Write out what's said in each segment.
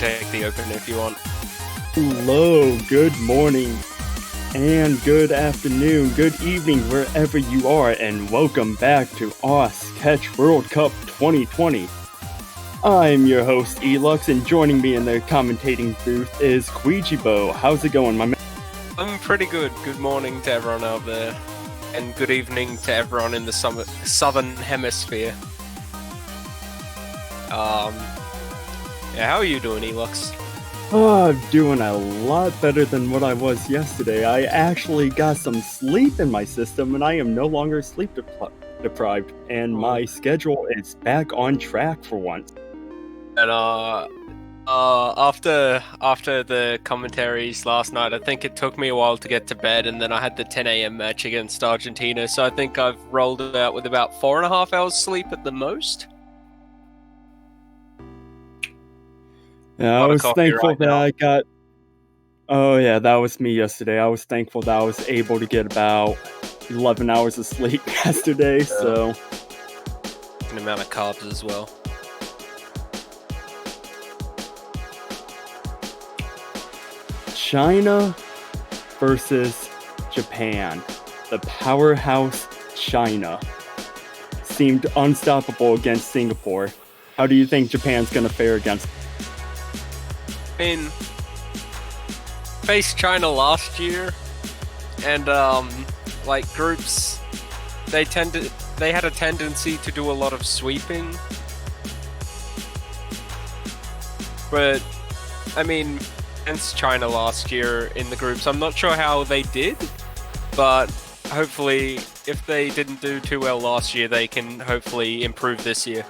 take the open if you want. Hello, good morning, and good afternoon, good evening, wherever you are, and welcome back to Us Catch World Cup 2020. I'm your host, Elux, and joining me in the commentating booth is Queejibo. How's it going, my man? I'm pretty good. Good morning to everyone out there, and good evening to everyone in the southern hemisphere. Yeah, how are you doing, Elux? I'm doing a lot better than what I was yesterday. I actually got some sleep in my system, and I am no longer sleep deprived, and my schedule is back on track for once. And after the commentaries last night, I think it took me a while to get to bed, and then I had the 10 a.m. match against Argentina, so I think I've rolled it out with about 4.5 hours sleep at the most. Yeah, I was thankful that I got... Oh yeah, that was me yesterday. I was thankful that I was able to get about 11 hours of sleep yesterday, so... An amount of carbs as well. China versus Japan. The powerhouse China seemed unstoppable against Singapore. How do you think Japan's going to fare against? I mean, faced China last year, and like groups, they had a tendency to do a lot of sweeping. But I mean, against China last year in the groups, I'm not sure how they did, but hopefully, if they didn't do too well last year, they can hopefully improve this year.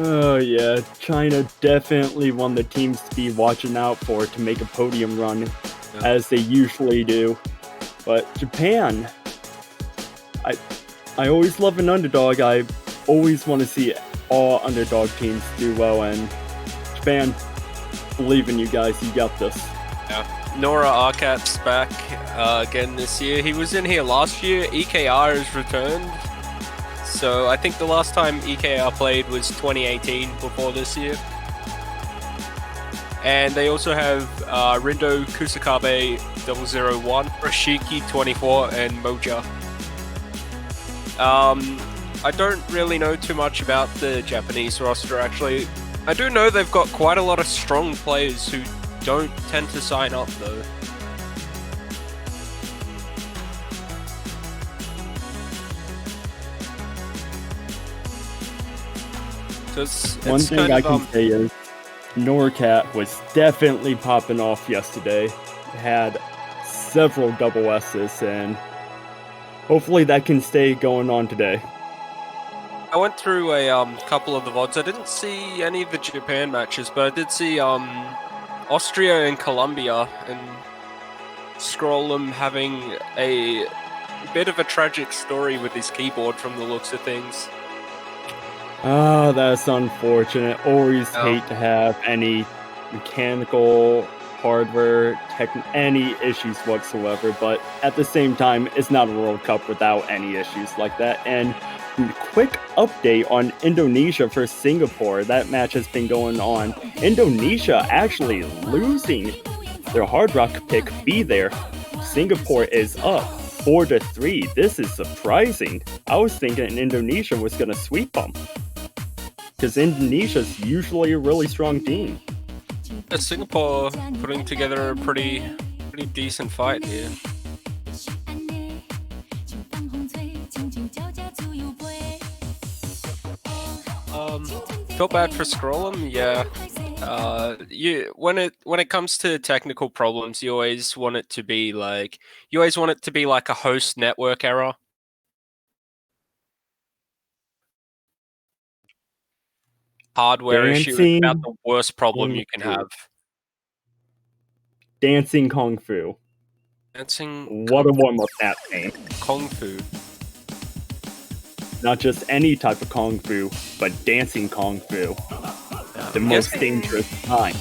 Oh yeah, China definitely one of the teams to be watching out for to make a podium run, as they usually do. But Japan, I always love an underdog. I always want to see all underdog teams do well, and Japan, believe in you guys, you got this. Yeah. Nora Arcat's back again this year. He was in here last year. EKR has returned. So I think the last time EKR played was 2018, before this year. And they also have Rindo Kusakabe 001, Rashiki 24, and Moja. I don't really know too much about the Japanese roster, actually. I do know they've got quite a lot of strong players who don't tend to sign up, though. One thing I can say is Norcat was definitely popping off yesterday. Had several double S's, and hopefully that can stay going on today. I went through a couple of the VODs. I didn't see any of the Japan matches, but I did see Austria and Colombia, and Scrollum having a bit of a tragic story with his keyboard from the looks of things. Ah, that's unfortunate. Always hate to have any mechanical, hardware, any issues whatsoever, but at the same time, it's not a World Cup without any issues like that. And quick update on Indonesia versus Singapore. That match has been going on. Indonesia actually losing their Hard Rock pick B there. Singapore is up 4-3. This is surprising. I was thinking Indonesia was going to sweep them, because Indonesia's usually a really strong team. Singapore putting together a pretty decent fight here. Feel bad for Scrollum, yeah. When it comes to technical problems, you always want it to be like a host network error. Hardware issue is about the worst problem you can have. Dancing Kung Fu. What a warm-up that name. Kung Fu. Not just any type of Kung Fu, but Dancing Kung Fu. The most dangerous kind.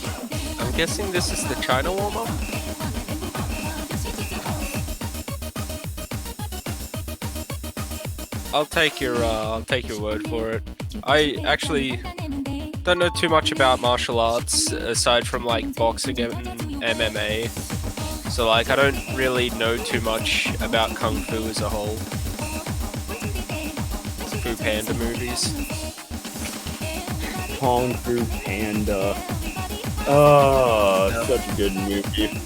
I'm guessing this is the China warm-up? I'll take your word for it. I actually don't know too much about martial arts aside from like boxing and MMA. So like I don't really know too much about Kung Fu as a whole. Fu Panda movies. Kung Fu Panda. Oh, such a good movie.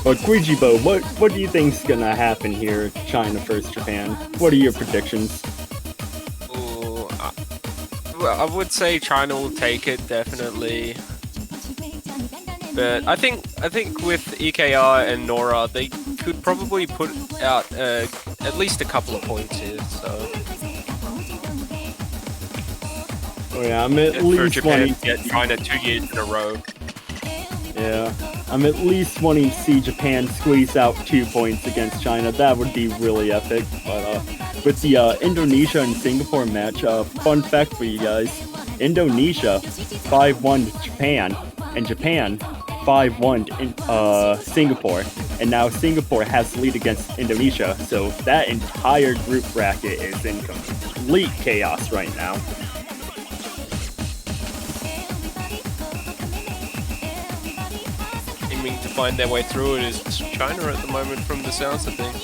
But Guijibo, what do you think's gonna happen here, China versus Japan? What are your predictions? Ooh, I would say China will take it definitely, but I think with EKR and Nora, they could probably put out at least a couple of points here. So. Oh yeah, I'm at least wanting to get China 2 years in a row. Yeah, I'm at least wanting to see Japan squeeze out 2 points against China. That would be really epic. But with the Indonesia and Singapore match, fun fact for you guys: Indonesia 5-1 to Japan, and Japan 5-1 in Singapore. And now Singapore has the lead against Indonesia, so that entire group bracket is in complete chaos right now. To find their way through it is China at the moment from the sounds of things.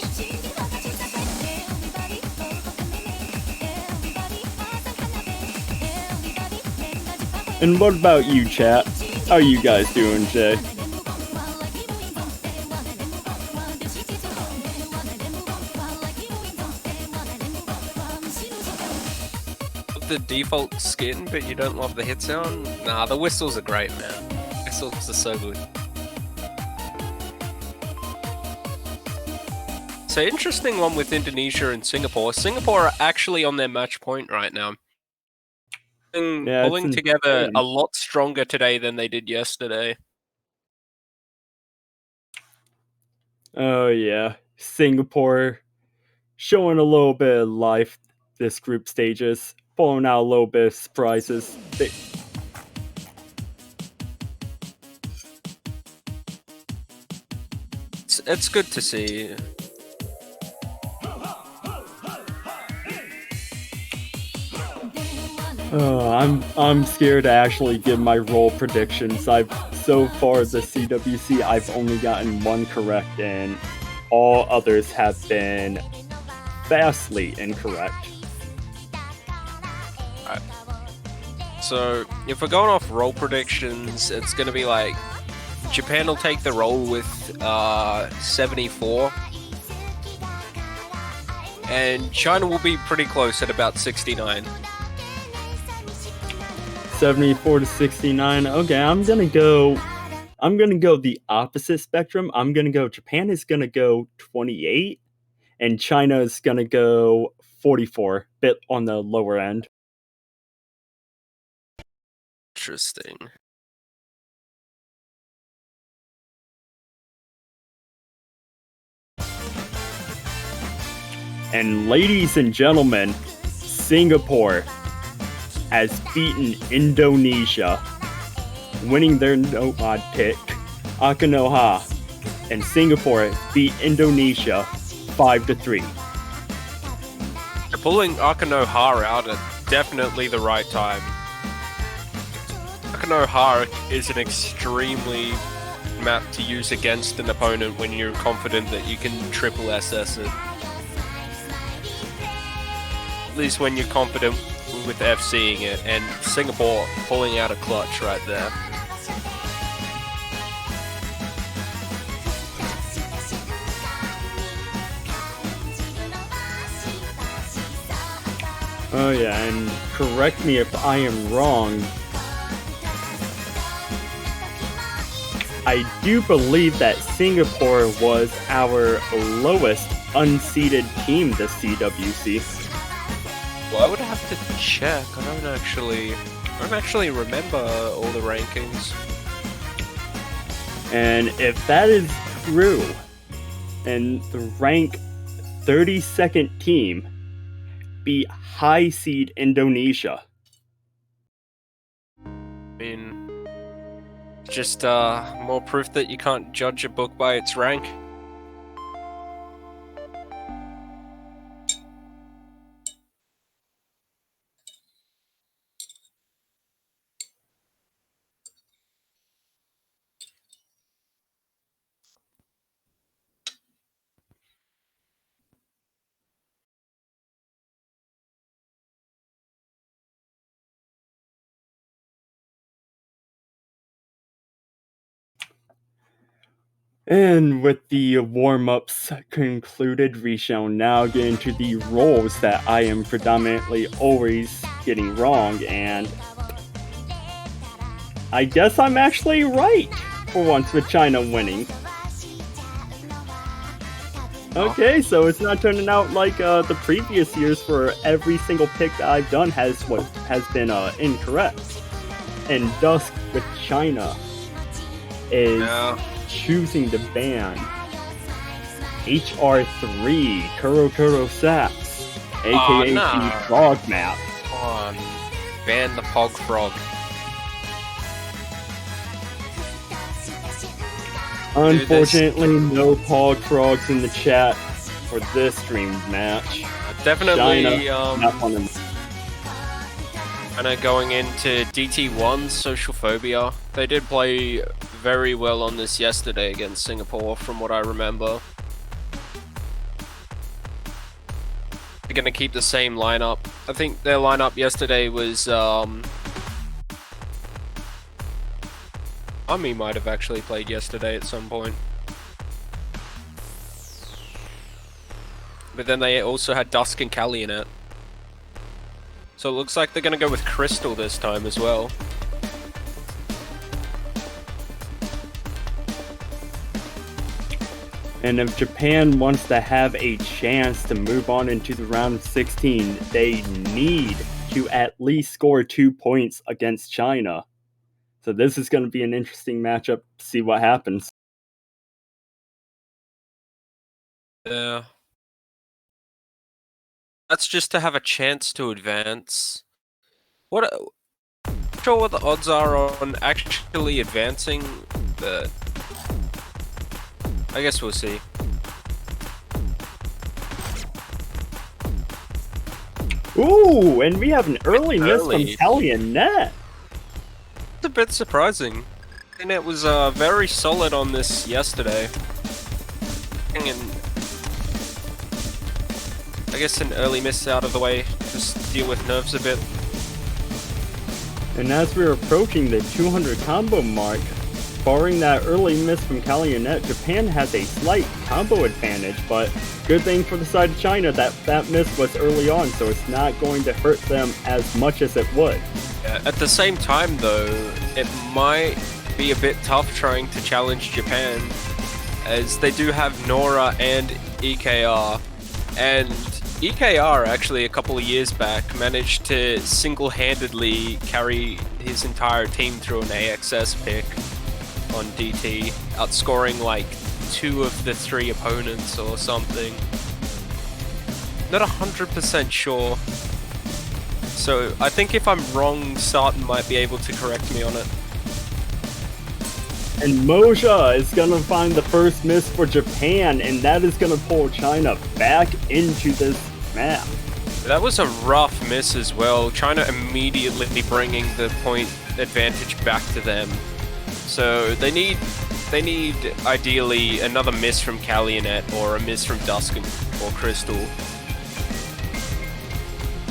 And what about you, chat? How are you guys doing today? The default skin, but you don't love the hit sound? Nah, the whistles are great, man. Whistles are so good. So interesting one with Indonesia and Singapore. Singapore are actually on their match point right now. Pulling together a lot stronger today than they did yesterday. Oh yeah, Singapore showing a little bit of life this group stages, pulling out a little bit of surprises. It's good to see. I'm scared to actually give my role predictions. So far the CWC, I've only gotten one correct, and all others have been vastly incorrect. Right. So if we're going off role predictions, it's going to be like Japan will take the role with 74, and China will be pretty close at about 69. 74 to 69. Okay, I'm gonna go the opposite spectrum. I'm gonna go Japan is gonna go 28, and China is gonna go 44, bit on the lower end. Interesting. And ladies and gentlemen, Singapore has beaten Indonesia, winning their Nomad pick, Akanoha, and Singapore beat Indonesia 5-3. They're pulling Akanoha out at definitely the right time. Akanoha is an extremely map to use against an opponent when you're confident that you can triple SS it. At least when you're confident with FCing it, and Singapore pulling out a clutch right there. Oh yeah, and correct me if I am wrong, I do believe that Singapore was our lowest unseeded team this CWC. Well, I would have to check. I don't actually remember all the rankings. And if that is true, and the rank 32nd team beat high seed Indonesia. I mean, just more proof that you can't judge a book by its rank. And with the warm-ups concluded, we shall now get into the roles that I am predominantly always getting wrong, and I guess I'm actually right for once with China winning. Okay, so it's not turning out like the previous years for every single pick that I've done has been incorrect. And Dusk with China is choosing to ban HR3 Kuro Kuro Saps, aka the Frog Map. Come on, ban the Pog Frog. Unfortunately, no Pog Frogs in the chat for this dream match. Definitely, China, kind of going into DT1's Social Phobia. They did play very well on this yesterday against Singapore, from what I remember. They're going to keep the same lineup. I think their lineup yesterday was... Ami might have actually played yesterday at some point. But then they also had Dusk and Kali in it. So it looks like they're going to go with Crystal this time as well. And if Japan wants to have a chance to move on into the round of 16, they need to at least score 2 points against China. So this is going to be an interesting matchup. See what happens. Yeah. That's just to have a chance to advance. Not sure what the odds are on actually advancing, but I guess we'll see. Ooh, and we have an early miss from Kali and Net. It's a bit surprising. And it was very solid on this yesterday. And I guess an early miss out of the way, just deal with nerves a bit. And as we're approaching the 200 combo mark, barring that early miss from Kali and Net, Japan has a slight combo advantage, but good thing for the side of China that that miss was early on, so it's not going to hurt them as much as it would. Yeah, at the same time though, it might be a bit tough trying to challenge Japan, as they do have Nora and EKR, and EKR actually a couple of years back managed to single-handedly carry his entire team through an AXS pick on DT, outscoring like 2 of the 3 opponents or something. Not 100% sure. So I think if I'm wrong, Sarton might be able to correct me on it. And Moja is going to find the first miss for Japan, and that is going to pull China back into this map. That was a rough miss as well. China immediately bringing the point advantage back to them. So they need ideally another miss from Kalionet or a miss from Dusk or Crystal.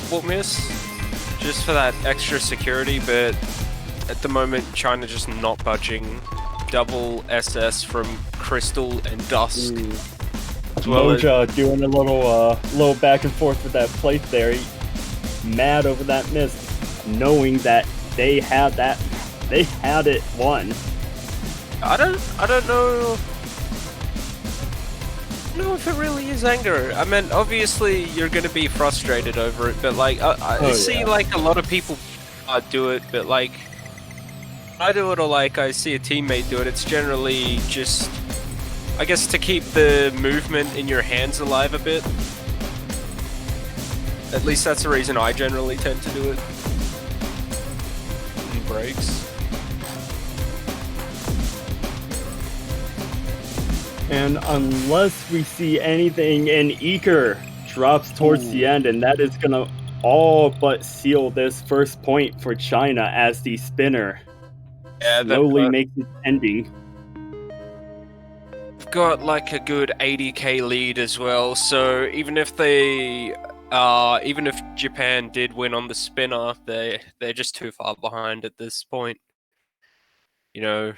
What miss? Just for that extra security, but at the moment China just not budging. Double SS from Crystal and Dusk. Moja doing a little back and forth with that plate there. Mad over that miss, knowing that they had it won. I don't know. I don't know if it really is anger. I mean, obviously you're gonna be frustrated over it, but like I see like a lot of people do it, but like I do it or like I see a teammate do it. It's generally just, I guess, to keep the movement in your hands alive a bit. At least that's the reason I generally tend to do it. And breaks. And unless we see anything, and Eker drops towards the end, and that is gonna all but seal this first point for China as the spinner slowly makes it ending. Got like a good 80k lead as well, so even if Japan did win on the spinner, they're just too far behind at this point. You know,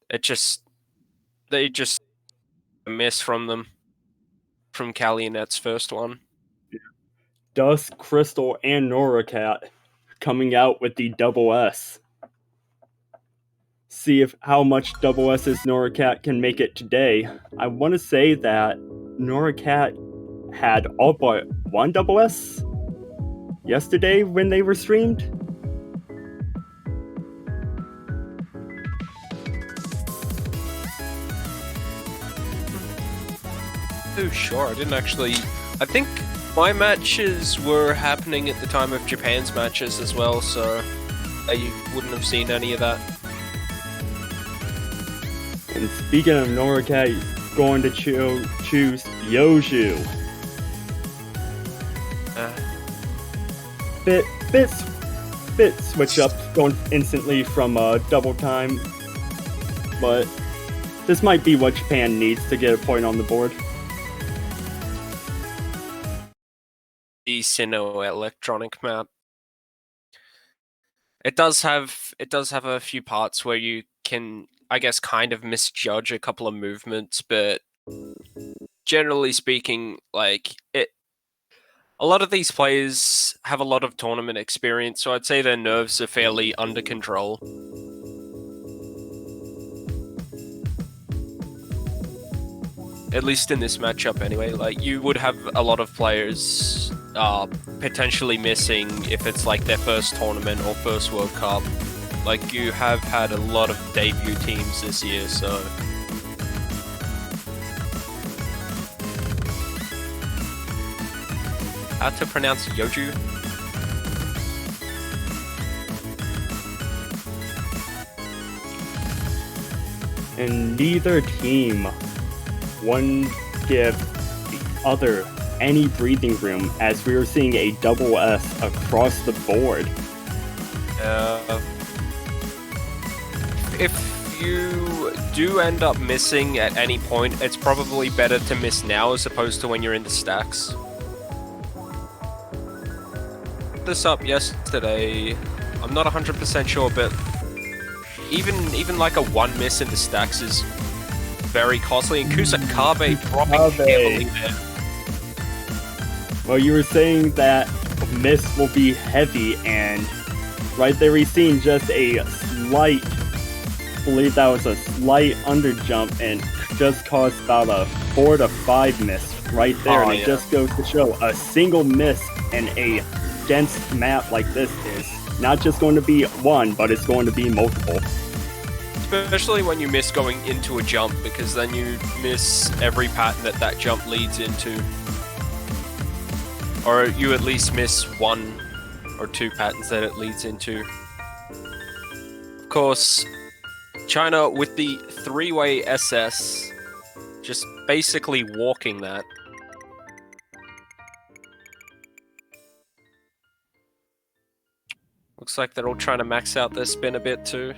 it just they just miss from them. From Calumet's first one. Dusk, Crystal, and Noracat coming out with the double S. See if how much double S's Noracat can make it today. I want to say that Noracat had all but one double S yesterday when they were streamed. Oh, sure. I didn't actually. I think my matches were happening at the time of Japan's matches as well, so you wouldn't have seen any of that. And speaking of Noracat, he's going to choose Yoju. Bit switch up, going instantly from double time, but this might be what Japan needs to get a point on the board. The Sinnoh electronic map. It does have a few parts where you can, I guess, kind of misjudge a couple of movements, but generally speaking, like a lot of these players have a lot of tournament experience, so I'd say their nerves are fairly under control. At least in this matchup anyway. Like, you would have a lot of players potentially missing if it's like their first tournament or first World Cup. Like, you have had a lot of debut teams this year, so... How to pronounce Yoju? And neither team one give the other any breathing room, as we are seeing a double S across the board. If you do end up missing at any point, it's probably better to miss now as opposed to when you're in the stacks. This up yesterday, I'm not 100% sure, but even like a one miss in the stacks is very costly, and Kusakabe dropping heavily there. Well, you were saying that miss will be heavy, and right there we've seen just a slight, I believe that was a slight underjump, and just caused about a 4 to 5 miss right there. And it just goes to show a single miss in a dense map like this is not just going to be one, but it's going to be multiple. Especially when you miss going into a jump, because then you miss every pattern that jump leads into. Or you at least miss one or two patterns that it leads into. Of course, China with the three-way SS, just basically walking that. Looks like they're all trying to max out their spin a bit too.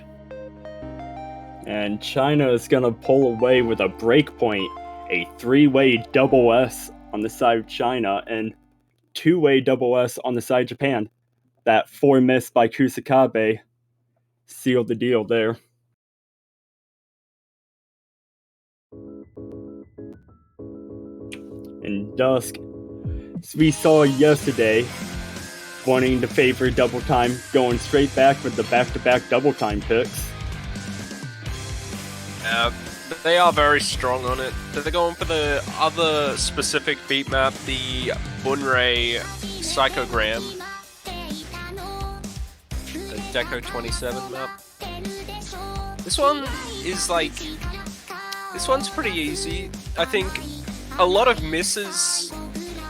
And China is going to pull away with a breakpoint, a three-way double S on the side of China, and two-way double S on the side of Japan. That 4 miss by Kusakabe sealed the deal there. And Dusk, as we saw yesterday, wanting to favor double time, going straight back with the back-to-back double time picks. They are very strong on it. They're going for the other specific beat map, the Bunrei Psychogram. The Deco 27 map. This one is like... This one's pretty easy. I think a lot of misses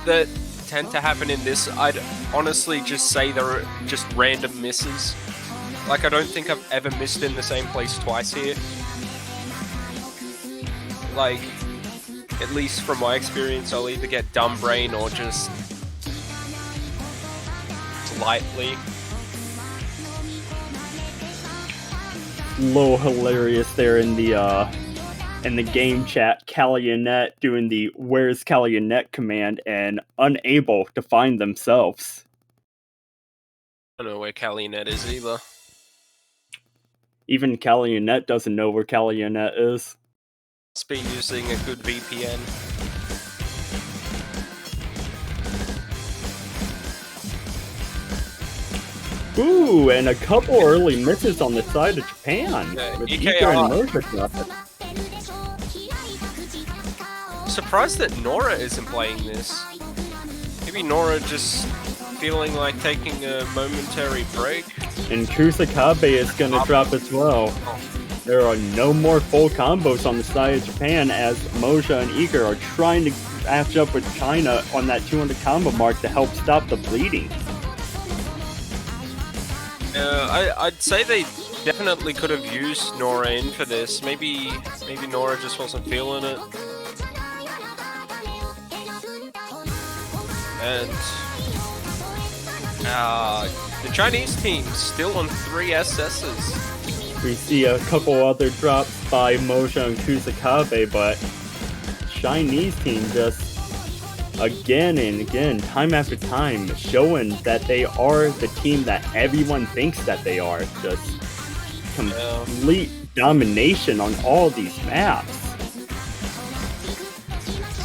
that tend to happen in this, I'd honestly just say they're just random misses. Like, I don't think I've ever missed in the same place twice here. Like, at least from my experience, I'll either get dumb brain or just slightly. A little hilarious there in the game chat, Calumet doing the "Where's Calumet" command and unable to find themselves. I don't know where Calumet is either. Even Calumet doesn't know where Calumet is. must be using a good VPN. Ooh, and a couple early misses on the side of Japan. Yeah, With EKR. Ika and Moja dropping. Surprised that Nora isn't playing this. Maybe Nora just feeling like taking a momentary break. And Kusakabe is going to drop as well. There are no more full combos on the side of Japan as Moja and Ika are trying to match up with China on that 200 combo mark to help stop the bleeding. I'd say they definitely could have used Nora in for this. Maybe Nora just wasn't feeling it. And the Chinese team's still on 3 SSs. We see a couple other drops by Moja and Kusakabe, but Chinese team just again and again, time after time, showing that they are the team that everyone thinks that they are. Just complete domination on all these maps.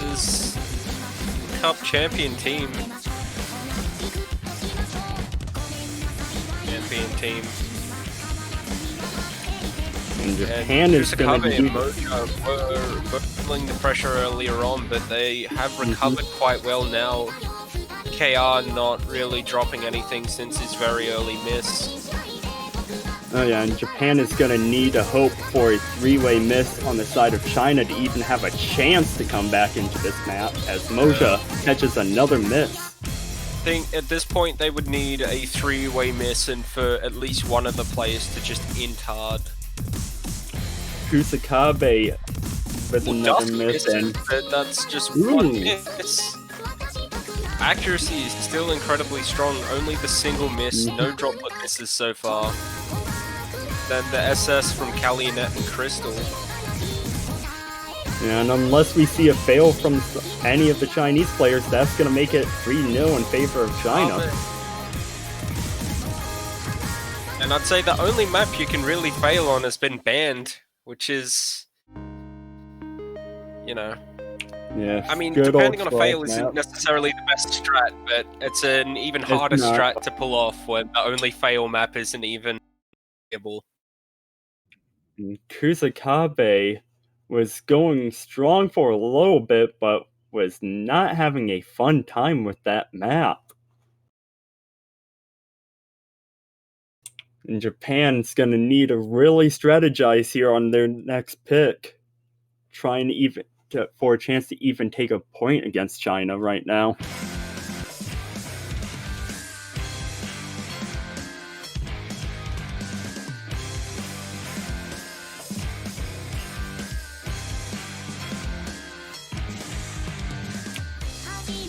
This is Cup champion team. And Japan is going to Kusakabe and Moja were feeling the pressure earlier on, but they have recovered quite well now. KR not really dropping anything since his very early miss. Oh yeah, and Japan is going to need a hope for a 3-way miss on the side of China to even have a chance to come back into this map as Moja catches another miss. I think at this point they would need a 3-way miss and for at least one of the players to just int hard. Kusakabe with another miss, and that's just one miss. Accuracy is still incredibly strong, only the single miss, no droplet misses so far. Then the SS from Calumet and Crystal. And unless we see a fail from any of the Chinese players, that's going to make it 3-0 in favor of China. And I'd say the only map you can really fail on has been banned, which is, you know... Yeah, I mean, depending on a fail isn't necessarily the best strat, but it's an even harder strat to pull off when the only fail map isn't even playable. Kusakabe was going strong for a little bit, but was not having a fun time with that map. And Japan's going to need to really strategize here on their next pick, trying for a chance to even take a point against China right now.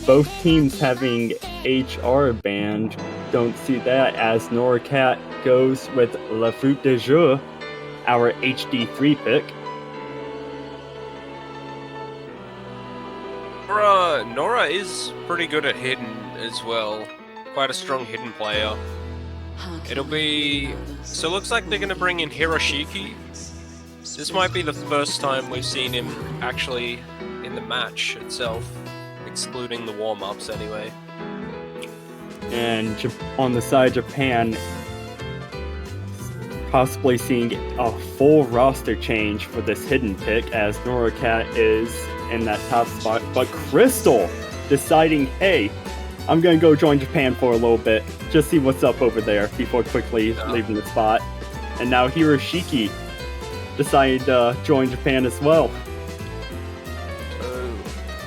Both teams having HR banned. Don't see that as NoraCat goes with La Fruit de Jour, our HD3 pick. Nora is pretty good at hidden as well. Quite a strong hidden player. It'll be... So it looks like they're going to bring in Hiroshiki. This might be the first time we've seen him actually in the match itself. Excluding the warm-ups anyway. And on the side of Japan, possibly seeing a full roster change for this hidden pick as NoraCat is in that top spot. But Crystal deciding, hey, I'm going to go join Japan for a little bit, just see what's up over there before quickly leaving the spot. And now Hiroshiki decided to join Japan as well. So,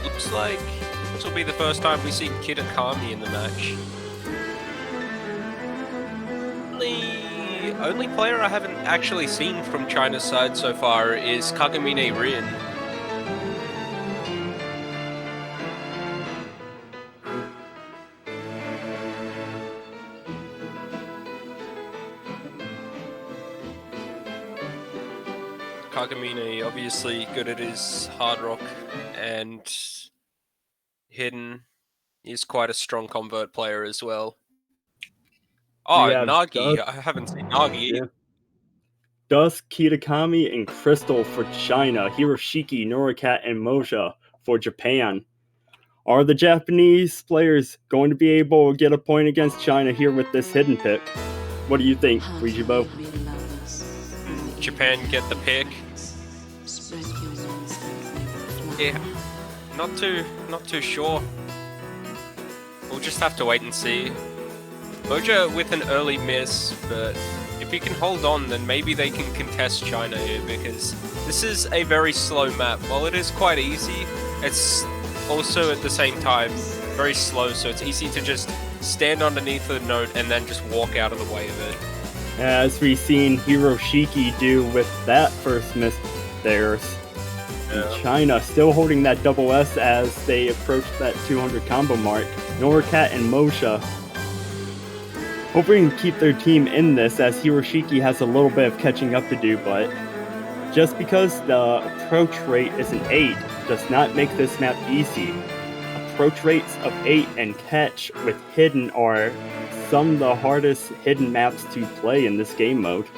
looks like this will be the first time we see Kid Akami in the match. The only player I haven't actually seen from China's side so far is Kagamine Rin. Kagamine obviously good at his hard rock and hidden. He's quite a strong convert player as well. Oh, Nagi. I haven't seen Nagi. Dusk, Kitakami, and Crystal for China. Hiroshiki, Noricat, and Moja for Japan. Are the Japanese players going to be able to get a point against China here with this hidden pick? What do you think, Rijibo? Japan get the pick. Yeah, not too sure. We'll just have to wait and see. Moja with an early miss, but if he can hold on, then maybe they can contest China here, because this is a very slow map. While it is quite easy, it's also at the same time very slow, so it's easy to just stand underneath the node and then just walk out of the way of it. As we've seen Hiroshiki do with that first miss theirs. And China still holding that double S as they approach that 200 combo mark. Noricat and Moja hoping to keep their team in this, as Hiroshiki has a little bit of catching up to do, but just because the approach rate is an 8 does not make this map easy. Approach rates of 8 and catch with hidden are some of the hardest hidden maps to play in this game mode.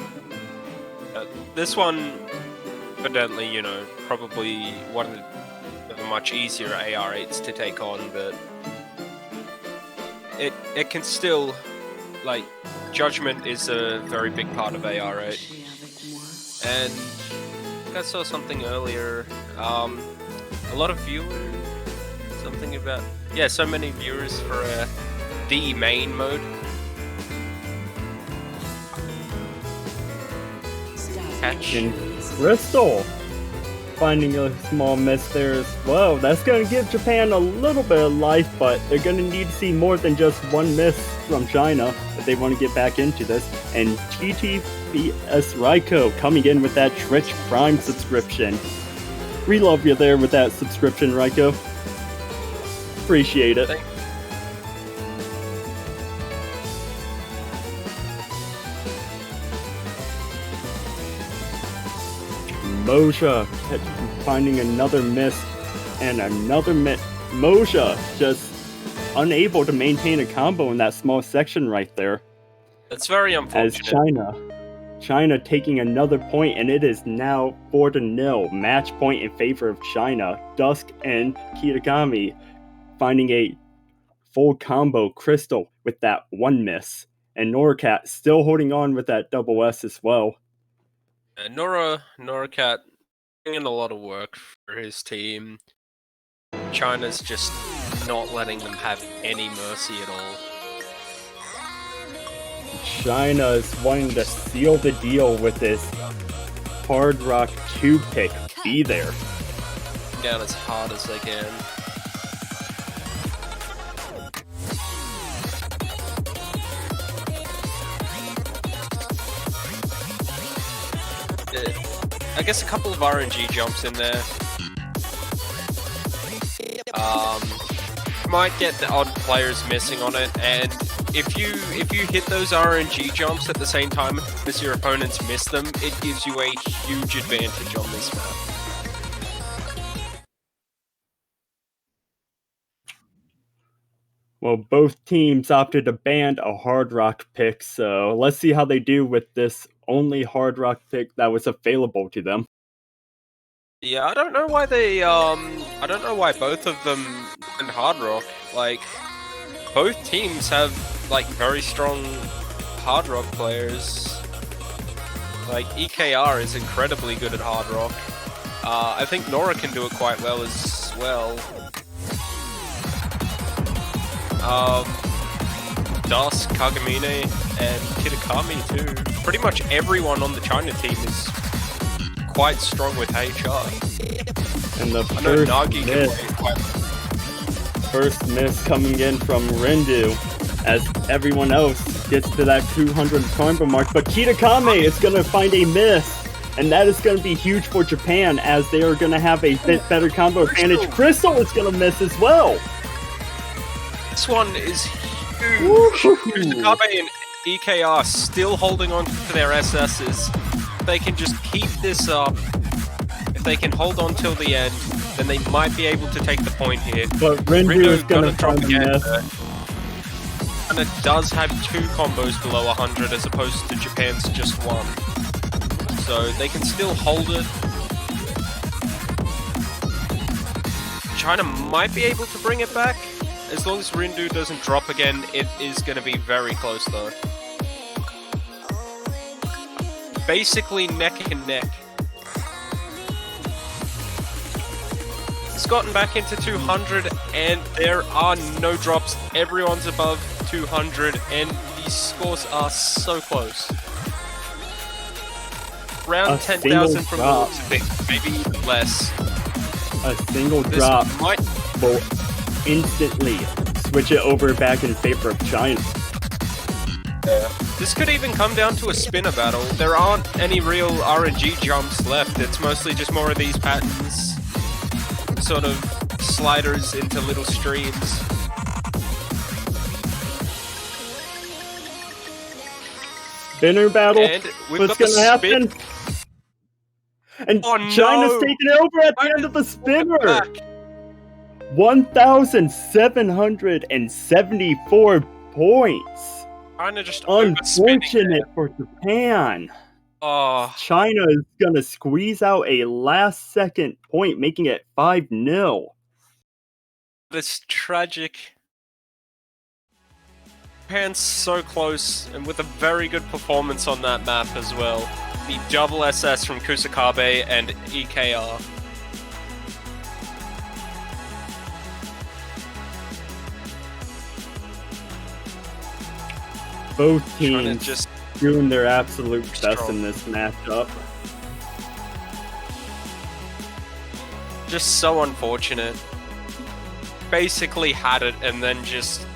This one, evidently, probably one of the much easier AR8s to take on, but it can still, like, judgment is a very big part of AR8. And I saw something earlier, a lot of viewers, something about, so many viewers for a D main mode. Catch. And Crystal finding a small miss there as well. That's going to give Japan a little bit of life, but they're going to need to see more than just one miss from China if they want to get back into this. And TTBS Raiko coming in with that Twitch Prime subscription. We love you there with that subscription, Raiko. Appreciate it. Moja finding another miss and another miss. Moja just unable to maintain a combo in that small section right there. That's very unfortunate. As China taking another point, and it is now 4-0. Match point in favor of China. Dusk and Kitakami finding a full combo. Crystal with that one miss. And Noricat still holding on with that double S as well. Noricat putting in a lot of work for his team. China's just not letting them have any mercy at all. China is wanting to seal the deal with this Hard Rock 2 pick. Be there. Down as hard as they can. I guess a couple of RNG jumps in there. Might get the odd players missing on it, and if you hit those RNG jumps at the same time as your opponents miss them, it gives you a huge advantage on this map. Well, both teams opted to ban a Hard Rock pick, so let's see how they do with this only Hard Rock pick that was available to them. Yeah, I don't know why I don't know why both of them went Hard Rock. Like, both teams have, like, very strong Hard Rock players. Like, EKR is incredibly good at Hard Rock. I think Nora can do it quite well as well. Dusk, Kagamine, and Kitakami too. Pretty much everyone on the China team is quite strong with HR. And the first miss coming in from Rendu, as everyone else gets to that 200 combo mark. But Kitakami is going to find a miss, and that is going to be huge for Japan, as they are going to have a bit better combo advantage. Crystal is going to miss as well. This one is huge. Kitakami and EKR still holding on to their SSs. If they can just keep this up, if they can hold on till the end, then they might be able to take the point here. But Rendu is going to drop again. And it does have 2 combos below 100 as opposed to Japan's just 1. so they can still hold it. China might be able to bring it back. As long as Rindu doesn't drop again, it is going to be very close though. Basically neck and neck. It's gotten back into 200 and there are no drops. Everyone's above 200 and these scores are so close. Around 10,000 from the looks of things, maybe even less. A single drop will instantly switch it over back in favor of China. This could even come down to a spinner battle. There aren't any real RNG jumps left. It's mostly just more of these patterns, sort of sliders into little streams. Spinner battle. And we've What's got gonna the happen? spin. And Oh, China's no! taking it over at the end of the spinner. Back. 1,774 points. China just overspinning Unfortunate for Japan. there. Oh, China is gonna squeeze out a last-second point, making it 5-0. that's tragic. Japan's so close, and with a very good performance on that map as well. The double SS from Kusakabe and EKR. Both Trying to teams just doing their absolute best Strong. in this matchup. so unfortunate. Basically had it, and then just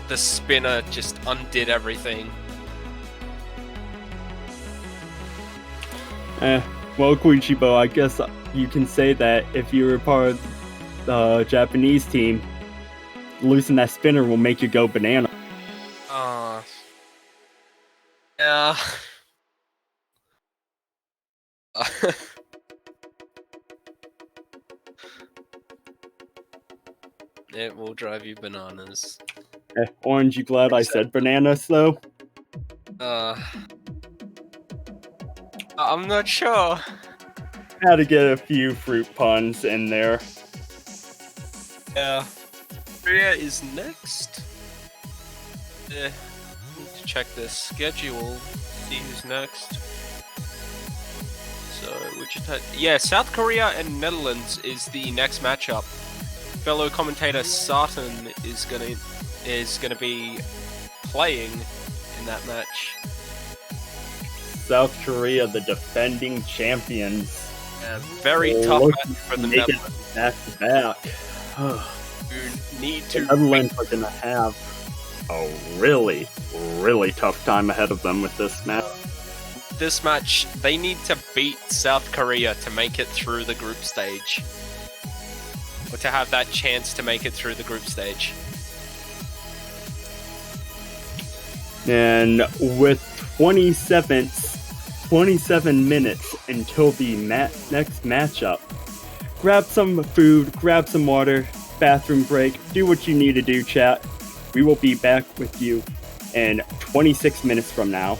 the spinner just undid everything. Well, Koichibo, I guess you can say that if you were part of the Japanese team, losing that spinner will make you go banana. Yeah. It will drive you bananas. Orange, you glad I said bananas, though? I'm not sure. Had to get a few fruit puns in there. Yeah. Korea is next. Need to check the schedule. See who's next. So, Wichita. Yeah, South Korea and Netherlands is the next matchup. Fellow commentator Sarton is gonna be playing in that match. South Korea, the defending champions. Very tough Looking match for to the make it Netherlands. back to back. Who need The to Netherlands are gonna have a really, really tough time ahead of them with this match. this match. They need to beat South Korea to make it through the group stage, or to have that chance to make it through the group stage. And with 27 minutes until the next matchup, grab some food, grab some water, bathroom break, do what you need to do, chat. We will be back with you in 26 minutes from now.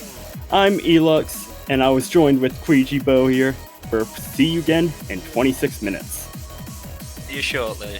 I'm Elux, and I was joined with Koichibo here. See you again in 26 minutes. See you shortly.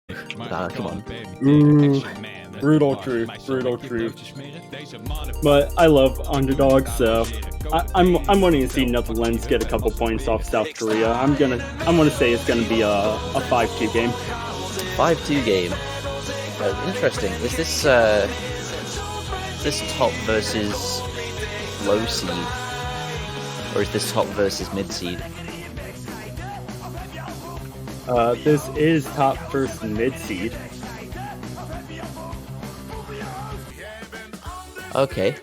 Come on. Brutal truth. But I love underdogs, so I'm wanting to see Netherlands get a couple points off South Korea. I'm gonna say it's gonna be a 5-2 game. 5-2 game. Interesting. Is this top versus low seed, or is this top versus mid seed? This is top versus mid seed. Okay.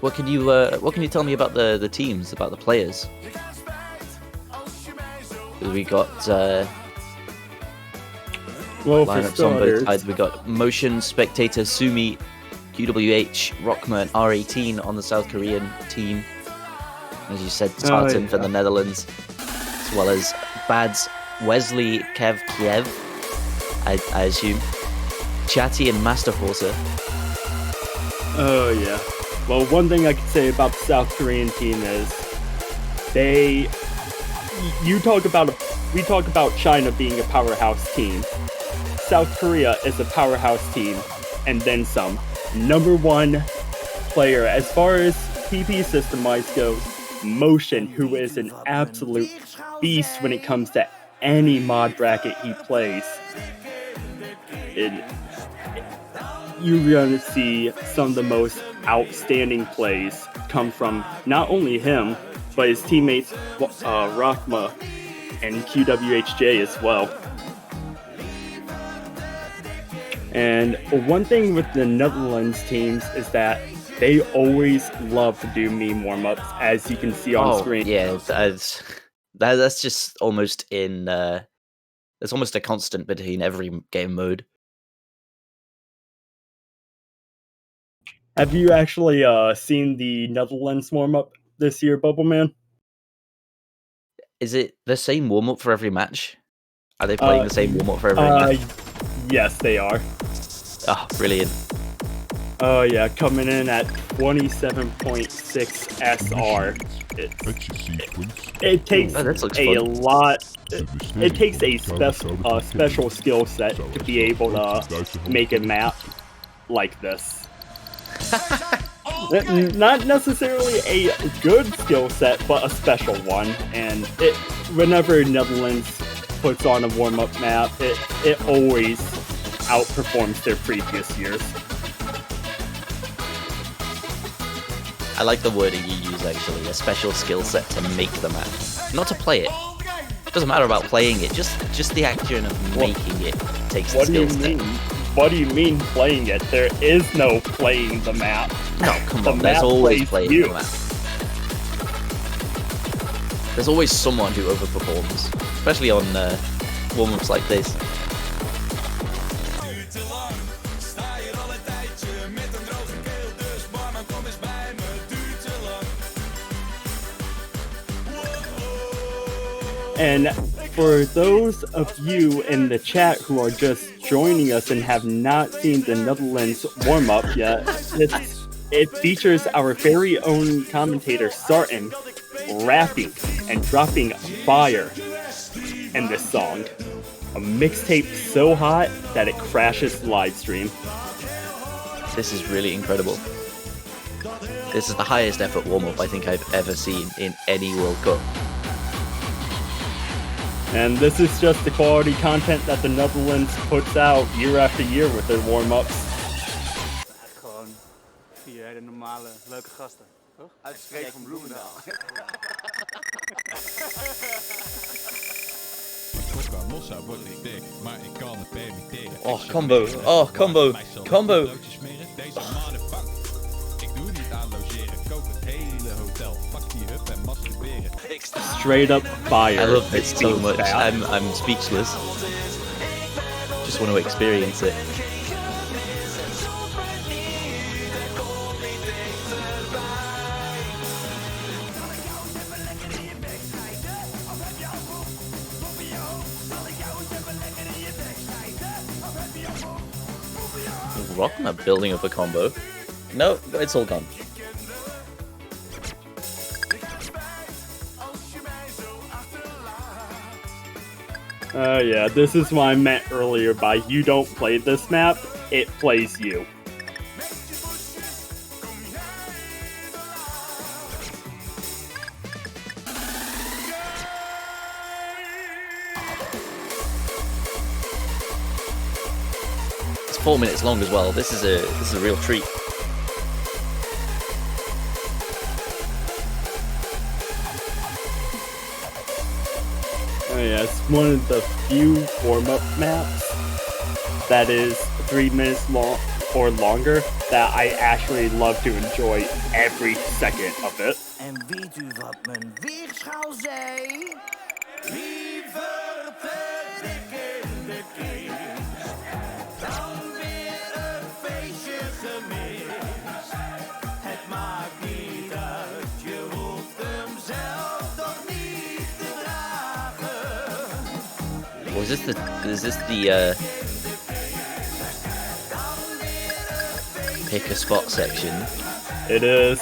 What can you tell me about the teams, about the players? We got Well, for lineups on both starters, sides. We got Motion, Spectator, Sumi, QWH, Rockma, and R18 on the South Korean team. As you said, Tartan for the Netherlands, as well as Bads, Wesley, Kev, Kiev, I assume, Chatty, and Master Forcer. oh yeah. Well, one thing I can say about the South Korean team is we talk about China being a powerhouse team. South Korea is a powerhouse team, and then some. Number one player, as far as PP system-wise goes, Motion, who is an absolute beast when it comes to any mod bracket he plays. You're going to see some of the most outstanding plays come from not only him, but his teammates Rockma and QWHJ as well. And one thing with the Netherlands teams is that they always love to do meme warm-ups, as you can see on screen. Yeah, that's just almost in. There's almost a constant between every game mode. Have you actually seen the Netherlands warm-up this year, Bubbleman? Is it the same warm-up for every match? Are they playing the same warm-up for every match? Yes, they are. Oh, brilliant. Oh yeah, coming in at 27.6 SR. It takes a lot. It takes a special skill set to be able to make a map like this. Not necessarily a good skill set, but a special one. And whenever Netherlands puts on a warm-up map, it always outperforms their previous years. I like the wording you use, actually. A special skill set to make the map. Not to play it. It doesn't matter about playing it, just the action of making it takes the skill set. What do you mean playing it? There is no playing the map. No, come on, there's always playing the map. There's always someone who overperforms, especially on warm-ups like this. And for those of you in the chat who are just joining us and have not seen the Netherlands warm-up yet, it features our very own commentator Sartin rapping and dropping fire in this song. A mixtape so hot that it crashes the live stream. This is really incredible. This is the highest effort warm-up I think I've ever seen in any World Cup. And this is just the quality content that the Netherlands puts out year after year with their warm-ups. Gewoon 4 hele normale, leuke gasten, toch? Uitgeschreven van Bloemendaal. Oh, combo. Oh, combo. Combo. Straight up fire. I love this so much. I'm speechless. Just want to experience it. Rockma building up a combo. No, it's all gone. Oh yeah, this is what I meant earlier by you don't play this map, it plays you. It's 4 minutes long as well. This is a real treat. Oh yeah, it's one of the few warm-up maps that is 3 minutes long or longer that I actually love to enjoy every second of it. En weet u wat mijn weegschaal zei? Liever verdikkende kist dan weer een feestje gemist. Het maakt niet uit, je hoeft hem zelf toch niet te dragen. Is this the pick a spot section? It is,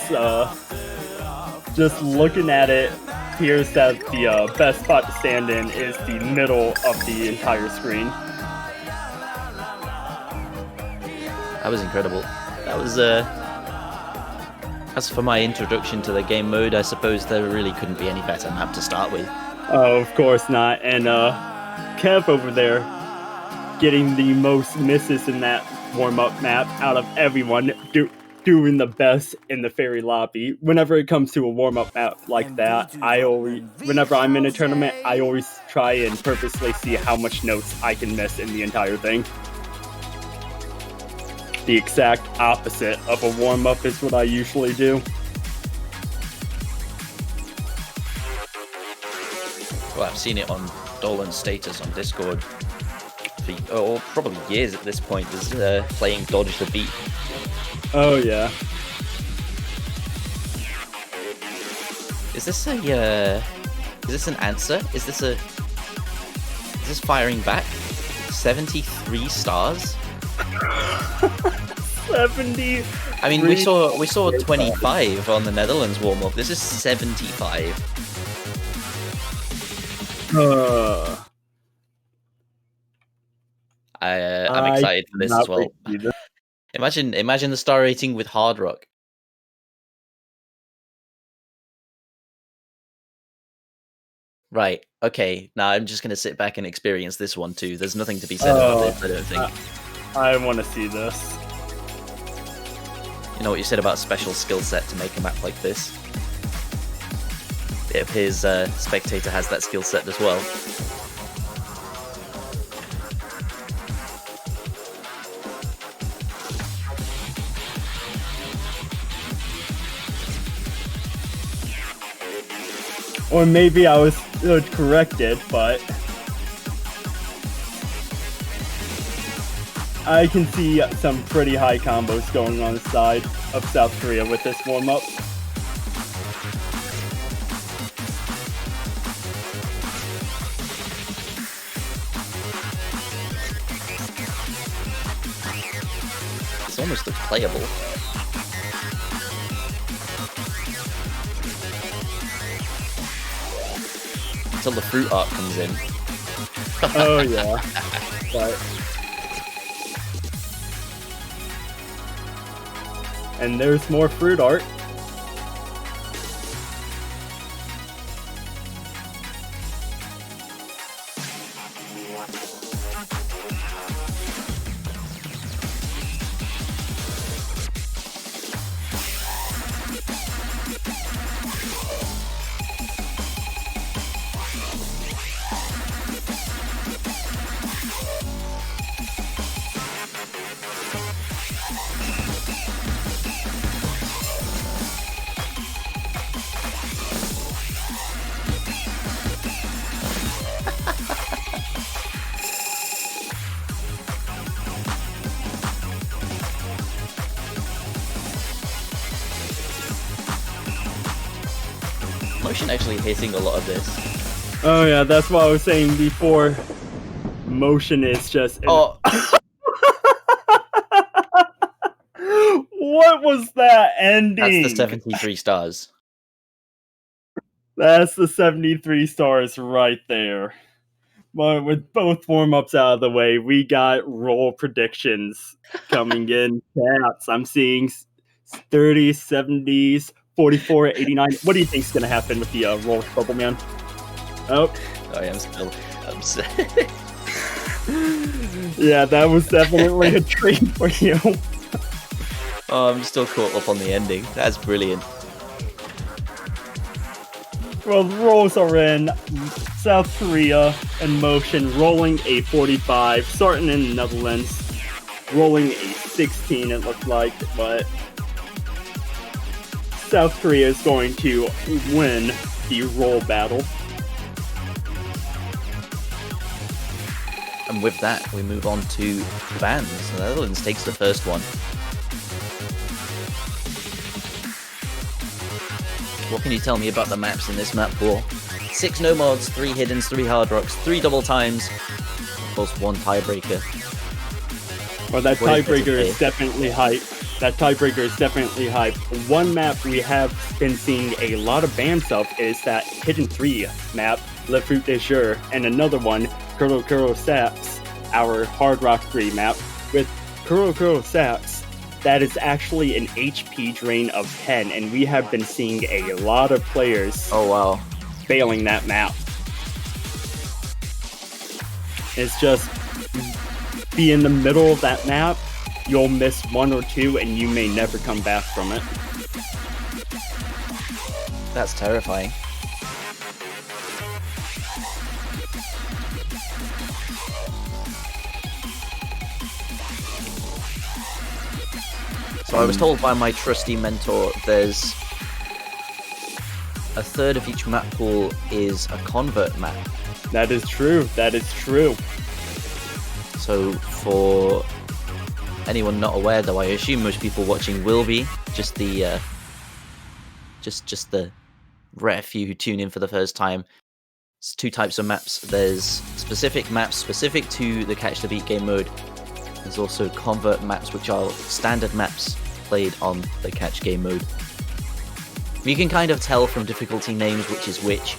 just looking at it, appears that the best spot to stand in is the middle of the entire screen. That was incredible. That was as for my introduction to the game mode, I suppose there really couldn't be any better map to start with. Oh, of course not. And Kev over there getting the most misses in that warm-up map out of everyone, doing the best in the fairy lobby. Whenever it comes to a warm-up map like that, whenever I'm in a tournament, I always try and purposely see how much notes I can miss in the entire thing. The exact opposite of a warm-up is what I usually do. Well, I've seen it on Dolan's status on Discord for probably years at this point, is playing Dodge the Beat. Oh yeah. Is this an answer? Is this firing back? 73 stars? 70. I mean, we saw 25 on the Netherlands warm up. This is 75. I'm excited for this as well. Imagine the star rating with Hard Rock. Right. Okay. Now I'm just gonna sit back and experience this one too. There's nothing to be said about this, I don't think. I want to see this. You know what you said about special skill set to make a map like this? It appears Spectator has that skill set as well. Or maybe I was corrected, but I can see some pretty high combos going on the side of South Korea with this warm-up. This almost looks playable. Until the fruit art comes in. Oh yeah. But... And there's more fruit art. Motion actually hitting a lot of this. Oh yeah, that's what I was saying before. Motion is just... Oh! What was that ending? That's the 73 stars. That's the 73 stars right there. Well, with both warm-ups out of the way, we got roll predictions coming in. Cats, I'm seeing 30s, 70s, 44, 89. What do you think's going to happen with the roll, Bubble Man? Oh. I am still upset. Yeah, that was definitely a treat for you. Oh, I'm still caught up on the ending. That's brilliant. Well, the rolls are in. South Korea in motion, rolling a 45. Starting in the Netherlands, rolling a 16, it looks like. But South Korea is going to win the roll battle. And with that, we move on to bands. The Netherlands takes the first one. What can you tell me about the maps in this map pool? 6 no mods, 3 hiddens, 3 hard rocks, 3 double times, of course 1 tiebreaker. Well, that What is tiebreaker this is definitely hype. That tiebreaker is definitely hype. One map we have been seeing a lot of bans of is that Hidden 3 map, Le Fruit de Jour, and another one, Kuro Kuro Saps, our Hard Rock 3 map. With Kuro Kuro Saps, that is actually an HP drain of 10, and we have been seeing a lot of players Oh wow. failing that map. It's just, be in the middle of that map, you'll miss 1 or 2, and you may never come back from it. That's terrifying. So I was told by my trusty mentor there's a third of each map pool is a convert map. That is true. That is true. So for anyone not aware, though, I assume most people watching will be just the just the rare few who tune in for the first time. It's 2 types of maps. There's specific maps specific to the Catch the Beat game mode. There's also convert maps, which are standard maps played on the Catch game mode. You can kind of tell from difficulty names which is which.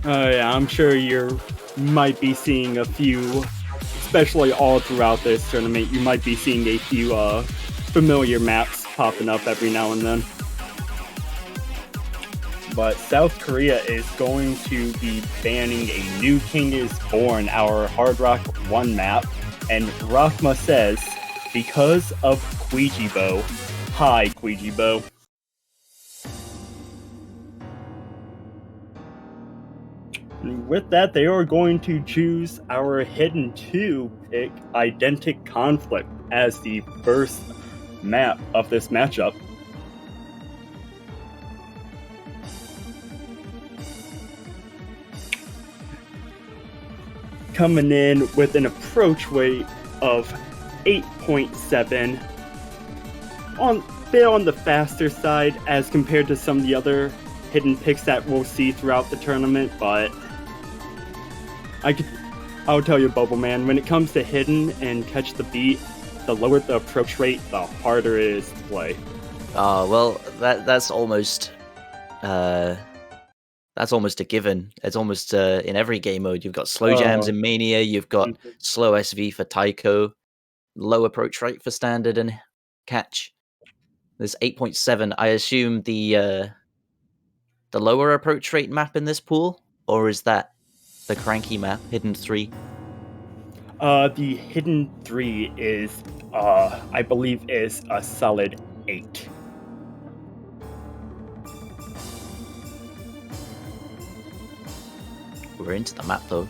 Oh yeah, I'm sure you might be seeing a few, especially all throughout this tournament, you might be seeing a few familiar maps popping up every now and then. But South Korea is going to be banning a New King is Born, our Hard Rock 1 map, and Rakma says, because of Kwijibo. Hi, Kwijibo. With that, they are going to choose our Hidden 2 pick, Identic Conflict, as the first map of this matchup. Coming in with an approach weight of 8.7, bit on the faster side as compared to some of the other hidden picks that we'll see throughout the tournament, but I'll tell you, Bubble Man, when it comes to hidden and Catch the Beat, the lower the approach rate, the harder it is to play. Well, that's almost a given. It's almost in every game mode. You've got slow jams in Mania, you've got slow SV for Taiko, low approach rate for Standard and Catch. There's 8.7. I assume the lower approach rate map in this pool, or is that the cranky map, Hidden 3? The Hidden 3 is, I believe, is a solid 8. We're into the map though.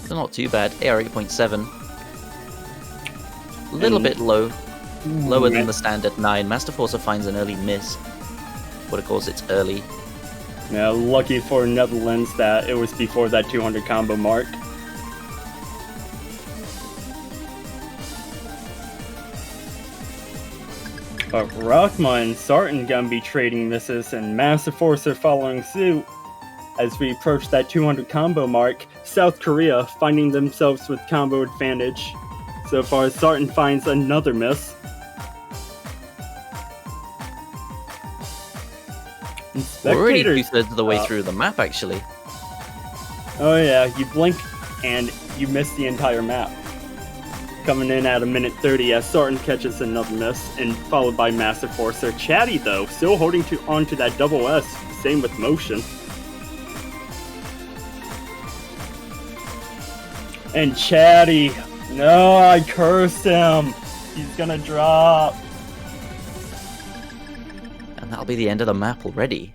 They're not too bad. AR 8.7. A little bit low. Lower than the standard 9. Master Forcer finds an early miss. But of course it's early. Yeah, lucky for Netherlands that it was before that 200 combo mark. But Rakma and Sartan gonna be trading misses, and Master Forcer following suit. As we approach that 200 combo mark, South Korea finding themselves with combo advantage. So far, Sartan finds another miss. We're already Spectators- 2/3 of the way through the map, actually. Oh yeah, you blink and you miss the entire map. Coming in at a minute 30 as Sartin catches another miss, and followed by Massive Forcer. Chatty though, still holding onto that double S, same with Motion. And Chatty, no, I cursed him. He's gonna drop. And that'll be the end of the map already.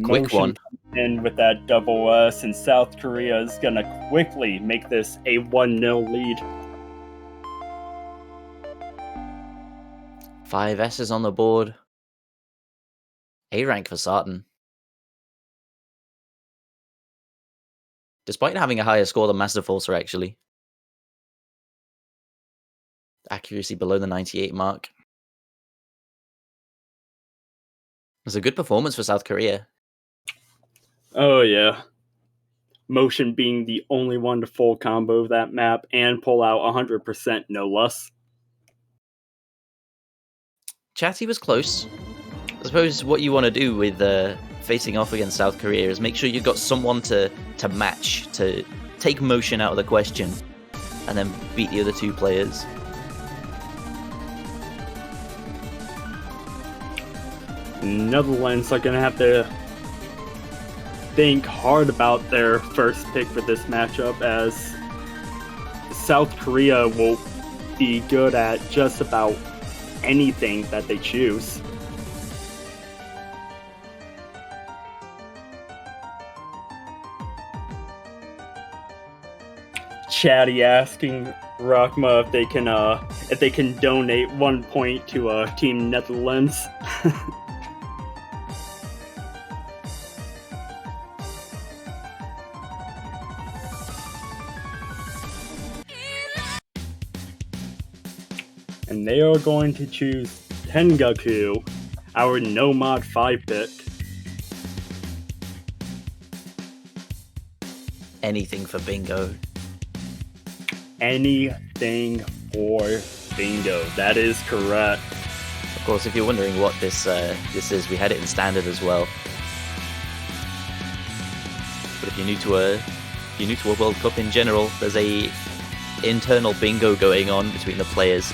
Quick Motion one. in with that double S, and South Korea is gonna quickly make this a 1-0 lead. 5 S's on the board. A rank for Sartin. Despite having a higher score than Master Forcer, actually. Accuracy below the 98 mark. It was a good performance for South Korea. Oh yeah. Motion being the only one to full combo that map and pull out 100% no less. Chatty was close. I suppose what you want to do with facing off against South Korea is make sure you've got someone to match, to take Motion out of the question, and then beat the other 2 players. Netherlands are gonna have to think hard about their first pick for this matchup, as South Korea will be good at just about anything that they choose. Chatty asking Rakma if they can donate 1 point to Team Netherlands. And they are going to choose Tengaku, our no mod 5 pick. Anything for bingo. Anything for bingo. That is correct. Of course, if you're wondering what this is, we had it in standard as well. But if you're new to a World Cup in general, there's a internal bingo going on between the players.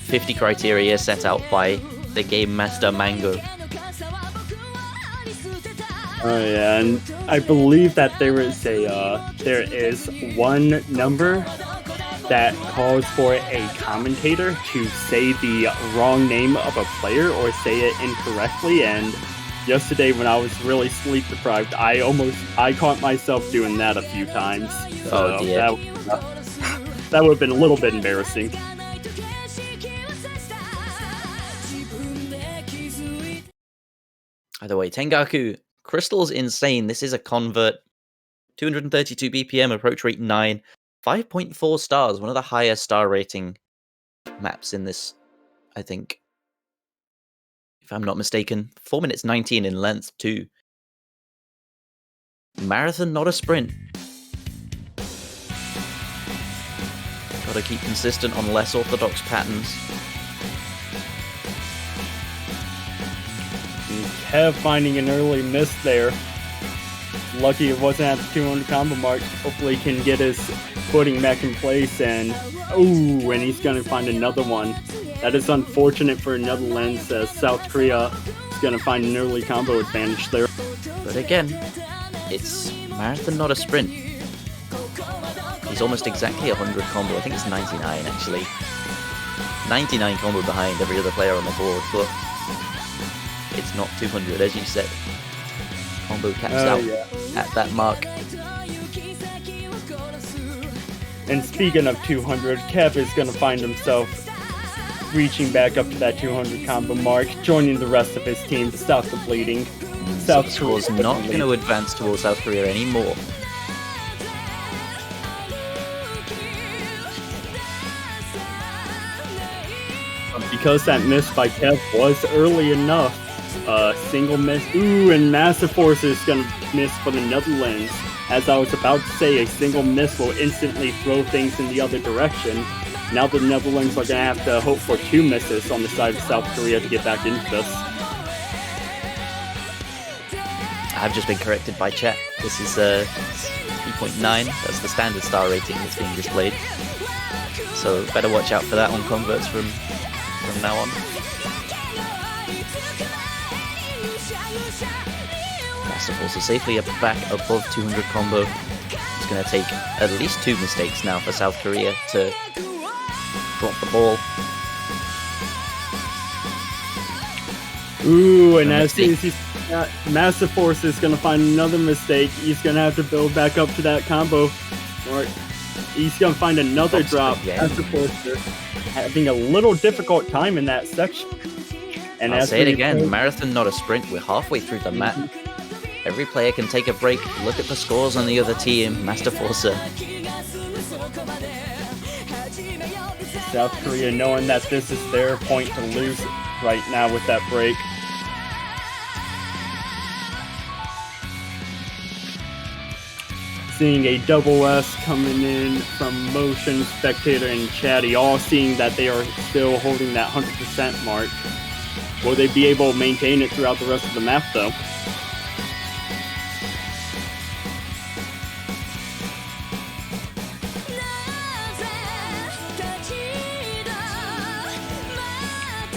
50 criteria set out by the game master Mango. Oh yeah, and I believe that there is one number that calls for a commentator to say the wrong name of a player or say it incorrectly, and yesterday when I was really sleep deprived, I caught myself doing that a few times. So Oh dear. that would have been a little bit embarrassing. Either way, Tengaku, Crystal's insane. This is a convert. 232 BPM, approach rate 9, 5.4 stars, one of the higher star rating maps in this, I think. If I'm not mistaken. 4 minutes 19 in length, too. Marathon, not a sprint. Gotta keep consistent on less orthodox patterns. Kev finding an early miss there. Lucky it wasn't at the 200 combo mark. Hopefully he can get his footing back in place, and and he's gonna find another one. That is unfortunate for Netherlands, as South Korea is gonna find an early combo advantage there. But again, it's marathon, not a sprint. He's almost exactly 100 combo. I think it's 99 actually. 99 combo behind every other player on the board, but it's not 200, as you said. Combo caps out at that mark. And speaking of 200, Kev is going to find himself reaching back up to that 200 combo mark, joining the rest of his team to stop the bleeding. South Korea's not going to advance towards South Korea anymore. Because that miss by Kev was early enough, single miss. And Massive Force is going to miss for the Netherlands. As I was about to say, a single miss will instantly throw things in the other direction. Now the Netherlands are going to have to hope for 2 misses on the side of South Korea to get back into this. I've just been corrected by chat. This is 3.9. That's the standard star rating that's being displayed. So better watch out for that on converts from now on. Masterful, so safely back above 200 combo. It's going to take at least 2 mistakes now for South Korea to drop the ball. Ooh, and as soon as he's Master Force is going to find another mistake, he's going to have to build back up to that combo. Or he's going to find another drop. Master Force is having a little difficult time in that section. And I'll say it again, marathon not a sprint. We're halfway through the map. Every player can take a break, look at the scores on the other team. Master Forcer. South Korea knowing that this is their point to lose right now with that break. Seeing a double S coming in from Motion, Spectator, and Chatty, all seeing that they are still holding that 100% mark. Will they be able to maintain it throughout the rest of the map, though?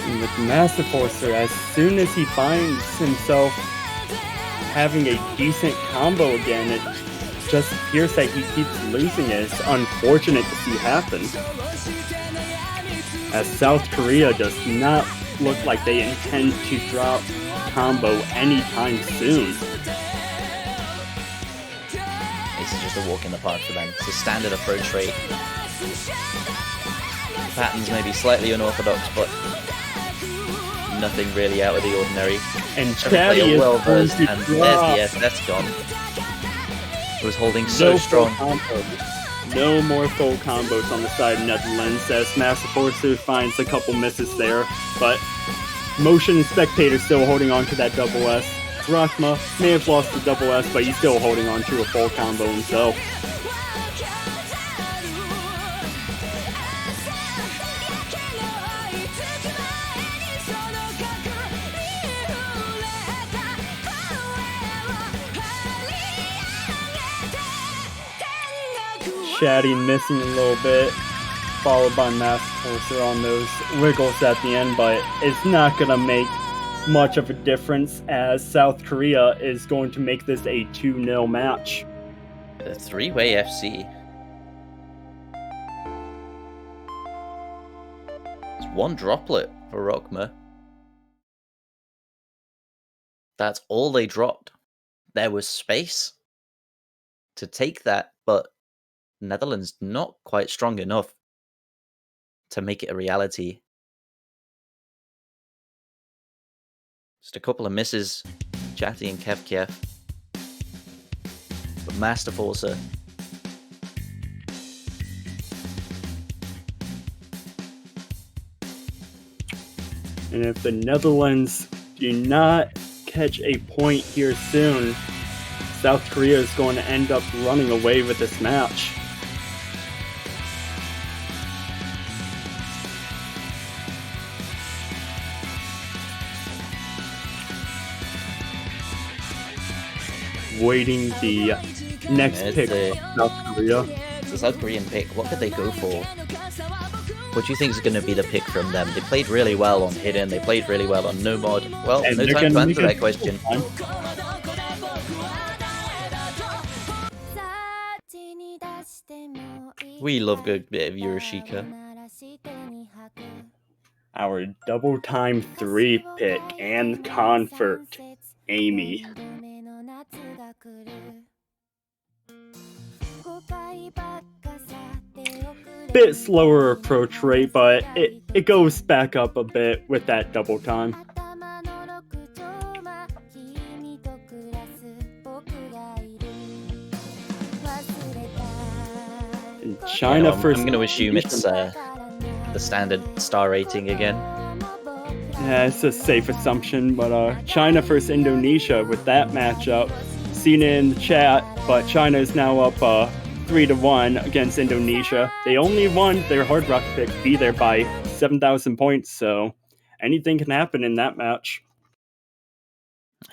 And with Master Forcer, as soon as he finds himself having a decent combo again, it just appears that he keeps losing it. It's unfortunate to see happen, as South Korea does not look like they intend to drop combo anytime soon. This is just a walk in the park for them. It's a standard approach rate. Patterns may be slightly unorthodox, but nothing really out of the ordinary. And Chatty is well going versed, to and drop. there's the S, that's gone. It was holding so strong. No more full combos on the side of Netherlands, as Master Forcer finds a couple misses there, but Motion and Spectator still holding on to that double S. Drachma may have lost the double S, but he's still holding on to a full combo himself. Chatty missing a little bit, followed by Master Forcer on those wiggles at the end, but it's not going to make much of a difference, as South Korea is going to make this a 2-0 match. A 3-way FC. It's 1 droplet for Rockmer. That's all they dropped. There was space to take that, but Netherlands not quite strong enough to make it a reality. Just a couple of misses, Chatty and Kevkiev. But Master Forcer. And if the Netherlands do not catch a point here soon, South Korea is going to end up running away with this match. Waiting the next pick the- for South Korea. The South Korean pick, what could they go for? What do you think is going to be the pick from them? They played really well on Hidden, they played really well on No Mod. Well, And no they're time to gonna answer make that question. We love good bit of Euroshika. Our double time 3 pick and convert, Amy. Bit slower approach rate, but it goes back up a bit with that double time. And China I'm first. going to assume it's the standard star rating again. Yeah, it's a safe assumption, but China versus Indonesia with that matchup. Seen it in the chat, but China is now up 3-1 against Indonesia. They only won their Hard Rock pick be there by 7,000 points, so anything can happen in that match.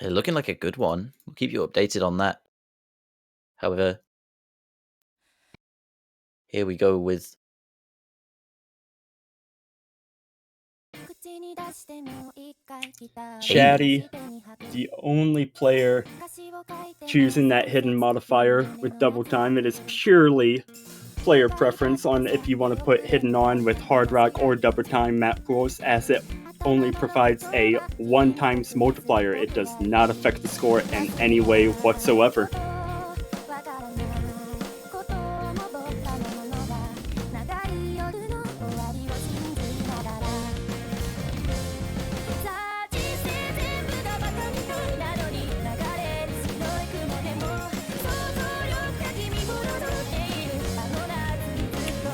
Looking like a good one. We'll keep you updated on that. However, here we go with Chatty, the only player choosing that hidden modifier with double time. It is purely player preference on if you want to put hidden on with Hard Rock or double time map pools, as it only provides a 1 times multiplier. It does not affect the score in any way whatsoever.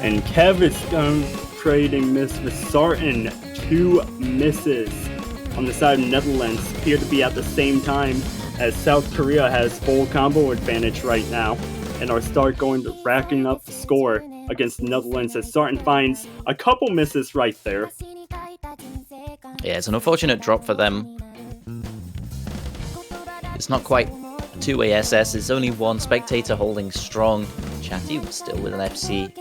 And Kev is trading miss with Sartin. 2 misses on the side of Netherlands appear to be at the same time, as South Korea has full combo advantage right now and are racking up the score against the Netherlands, as Sartin finds a couple misses right there. Yeah, it's an unfortunate drop for them. It's not quite a two-way SS. It's only one spectator holding strong. Chatty was still with an FC.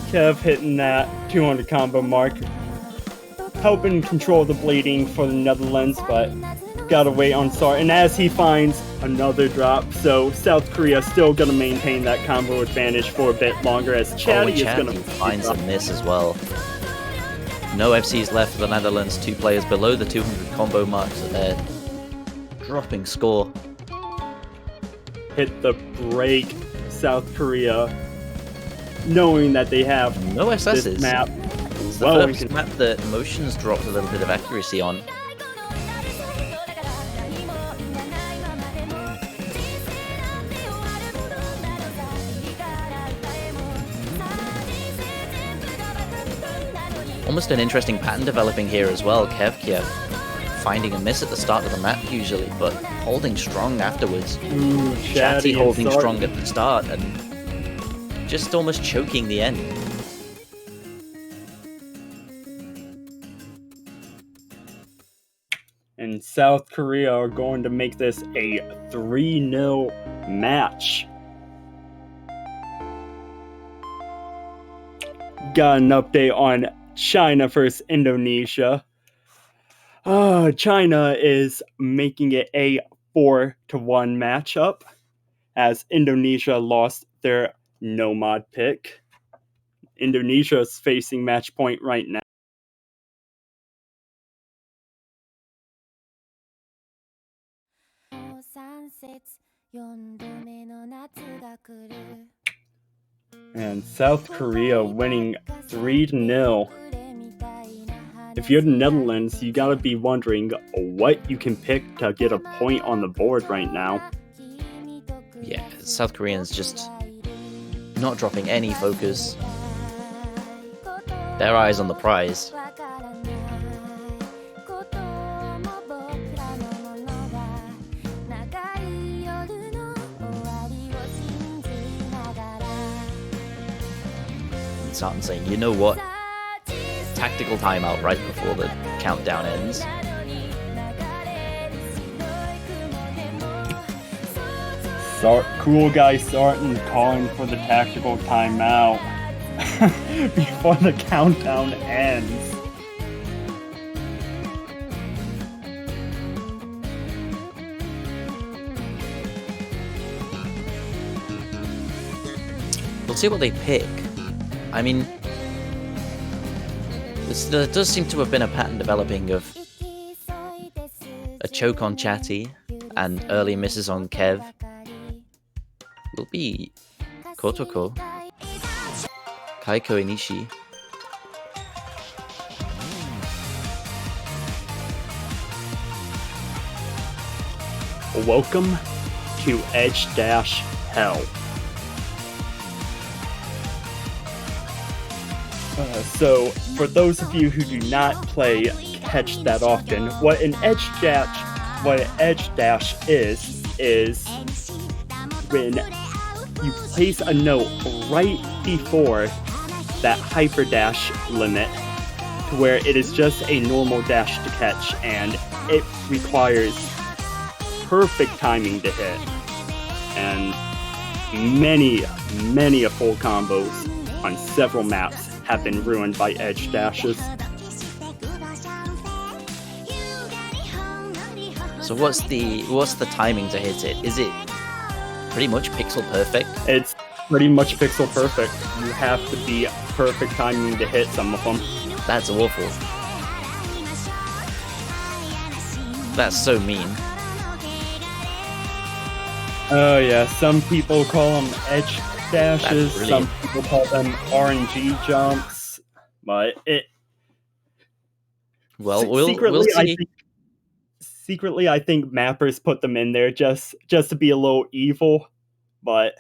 Kev hitting that 200 combo mark, helping control the bleeding for the Netherlands, but gotta wait on Sartin as he finds another drop. So South Korea still gonna maintain that combo advantage for a bit longer, as Chatty is gonna finds a miss as well. No FCs left for the Netherlands. 2 players below the 200 combo mark, so they're dropping score. Hit the break, South Korea, knowing that they have no SSs. This map. It's the first map that Motions dropped a little bit of accuracy on. Almost an interesting pattern developing here as well. Kiev finding a miss at the start of the map usually, but holding strong afterwards. Ooh, Chatty holding strong at the start and just almost choking the end. And South Korea are going to make this a 3-0 match. Got an update on China versus Indonesia. China is making it a 4-1 matchup, as Indonesia lost their Nomad pick. Indonesia is facing match point right now. And South Korea winning 3-0. If you're the Netherlands, you gotta be wondering what you can pick to get a point on the board right now. Yeah, South Koreans just not dropping any focus. Their eyes on the prize. And Sartin saying, you know what? Tactical timeout right before the countdown ends. Cool guy Sartin calling for the tactical timeout before the countdown ends. We'll see what they pick. I mean, there does seem to have been a pattern developing of a choke on Chatty and early misses on Kev. Will be Kotoko, Kaiko Inishi. Welcome to Edge-Hell. So, for those of you who do not play Catch that often, what an edge dash is when you place a note right before that hyper dash limit to where it is just a normal dash to catch, and it requires perfect timing to hit. And many a full combos on several maps have been ruined by edge dashes. So what's the timing to hit it? Is it pretty much pixel perfect? It's pretty much pixel perfect. You have to be perfect timing to hit some of them. That's awful. That's so mean. Oh yeah, some people call them edge dashes, That's some brilliant. people call them RNG jumps, but Well, we'll see. Secretly, I think mappers put them in there just to be a little evil, but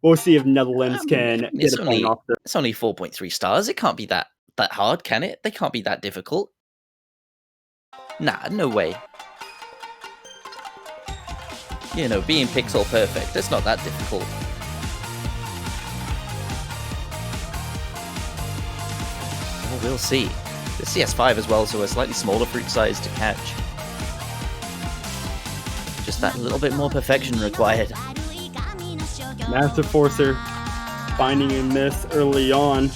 we'll see if Netherlands can get It's a point off the. It's only 4.3 stars. It can't be that hard, can it? They can't be that difficult. Nah, no way. You know, being pixel perfect, it's not that difficult. Well, we'll see. The CS5 as well, so a slightly smaller fruit size to catch. Just that little bit more perfection required. Master Forcer finding a miss early on.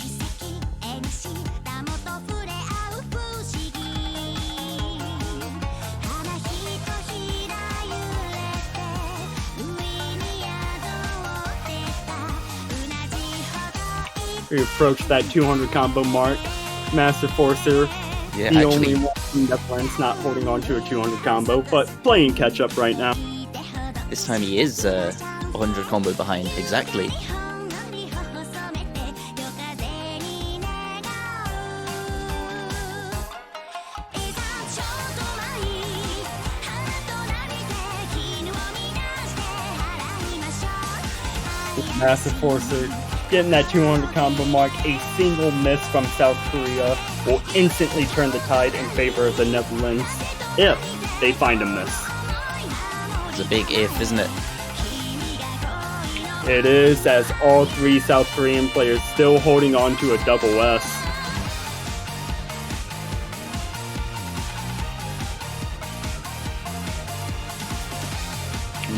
We approach that 200 combo mark. Master Forcer, Yeah, the actually, only one in Netherlands not holding on to a 200 combo, but playing catch up right now. this time he is 100 combo behind, exactly. Master Forcer getting that 200 combo mark. A single miss from South Korea will instantly turn the tide in favor of the Netherlands if they find a miss. It's a big if, isn't it? It is, as all three South Korean players still holding on to a double S.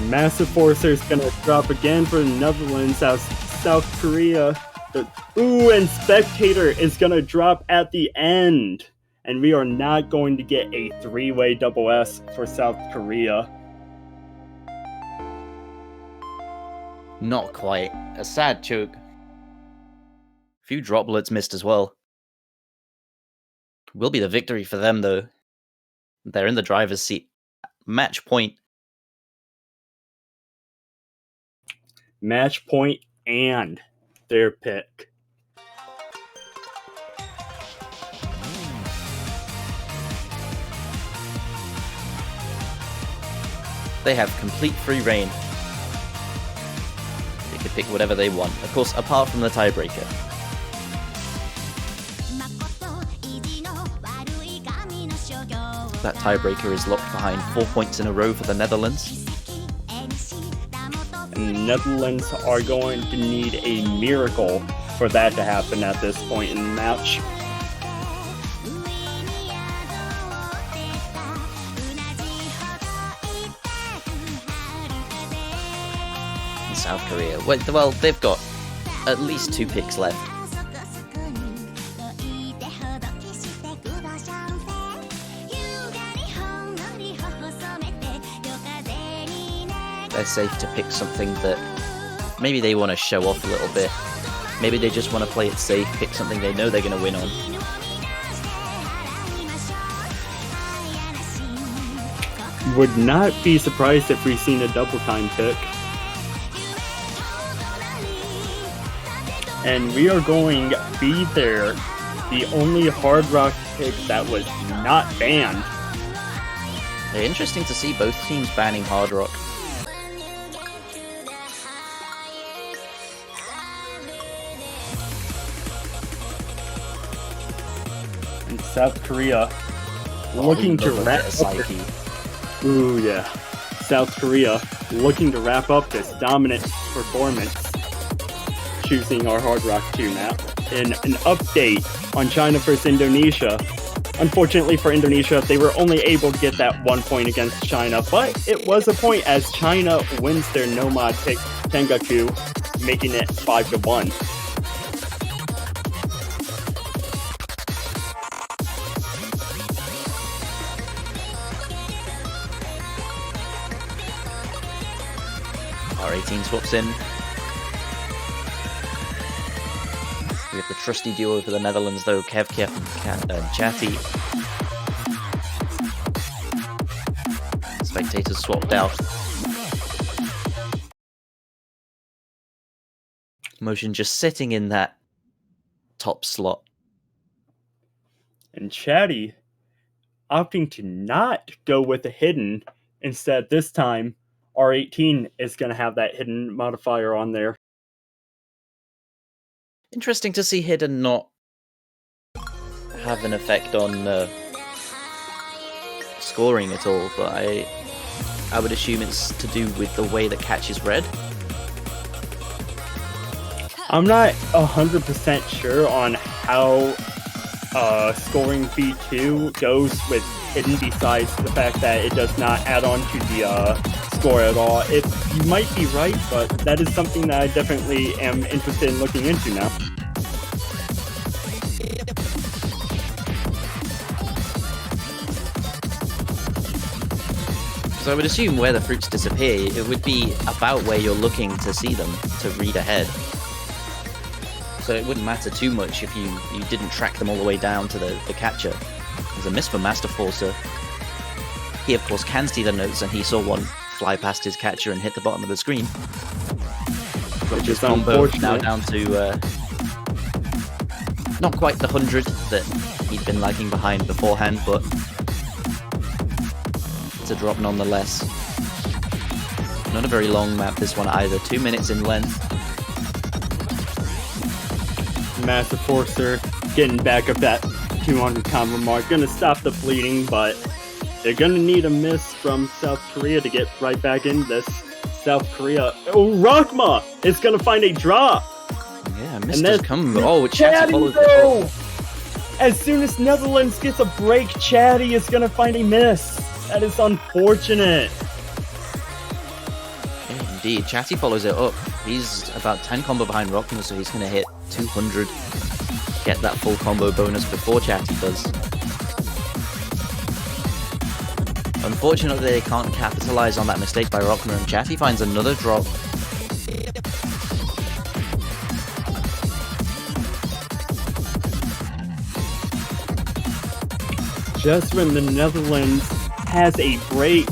Massive Forcer is going to drop again for the Netherlands as South Korea. Ooh, and Spectator is going to drop at the end. And we are not going to get a three-way double S for South Korea. Not quite. A sad choke. Few droplets missed as well. Will be the victory for them, though. They're in the driver's seat. Match point. Match point and their pick. They have complete free reign. They can pick whatever they want. Of course, apart from the tiebreaker. That tiebreaker is locked behind 4 points in a row for the Netherlands. And the Netherlands are going to need a miracle for that to happen at this point in the match. And South Korea, well, they've got at least 2 picks left. They're safe to pick something that maybe they want to show off a little bit. Maybe they just want to play it safe, pick something they know they're going to win on. Would not be surprised if we've seen a double time pick. And we are going Be There, the only Hard Rock pick that was not banned. Interesting to see both teams banning Hard Rock. And South Korea looking to Love a bit wrap of up Psyche. Ooh, yeah. South Korea looking to wrap up this dominant performance, choosing our Hard Rock 2 map. In an update on China vs. Indonesia, unfortunately for Indonesia, they were only able to get that 1 point against China, but it was a point as China wins their no-mod pick Tengaku, making it 5-1. R18 swaps in. We have the trusty duo for the Netherlands, though, Kevkef and Chatty. Spectators swapped out. Motion just sitting in that top slot. And Chatty opting to not go with the hidden. Instead, this time, R18 is going to have that hidden modifier on there. Interesting to see Hidden not have an effect on scoring at all, but I would assume it's to do with the way the catch is read. I'm not 100% sure on how scoring B2 goes with hidden, besides the fact that it does not add on to the score at all. You might be right, but that is something that I definitely am interested in looking into now. So I would assume where the fruits disappear, it would be about where you're looking to see them to read ahead. So it wouldn't matter too much if you didn't track them all the way down to the catcher. There's a miss for Master Forcer. He, of course, can see the notes, and he saw one fly past his catcher and hit the bottom of the screen. Which is combo unfortunate. now down to not quite the 100 that he'd been lagging behind beforehand, but it's a drop nonetheless. Not a very long map, this one either. 2 minutes in length. Master Forcer getting back up that 200 combo mark. Gonna stop the bleeding, but they're gonna need a miss from South Korea to get right back in this. South Korea. Oh, Rockma is gonna find a drop. Yeah, Mr. Come. Oh, Chatty Chatty follows though! it up. As soon as Netherlands gets a break, Chatty is gonna find a miss. That is unfortunate. Yeah, indeed, Chatty follows it up. He's about 10 combo behind Rockman, so he's going to hit 200. Get that full combo bonus before Chatty does. Unfortunately, they can't capitalize on that mistake by Rockman, and Chatty finds another drop. Just when the Netherlands has a break,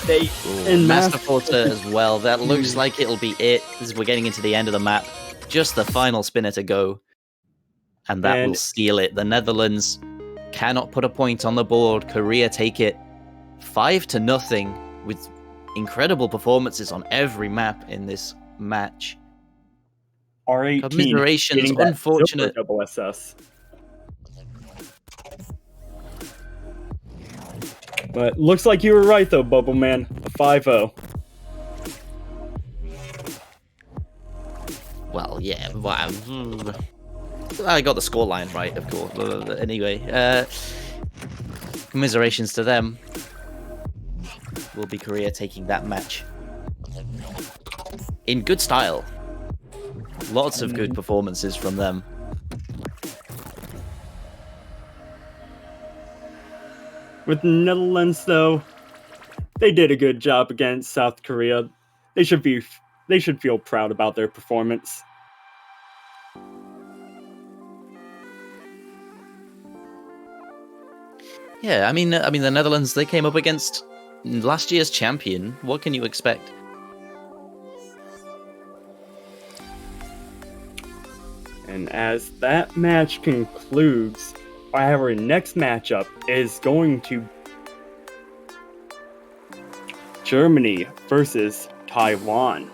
they and Master Forcer as well. That looks like it'll be it, as we're getting into the end of the map. Just the final spinner to go, and that will seal it. The Netherlands cannot put a point on the board. Korea take it 5-0 with incredible performances on every map in this match. R18 Commiserations, unfortunate. Double SS. But looks like you were right though, Bubble Man. 5-0. Well, yeah, wow. I got the scoreline right, of course. Anyway, commiserations to them. Will be Korea taking that match in good style. Lots of good performances from them. With the Netherlands, though, they did a good job against South Korea. They should feel proud about their performance. Yeah, I mean, the Netherlands, they came up against last year's champion. What can you expect? And as that match concludes, our next matchup is going to Germany versus Taiwan.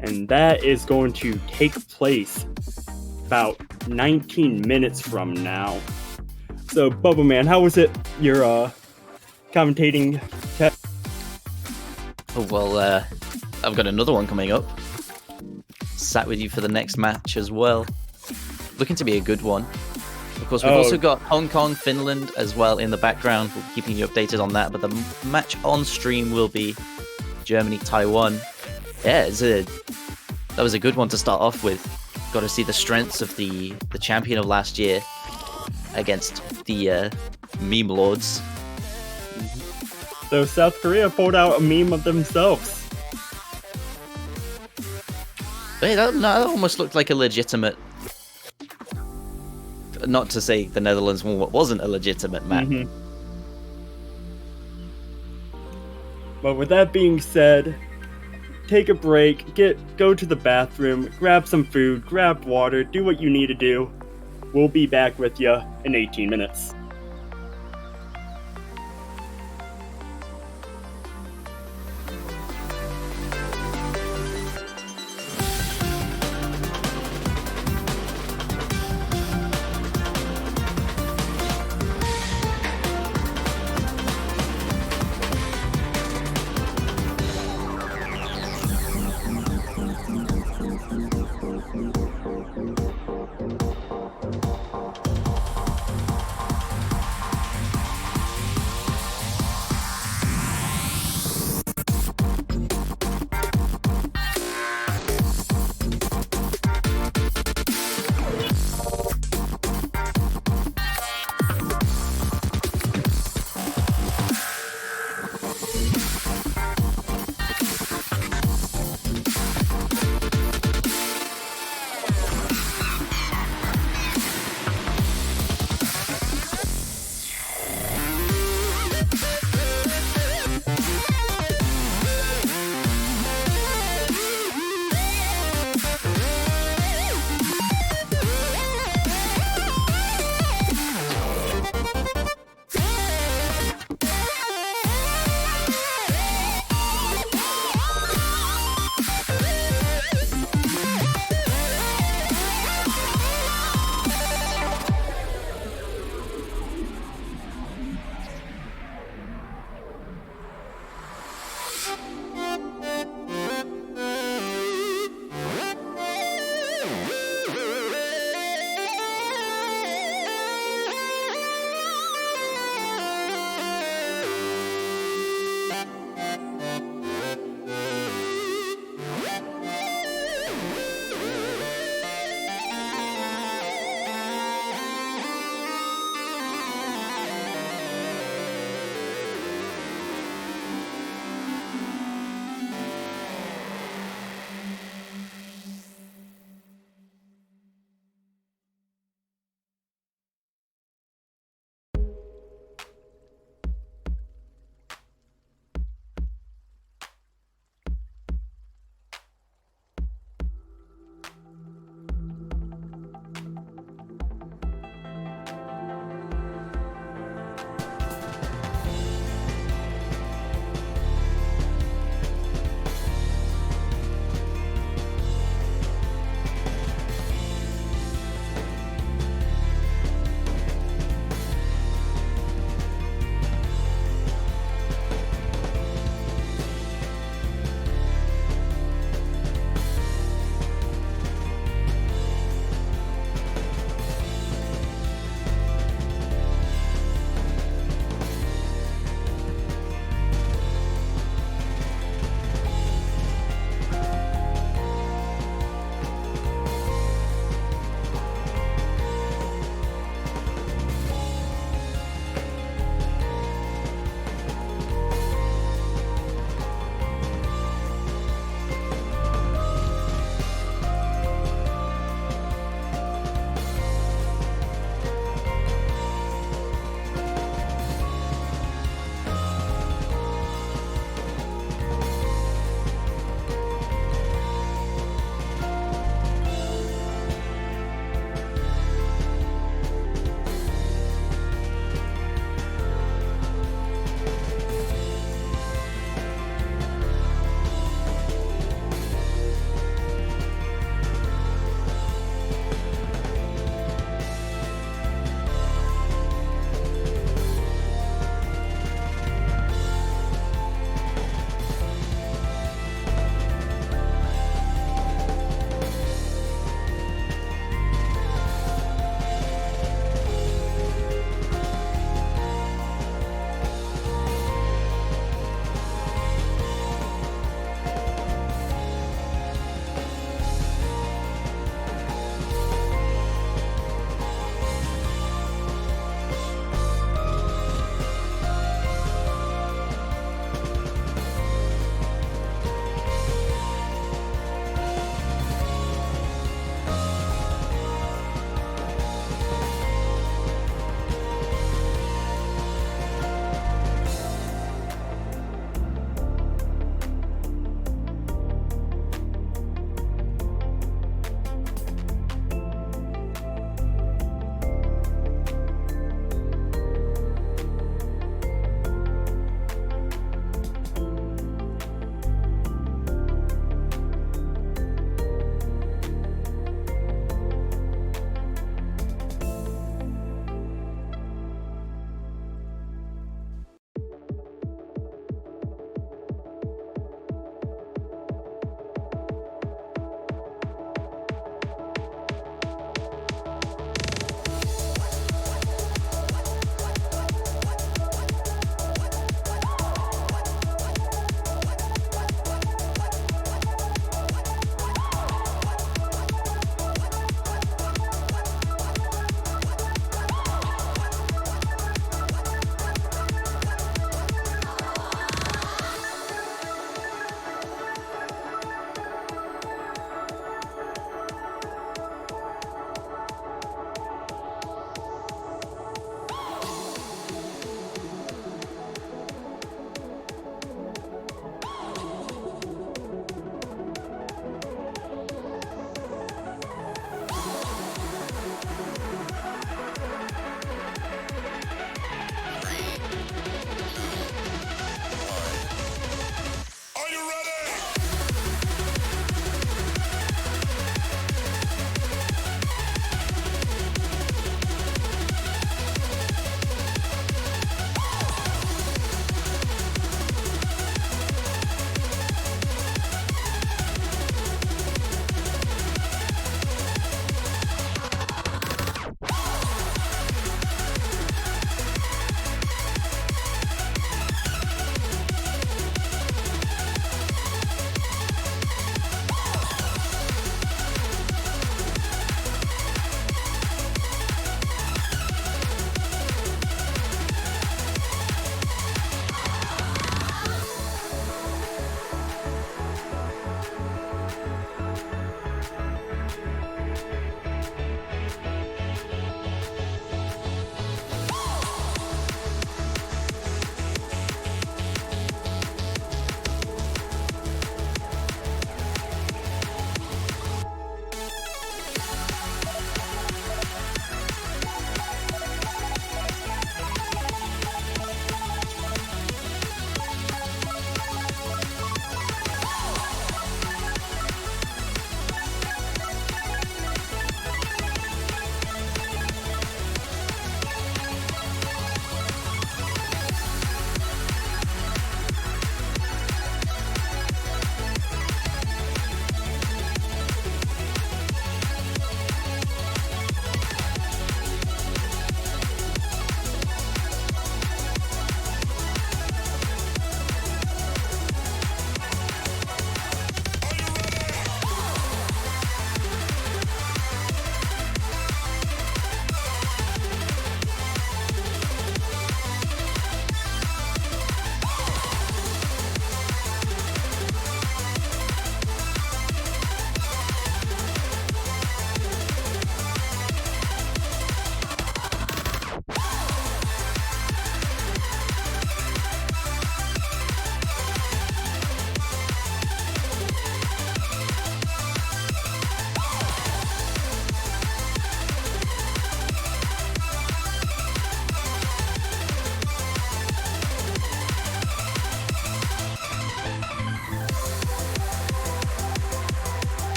And that is going to take place about 19 minutes from now. So, Bubba Man, how was it your commentating. Oh, well, I've got another one coming up. Sat with you for the next match as well. Looking to be a good one. Of course, we've also got Hong Kong, Finland as well in the background. We'll be keeping you updated on that. But the match on stream will be Germany, Taiwan. Yeah, that was a good one to start off with. Got to see the strengths of the champion of last year against the meme lords. So South Korea pulled out a meme of themselves. Hey, that almost looked like a legitimate... Not to say the Netherlands wasn't a legitimate match. But with that being said, take a break, go to the bathroom, grab some food, grab water, do what you need to do. We'll be back with you in 18 minutes.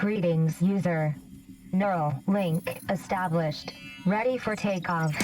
Greetings, user. Neural link established. Ready for takeoff.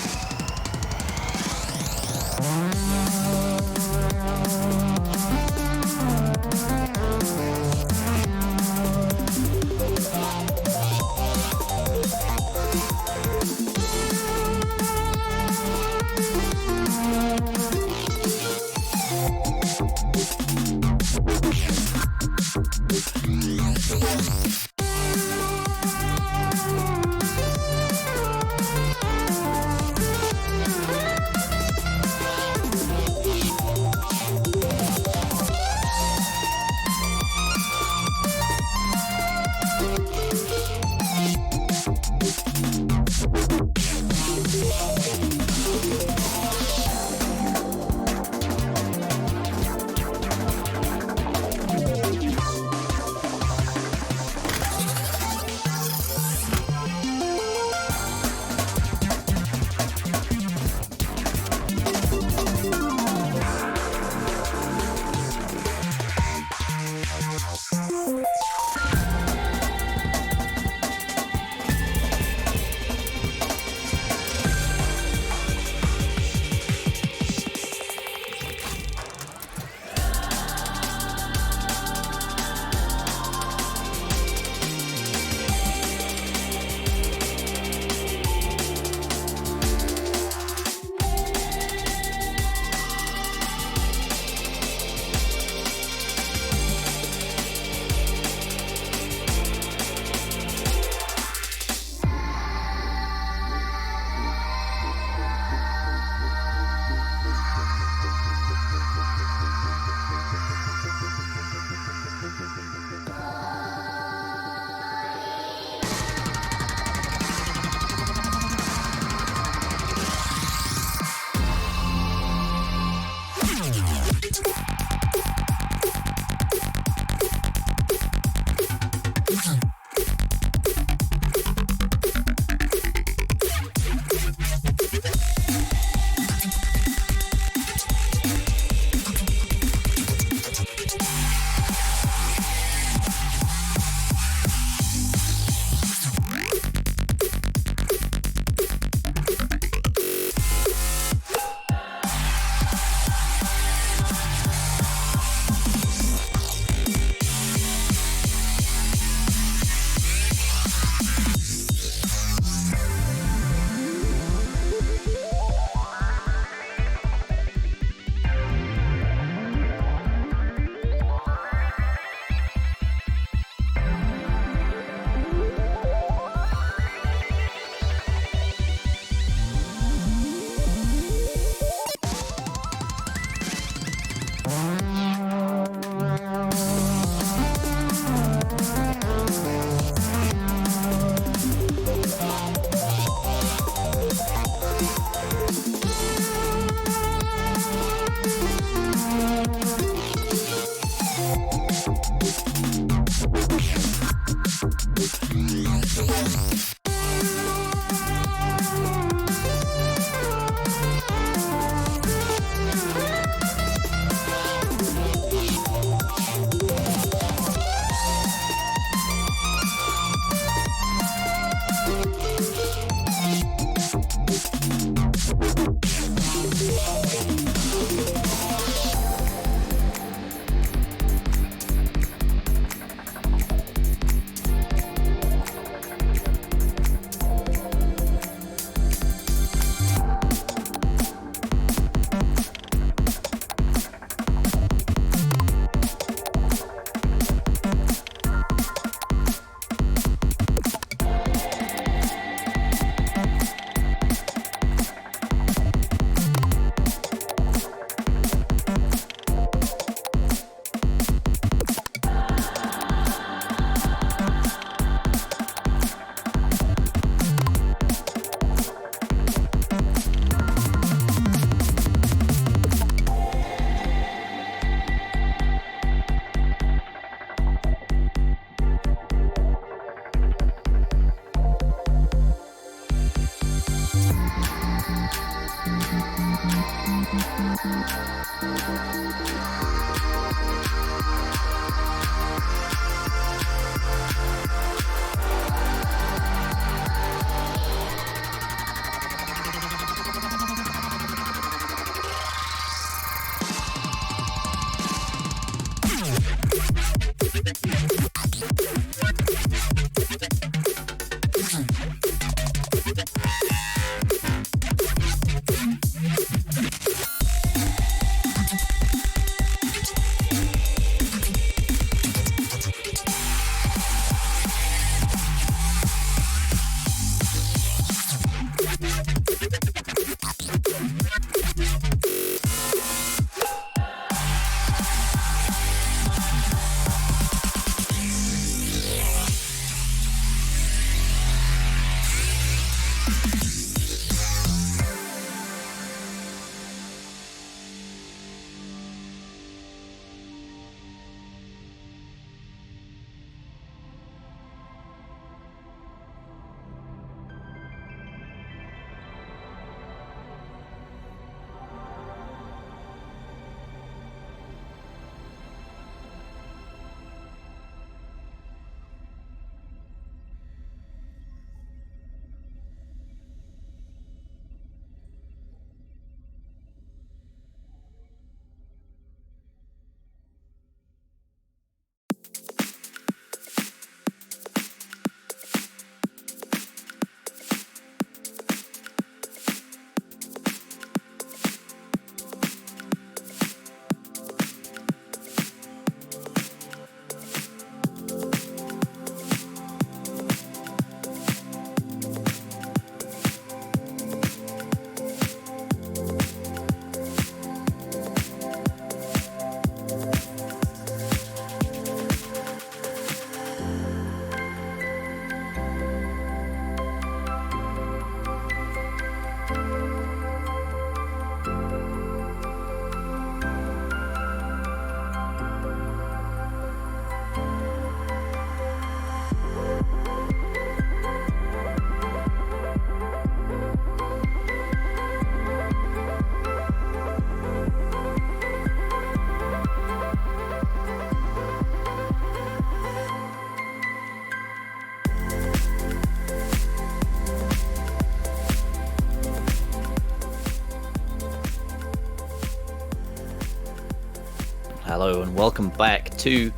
Hello and welcome back to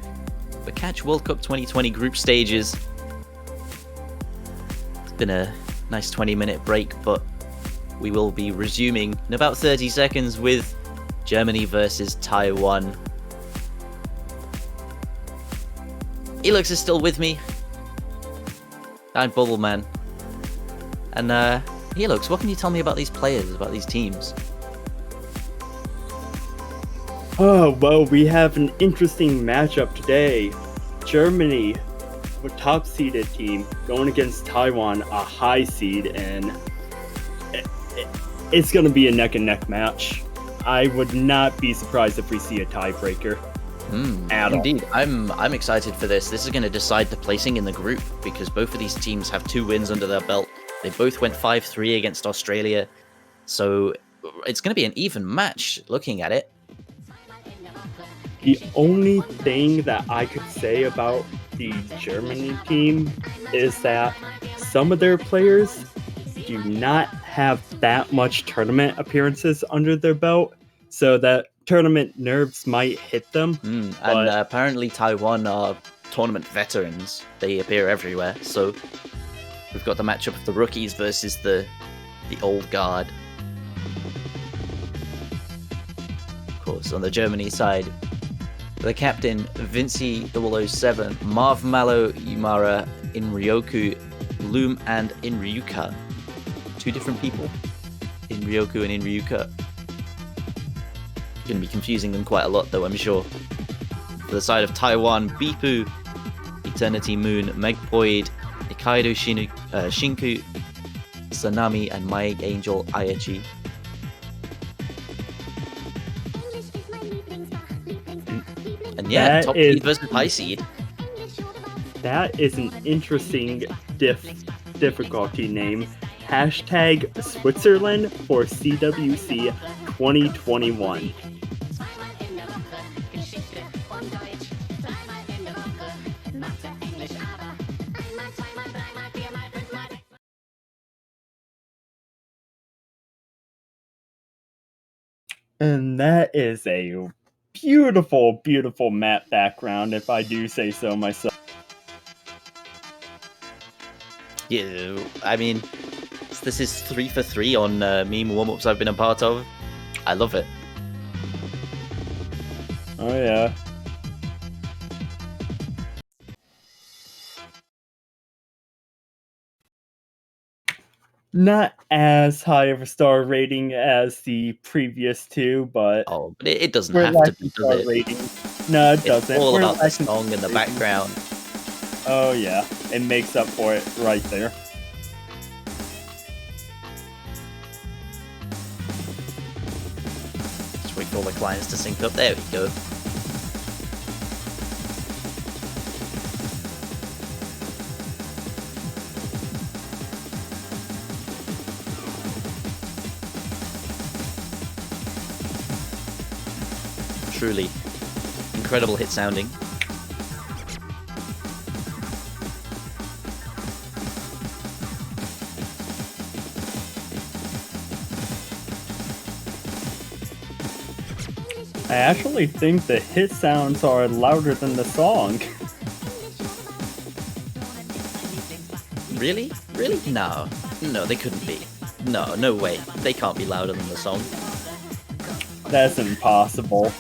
the Catch World Cup 2020 group stages. It's been a nice 20-minute break, but we will be resuming in about 30 seconds with Germany versus Taiwan. Elix is still with me. I'm Bubbleman. And Elix, what can you tell me about these players, about these teams? Oh, well, we have an interesting matchup today. Germany, a top-seeded team, going against Taiwan, a high seed, and it's going to be a neck-and-neck match. I would not be surprised if we see a tiebreaker. Indeed, I'm excited for this. This is going to decide the placing in the group because both of these teams have 2 wins under their belt. They both went 5-3 against Australia, so it's going to be an even match looking at it. The only thing that I could say about the Germany team is that some of their players do not have that much tournament appearances under their belt, so that tournament nerves might hit them. And apparently Taiwan are tournament veterans. They appear everywhere, so we've got the matchup of the rookies versus the old guard. Of course, on the Germany side, the captain, Vinci 007, Marv Malo, Yumara, Inryoku, Loom, and Inryuka. 2 different people. Inryoku and Inryuka. Going to be confusing them quite a lot, though, I'm sure. For the side of Taiwan, Bipu, Eternity Moon, Megpoid, Nikaido Shinku, Sanami, and My Angel Ayachi. And yeah, That top is- seed versus high seed. That is an interesting difficulty name. Hashtag Switzerland for CWC 2021. And that is a beautiful, beautiful map background, if I do say so myself. Yeah, I mean, this is 3 for 3 on meme warm-ups I've been a part of. I love it. Oh yeah. Not as high of a star rating as the previous 2, but Oh, but it doesn't we're have to lacking be, star does it? rating. No, it It's doesn't. all We're about the lacking song in the star rating. background. Oh yeah, it makes up for it right there. Just wait for all the clients to sync up. There we go. Truly incredible hit sounding. I actually think the hit sounds are louder than the song. Really? Really? No. No, they couldn't be. No, no way. They can't be louder than the song. That's impossible.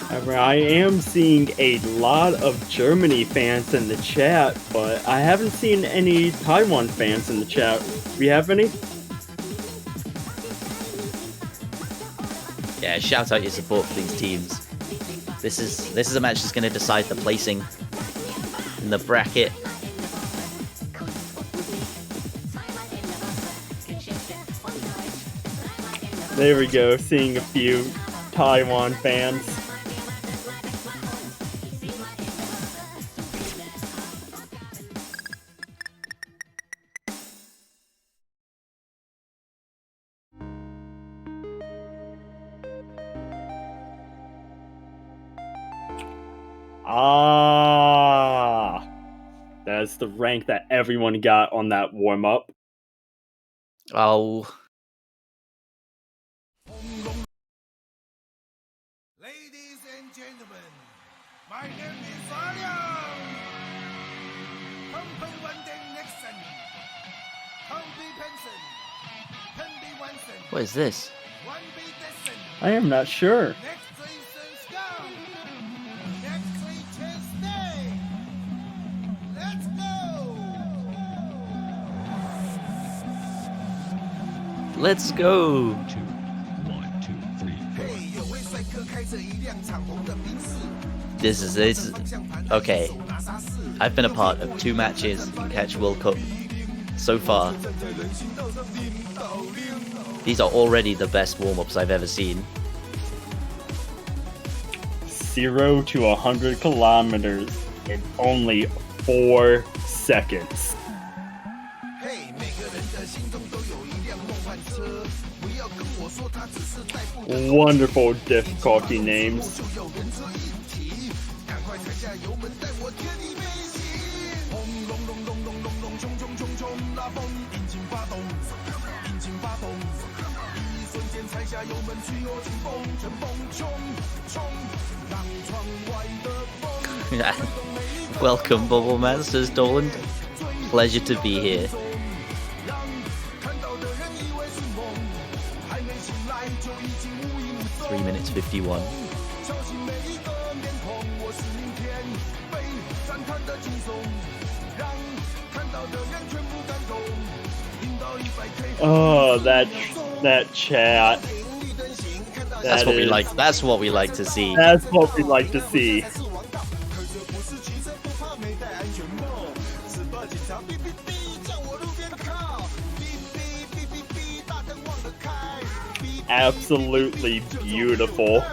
However, I am seeing a lot of Germany fans in the chat, but I haven't seen any Taiwan fans in the chat. We have any? Yeah, shout out your support for these teams. This is a match that's going to decide the placing in the bracket. There we go, seeing a few Taiwan fans. as the rank that everyone got on that warm-up. Oh, Ladies and gentlemen, my name is Aryan. Peng Wending Nixon. Peng Penson. Penby Wenson. what is this? 1B Dixon. I am not sure. Next season's go. Next season's stay. Let's go. Let's go. This is okay. I've been a part of 2 matches in Catch World Cup so far. These are already the best warm-ups I've ever seen. 0 to 100 kilometers in only 4 seconds. Wonderful difficulty names. Welcome, Bubble Man, says Dolan. Pleasure to be here. 3 minutes 51. Oh, that chat. That's what we like. That's what we like to see. That's what we like to see. Absolutely beautiful.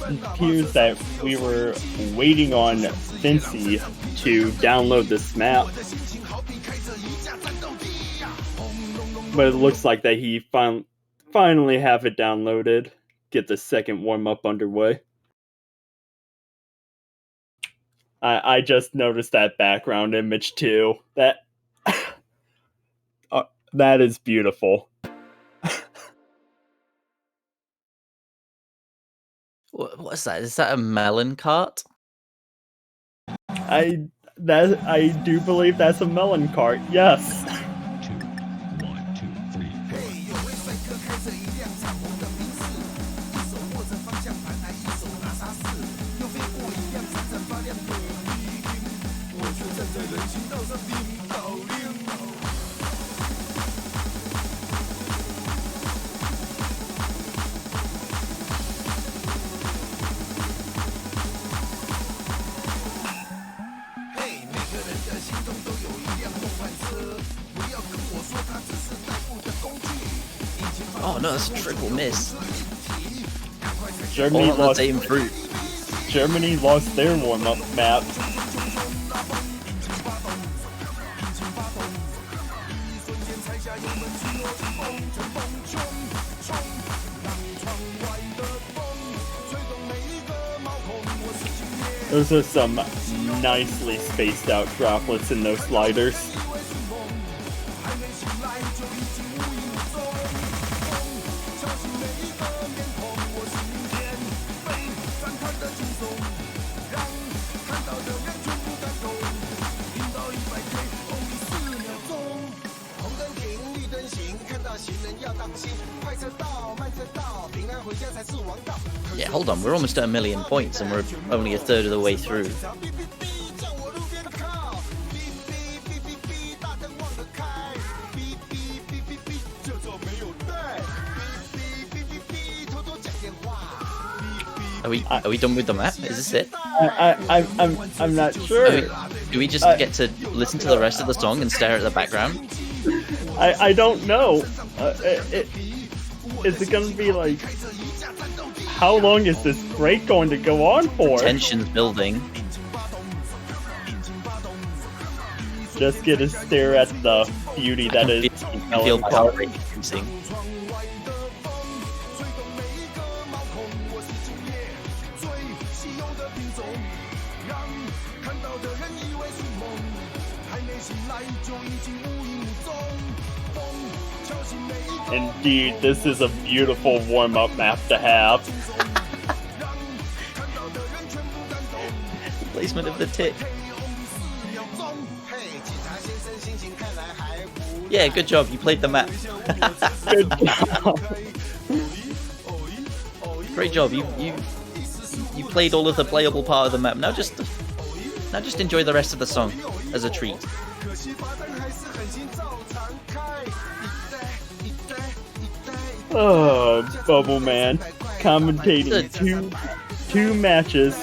It appears that we were waiting on Vinci to download this map, but it looks like that he finally have it downloaded. Get the second warm-up underway. I just noticed that background image too. That that is beautiful. What's that? Is that a melon cart? I do believe that's a melon cart. Yes. Oh no, that's a triple miss. Germany All on the lost. same fruit. Germany lost their warm-up map. Those are some nicely spaced out droplets in those sliders. Yeah, hold on, we're almost at 1 million points and we're only a third of the way through. Are we done with the map? Is this it? I'm not sure. Do we just get to listen to the rest of the song and stare at the background? I don't know. Is it gonna be like? How long is this break going to go on for? Tension's building. Just get a stare at the beauty that is. I feel my heart rate increasing. Indeed, this is a beautiful warm-up map to have. Placement of the tick. Yeah, good job. You played the map. Good job. Great job. You played all of the playable part of the map. Now just enjoy the rest of the song as a treat. Oh, Bubble Man, commentating two matches,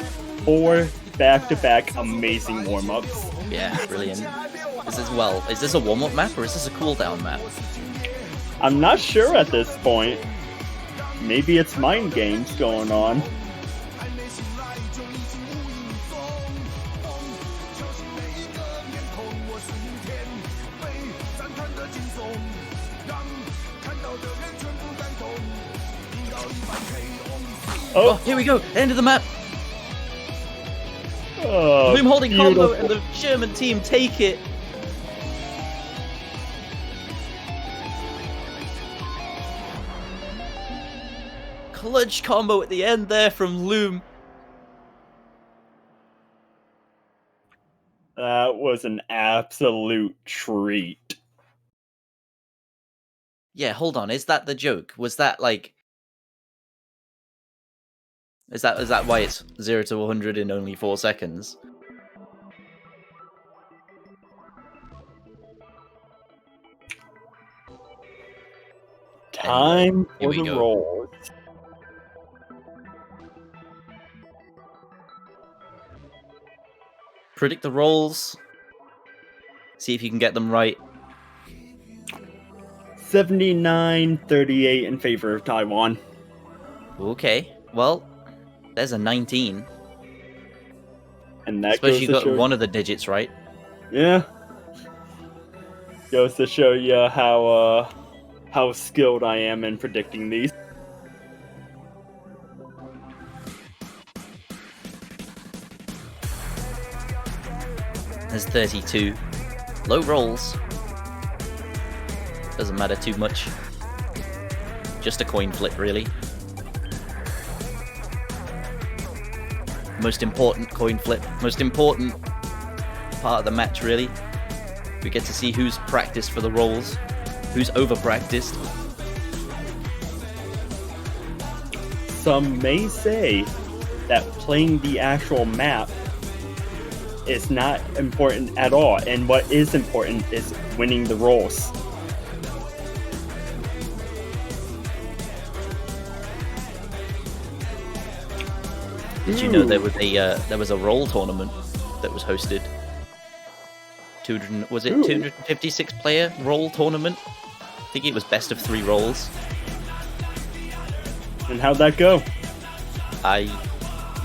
4 back-to-back amazing warm-ups. Yeah, brilliant. Is this a warm-up map or is this a cooldown map? I'm not sure at this point. Maybe it's mind games going on. Oh, here we go. End of the map. Oh, Loom holding combo beautiful. and the German team take it. Clutch combo at the end there from Loom. That was an absolute treat. Yeah, hold on. Is that the joke? Was that like... Is that why it's 0 to 100 in only 4 seconds? Time Here for we the go. rolls. Predict the rolls. See if you can get them right. 79-38 in favor of Taiwan. Okay, well, there's a 19. And I that suppose goes you to got show one of the digits right. Yeah. Goes to show you how skilled I am in predicting these. There's 32. Low rolls. Doesn't matter too much. Just a coin flip, really. Most important coin flip. Most important part of the match, really. We get to see who's practiced for the rolls. Who's over-practiced. Some may say that playing the actual map is not important at all, and what is important is winning the rolls. Did you know there was a roll tournament that was hosted? 256 player roll tournament? I think it was best of 3 rolls. And how'd that go? I'm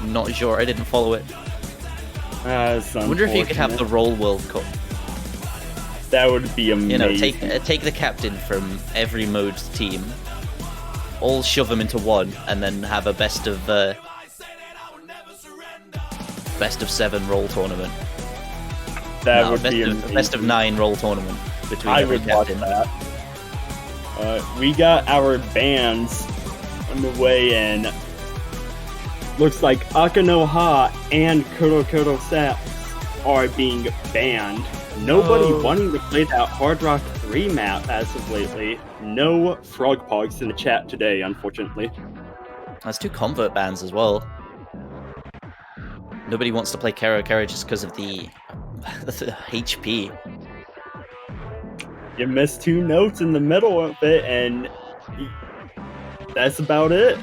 not sure. I didn't follow it. I wonder if you could have the Roll World Cup. That would be amazing. You know, take the captain from every mode's team, all shove them into one, and then have a best of 7 roll tournament. That would be amazing. Best of 9 roll tournament between I every would watch captain. that. We got our bans on the way in. Looks like Akanoha and Kodo Saps are being banned. Nobody wanting to play that Hard Rock 3 map as of lately. No Frog Pogs in the chat today, unfortunately. There's 2 convert bans as well. Nobody wants to play Kero just because of the HP. You missed 2 notes in the middle of it, and that's about it.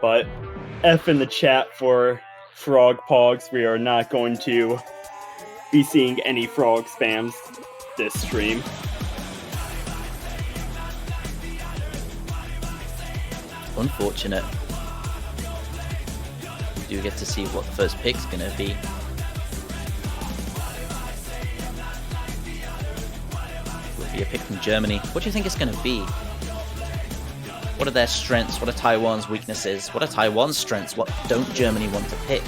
But F in the chat for Frog Pogs. We are not going to be seeing any frog spams this stream. Unfortunate. We do get to see what the first pick's gonna be. Will be a pick from Germany. What do you think it's gonna be? What are their strengths? What are Taiwan's weaknesses? What are Taiwan's strengths? What don't Germany want to pick?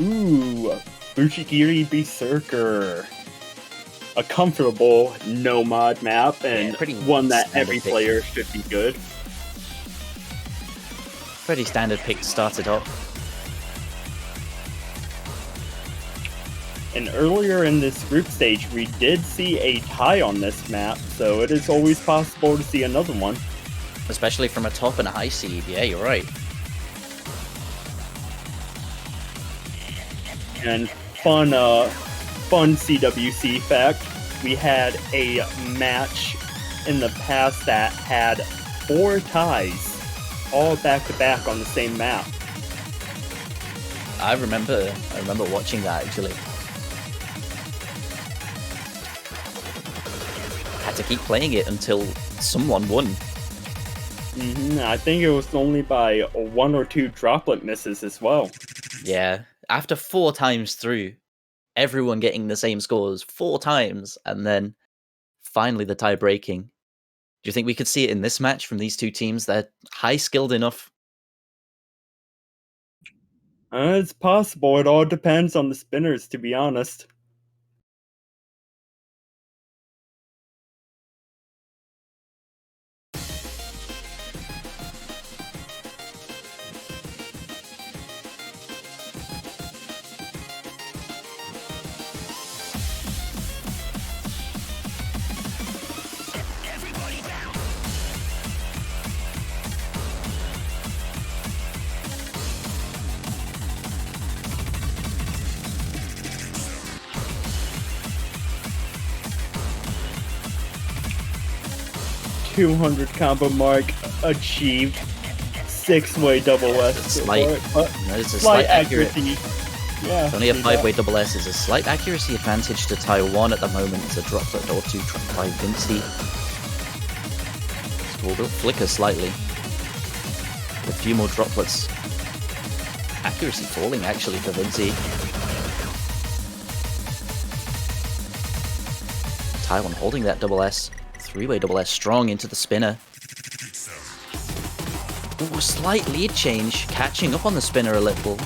Ooh, Fushigiri Berserker. A comfortable no-mod map, and Yeah, pretty one that standard every pick. player should be good. Pretty standard pick to start it off. And earlier in this group stage, we did see a tie on this map, so it is always possible to see another one. Especially from a top and a high seed. Yeah, you're right. And fun CWC fact, we had a match in the past that had 4 ties, all back-to-back on the same map. I remember watching that actually. Had to keep playing it until someone won. I think it was only by 1 or 2 droplet misses as well. Yeah, after 4 times through, everyone getting the same scores 4 times, and then finally the tie breaking. Do you think we could see it in this match from these two teams? They're high skilled enough. It's possible. It all depends on the spinners, to be honest. .200 combo mark achieved. 6-way double S. Slight- There's a slight accuracy. Yeah. Only a see 5-way double S is a slight accuracy advantage to Taiwan at the moment. It's a droplet or 2 trapped by Vinci. Will flicker slightly. A few more droplets. Accuracy falling actually for Vinci. Taiwan holding that double S. 3-way double S strong into the spinner. Ooh, slight lead change, catching up on the spinner a little.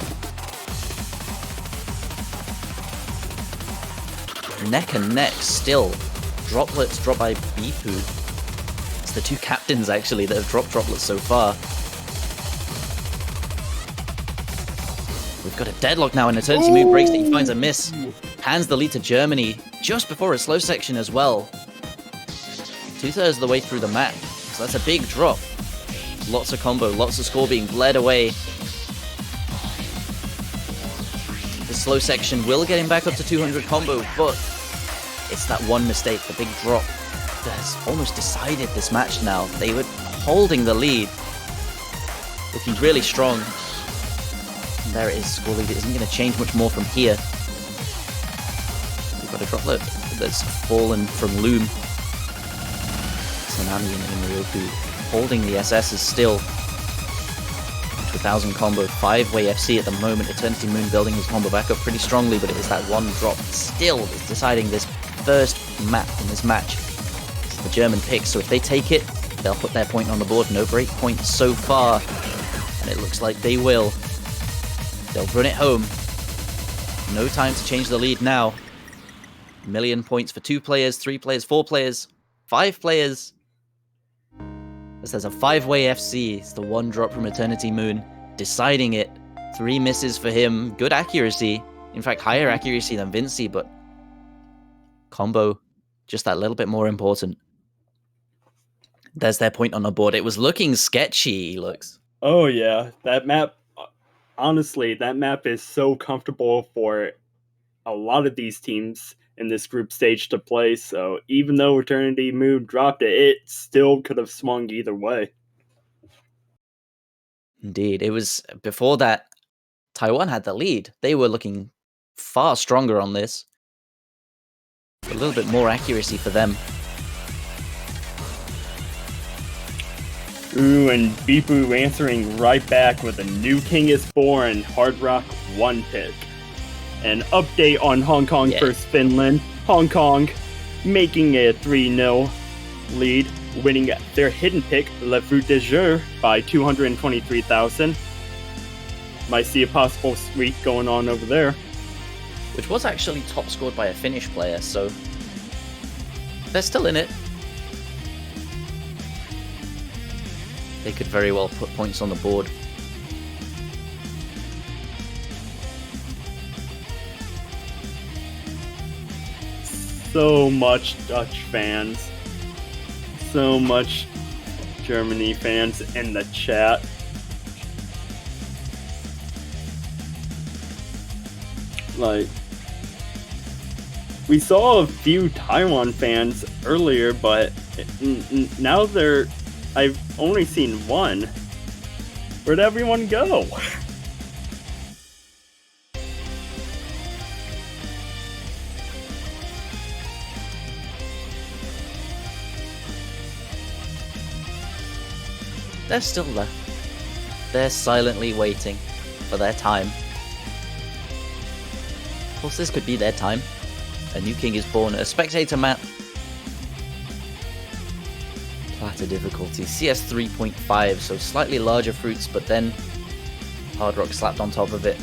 Neck and neck still. Droplets dropped by Bifu. It's the 2 captains actually that have dropped droplets so far. We've got a deadlock now, and Eternity Moon breaks it. He finds a miss. Hands the lead to Germany just before a slow section as well. 2/3 of the way through the map. So that's a big drop. Lots of combo, lots of score being bled away. The slow section will get him back up to 200 combo, but it's that one mistake, the big drop, that has almost decided this match now. They were holding the lead, looking really strong. And there it is, score lead. It isn't going to change much more from here. We've got a droplet that's fallen from Loom. Tsunami and Ryoku holding the SSs still. To 1000 combo, 5-way FC at the moment. Eternity Moon building his combo back up pretty strongly, but it is that one drop still is deciding this first map in this match. It's the German pick, so if they take it, they'll put their point on the board. No break points so far, and it looks like they will. They'll run it home. No time to change the lead now. 1,000,000 points for 2 players, 3 players, 4 players, 5 players. This has a 5-way FC. It's the one drop from Eternity Moon, deciding it. 3 misses for him. Good accuracy. In fact, higher accuracy than Vinci, but combo just that little bit more important. There's their point on the board. It was looking sketchy, looks. Oh yeah, that map, honestly, that map is so comfortable for a lot of these teams in this group stage to play, so even though Eternity Moon dropped it, it still could have swung either way. Indeed. It was before that Taiwan had the lead. They were looking far stronger on this. A little bit more accuracy for them. Ooh, and Bifu answering right back with a new King is Born Hard Rock 1 pick. An update on Hong Kong versus Finland. Hong Kong making a 3-0 lead, winning their hidden pick, Le Fruit du Jour, by 223,000. Might see a possible sweep going on over there. Which was actually top scored by a Finnish player, so they're still in it. They could very well put points on the board. So much Dutch fans. So much Germany fans in the chat. Like, we saw a few Taiwan fans earlier, but now I've only seen one. Where'd everyone go? They're still there. They're silently waiting for their time. Of course, this could be their time. A new king is born. A spectator map. Platter difficulty. CS 3.5, so slightly larger fruits, but then hard rock slapped on top of it.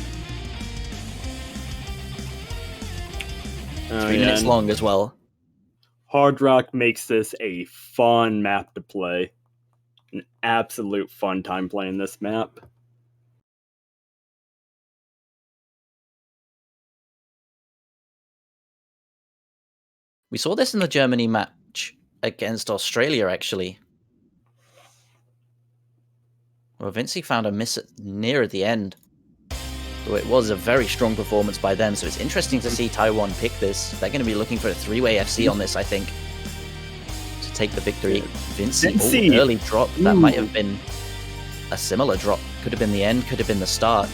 3 minutes long as well. Hard Rock makes this a fun map to play. An absolute fun time playing this map. We saw this in the Germany match against Australia, actually. Well, Vinci found a miss near the end. Though it was a very strong performance by them, so it's interesting to see Taiwan pick this. They're going to be looking for a 3-way FC on this, I think, to take the victory. Vinci, oh, early drop. That might have been a similar drop. Could have been the end, could have been the start.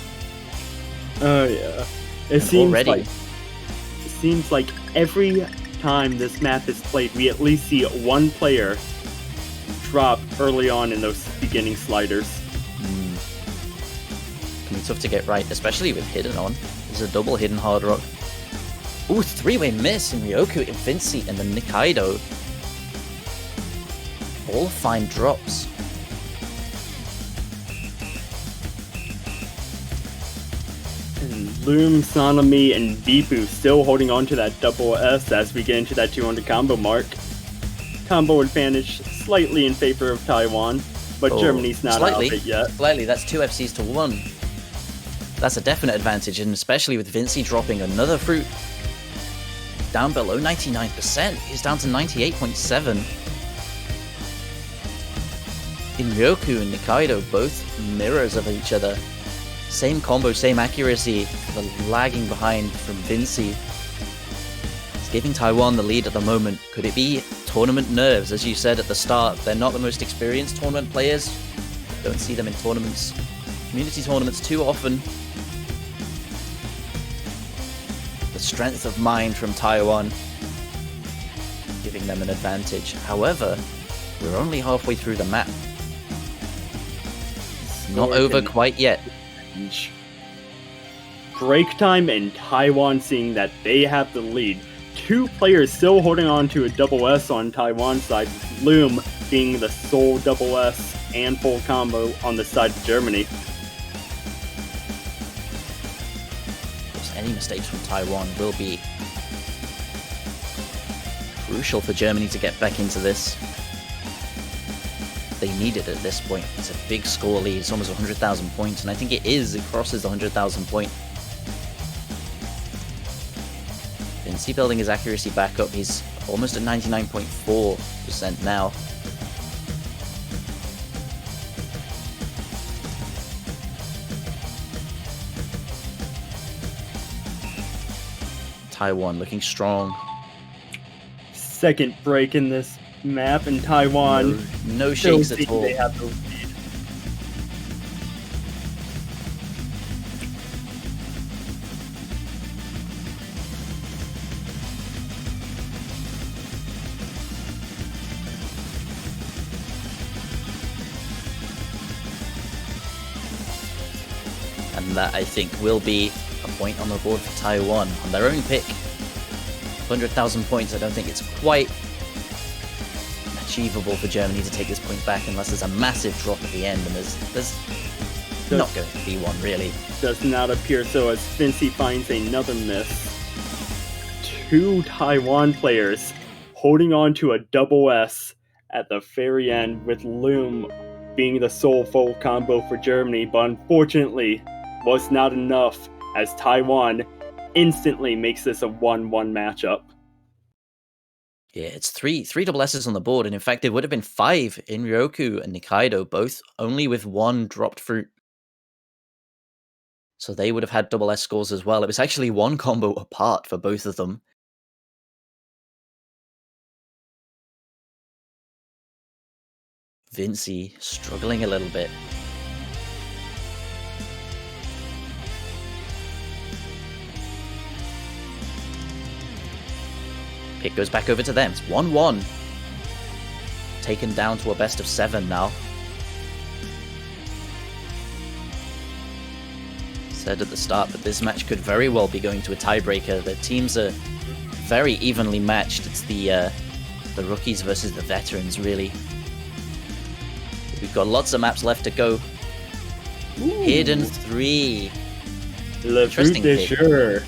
Oh, yeah. It seems like every time this map is played, we at least see one player drop early on in those beginning sliders. Can be tough to get right, especially with hidden on. There's a double hidden hard rock. Ooh, 3-way miss in Ryoku, Vinci, and then Nikaido. All fine drops. And Loom, Sanami, and Bipu still holding on to that double S as we get into that 200 combo mark. Combo advantage slightly in favor of Taiwan, but Germany's not out of it yet. Slightly, that's 2 FCs to 1. That's a definite advantage, and especially with Vinci dropping another fruit. Down below 99%, he's down to 98.7. In Ryoku and Nikaido, both mirrors of each other. Same combo, same accuracy, the lagging behind from Vinci. It's giving Taiwan the lead at the moment. Could it be tournament nerves? As you said at the start, they're not the most experienced tournament players. Don't see them in tournaments, community tournaments too often. The strength of mind from Taiwan giving them an advantage. However, we're only halfway through the map. Not over quite yet. Break time and Taiwan seeing that they have the lead. 2 players still holding on to a double S on Taiwan's side, with Loom being the sole double S and full combo on the side of Germany. Any mistakes from Taiwan will be crucial for Germany to get back into this. They need it at this point. It's a big score lead. It's almost 100,000 points, and I think it crosses the 100,000 point. Vinci building his accuracy back up. He's almost at 99.4% now. Taiwan looking strong. Second break in this map, and Taiwan no shakes at all. They have the lead. And that, I think, will be a point on the board for Taiwan on their own pick. 100,000 points, I don't think it's quite achievable for Germany to take this point back unless there's a massive drop at the end, and there's not going to be one, really. Does not appear so, as Vinci finds another miss. 2 Taiwan players holding on to a double S at the very end, with Loom being the sole full combo for Germany, but unfortunately was not enough, as Taiwan instantly makes this a 1-1 matchup. Yeah, it's three double S's on the board, and in fact, it would have been 5 in Ryoku and Nikaido, both only with 1 dropped fruit. So they would have had double S scores as well. It was actually 1 combo apart for both of them. Vinci struggling a little bit. Pick goes back over to them. It's 1-1. Taken down to a best of 7 now. Said at the start that this match could very well be going to a tiebreaker. The teams are very evenly matched. It's the rookies versus the veterans, really. We've got lots of maps left to go. Ooh. Hidden 3. Le Interesting fruit de pick. jour.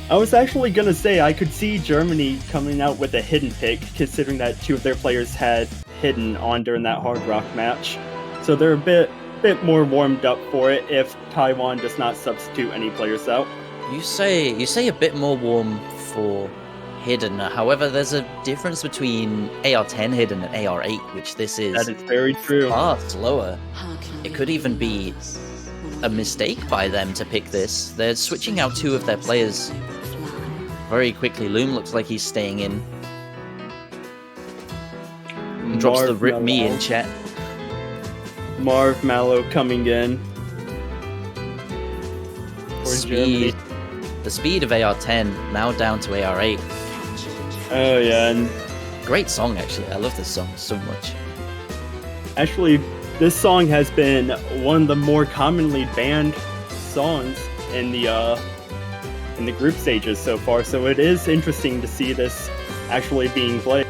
I was actually gonna say I could see Germany coming out with a hidden pick, considering that 2 of their players had hidden on during that Hard Rock match. So they're a bit more warmed up for it if Taiwan does not substitute any players out. You say a bit more warm for Hidden. However, there's a difference between AR-10 Hidden and AR-8, which this is That is very true. far slower. It could even be a mistake by them to pick this. They're switching out 2 of their players very quickly. Loom looks like he's staying in. And drops the rip me in chat. Marv Mallow coming in for Germany. The speed of AR-10 now down to AR-8. Oh yeah, and Great song, actually. I love this song so much. actually, this song has been one of the more commonly banned songs in the group stages so far. So it is interesting to see this actually being played.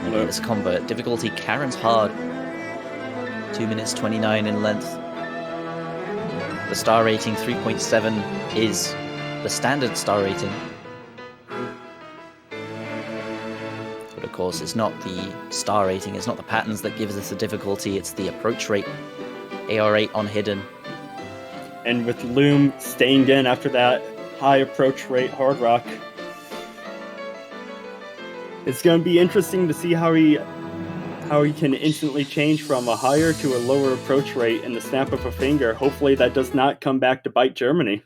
Look at this combo. Difficulty Karen's hard. 2 minutes 29 in length. The star rating 3.7 is the standard star rating. But of course, it's not the star rating, it's not the patterns that gives us the difficulty, it's the approach rate. AR-8 on Hidden. And with Loom staying in after that high approach rate Hard Rock, it's going to be interesting to see how he can instantly change from a higher to a lower approach rate in the snap of a finger. Hopefully that does not come back to bite Germany.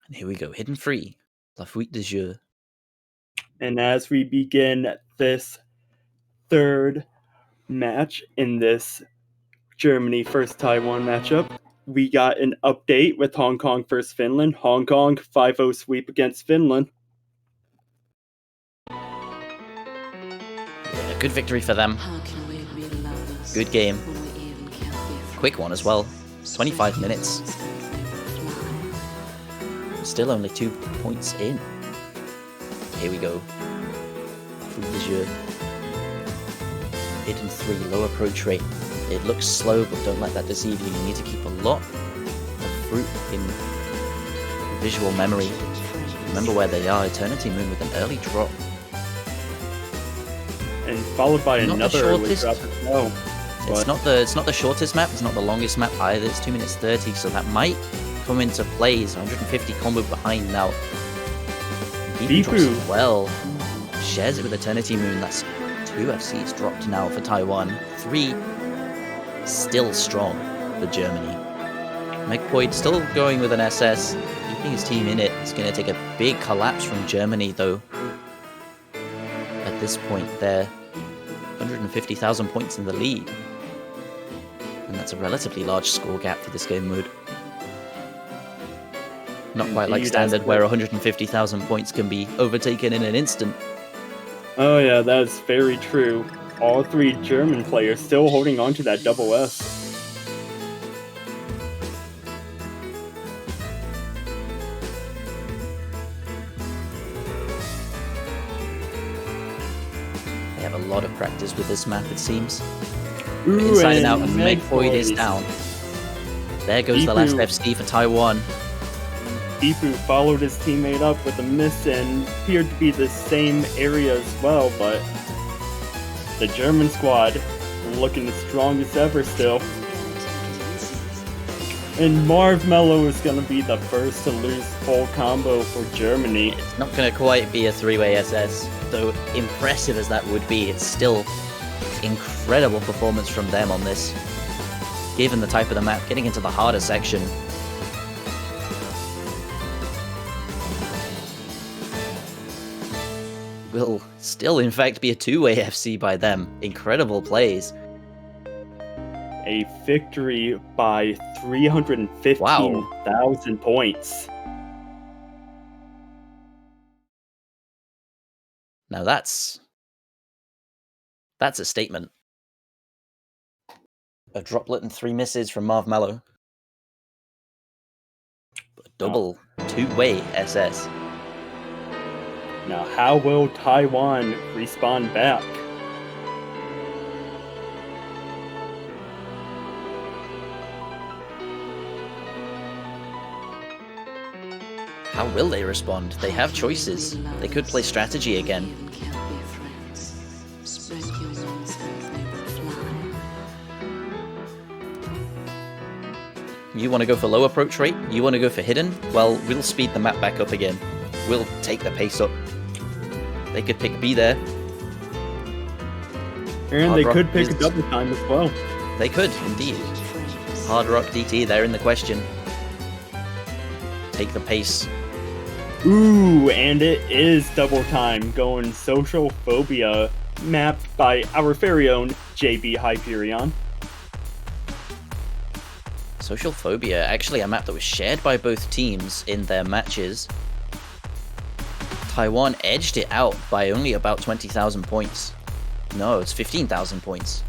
And here we go, Hidden Free. La Fuite de Jeu. And as we begin this third match in this Germany versus Taiwan matchup, we got an update with Hong Kong versus Finland. Hong Kong 5-0 sweep against Finland. A good victory for them. Good game. Quick one as well. 25 minutes. Still only 2 points in. Here we go. Fruit de jeu. Hidden 3, low approach rate. It looks slow, but don't let that deceive you. You need to keep a lot of fruit in visual memory. Remember where they are. Eternity Moon with an early drop. And followed by Not the another with shortest. drop of snow. It's not the shortest map, it's not the longest map either. It's 2 minutes 30, so that might come into play. He's 150 combo behind now. Bipu drops Bipu. as well. Shares it with Eternity Moon. That's 2 FCs dropped now for Taiwan. 3 still strong for Germany. McPoyd still going with an SS, keeping his team in it. It's going to take a big collapse from Germany though. At this point, they're 150,000 points in the lead. And that's a relatively large score gap for this game mode. Not quite like Indeed, standard, that's where 150,000 points can be overtaken in an instant. Oh yeah, that's very true. All 3 German players still holding on to that double S. They have a lot of practice with this map, it seems. Ooh, Inside and out, and Megvoid Megvoid is down. There goes the last Deepu. FC for Taiwan. Deepu followed his teammate up with a miss and appeared to be the same area as well, but the German squad looking as strong as ever still. And Marv Mello is going to be the first to lose full combo for Germany. It's not going to quite be a three-way SS, though impressive as that would be, it's still incredible performance from them on this. Given the type of the map, getting into the harder section. Will still, in fact, be a two-way FC by them. Incredible plays. A victory by 315,000 points. Now that's a statement. A droplet and 3 misses from Marv Mello. A double two-way SS. Now, how will Taiwan respond back? How will they respond? They have choices. They could play strategy again. You want to go for low approach rate? You want to go for hidden? Well, we'll speed the map back up again. We'll take the pace up. They could pick B there. And Hard they Rock could pick is- a double time as well. They could, indeed. Hard Rock DT, they're in the question. Take the pace. Ooh, and it is double time going Social Phobia, mapped by our very own JB Hyperion. Social Phobia, actually a map that was shared by both teams in their matches. Taiwan edged it out by only about 20,000 points. No, it's 15,000 points.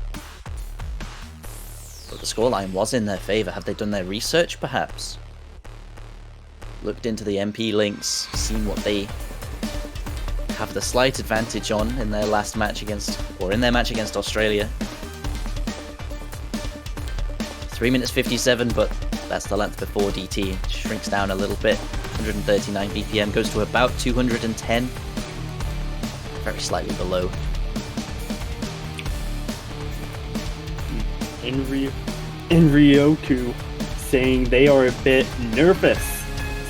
But the scoreline was in their favor. Have they done their research, perhaps? Looked into the MP links, seen what they have the slight advantage on in their last match against, or in their match against Australia. 3 minutes 57, but that's the length before DT. Shrinks down a little bit. 139 BPM goes to about 210. Very slightly below. Enryoku saying they are a bit nervous.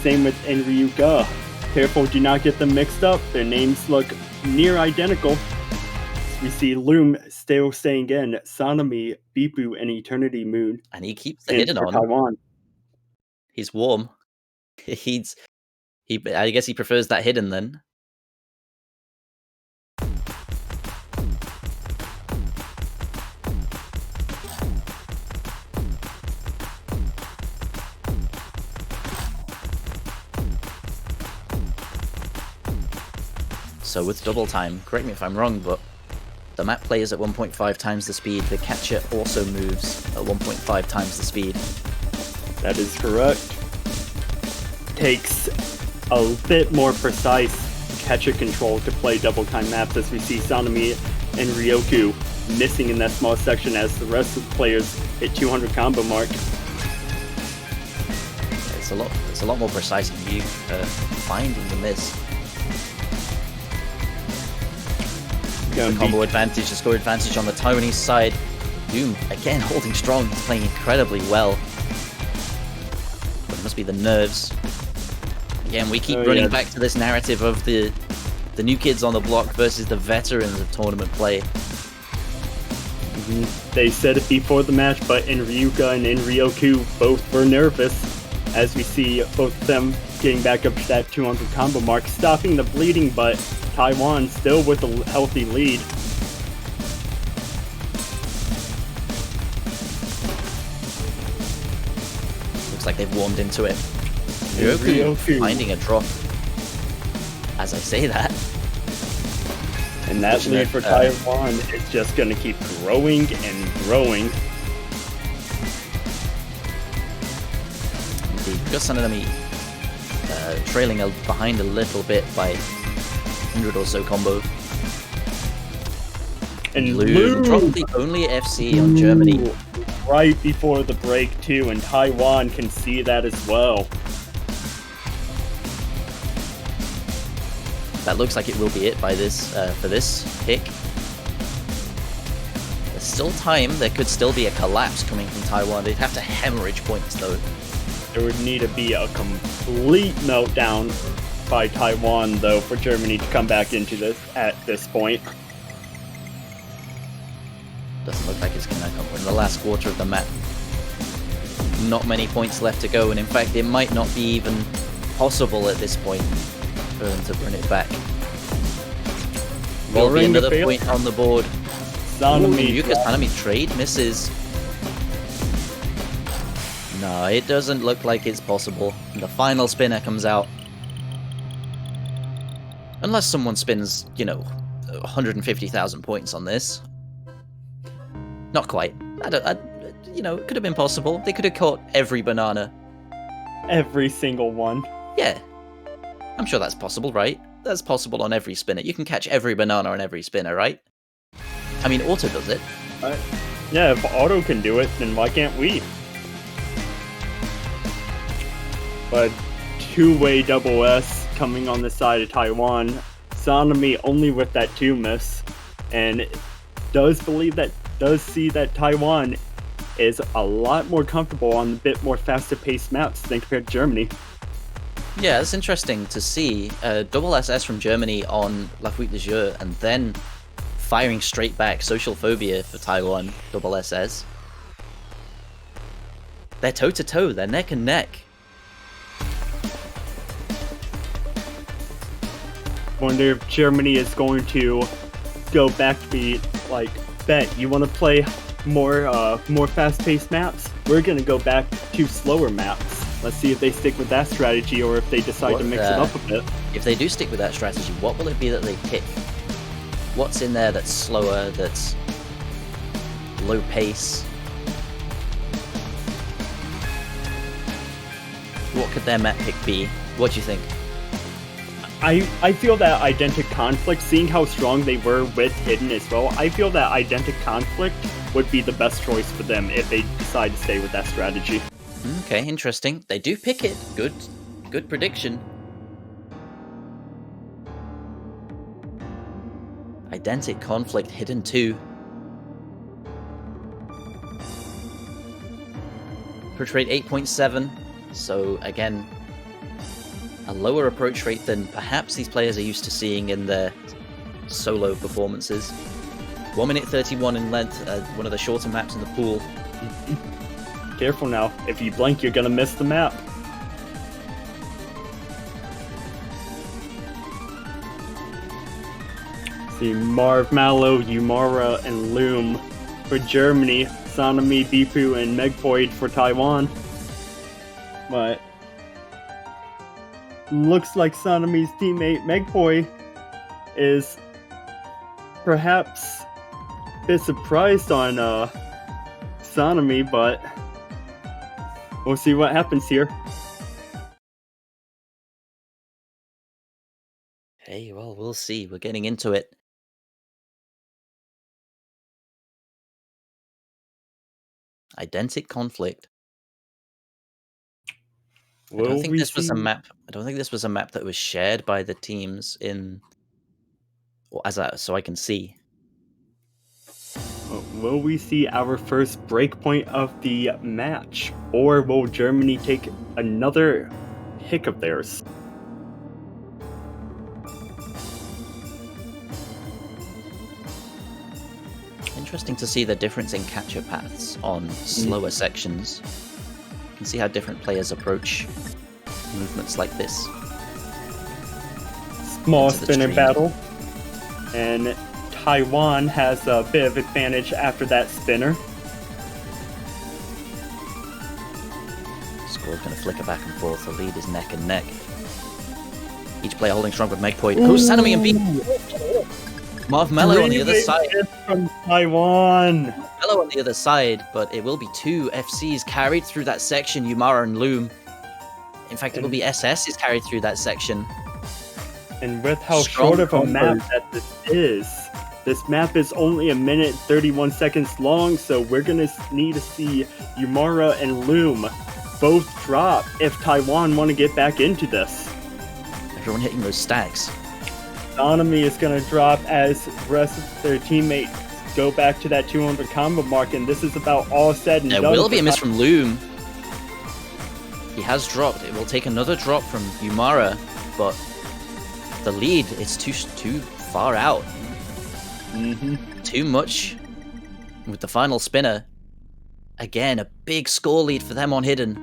Same with Enryuka. Careful, do not get them mixed up. Their names look near identical. We see Loom still saying in Sanami, Bipu, and Eternity Moon. And he keeps the And hidden for on. Taiwan. He's warm. I guess he prefers that hidden then. So with double time, correct me if I'm wrong, but the map plays at 1.5 times the speed. The catcher also moves at 1.5 times the speed. That is correct. Takes a bit more precise catcher control to play double time maps, as we see Sanami and Ryoku missing in that small section as the rest of the players hit 200 combo mark. It's a lot more precise in you finding the miss. The combo advantage, the score advantage on the Taiwanese side. Doom again holding strong, he's playing incredibly well. But it must be the nerves. Again, we keep running back to this narrative of the new kids on the block versus the veterans of tournament play. They said it before the match, but Enryuka and Enryoku both were nervous, as we see both of them getting back up to that 200 combo mark, stopping the bleeding, but Taiwan still with a healthy lead. Looks like they've warmed into it. Ryoku finding a drop. As I say that. And that lead for Taiwan is just going to keep growing and growing. Indeed. Gus Sanami trailing behind a little bit by 100 or so combo. And Loom dropped the only FC on Germany. Right before the break, too, and Taiwan can see that as well. That looks like it will be it by this for this pick. There's still time. There could still be a collapse coming from Taiwan. They'd have to hemorrhage points, though. There would need to be a complete meltdown by Taiwan, though, for Germany to come back into this at this point. Doesn't look like it's going to come. We're in the last quarter of the map. Not many points left to go, and in fact, it might not be even possible at this point for them to bring it back. Will be Lowering the another fail. point on the board. Sanemi Yuka Sanemi trade misses. No, it doesn't look like it's possible. And the final spinner comes out. Unless someone spins, you know, 150,000 points on this. Not quite. You know, it could have been possible. They could have caught every banana. every single one. Yeah. I'm sure that's possible, right? That's possible on every spinner. You can catch every banana on every spinner, right? I mean, Auto does it. Yeah, if Auto can do it, then why can't we? But two-way double S coming on the side of Taiwan. Sanemi only with that 2 miss, and does see that Taiwan is a lot more comfortable on a bit more faster-paced maps than compared to Germany. Yeah, it's interesting to see double SS from Germany on La Fuite de Jeu, and then firing straight back Social Phobia for Taiwan, double SS. They're toe-to-toe, they're neck and neck. Wonder if Germany is going to go back to be like, bet you want to play more fast-paced maps? We're gonna go back to slower maps. Let's see if they stick with that strategy or if they decide to mix it up a bit. If they do stick with that strategy, what will it be that they pick? What's in there that's slower, that's low pace? What could their map pick be? What do you think? I feel that Identic Conflict, seeing how strong they were with Hidden as well, I feel that Identic Conflict would be the best choice for them if they decide to stay with that strategy. Okay, interesting. They do pick it. Good prediction. Identic Conflict, Hidden 2. Approach rate 8.7. So again, a lower approach rate than perhaps these players are used to seeing in their solo performances. 1 minute 31 in length, one of the shorter maps in the pool. Careful now, if you blink you're gonna miss the map. See Marv, Mallow, Yumara, and Loom for Germany, Sanemi, Bifu, and Megpoid for Taiwan. But looks like Sanemi's teammate Megpoid is perhaps a bit surprised on Sanemi, but we'll see what happens here. Hey, well, we'll see. We're getting into it. Identic Conflict. I don't think this was a map. I don't think this was a map that was shared by the teams in, or so I can see. Will we see our first breakpoint of the match, or will Germany take another pick of theirs? Interesting to see the difference in capture paths on slower sections. You can see how different players approach movements like this. Small Into the spinner stream. battle, and Taiwan has a bit of advantage after that spinner. Score's going to flicker back and forth. The lead is neck and neck. Each player holding strong with Megpoint. Who's Sanemi and B? Marv Mello on the other side. From Taiwan. Mello on the other side, but it will be 2 FCs carried through that section, Yumara and Loom. In fact, it will be SS is carried through that section. And with how Strong short of a map combo. that this is, This map is only 1 minute 31 seconds long, so we're gonna need to see Yumara and Loom both drop if Taiwan want to get back into this. Everyone hitting those stacks. Sonomy is gonna drop as the rest of their teammates go back to that 200 combo mark, and this is about all said and There done. will be a miss from Loom. He has dropped. It will take another drop from Yumara, but the lead is too far out. Too much with the final spinner. Again, a big score lead for them on Hidden.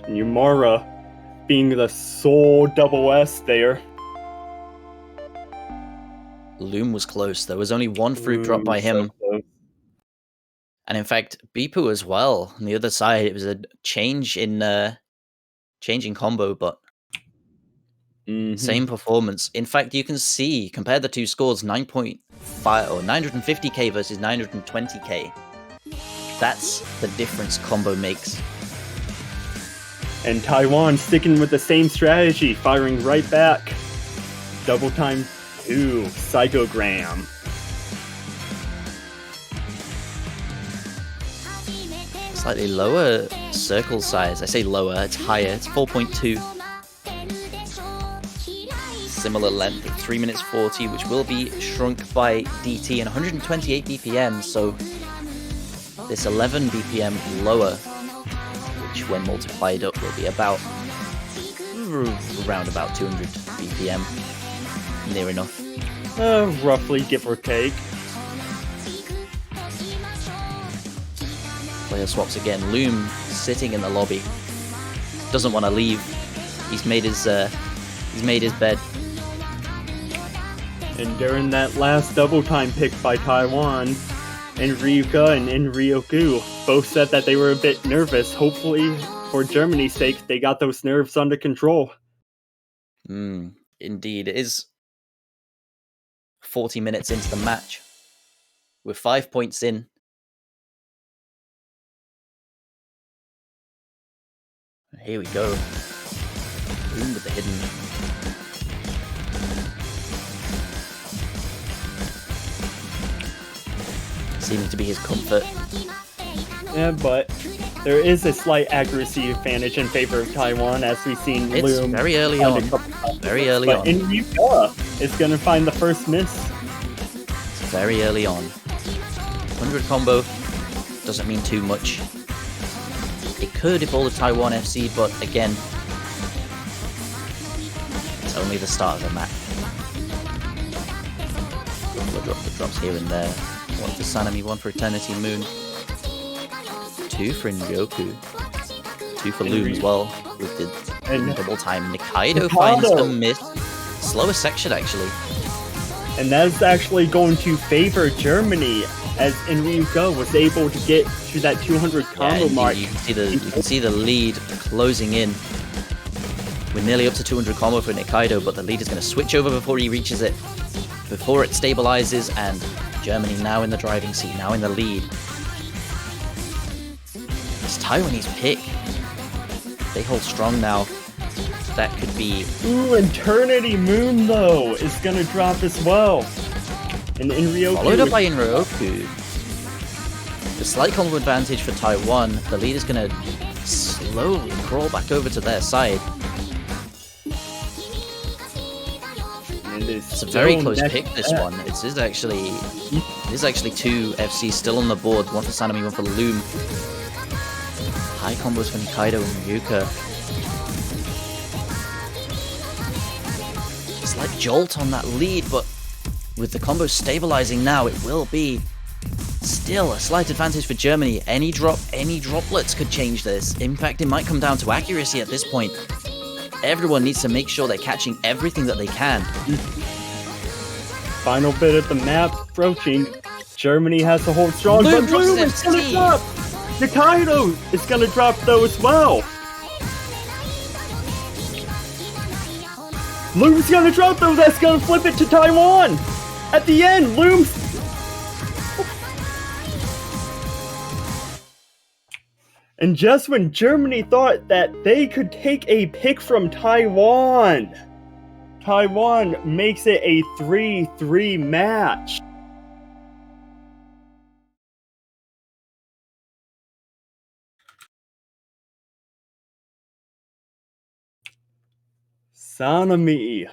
Yumara being the sole double S there. Loom was close. There was only one fruit drop by him. So close. And in fact, Bipu as well. On the other side, it was a change in combo, but same performance. In fact, you can see, compare the two scores, 9.5 or 950k versus 920k. That's the difference combo makes. And Taiwan sticking with the same strategy, firing right back. Double time 2, Psychogram. Slightly lower circle size. I say lower, it's higher. It's 4.2. Similar length of 3 minutes 40, which will be shrunk by DT and 128 BPM. So this 11 BPM lower, which when multiplied up will be about around about 200 BPM. Near enough. Roughly, give or take. Player swaps again. Loom sitting in the lobby. Doesn't want to leave. He's made his bed. And during that last double time pick by Taiwan, Ryuka and Ryoku both said that they were a bit nervous. Hopefully, for Germany's sake, they got those nerves under control. Indeed, it is 40 minutes into the match. We're 5 points in. Here we go. Loom with the Hidden. Seeming to be his comfort. Yeah, but there is a slight accuracy advantage in favor of Taiwan, as we've seen It's Loom. very early on. Very early But on. Ryuka is going to find the first miss. It's very early on. 100 combo doesn't mean too much. It could if all of Taiwan FC, but again, it's only the start of the match. The drops here and there. One for Sanami, one for Eternity Moon. 2 for Nyoku. 2 for Loom as well, with the double time. Nikaido finds the miss. Slowest section, actually. And that's actually going to favor Germany, as Enryuka was able to get to that 200 combo mark. You can see the lead closing in. We're nearly up to 200 combo for Nikaido, but the lead is going to switch over before he reaches it. Before it stabilizes, and Germany now in the driving seat, now in the lead. It's Taiwanese pick. They hold strong now. That could be... Ooh, Eternity Moon, though, is going to drop as well. And Ryoku... Followed up by Ryoku. The slight combo advantage for Taiwan. The lead is going to slowly crawl back over to their side. It's a very close pick, this one. It is actually 2 FCs still on the board. One for Sanami, one for Loom. High combos for Nikaido and Ryuka. Slight jolt on that lead, but with the combo stabilizing now, it will be still a slight advantage for Germany. Any droplets could change this. In fact, it might come down to accuracy at this point. Everyone needs to make sure they're catching everything that they can. Final bit of the map approaching. Germany has to hold strong, Loom but drops Loom his is going to FT. drop! Nikaido is going to drop though as well! Loom's going to drop though, that's going to flip it to Taiwan! At the end, Loom's... And just when Germany thought that they could take a pick from Taiwan, Taiwan makes it a 3-3 match. Sanami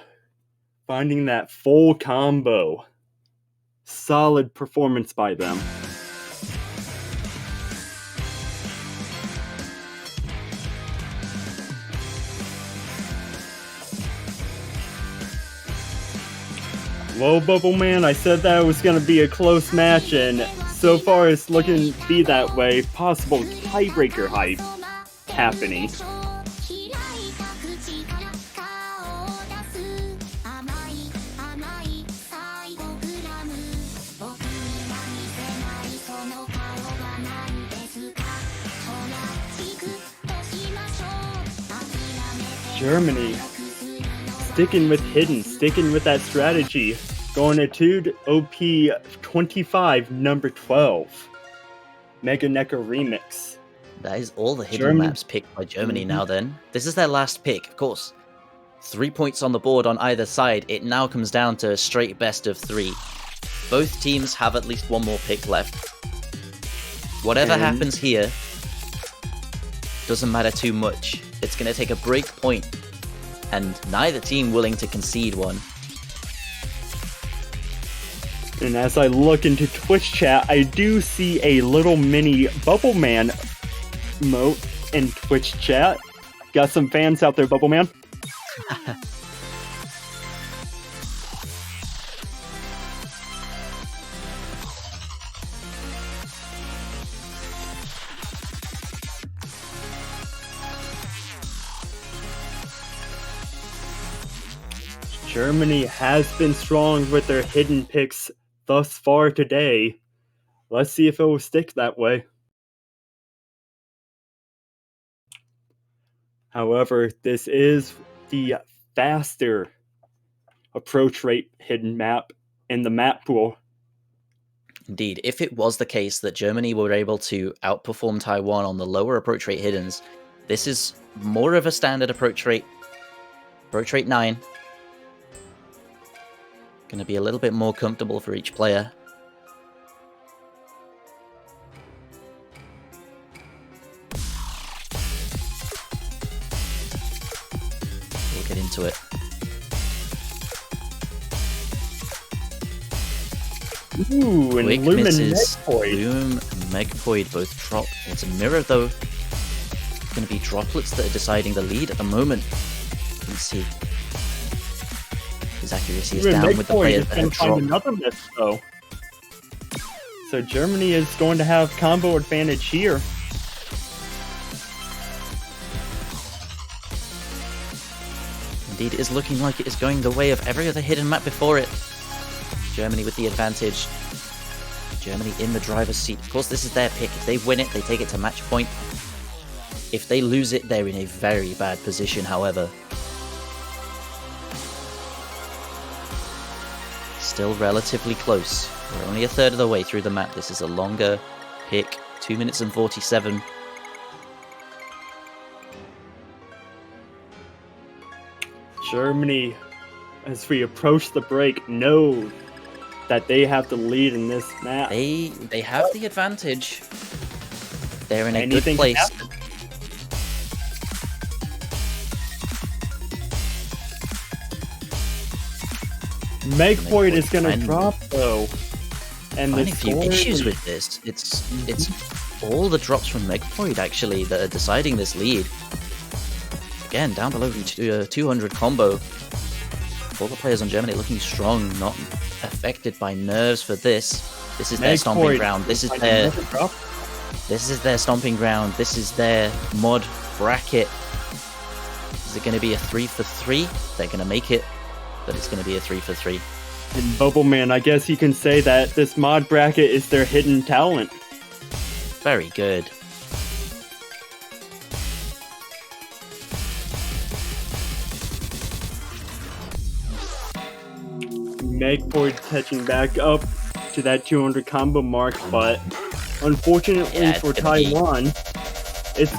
finding that full combo. Solid performance by them. Well, Bubble Man, I said that it was going to be a close match, and so far it's looking to be that way. Possible tiebreaker hype happening. Germany sticking with hidden, sticking with that strategy. Going to OP 25, number 12. Mega Necker Remix. That is all the hidden maps picked by Germany now then. This is their last pick, of course. 3 points on the board on either side. It now comes down to a straight best of 3. Both teams have at least one more pick left. Whatever happens here doesn't matter too much. It's going to take a break point, and neither team willing to concede one. And as I look into Twitch chat, I do see a little mini Bubble Man emote in Twitch chat. Got some fans out there, Bubble Man? Germany has been strong with their hidden picks thus far today. Let's see if it will stick that way. However, this is the faster approach rate hidden map in the map pool. Indeed, if it was the case that Germany were able to outperform Taiwan on the lower approach rate hiddens, this is more of a standard approach rate 9. Going to be a little bit more comfortable for each player. We'll get into it. Ooh, and Quick Loom and misses. Megpoid. Loom and Megpoid both drop. It's a mirror though. Going to be droplets that are deciding the lead at the moment. Let's see. His accuracy is down with the players that have dropped. Another miss though. So Germany is going to have combo advantage here. Indeed, it is looking like it is going the way of every other hidden map before it. Germany with the advantage. Germany in the driver's seat. Of course, this is their pick. If they win it, they take it to match point. If they lose it, they're in a very bad position, however. Still relatively close. We're only a third of the way through the map. This is a longer pick. 2 minutes and 47. Germany, as we approach the break, know that they have the lead in this map. They have the advantage. They're in a Anything good place. Megpoid is going to drop though. And Finding the a few score issues with this. It's all the drops from Megpoid actually that are deciding this lead. Again, down below the 200 combo. All the players on Germany looking strong, not affected by nerves for this. This is their stomping ground. This is their stomping ground. This is their mod bracket. Is it going to be a 3 for 3? They're going to make it, but it's going to be a 3 for 3. And Bubble Man, I guess you can say that this mod bracket is their hidden talent. Very good. Megpoid catching back up to that 200 combo mark, but unfortunately for Taiwan, it's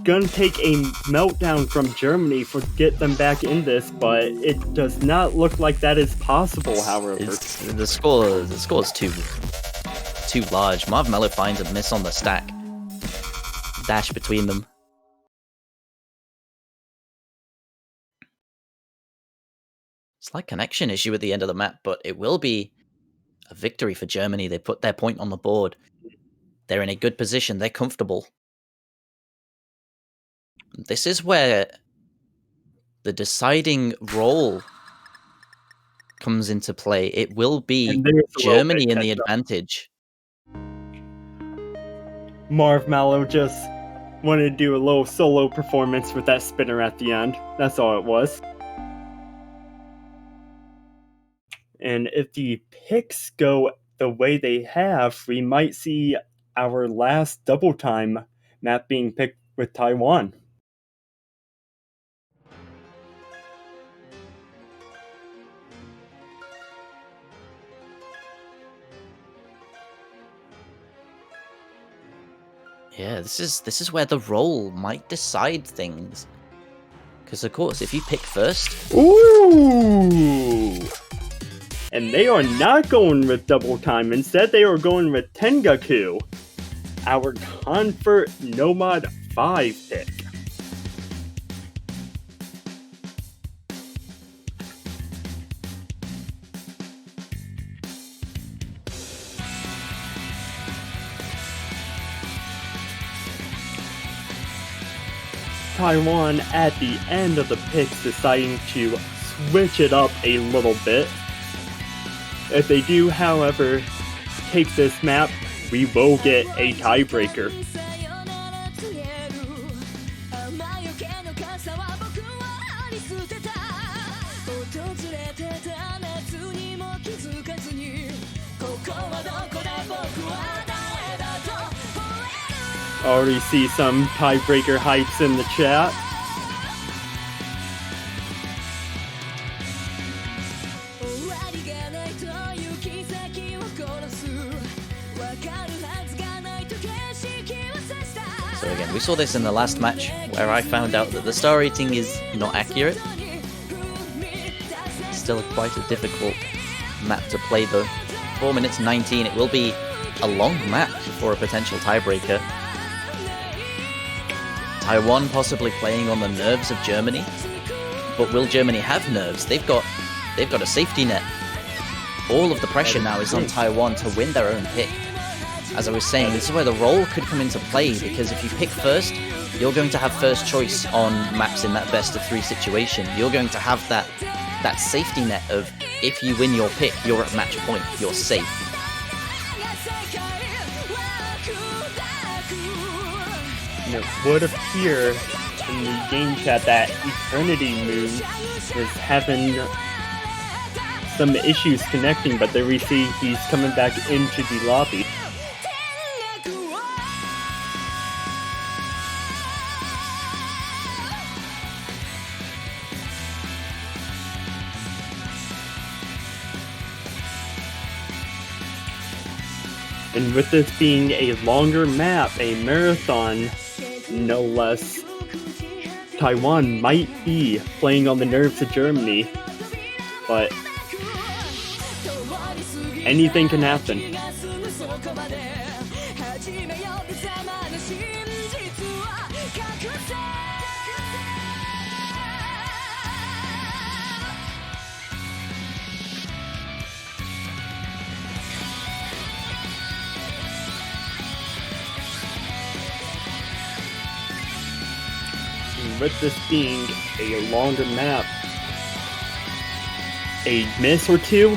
gonna take a meltdown from Germany to get them back in this, but it does not look like that is possible, however. The score's too large. Marv Mello finds a miss on the stack. Dash between them. Slight connection issue at the end of the map, but it will be a victory for Germany. They put their point on the board. They're in a good position. They're comfortable. This is where the deciding role comes into play. It will be Germany in the advantage. Marv Mallow just wanted to do a little solo performance with that spinner at the end. That's all it was. And if the picks go the way they have, we might see our last double time map being picked with Taiwan. Yeah, this is where the role might decide things. Because of course, if you pick first, ooh! And they are not going with double time. Instead, they are going with Tengaku, our Comfort Nomad 5 pick. Taiwan at the end of the picks deciding to switch it up a little bit. If they do, however, take this map, we will get a tiebreaker. Already see some tiebreaker hypes in the chat. So again, we saw this in the last match where I found out that the star rating is not accurate. Still quite a difficult map to play though. 4 minutes 19, it will be a long map for a potential tiebreaker. Taiwan possibly playing on the nerves of Germany, but will Germany have nerves? They've got a safety net. All of the pressure now is on Taiwan to win their own pick. As I was saying, this is where the role could come into play, because if you pick first, you're going to have first choice on maps in that best of 3 situation. You're going to have that safety net of, if you win your pick, you're at match point, you're safe. And it would appear in the game chat that Eternity Moon is having some issues connecting, but there we see he's coming back into the lobby. And with this being a longer map, a marathon, no less, Taiwan might be playing on the nerves of Germany, but anything can happen. With this being a longer map, a miss or two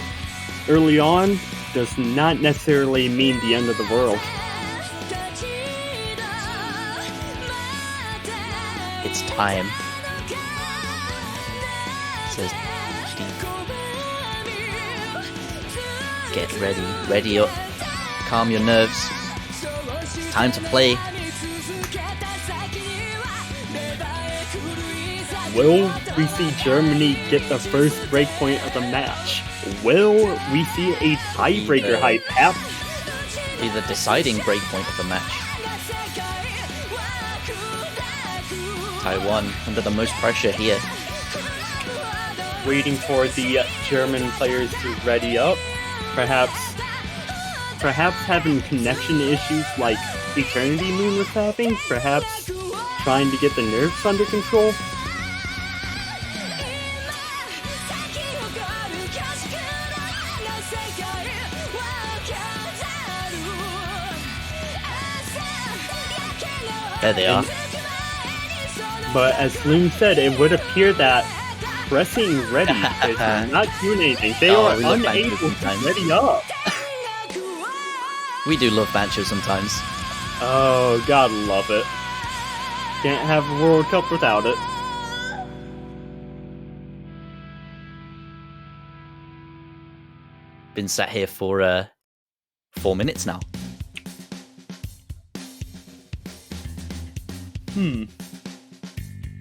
early on does not necessarily mean the end of the world. It's time. Says get ready, ready up, calm your nerves. It's time to play. Will we see Germany get the first breakpoint of the match? Will we see a tiebreaker hype happen? Be the deciding breakpoint of the match. Taiwan under the most pressure here. Waiting for the German players to ready up. Perhaps having connection issues like Eternity Moon was having. Perhaps trying to get the nerfs under control. There they are. But as Loom said, it would appear that pressing ready is not doing anything. They are we love unable Bancho to sometimes. ready up. We do love Bancho sometimes. Oh, God love it. Can't have a World Cup without it. Been sat here for 4 minutes now.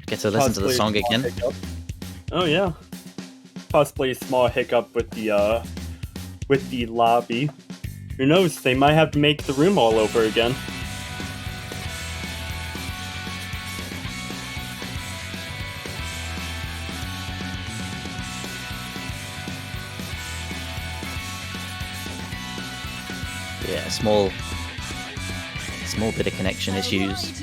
Get to listen to the Possibly a song small again. hiccup. Oh yeah. Possibly a small hiccup with the lobby. Who knows? They might have to make the room all over again. Yeah, small bit of connection issues.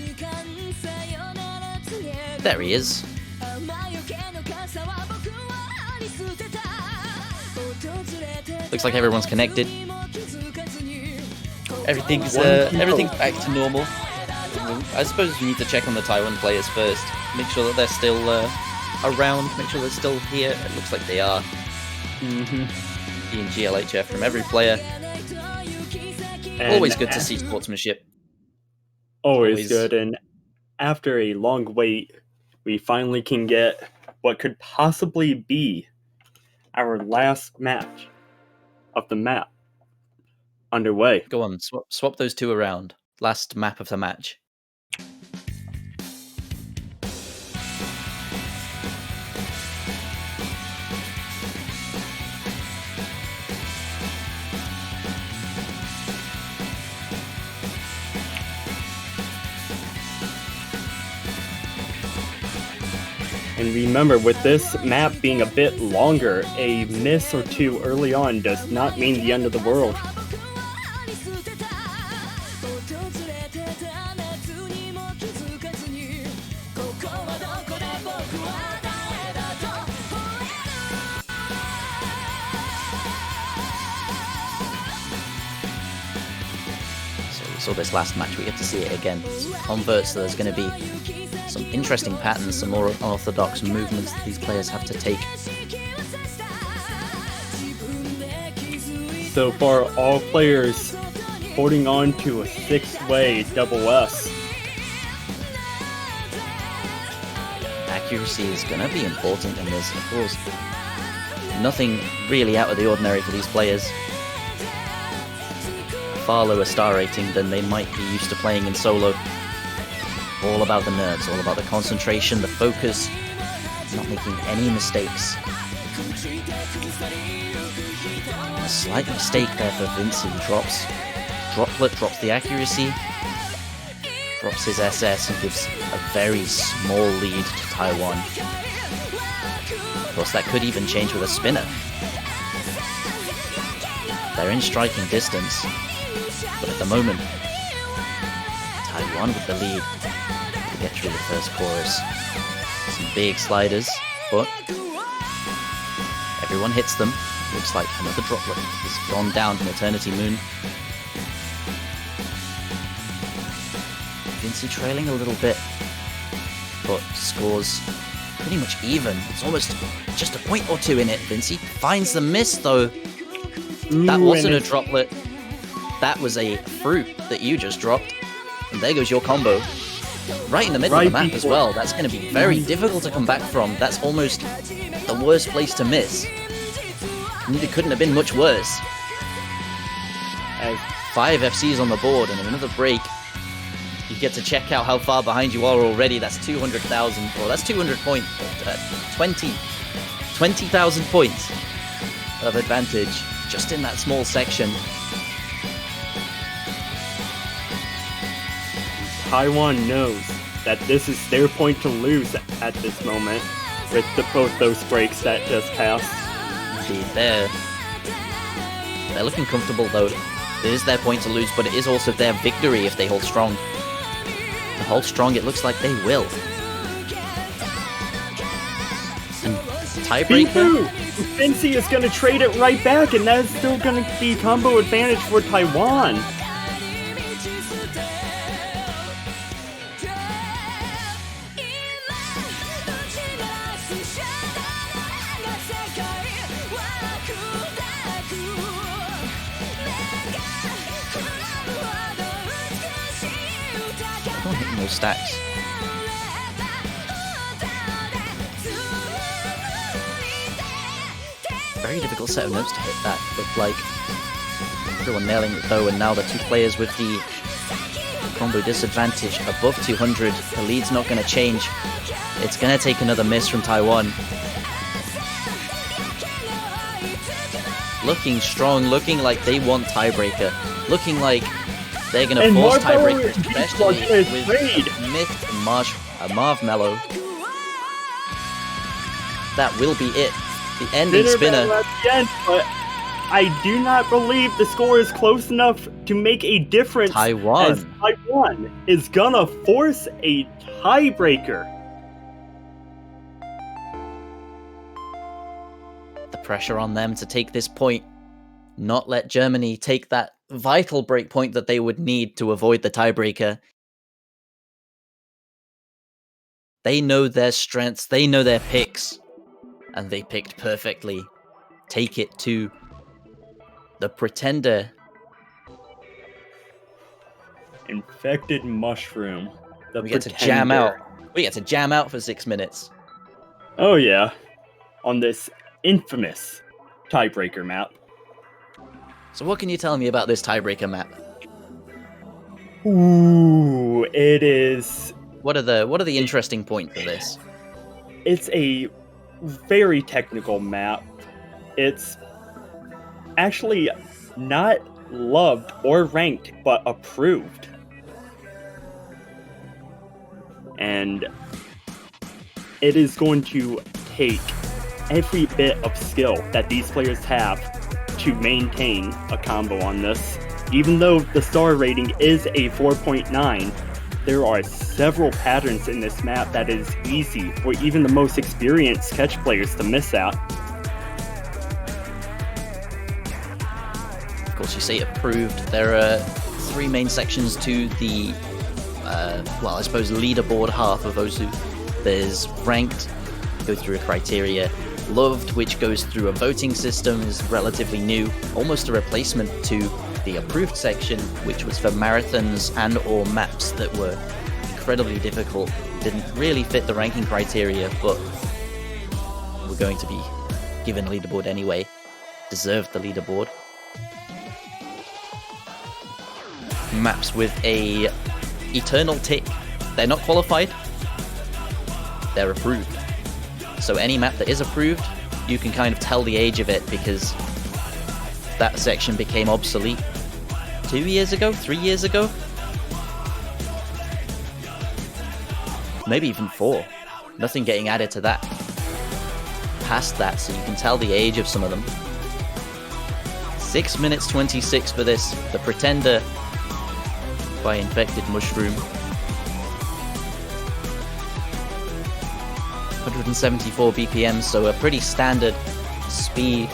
There he is. Looks like everyone's connected. Everything's back to normal. I suppose we need to check on the Taiwan players first. Make sure that they're still around. Make sure they're still here. It looks like they are. Being GLHF from every player. And Always good to see sportsmanship. Always good. And after a long wait, we finally can get what could possibly be our last match of the map underway. Go on, swap those two around. Last map of the match. And remember, with this map being a bit longer, a miss or two early on does not mean the end of the world. So this last match, we get to see it again. Converts, so there's going to be some interesting patterns, some more unorthodox movements that these players have to take. So far, all players holding on to a 6-way double S. Accuracy is going to be important in this, of course. Nothing really out of the ordinary for these players. Far lower star rating than they might be used to playing in solo. All about the nerves, all about the concentration, the focus, not making any mistakes. A slight mistake there for Vinci. Droplet drops the accuracy, drops his SS and gives a very small lead to Taiwan. Of course, that could even change with a spinner. They're in striking distance, but at the moment, Taiwan with the lead to get through the first chorus. Some big sliders, but everyone hits them. Looks like another droplet has gone down from Eternity Moon. Vinci trailing a little bit, but scores pretty much even. It's almost just a point or two in it. Vinci finds the miss though. That wasn't a droplet. That was a fruit that you just dropped. And there goes your combo. Right in the middle of the map as well. That's going to be very difficult to come back from. That's almost the worst place to miss. And it couldn't have been much worse. As 5 FCs on the board and another break. You get to check out how far behind you are already. That's 200,000. Well, that's 200 points. 20,000 points of advantage just in that small section. Taiwan knows that this is their point to lose at this moment with both those breaks that just passed. Indeed, they're looking comfortable though. It is their point to lose, but it is also their victory if they hold strong. To hold strong, it looks like they will. And tiebreaker? Fancy is going to trade it right back, and that's still going to be combo advantage for Taiwan. Not hitting those stacks. Very difficult set of notes to hit that. Looked like everyone nailing it though, and now the two players with the combo disadvantage above 200. The lead's not going to change. It's going to take another miss from Taiwan. Looking strong, looking like they want tiebreaker. Looking like they're going to force tiebreaker, especially with Myth and Marv Mello. That will be it. The ending spinner. Again, but I do not believe the score is close enough to make a difference. Taiwan. As Taiwan is gonna force a tiebreaker. The pressure on them to take this point, not let Germany take that vital break point that they would need to avoid the tiebreaker. They know their strengths, they know their picks, and they picked perfectly. Take it to the Pretender. Infected Mushroom. We get to jam out. We get to jam out for 6 minutes. Oh yeah. On this infamous tiebreaker map. So what can you tell me about this tiebreaker map? Ooh, it is... What are the interesting points of this? It's a very technical map. It's actually not loved or ranked, but approved. And it is going to take every bit of skill that these players have to maintain a combo on this. Even though the star rating is a 4.9, there are several patterns in this map that is easy for even the most experienced catch players to miss out. Of course, you say approved. There are 3 main sections to the, well, I suppose leaderboard half of Osu. There's ranked, goes through a criteria. Loved, which goes through a voting system, is relatively new, almost a replacement to the approved section, which was for marathons and or maps that were incredibly difficult, didn't really fit the ranking criteria, but were going to be given a leaderboard anyway, deserved the leaderboard. Maps with a eternal tick. They're not qualified, they're approved. So any map that is approved, you can kind of tell the age of it because that section became obsolete 2 years ago, 3 years ago? Maybe even 4. Nothing getting added to that. Past that, so you can tell the age of some of them. 6 minutes 26 for this. The Pretender by Infected Mushroom. 174 BPM, so a pretty standard speed.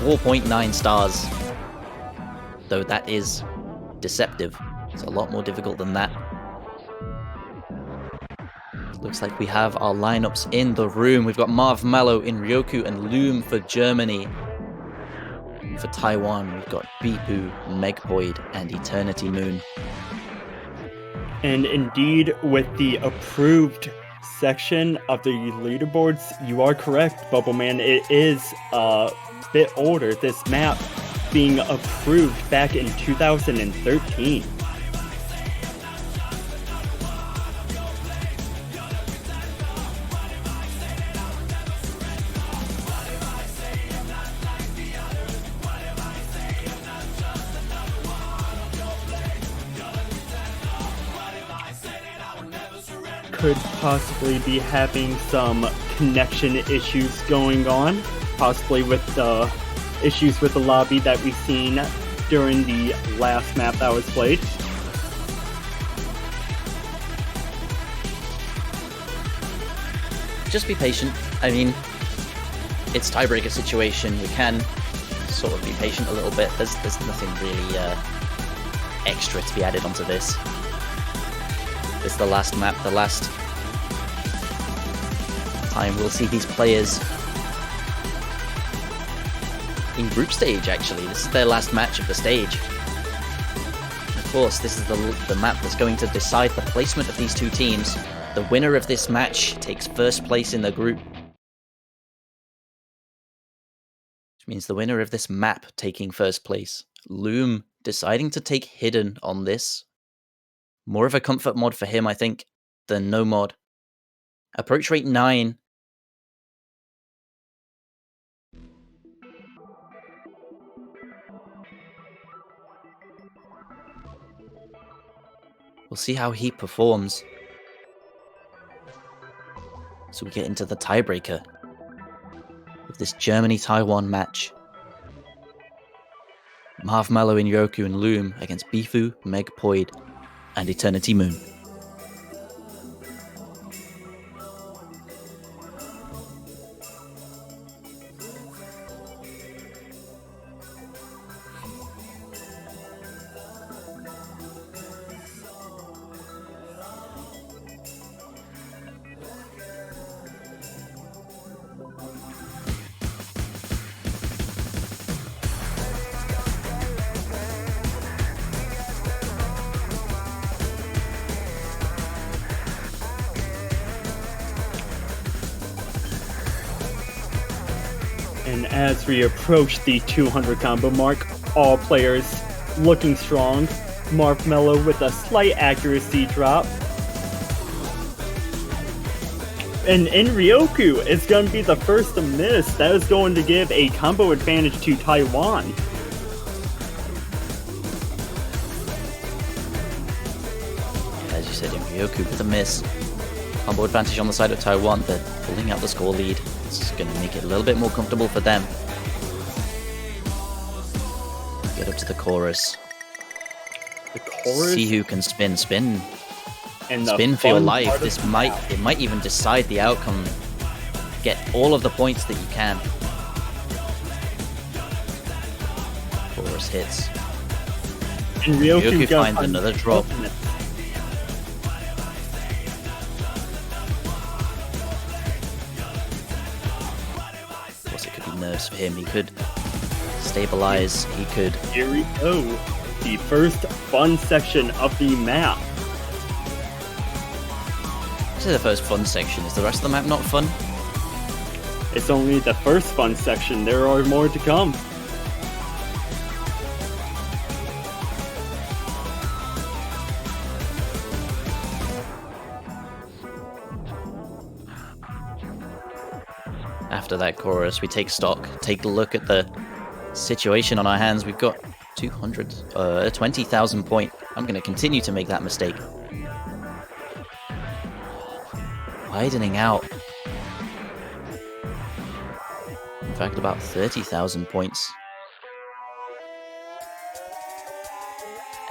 4.9 stars. Though that is deceptive. It's a lot more difficult than that. Looks like we have our lineups in the room. We've got Marv Mello in Ryoku and Loom for Germany. And for Taiwan, we've got Beepoo, Megboyd, and Eternity Moon. And indeed, with the approved section of the leaderboards, you are correct, Bubbleman. It is a bit older, this map being approved back in 2013. could possibly be having some connection issues going on, possibly with the issues with the lobby that we've seen during the last map that was played. Just be patient. I mean, it's tiebreaker situation. We can sort of be patient a little bit. There's nothing really extra to be added onto this. It's the last map, the last time we'll see these players in group stage, actually. This is their last match of the stage. Of course, this is the map that's going to decide the placement of these two teams. The winner of this match takes first place in the group. Which means the winner of this map taking first place. Loom deciding to take Hidden on this. More of a comfort mod for him, I think, than no mod. Approach rate 9. We'll see how he performs. So we get into the tiebreaker of this Germany-Taiwan match. Marshmallow in Ryoku and Loom against Bifu, Meg Poid, and Eternity Moon. And as we approach the 200 combo mark, all players looking strong. Marshmallow with a slight accuracy drop. And in Ryoku, it's going to be the first to miss. That is going to give a combo advantage to Taiwan. As you said, in Ryoku with a miss. Combo advantage on the side of Taiwan. They're pulling out the score lead. It's going to make it a little bit more comfortable for them. Get up to the chorus. The chorus? See who can spin. Spin. And the Spin for your fun life. part of This the might map. it might even decide the outcome. Get all of the points that you can. Chorus hits. And Ryoku Ryoku gonna finds find another drop. ultimate. Of course, it could be nerves for him. He could stabilize. He could. Here we go. The first fun section of the map. This is the first fun section. Is the rest of the map not fun? It's only the first fun section. There are more to come. After that chorus, we take stock, take a look at the situation on our hands. We've got 20,000 point. I'm going to continue to make that mistake. Widening out. In fact, about 30,000 points.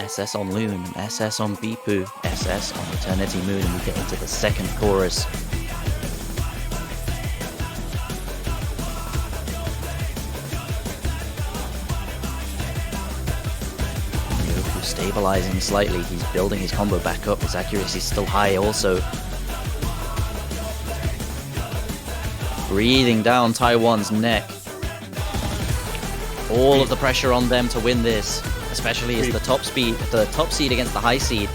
SS on Loon, SS on Bipu, SS on Eternity Moon, and we get into the second chorus. Ryoku stabilizing slightly, he's building his combo back up, his accuracy is still high also. Breathing down Taiwan's neck. All of the pressure on them to win this, especially as the top seed against the high seed.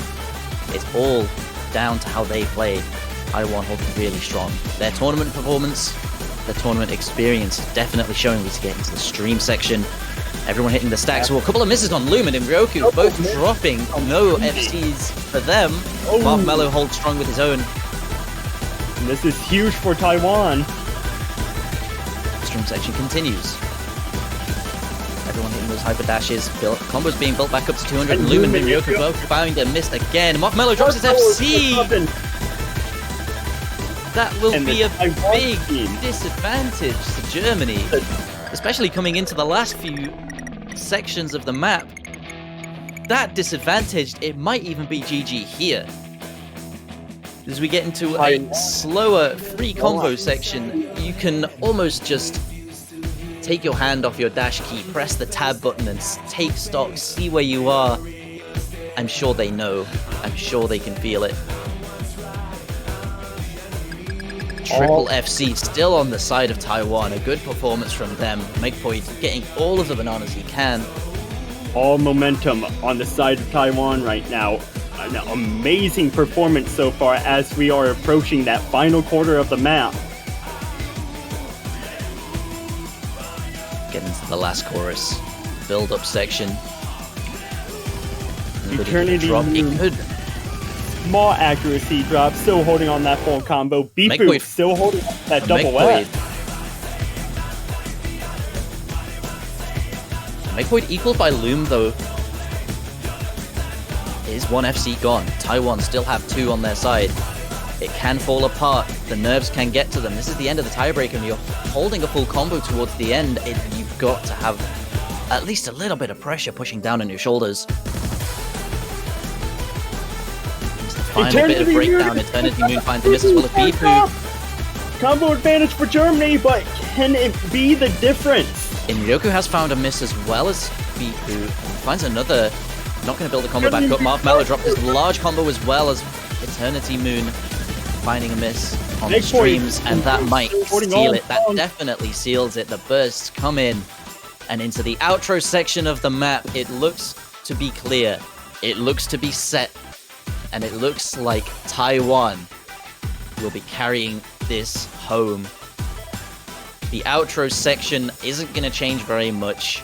It's all down to how they play. Taiwan holding really strong. Their tournament performance, their tournament experience definitely showing me to get into the stream section. Everyone hitting the stacks. Well, a couple of misses on Lumen and Ryoku, both dropping. No FCs for them. Marshmallow holds strong with his own. And this is huge for Taiwan. Stream section continues. Everyone hitting those hyper dashes. Combos being built back up to 200. And Lumen and Ryoku both found a miss again. Marshmallow drops his FC. that will And be the a Taiwan big team. disadvantage to Germany, especially coming into the last few sections of the map. That disadvantaged, it might even be GG here. As we get into a slower free combo section, you can almost just take your hand off your dash key, press the tab button and take stock, see where you are. I'm sure they know. I'm sure they can feel it. Triple FC still on the side of Taiwan. A good performance from them. Megpoid getting all of the bananas he can. All momentum on the side of Taiwan right now. An amazing performance so far as we are approaching that final quarter of the map. Getting to the last chorus. Build-up section. Eternity Drop. It Moon. could. Small accuracy drop, still holding on that full combo. Beepu Megpoid. still holding that double Megpoid. F. Megpoid equaled by Loom though. Is one FC gone. Taiwan still have 2 on their side. It can fall apart. The nerves can get to them. This is the end of the tiebreaker and you're holding a full combo towards the end. You've got to have at least a little bit of pressure pushing down on your shoulders. Final bit of Eternity breakdown. Moon. Eternity Moon finds the miss as well as Beepu. Combo advantage for Germany, but can it be the difference? Inryoku has found a miss as well as Beepu. And finds another. Not going to build a combo back up. Marv Mallow dropped his large combo as well as Eternity Moon finding a miss on the Big point. streams. And that might Holding seal on. it. That definitely seals it. The bursts come in. And into the outro section of the map, it looks to be clear. It looks to be set. And it looks like Taiwan will be carrying this home. The outro section isn't going to change very much.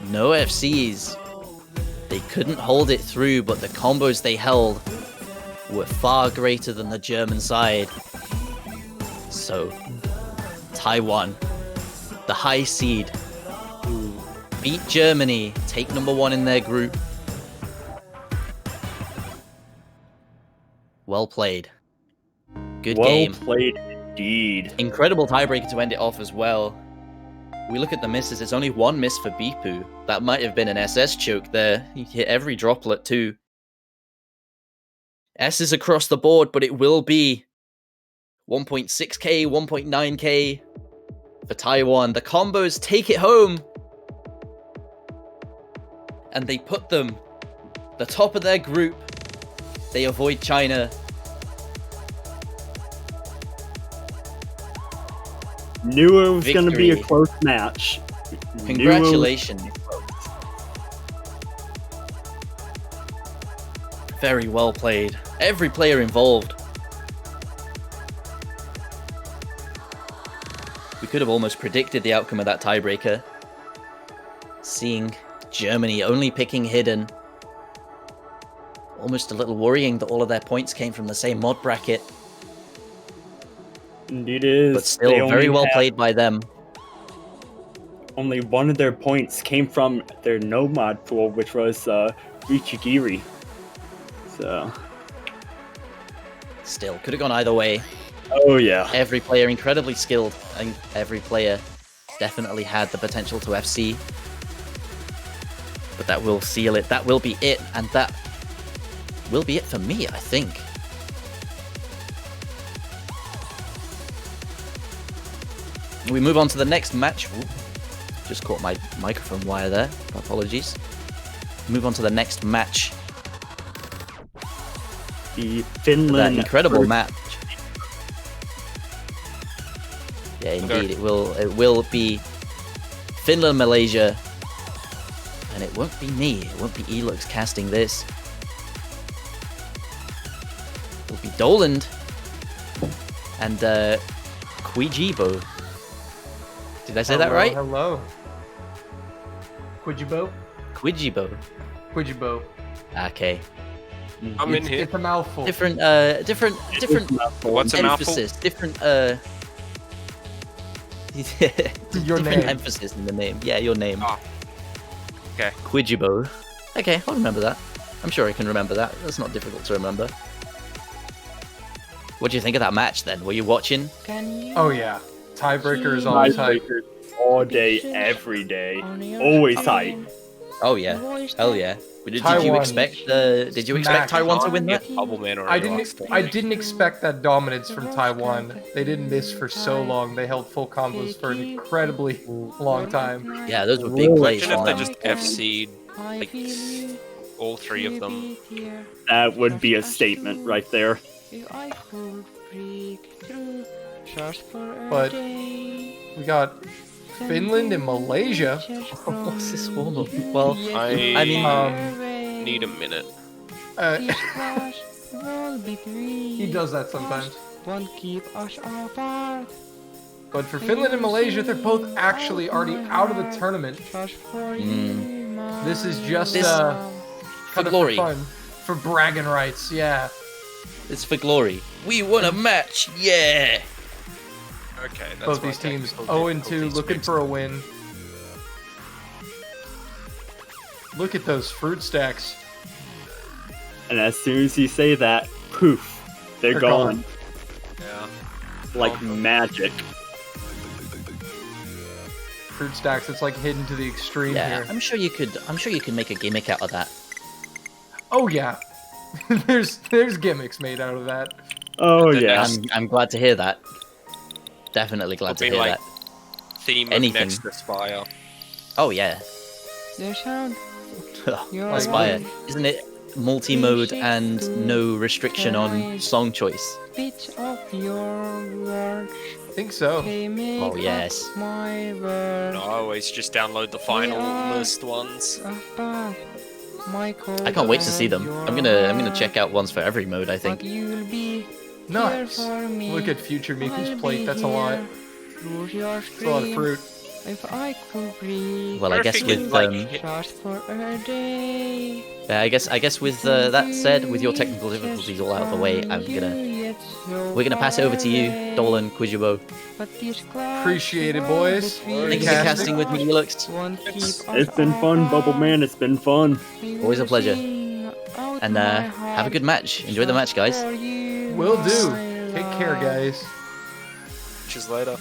No FCs. They couldn't hold it through, but the combos they held were far greater than the German side. So, Taiwan, the high seed, beat Germany, take number 1 in their group. Well played. Good game. Well played indeed. Incredible tiebreaker to end it off as well. We look at the misses, it's only 1 miss for Beepu. That might have been an SS choke there. He hit every droplet too. S's across the board, but it will be 1.6k, 1.9k for Taiwan. The combos take it home. And they put them the top of their group. They avoid China. Knew it was going to be a Victory. close match. Congratulations. Very well played. Every player involved. We could have almost predicted the outcome of that tiebreaker. Seeing Germany only picking hidden. Almost a little worrying that all of their points came from the same mod bracket. Indeed is. But still, They only very well have- played by them. Only one of their points came from their no-mod pool, which was Ichigiri. So, Still, could have gone either way. oh yeah. Every player incredibly skilled, and every player definitely had the potential to FC. But that will seal it. That will be it, and that will be it for me, I think. We move on to the next match. Ooh, just caught my microphone wire there. Apologies. Move on to the next match. The That Finland incredible versus- match. Yeah, indeed, it will be Finland, Malaysia, and it won't be me. It won't be Elux casting this. It'll be Doland and Quijibo. Did I say that right? Hello. Quijibo? Quijibo. Quijibo. Okay. I'm in here. It's a mouthful. Different What's a mouthful? emphasis. Different Your different name. emphasis in the name. Yeah, your name. Ah. Okay. Quijibo. Okay, I'll remember that. I'm sure I can remember that. That's not difficult to remember. What do you think of that match then? Were you watching? Oh yeah, tiebreakers always hype. Tiebreakers all day, every day. Always hype. Oh yeah, hell yeah. Did you Taiwan expect? Did you expect smacked Taiwan to win that? Get Bubble Man or I didn't expect that dominance from Taiwan. They didn't miss for so long. They held full combos for an incredibly long time. Yeah, those were big plays Imagine if from they them. just FC'd like all three of them. That would be a statement right there. But we got Finland and Malaysia. What's this warm up? Well, I mean, need a minute. He does that sometimes. But for Finland and Malaysia, they're both actually already out of the tournament. This is just kind of glory. for fun, for bragging rights. Yeah. It's for glory. We won a match, yeah. Okay, that's Both my these teams technical 0-2, difficulties looking fixed. for a win. Look at those fruit stacks. And as soon as you say that, poof, they're They're gone. gone. Yeah. Like magic. Fruit stacks, it's like hidden to the extreme Yeah, here. I'm sure you could make a gimmick out of that. Oh yeah. there's gimmicks made out of that. Oh The yeah. next- I'm glad to hear that. Definitely glad to It'll hear be that. Theme Anything. of Next Aspire. Oh yeah. Aspire. Isn't it multi-mode and no restriction on song choice? I think so. Oh yes. No, I always just download the final list ones. I can't wait to see them. I'm gonna check out ones for every mode, I think. Nice. Look at future Miku's plate, that's a lot. That's a lot of fruit. Well, I Or if guess you can, with like, I guess with that said, with your technical difficulties all out of the way, we're gonna pass it over to you, Dolan Quijubo. Appreciate it, boys. Thank you for casting with me, Lux. It's been fun, Bubble Man. It's been fun. Always a pleasure. And have a good match. Enjoy the match, guys. Will do. Take care, guys. Which is later.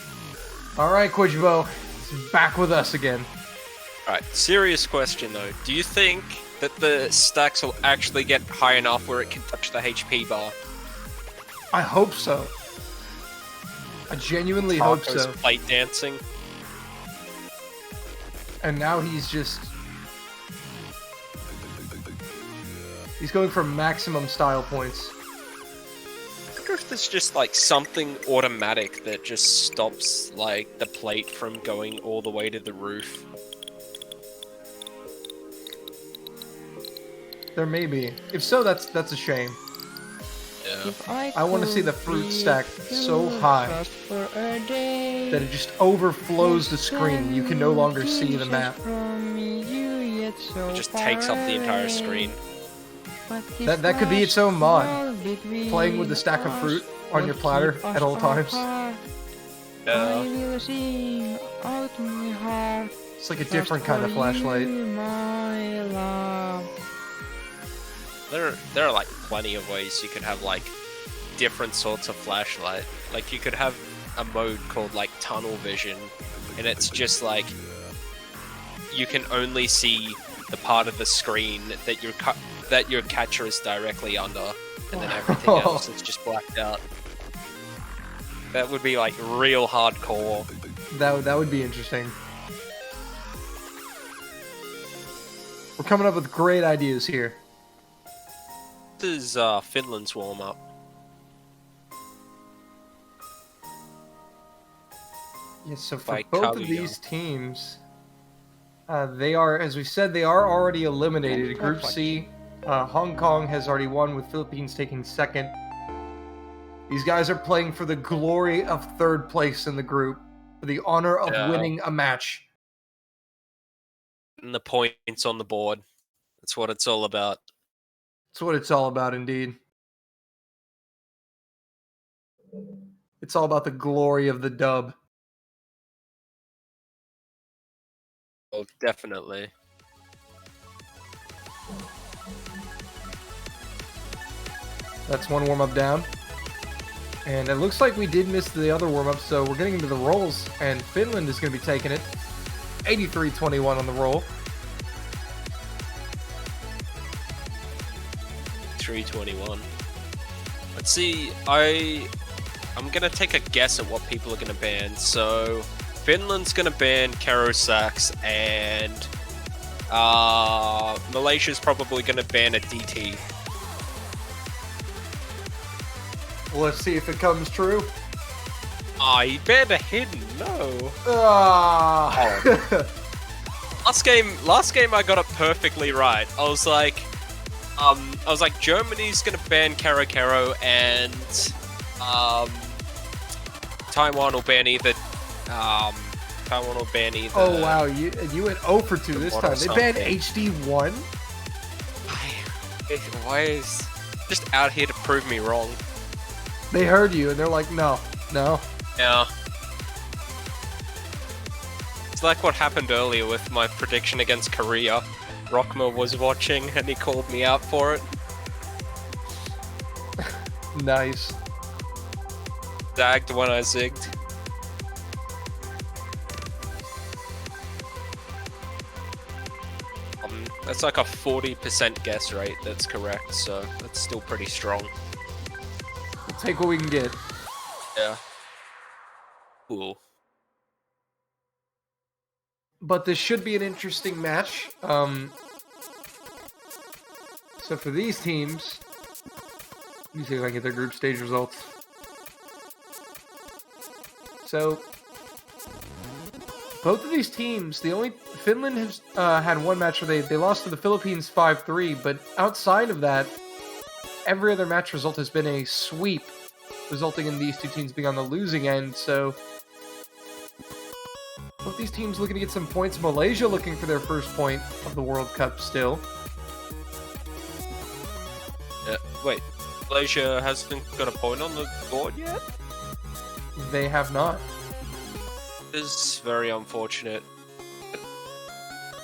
Alright, Quijubo. Back with us again. Alright, serious question though. Do you think that the stacks will actually get high enough where it can touch the HP bar? I hope so. I genuinely hope Taco's so. plate dancing. And now he's just... He's going for maximum style points. I wonder if there's just like something automatic that just stops like the plate from going all the way to the roof. There may be. If so, that's a shame. Yeah. I want to see the fruit stack so high that it just overflows the screen. You can no longer see the map. It just takes up the entire screen. That could be its own mod. Playing with the stack of fruit on your platter at all times. Yeah. It's like a different kind of flashlight. There are like plenty of ways you could have like different sorts of flashlight. Like you could have a mode called like tunnel vision, and it's just like you can only see the part of the screen that your catcher is directly under, and then everything else is just blacked out. That would be like real hardcore. That would be interesting. We're coming up with great ideas here. This is Finland's warm up. Yes, so for By both of Kaguya. these teams, they are, as we said, they are already eliminated. In Group C, Hong Kong has already won, with Philippines taking second. These guys are playing for the glory of third place in the group, for the honor of Yeah. winning a match. And the points on the board. That's what it's all about. That's what it's all about, indeed. It's all about the glory of the dub. Oh, definitely. That's one warm-up down. And it looks like we did miss the other warm-up, so we're getting into the rolls, and Finland is going to be taking it. 83-21 on the roll. 321. Let's see. I'm gonna take a guess at what people are gonna ban. So Finland's gonna ban Kero Sax, and Malaysia's probably gonna ban a DT. Let's see if it comes true. He banned a hidden. No. Ah. Last game I got it perfectly right. I was like, Germany's gonna ban Kero, and Taiwan will ban either. Oh wow, you went 0 for 2 this time. They banned HD1. Why is just out here to prove me wrong? They heard you and they're like, no. Yeah. It's like what happened earlier with my prediction against Korea. Rockmer was watching and he called me out for it. Nice. Zagged when I zigged. That's like a 40% guess rate that's correct, so that's still pretty strong. We'll take what we can get. Yeah. Cool. But this should be an interesting match. So for these teams, let me see if I can get their group stage results. So both of these teams, Finland has had one match where they lost to the Philippines 5-3, but outside of that, every other match result has been a sweep, resulting in these two teams being on the losing end. So both these teams looking to get some points. Malaysia looking for their first point of the World Cup still. Wait, Malaysia hasn't got a point on the board yet? They have not. This is very unfortunate.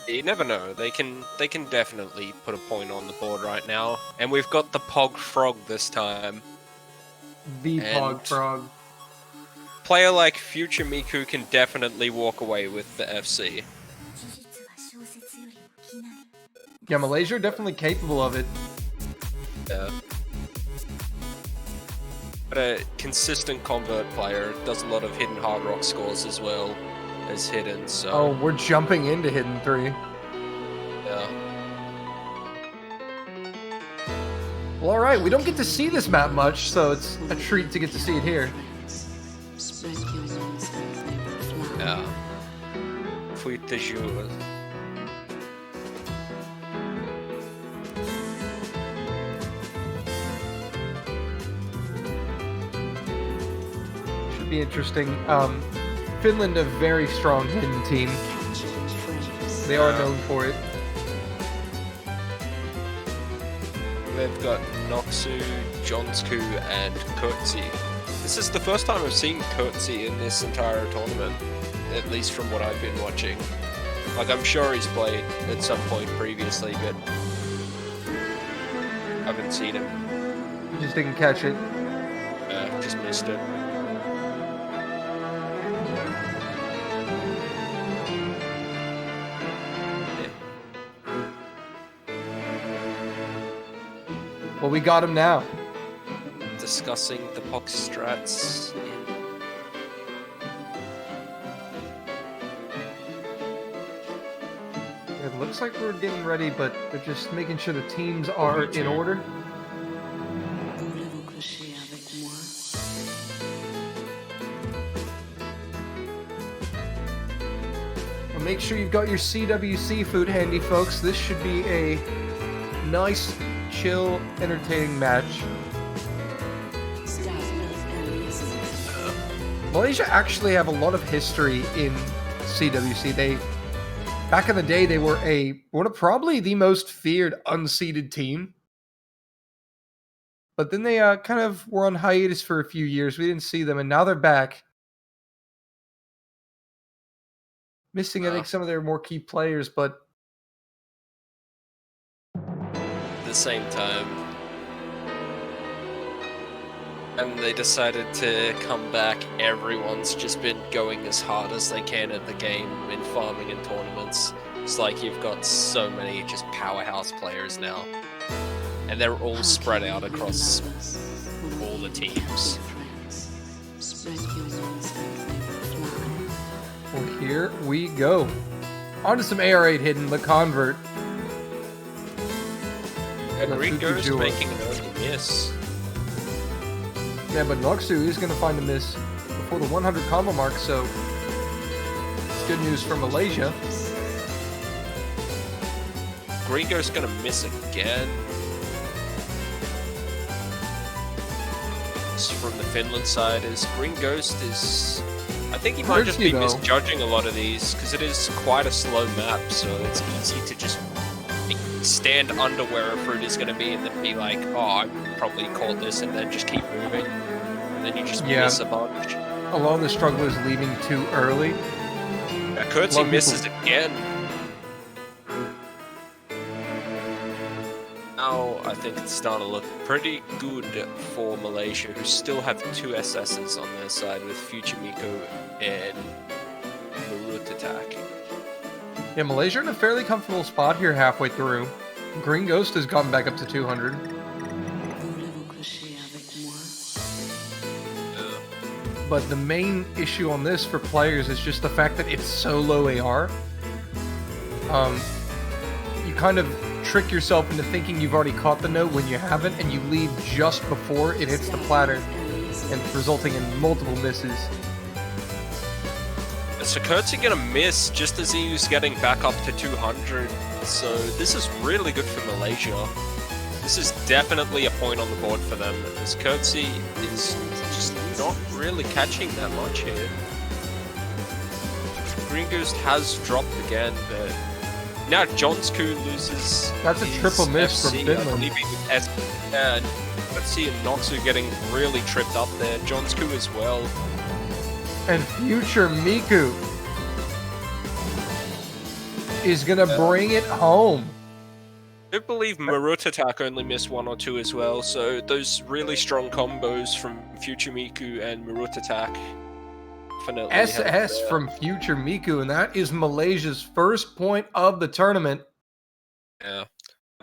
You never know. They can definitely put a point on the board right now. And we've got the Pog Frog this time. The And Pog Frog. Player like Future Miku can definitely walk away with the FC. Yeah, Malaysia are definitely capable of it. Yeah. But a consistent convert player does a lot of hidden hard rock scores as well as hidden, so... Oh, we're jumping into Hidden 3. Yeah. Well, alright, we don't get to see this map much, so it's a treat to get to see it here. Yeah. Fui de jour. Should be interesting. Finland, a very strong hidden team. They are known for it. They've got Noxu, Jonsku, and Kurtzi. This is the first time I've seen Kurtzi in this entire tournament, at least from what I've been watching. Like, I'm sure he's played at some point previously, but I haven't seen him. You just didn't catch it. Just missed it. Well, we got him now. Discussing the Pox strats. It looks like we're getting ready, but they're just making sure the teams are in order. Well, make sure you've got your CWC food handy, folks. This should be a nice, chill, entertaining match. Malaysia actually have a lot of history in CWC. Back in the day, they were one of probably the most feared unseeded team. But then they kind of were on hiatus for a few years. We didn't see them, and now they're back. Missing, I think, some of their more key players, but At the same time, and they decided to come back. Everyone's just been going as hard as they can at the game in farming and tournaments. It's like you've got so many just powerhouse players now, and they're all spread out across all the teams. Well, here we go. On to some AR8 hidden, the convert. And That's Green Ghost Ukijua. making an early miss. Yeah, but Noxu is going to find a miss before the 100 combo mark, so it's good news for Malaysia. Green Ghost gonna miss again. This from the Finland side is Green Ghost is. I think he might just be Though. misjudging a lot of these because it is quite a slow map, so it's easy to just stand under where a fruit is going to be and then be like, oh, I probably caught this, and then just keep moving, and then you just miss a bunch. A lot of the struggle is leaving too early. Kurtzy lot of misses again. Now I think it's starting to look pretty good for Malaysia, who still have 2 SSs on their side with Future Miko and Marut Attack. Yeah, Malaysia in a fairly comfortable spot here halfway through. Green Ghost has gotten back up to 200. But the main issue on this for players is just the fact that it's so low AR. You kind of trick yourself into thinking you've already caught the note when you haven't, and you leave just before it hits the platter, and resulting in multiple misses. So Kurtzy gonna miss just as he was getting back up to 200. So this is really good for Malaysia. This is definitely a point on the board for them, as Kurtzy is just not really catching that much here. Green Ghost has dropped again, but now Jonsku loses. That's a his triple miss from FC, I Finland. believe he was S. And Kurtzy and Noxu getting really tripped up there. Jonsku as well. And Future Miku is gonna bring it home. I do believe Marut Attack only missed 1 or 2 as well, so those really strong combos from Future Miku and Marut Attack definitely SS from Future Miku, and that is Malaysia's first point of the tournament. Yeah,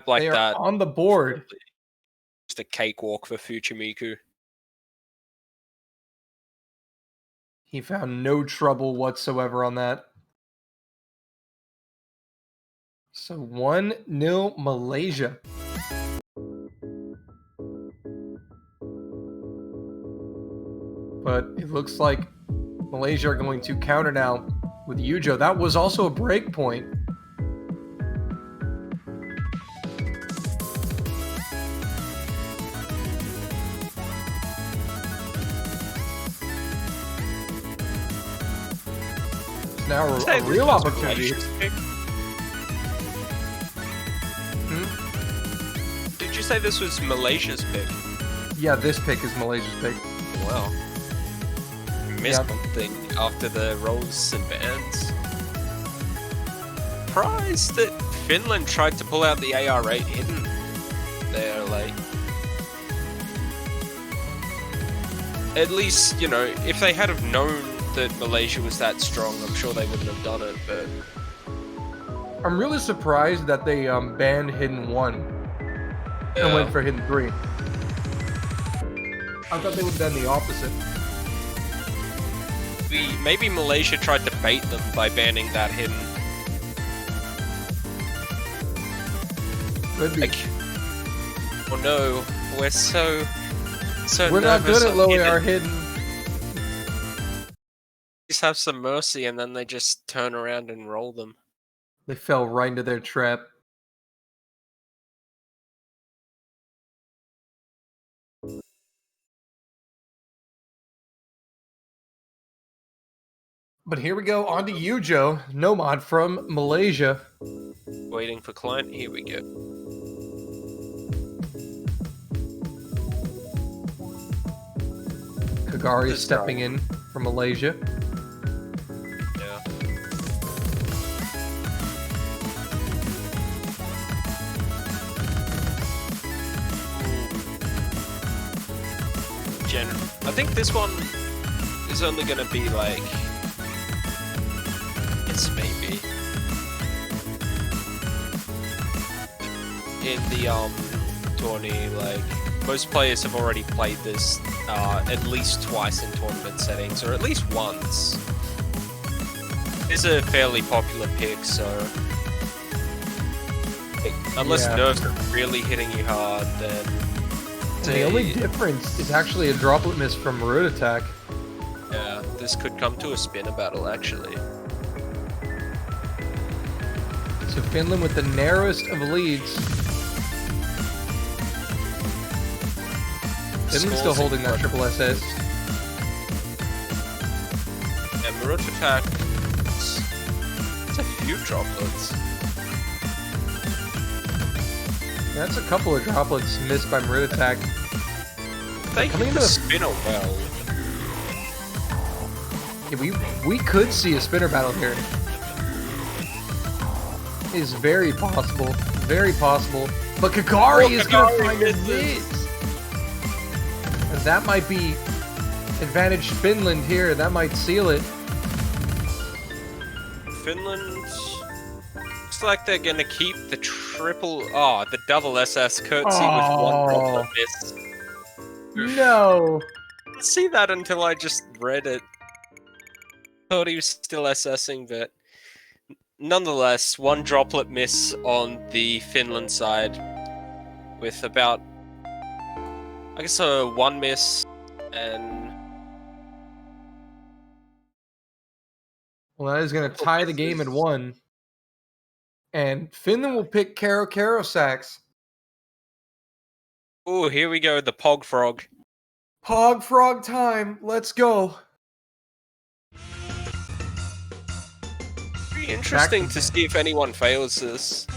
like They are that. on the board. Just a cakewalk for Future Miku. He found no trouble whatsoever on that. So 1-0 Malaysia. But it looks like Malaysia are going to counter now with Yujo. That was also a break point. Now a real opportunity. Did you say this was Malaysia's pick? Yeah, this pick is Malaysia's pick. Wow. Missed Yeah. something after the rolls and bans. Surprised that Finland tried to pull out the AR8 hidden there, like. At least, you know, if they had have known that Malaysia was that strong, I'm sure they wouldn't have done it, but I'm really surprised that they banned Hidden 1 and went for Hidden 3. I thought they would have done the opposite. maybe Malaysia tried to bait them by banning that hidden. Could be. Like, oh no, we're so We're not nervous good at on low hidden. AR Hidden. Just have some mercy, and then they just turn around and roll them. They fell right into their trap. But here we go on to Yujo, Nomad from Malaysia. Waiting for client. Here we go. Kagari This stepping in from Malaysia. Yeah. Gen I think this one is only gonna be like, it's maybe in the tourney. Like most players have already played this at least twice in tournament settings, or at least once. It's a fairly popular pick, so unless nerves are really hitting you hard, then The only difference is actually a droplet miss from Root Attack. yeah, this could come to a spinner battle actually. So Finland with the narrowest of leads. Finland's still holding that triple SS. And Marut Attack, it's a few droplets. That's a couple of droplets missed by Root Attack. They Coming can into the- spinner well. Yeah, we could see a spinner battle here. It is very possible. Very possible. But Kagari is going to find a miss. And that might be advantage Finland here. That might seal it. Finland looks like they're gonna keep the the double SS curtsy with one droplet miss. No. Didn't see that until I just read it. Thought he was still SSing, but nonetheless, one droplet miss on the Finland side, with about, I guess, a one miss and. Well, that is going to tie the game at 1. And Finland will pick Karo Sax. Oh, here we go, the Pog Frog. Pog Frog time. Let's go. Be interesting to see if anyone fails this.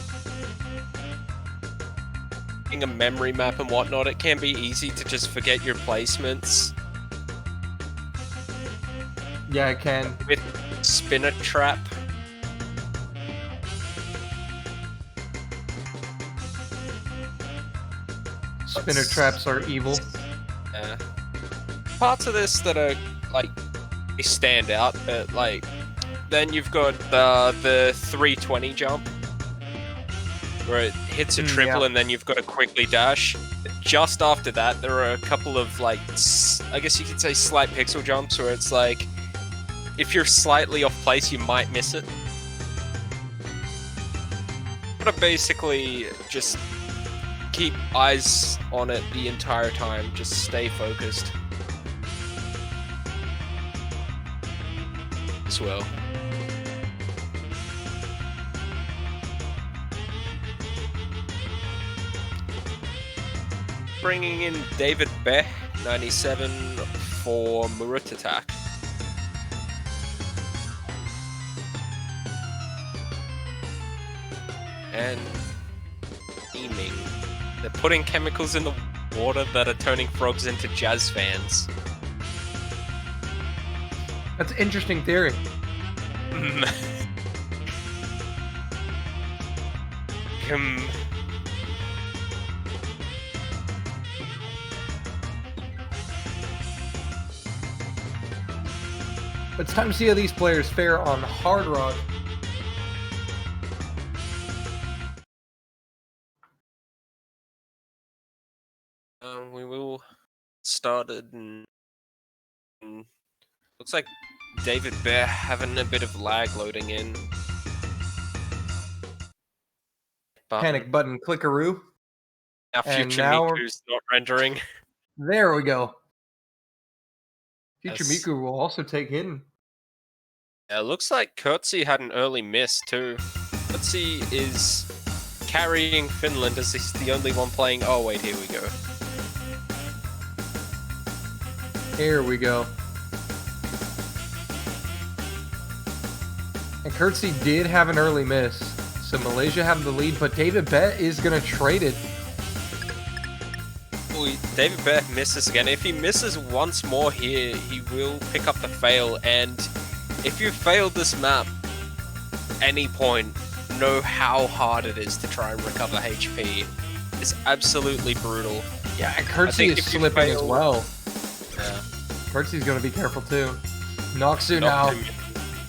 Being a memory map and whatnot, it can be easy to just forget your placements. Yeah, I can. With Spinner Trap. Spinner traps are evil. Parts of this that are like they stand out, but like then you've got the 320 jump where it hits a triple and then you've got to quickly dash. Just after that, there are a couple of like I guess you could say slight pixel jumps where it's like if you're slightly off place, you might miss it. But basically just keep eyes on it the entire time. Just stay focused. As well. Bringing in David Beh, 97 for Marut Attack. And beaming. They're putting chemicals in the water that are turning frogs into jazz fans. That's an interesting theory. It's time to see how these players fare on Hard Rock. We will started and looks like David Bear having a bit of lag loading in. Panic button clickaroo. Our And future now Miku's not rendering. There we go. Future Yes. Miku will also take hidden. Yeah, looks like Kurtzy had an early miss too. Kurtzy is carrying Finland as he's the only one playing. Oh wait, here we go. Here we go. And Kurtzy did have an early miss. So Malaysia have the lead, but David Bet is going to trade it. Ooh, David Bear misses again. If he misses once more here, he will pick up the fail. And if you failed this map, any point, know how hard it is to try and recover HP. It's absolutely brutal. Yeah, and I Kurtzy think is if you slipping as fail- well. Yeah. Kurtzy's gonna be careful too. Noxu now. Noxu.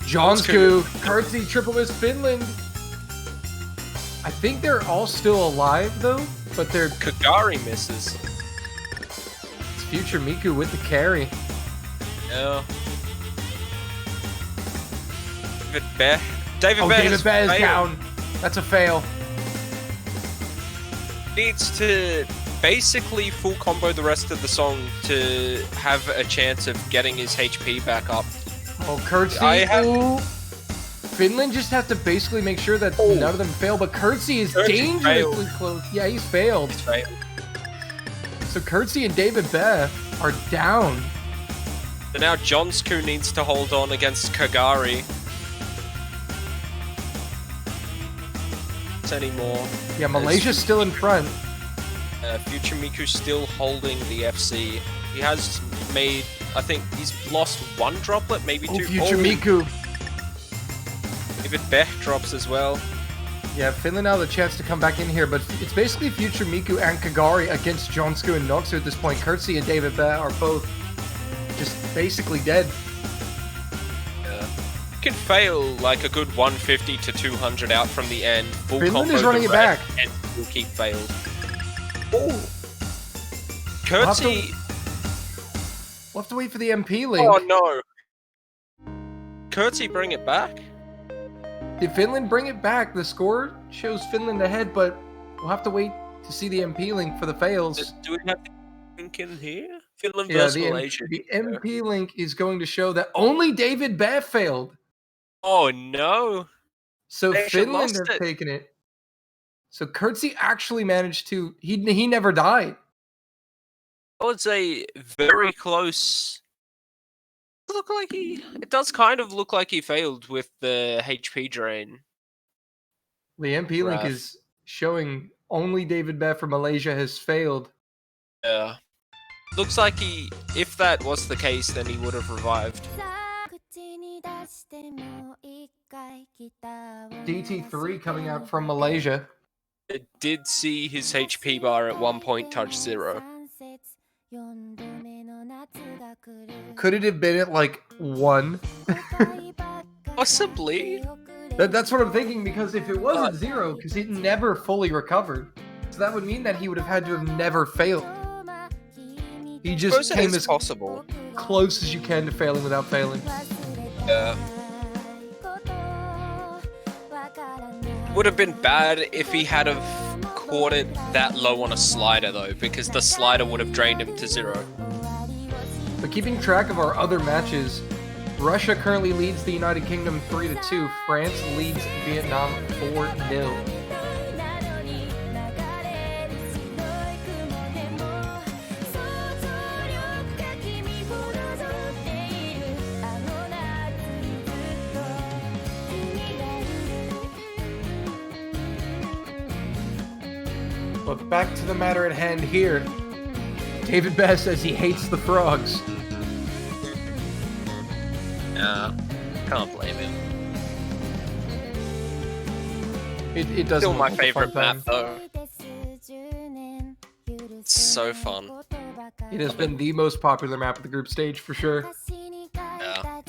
Jonsku. Kurtzy triple miss Finland. I think they're all still alive though, but they're Kagari misses. it's Future Miku with the carry. Yeah. David Bear. David Oh, Bear David has Bear is failed. down. That's a fail. Needs to basically full combo the rest of the song to have a chance of getting his HP back up. Oh, Kurtzy. I have- Ooh. Finland just have to basically make sure that Oh. none of them fail, but Kurtzy is Kurtzy dangerously close. Yeah, he's failed. He's failed. So Kurtzy and David Bear are down. So now Jonsku needs to hold on against Kagari. Anymore. Yeah, Malaysia's still in front. Future Miku still holding the FC. He has made, I think he's lost one droplet, maybe Oh, two. Future Miku. David Beck drops as well. Yeah, Finland now the chance to come back in here, but it's basically Future Miku and Kagari against Jonsku and Noxu at this point. Kurtzy and David Bear are both just basically dead. Can fail like a good 150 to 200 out from the end. Full Finland combo is running the it red, back. and still keep failed. Oh, Kurtzy. We'll have to wait for the MP link. Oh no. Kurtzy, bring it back. Did Finland bring it back? The score shows Finland ahead, but we'll have to wait to see the MP link for the fails. Do we have the link in here? Finland Yeah, versus the Malaysia. MP link is going to show that only David Bear failed. Oh no. So Malaysia Finland lost have it. taken it. So Kurtzy actually managed to. He never died. I would say very close. It does kind of look like he failed with the HP drain. The MP link Rough. is showing only David Bear from Malaysia has failed. Yeah. Looks like he, if that was the case, then he would have revived. DT3 coming out from Malaysia. It did see his HP bar at one point touch 0. Could it have been at like 1? Possibly. That's what I'm thinking, because if it was at But- 0, because it never fully recovered, so that would mean that he would have had to have never failed. He just Suppose it came is as possible. close as you can to failing without failing. Yeah. Would have been bad if he had have caught it that low on a slider though, because the slider would have drained him to 0. But keeping track of our other matches, Russia currently leads the United Kingdom 3-2. France leads Vietnam 4-0. But back to the matter at hand here. David Bass says he hates the frogs. Yeah. Can't blame him. It doesn't Still my look like a fun favorite map time. though. It's so fun. It has been the most popular map of the group stage for sure. Yeah.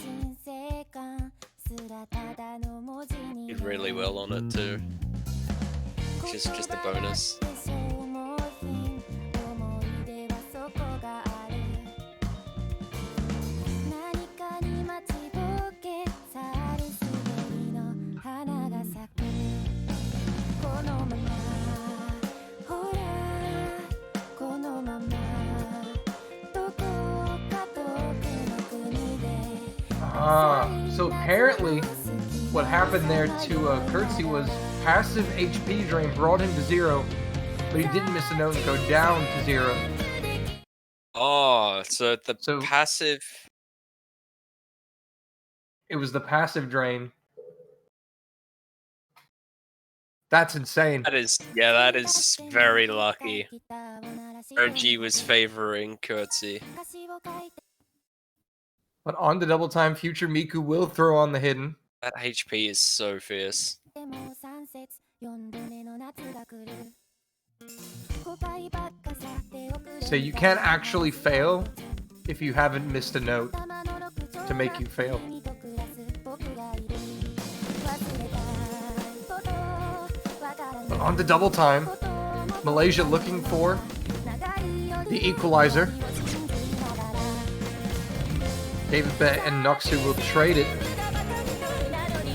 Did really well on it too. Which is just a bonus. So apparently, what happened there to Kurtzy was passive HP drain brought him to 0, but he didn't miss a note and go down to 0. Oh, so the So- passive. It was the passive drain. That's insane. That is very lucky. OG was favoring Kurtzy. But on to double time, Future Miku will throw on the hidden. That HP is so fierce. So you can't actually fail if you haven't missed a note to make you fail. But on to double time. Malaysia looking for the equalizer. David Bet and Noxu will trade it.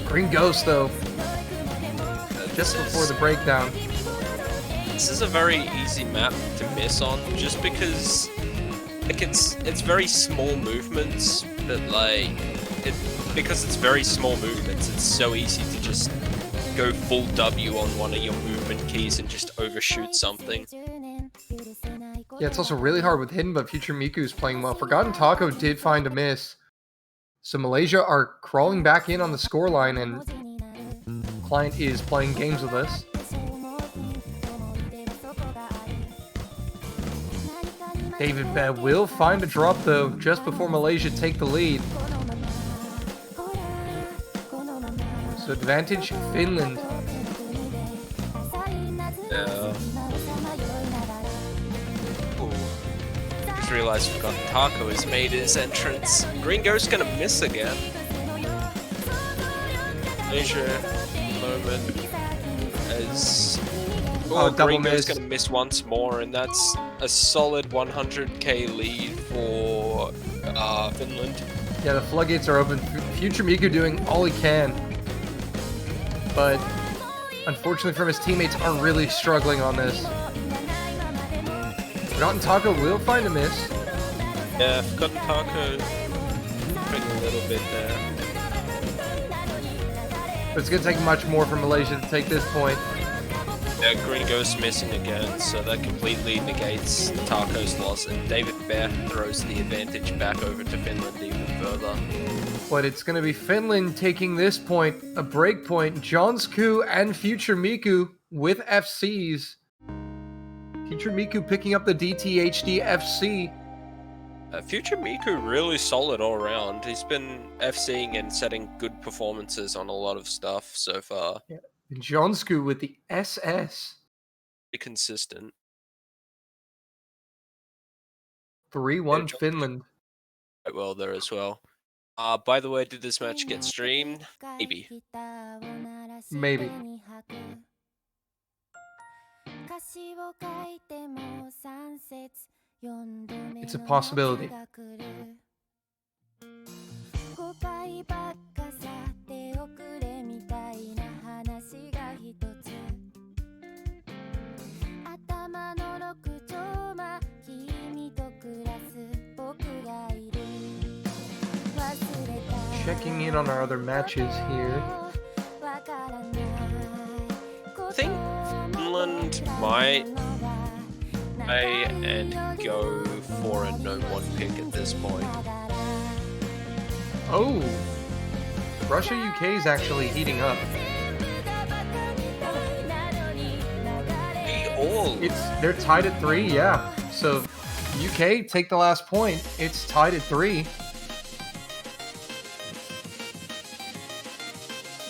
Green Ghost, though, just before the breakdown. This is a very easy map to miss on, just because like it's very small movements, but like because it's very small movements, it's so easy to just go full W on one of your movement keys and just overshoot something. Yeah, it's also really hard with Hidden, but Future Miku is playing well. Forgotten Taco did find a miss. So Malaysia are crawling back in on the scoreline, and Client is playing games with us. David Bet will find a drop, though, just before Malaysia take the lead. So advantage Finland. Just realized Forgotten Taco has made his entrance. Green Ghost gonna miss again. Malaysia moment as double Green Ghost miss. gonna miss once more, and that's a solid 100k lead for Finland. Yeah, the floodgates are open. Future Miku doing all he can. But unfortunately for him, his teammates are really struggling on this. Forgotten Taco will find a miss. Yeah, Forgotten Taco bring a little bit there. But it's going to take much more for Malaysia to take this point. Yeah, Green Ghost missing again, so that completely negates Taco's loss, and David Bear throws the advantage back over to Finland even further. But it's going to be Finland taking this point, a break point. Jonsku and Future Miku with FCs. Future Miku picking up the DTHD FC. Future Miku really solid all around. He's been FCing and setting good performances on a lot of stuff so far. Yeah. And Jonsku with the SS. Pretty consistent. 3-1 Yeah, Finland. Quite well there as well. By the way, did this match get streamed? Maybe. Maybe. It's a possibility. Checking in on our other matches here. I think Finland might and go for a no-one pick at this point. Oh! Russia UK is actually heating up. They're tied at 3, yeah. So UK take the last point. It's tied at 3.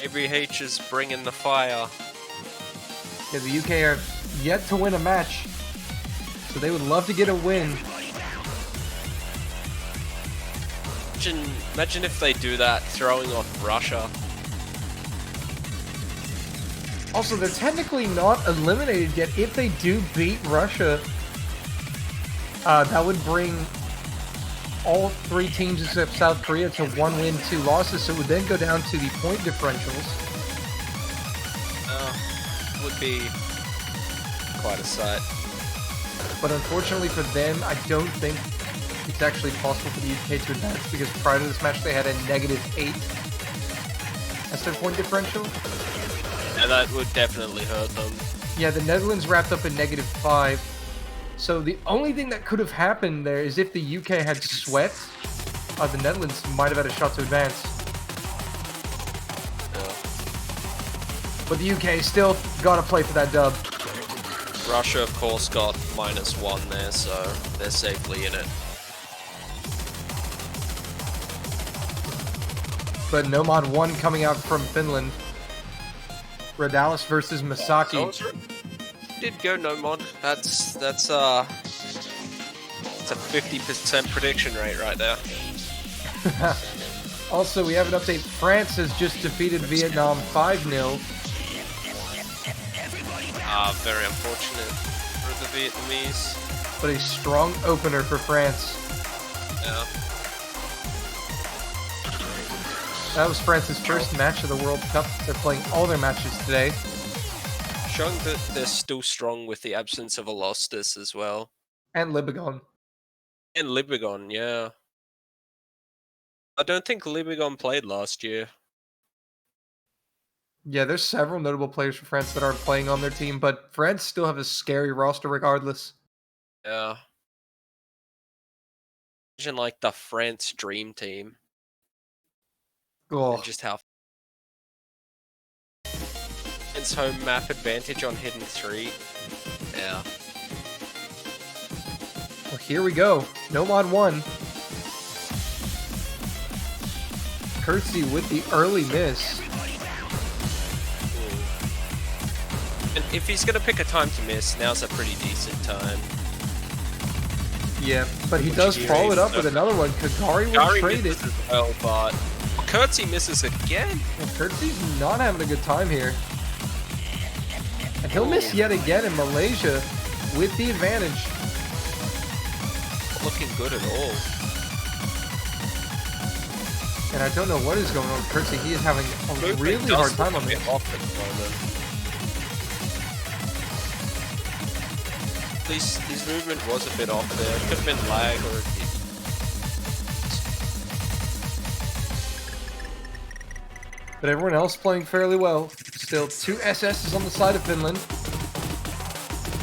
ABH is bringing the fire. Yeah, the UK are yet to win a match, so they would love to get a win. Imagine if they do that, throwing off Russia. Also, they're technically not eliminated yet. If they do beat Russia, that would bring all 3 teams except South Korea to 1 win, 2 losses, so it would then go down to the point differentials. Would be quite a sight. But unfortunately for them, I don't think it's actually possible for the UK to advance, because prior to this match they had a -8 as their point differential. And that would definitely hurt them. Yeah, the Netherlands wrapped up in -5. So the only thing that could have happened there is if the UK had swept, the Netherlands might have had a shot to advance. Yeah. But the UK still gotta play for that dub. Russia, of course, got -1 there, so they're safely in it. But Nomad 1 coming out from Finland. Radalis versus Masaki. Did go no mod. That's It's a 50% prediction rate right there. Also, we have an update. France has just defeated Vietnam 5-0. Very unfortunate for the Vietnamese. But a strong opener for France. Yeah. That was France's first match of the World Cup. They're playing all their matches today. Showing that they're still strong with the absence of Alostis as well. And Libigon. And Libigon, yeah. I don't think Libigon played last year. Yeah, there's several notable players for France that aren't playing on their team, but France still have a scary roster regardless. Yeah. Imagine like the France dream team. Oh, And just how its home map advantage on Hidden 3. Yeah. well, here we go. Nomad 1. Curtsy with the early miss. And if he's gonna pick a time to miss, now's a pretty decent time. Yeah, but he does follow it up with another one. Kagari will Gary trade it. misses as well, but Curtsy misses again. Well, Curtsy's not having a good time here. And he'll miss yet again in Malaysia with the advantage. Not looking good at all. And I don't know what is going on with Curtsy. He is having a Movement really does hard time look on a this. bit off at the moment. At least his movement was a bit off there. Could have been lag or But everyone else playing fairly well. Still 2 SSs on the side of Finland.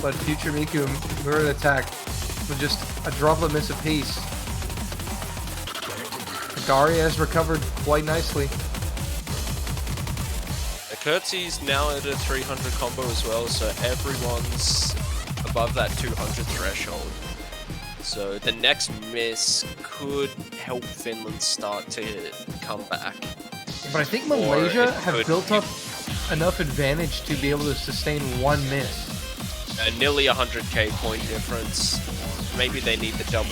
But Future Miku and Murid attack with just a droplet miss apiece. Kagari has recovered quite nicely. Curtsy's now at a 300 combo as well, so everyone's above that 200 threshold. So the next miss could help Finland start to come back. But I think Or Malaysia it have could built be- up enough advantage to be able to sustain one miss. Nearly 100k point difference. Maybe they need the double.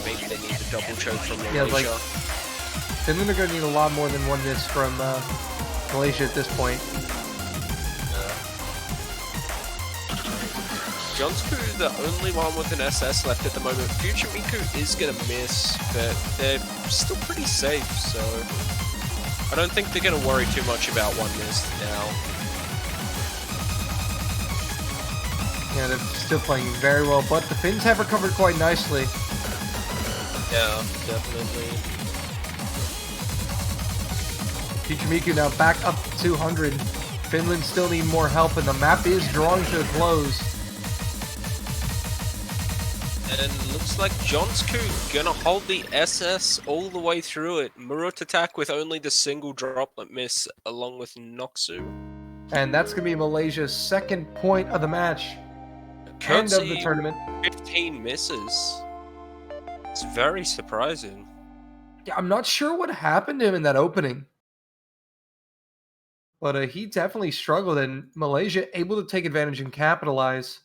Maybe they need the double choke from Malaysia. Yeah, like Finland are going to need a lot more than one miss from Malaysia at this point. Jonsku, the only one with an SS left at the moment. Future Miku is going to miss, but they're still pretty safe, so I don't think they're going to worry too much about one miss now. Yeah, they're still playing very well, but the Finns have recovered quite nicely. Yeah, definitely. Future Miku now back up to 200. Finland still need more help, and the map is drawing to a close. And looks like Jonsku gonna hold the SS all the way through it. Murut attack with only the single droplet miss along with Noxu. And that's going to be Malaysia's second point of the match. End of the tournament. 15 misses. It's very surprising. Yeah, I'm not sure what happened to him in that opening. But he definitely struggled, and Malaysia able to take advantage and capitalize.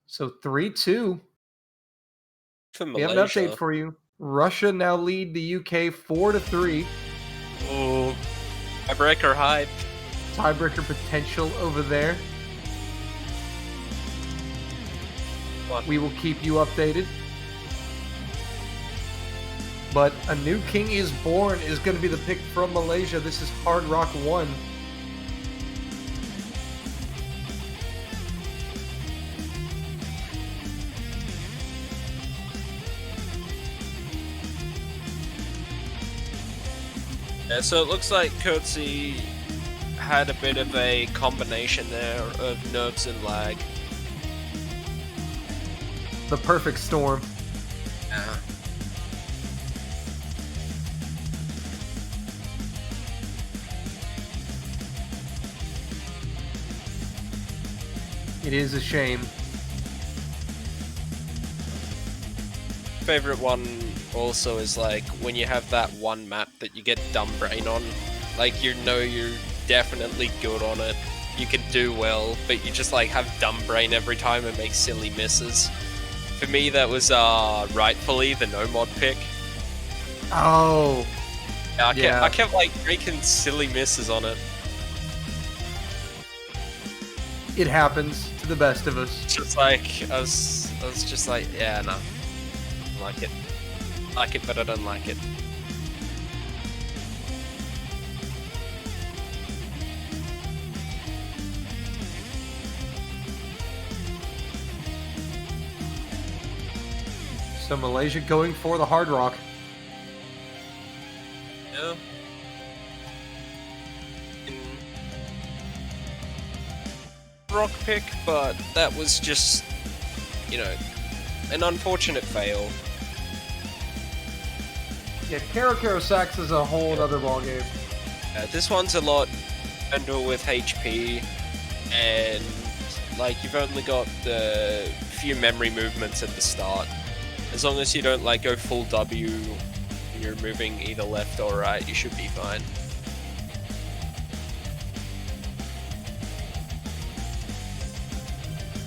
So 3-2. For We have Malaysia. an update for you. Russia now lead the UK 4-3. Oh, tiebreaker hype. Tiebreaker potential over there. We will keep you updated. But a new king is born is going to be the pick from Malaysia. This is Hard Rock 1. Yeah, so it looks like Curtsy had a bit of a combination there of nerves and lag. The perfect storm. Yeah. It is a shame. Favorite one also is like when you have that one map that you get dumb brain on, like you know you're definitely good on it, you can do well, but you just like have dumb brain every time and make silly misses. For me, that was rightfully the no mod pick. Oh, I kept like making silly misses on it. it happens to the best of us. Just like I was just like, yeah, no, I like it, but I don't like it. So Malaysia going for the Hard Rock. Yeah. Rock pick, but that was just, you know, an unfortunate fail. Yeah, Karo Sax is a whole other ballgame. This one's a lot better with HP, and like you've only got the few memory movements at the start. As long as you don't like go full W and you're moving either left or right, you should be fine.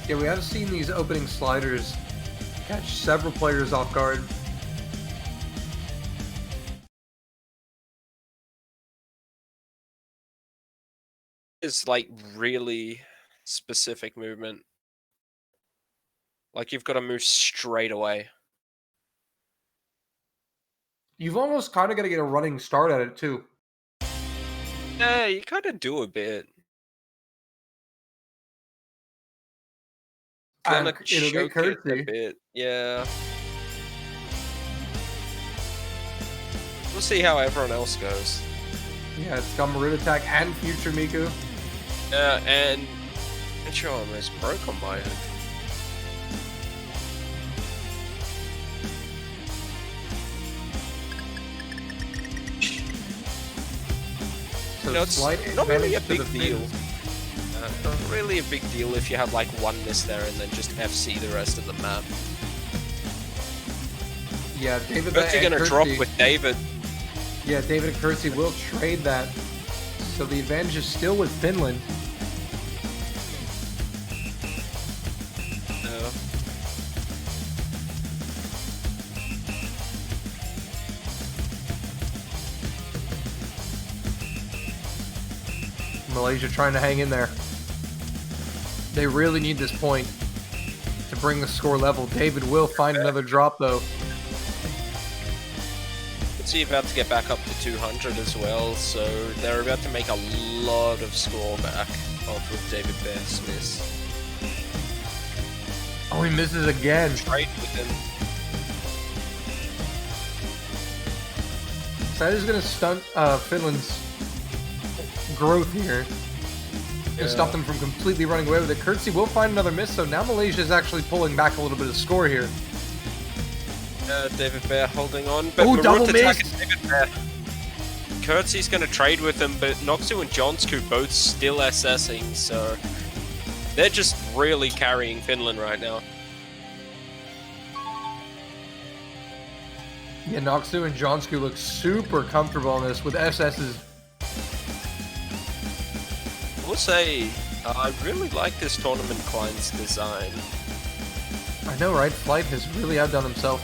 Yeah, we have seen these opening sliders catch several players off guard. It's like really specific movement. Like you've got to move straight away. You've almost kind of got to get a running start at it too. Yeah, you kind of do a bit. Kind of It'll get choke it a curtsy. bit. Yeah. We'll see how everyone else goes. Yeah, it's got Maroon Attack and Future Miku. Yeah, and Mitchell almost broke on my end. So No, it's slight not really a advantage to big the deal. Finns. Not really a big deal if you have like one miss there and then just FC the rest of the map. Yeah, David But you're and gonna drop Curtsy- with David. Yeah, David and Kersey will trade that. So the advantage is still with Finland. Malaysia trying to hang in there. They really need this point to bring the score level. David will find another drop though. It's about to get back up to 200 as well, so they're about to make a lot of score back off with David Bear's miss. Oh, he misses again. Trade with him. So that is going to stunt Finland's growth here. And stop them from completely running away with it. Curtsy will find another miss, so now Malaysia is actually pulling back a little bit of score here. David Bear holding on, but Ooh, double Marut miss! attacking David Bear. Curtsy's going to trade with him, but Noxu and Jonsku both still SSing, so they're just really carrying Finland right now. Yeah, Noxu and Jonsku look super comfortable on this with SS's. I will say, I really like this tournament Klein's design. I know, right? Flight has really outdone himself.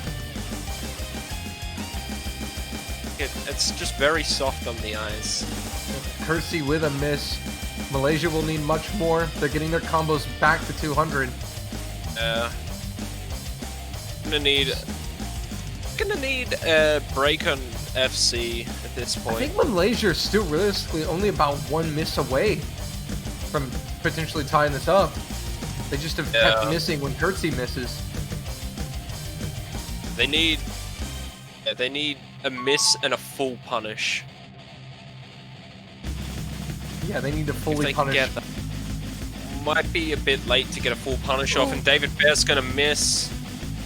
It's just very soft on the eyes. Kersey with a miss. Malaysia will need much more. They're getting their combos back to 200. Gonna need a break on FC at this I point. think Malaysia is still realistically only about one miss away from potentially tying this up. They just have kept missing when Kersey misses. They need a miss and a full punish. Yeah, they need to If fully they can punish. get that. Might be a bit late to get a full punish off, and David Bear's gonna miss.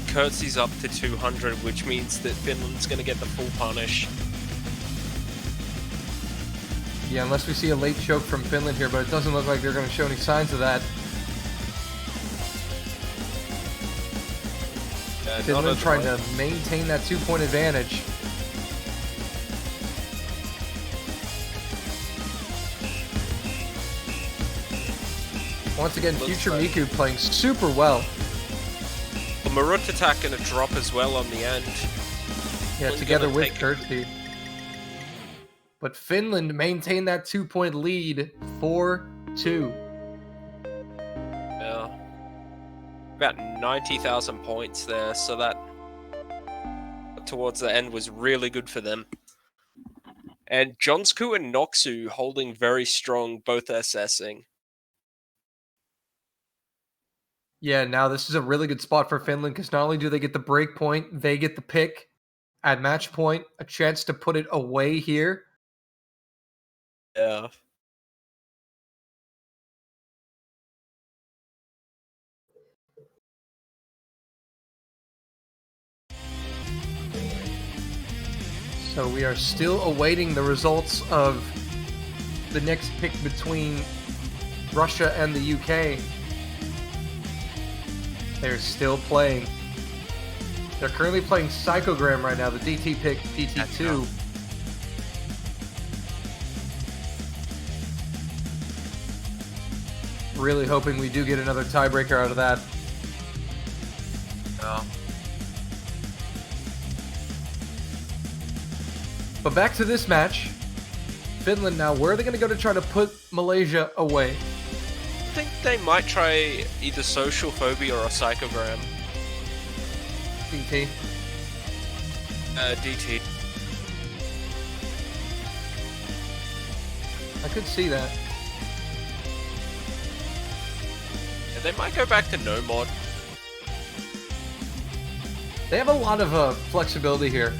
Curtsey's up to 200, which means that Finland's gonna get the full punish. Yeah, unless we see a late choke from Finland here, but it doesn't look like they're going to show any signs of that. Finland trying to maintain that 2-point advantage. Once again, Looks Future like- Miku playing super well. A Marut attack and a drop as well on the end. Yeah, Finland together gonna with take it. Gertie. But Finland maintained that 2-point lead, 4-2. Yeah. About 90,000 points there, so that towards the end was really good for them. And Jonsku and Noxu holding very strong, both assessing. Yeah, now this is a really good spot for Finland because not only do they get the break point, they get the pick at match point, a chance to put it away here. Yeah. So we are still awaiting the results of the next pick between Russia and the UK. They're still playing. They're currently playing Psychogram right now, the DT pick, DT2. Really hoping we do get another tiebreaker out of that. Yeah. But back to this match. Finland now, where are they going to go to try to put Malaysia away? I think they might try either Social Phobia or a Psychogram. DT. DT. I could see that. Yeah, they might go back to no mod. They have a lot of flexibility here.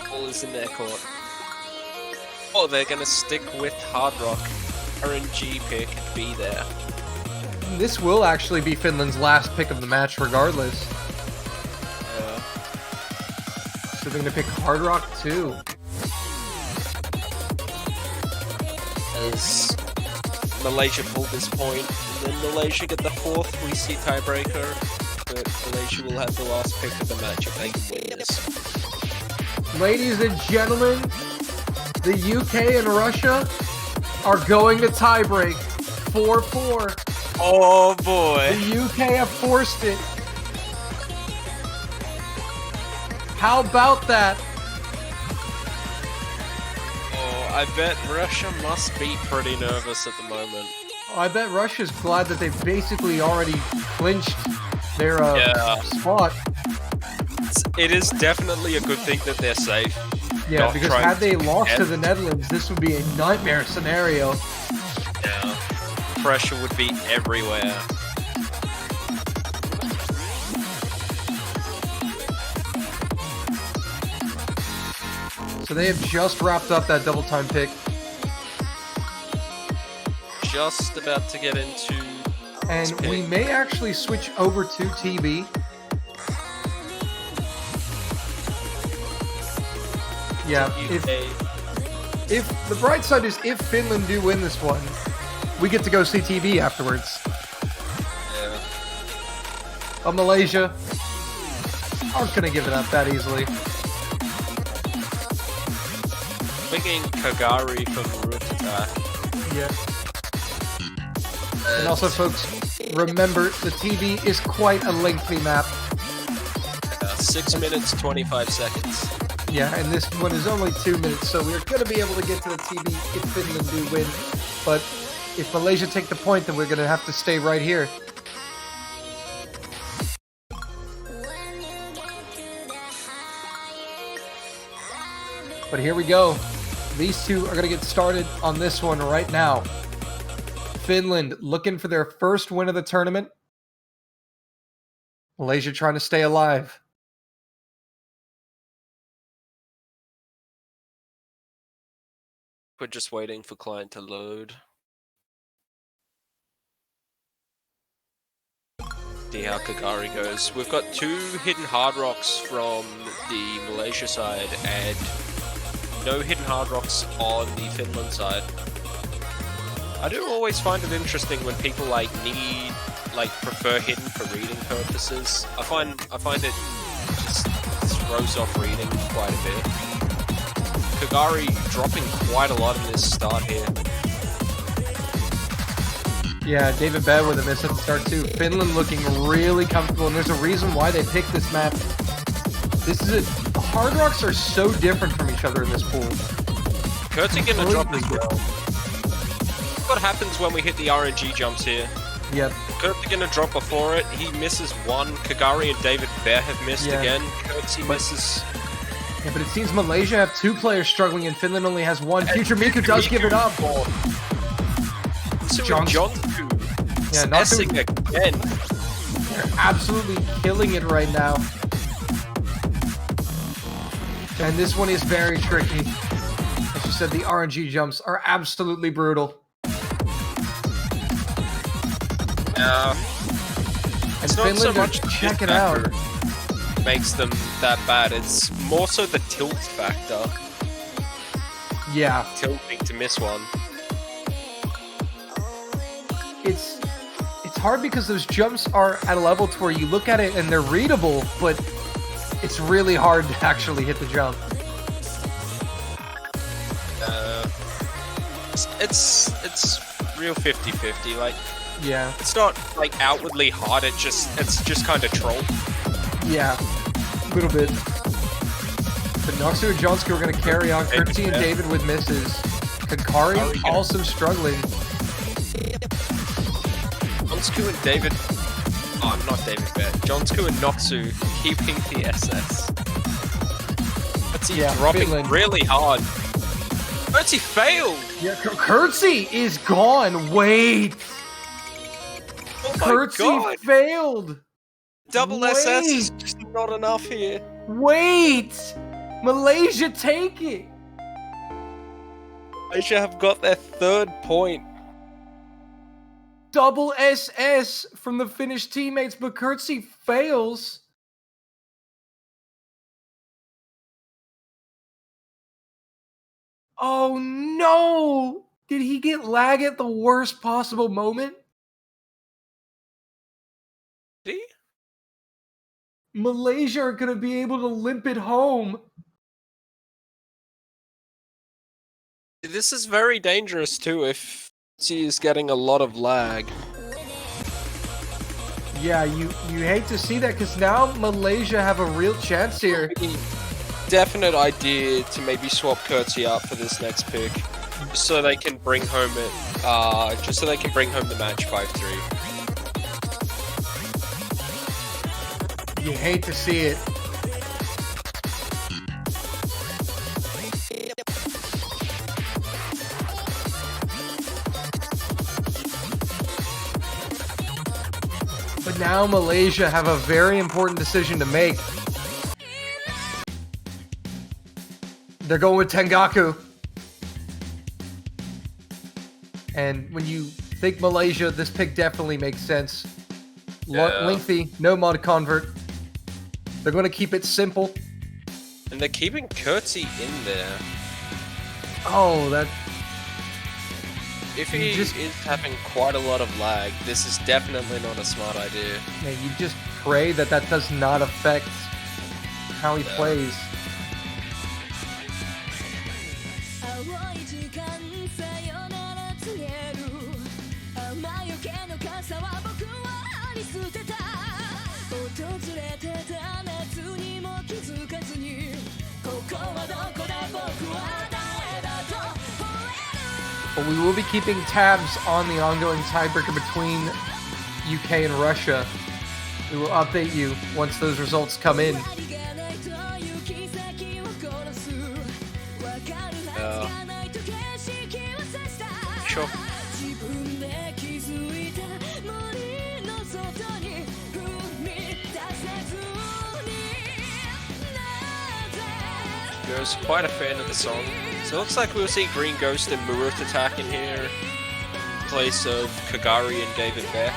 Ball is in their court. Oh, they're gonna stick with Hard Rock. RNG pick, be there. This will actually be Finland's last pick of the match regardless. Yeah. So they're going to pick Hard Rock too. As Malaysia pulled this point, then Malaysia get the fourth, we see tiebreaker, but Malaysia will have the last pick of the match if they can win this. Ladies and gentlemen, the UK and Russia are going to tiebreak 4-4. Oh boy! The UK have forced it. How about that? Oh, I bet Russia must be pretty nervous at the moment. I bet Russia's glad that they basically already clinched their Yeah. spot. It is definitely a good thing that they're safe. Yeah, Not because trying had they to lost to end. the Netherlands, this would be a nightmare scenario. Yeah. Pressure would be everywhere. So they have just wrapped up that double time pick. Just about to get into And this pick. we may actually switch over to TB. Yeah, UK. if the bright side is if Finland do win this one, we get to go see TB afterwards. Yeah. But Malaysia aren't going to give it up that easily. Thinking Kagari for Marut attack. Yeah. And also, folks, remember the TV is quite a lengthy map. 6 minutes, 25 seconds. Yeah, and this one is only 2 minutes, so we're going to be able to get to the TV if Finland do win. But if Malaysia take the point, then we're going to have to stay right here. But here we go. These two are going to get started on this one right now. Finland looking for their first win of the tournament. Malaysia trying to stay alive. We're just waiting for client to load. See how Kagari goes. We've got 2 hidden hard rocks from the Malaysia side and no hidden hard rocks on the Finland side. I do always find it interesting when people prefer hidden for reading purposes. I find it just throws off reading quite a bit. Kagari dropping quite a lot in this start here. Yeah, David Bed with a miss at the start too. Finland looking really comfortable, and there's a reason why they picked this map. Hard Rocks are so different from each other in this pool. Kurt's gonna drop as well. What happens when we hit the RNG jumps here? Yep. Kurt's gonna drop before it. He misses one. Kagari and David Bear have missed again. Kurtz misses. Yeah, but it seems Malaysia have 2 players struggling, and Finland only has 1. Future Miku does give it up. John Yeah, not Essing again. They're absolutely killing it right now. And this one is very tricky. As you said, the RNG jumps are absolutely brutal. It's not so much check it out. Makes them that bad. It's more so the tilt factor. Yeah. Tilting to miss one. It's hard because those jumps are at a level to where you look at it and they're readable, but it's really hard to actually hit the jump. It's real 50-50. Like, yeah, it's not like outwardly hard. It's just kind of troll. Yeah, a little bit. But Noxu and Jonsku are going to carry on. Kurtzy and David with misses. Kakari also struggling. Jonsku and David... Oh, not David Bear. Jonsku and Noxu keeping the SS. Kurtzy dropping Finland. really hard. Kurtzy failed! Yeah, Kurtzy is gone. Wait. Oh my Kurtzy God. failed. Double SS is just not enough here. Wait. Malaysia take it. Malaysia have got their 3rd point. Double SS from the Finnish teammates, but Kurtzy fails. Oh no! Did he get lag at the worst possible moment? See? Malaysia are going to be able to limp it home. This is very dangerous too if he is getting a lot of lag. Yeah, you hate to see that because now Malaysia have a real chance here. Definite idea to maybe swap Kurtzy out for this next pick, just so they can bring home the match 5-3. You hate to see it. But now Malaysia have a very important decision to make. They're going with Tengaku. And when you think Malaysia, this pick definitely makes sense. Lengthy, no mod convert. They're going to keep it simple. And they're keeping Kurtzy in there. Oh, that... If he is having quite a lot of lag, this is definitely not a smart idea. Yeah, you just pray that that does not affect how he plays. But we will be keeping tabs on the ongoing tiebreaker between UK and Russia. We will update you once those results come in. Sure. Go's quite a fan of the song. So it looks like we'll see Green Ghost and Muruth attack in here in place of Kagari and David Bear.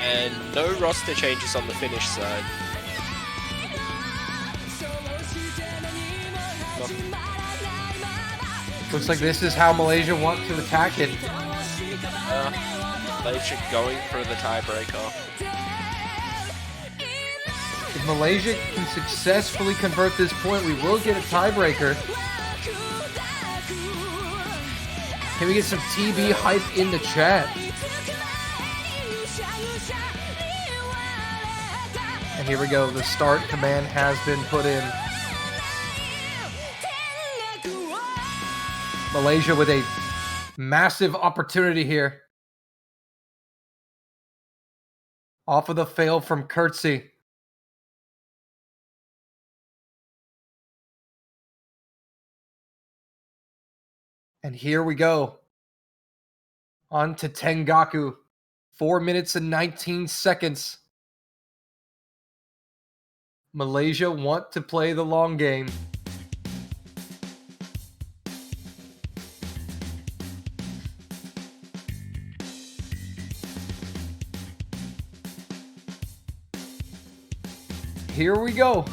And no roster changes on the Finnish side. Looks like this is how Malaysia want to attack it. Malaysia going for the tiebreaker. If Malaysia can successfully convert this point, we will get a tiebreaker. Can we get some TB hype in the chat? And here we go. The start command has been put in. Malaysia with a massive opportunity here. Off of the fail from Curtsy. And here we go. On to Tengaku. 4 minutes and 19 seconds. Malaysia want to play the long game. Here we go.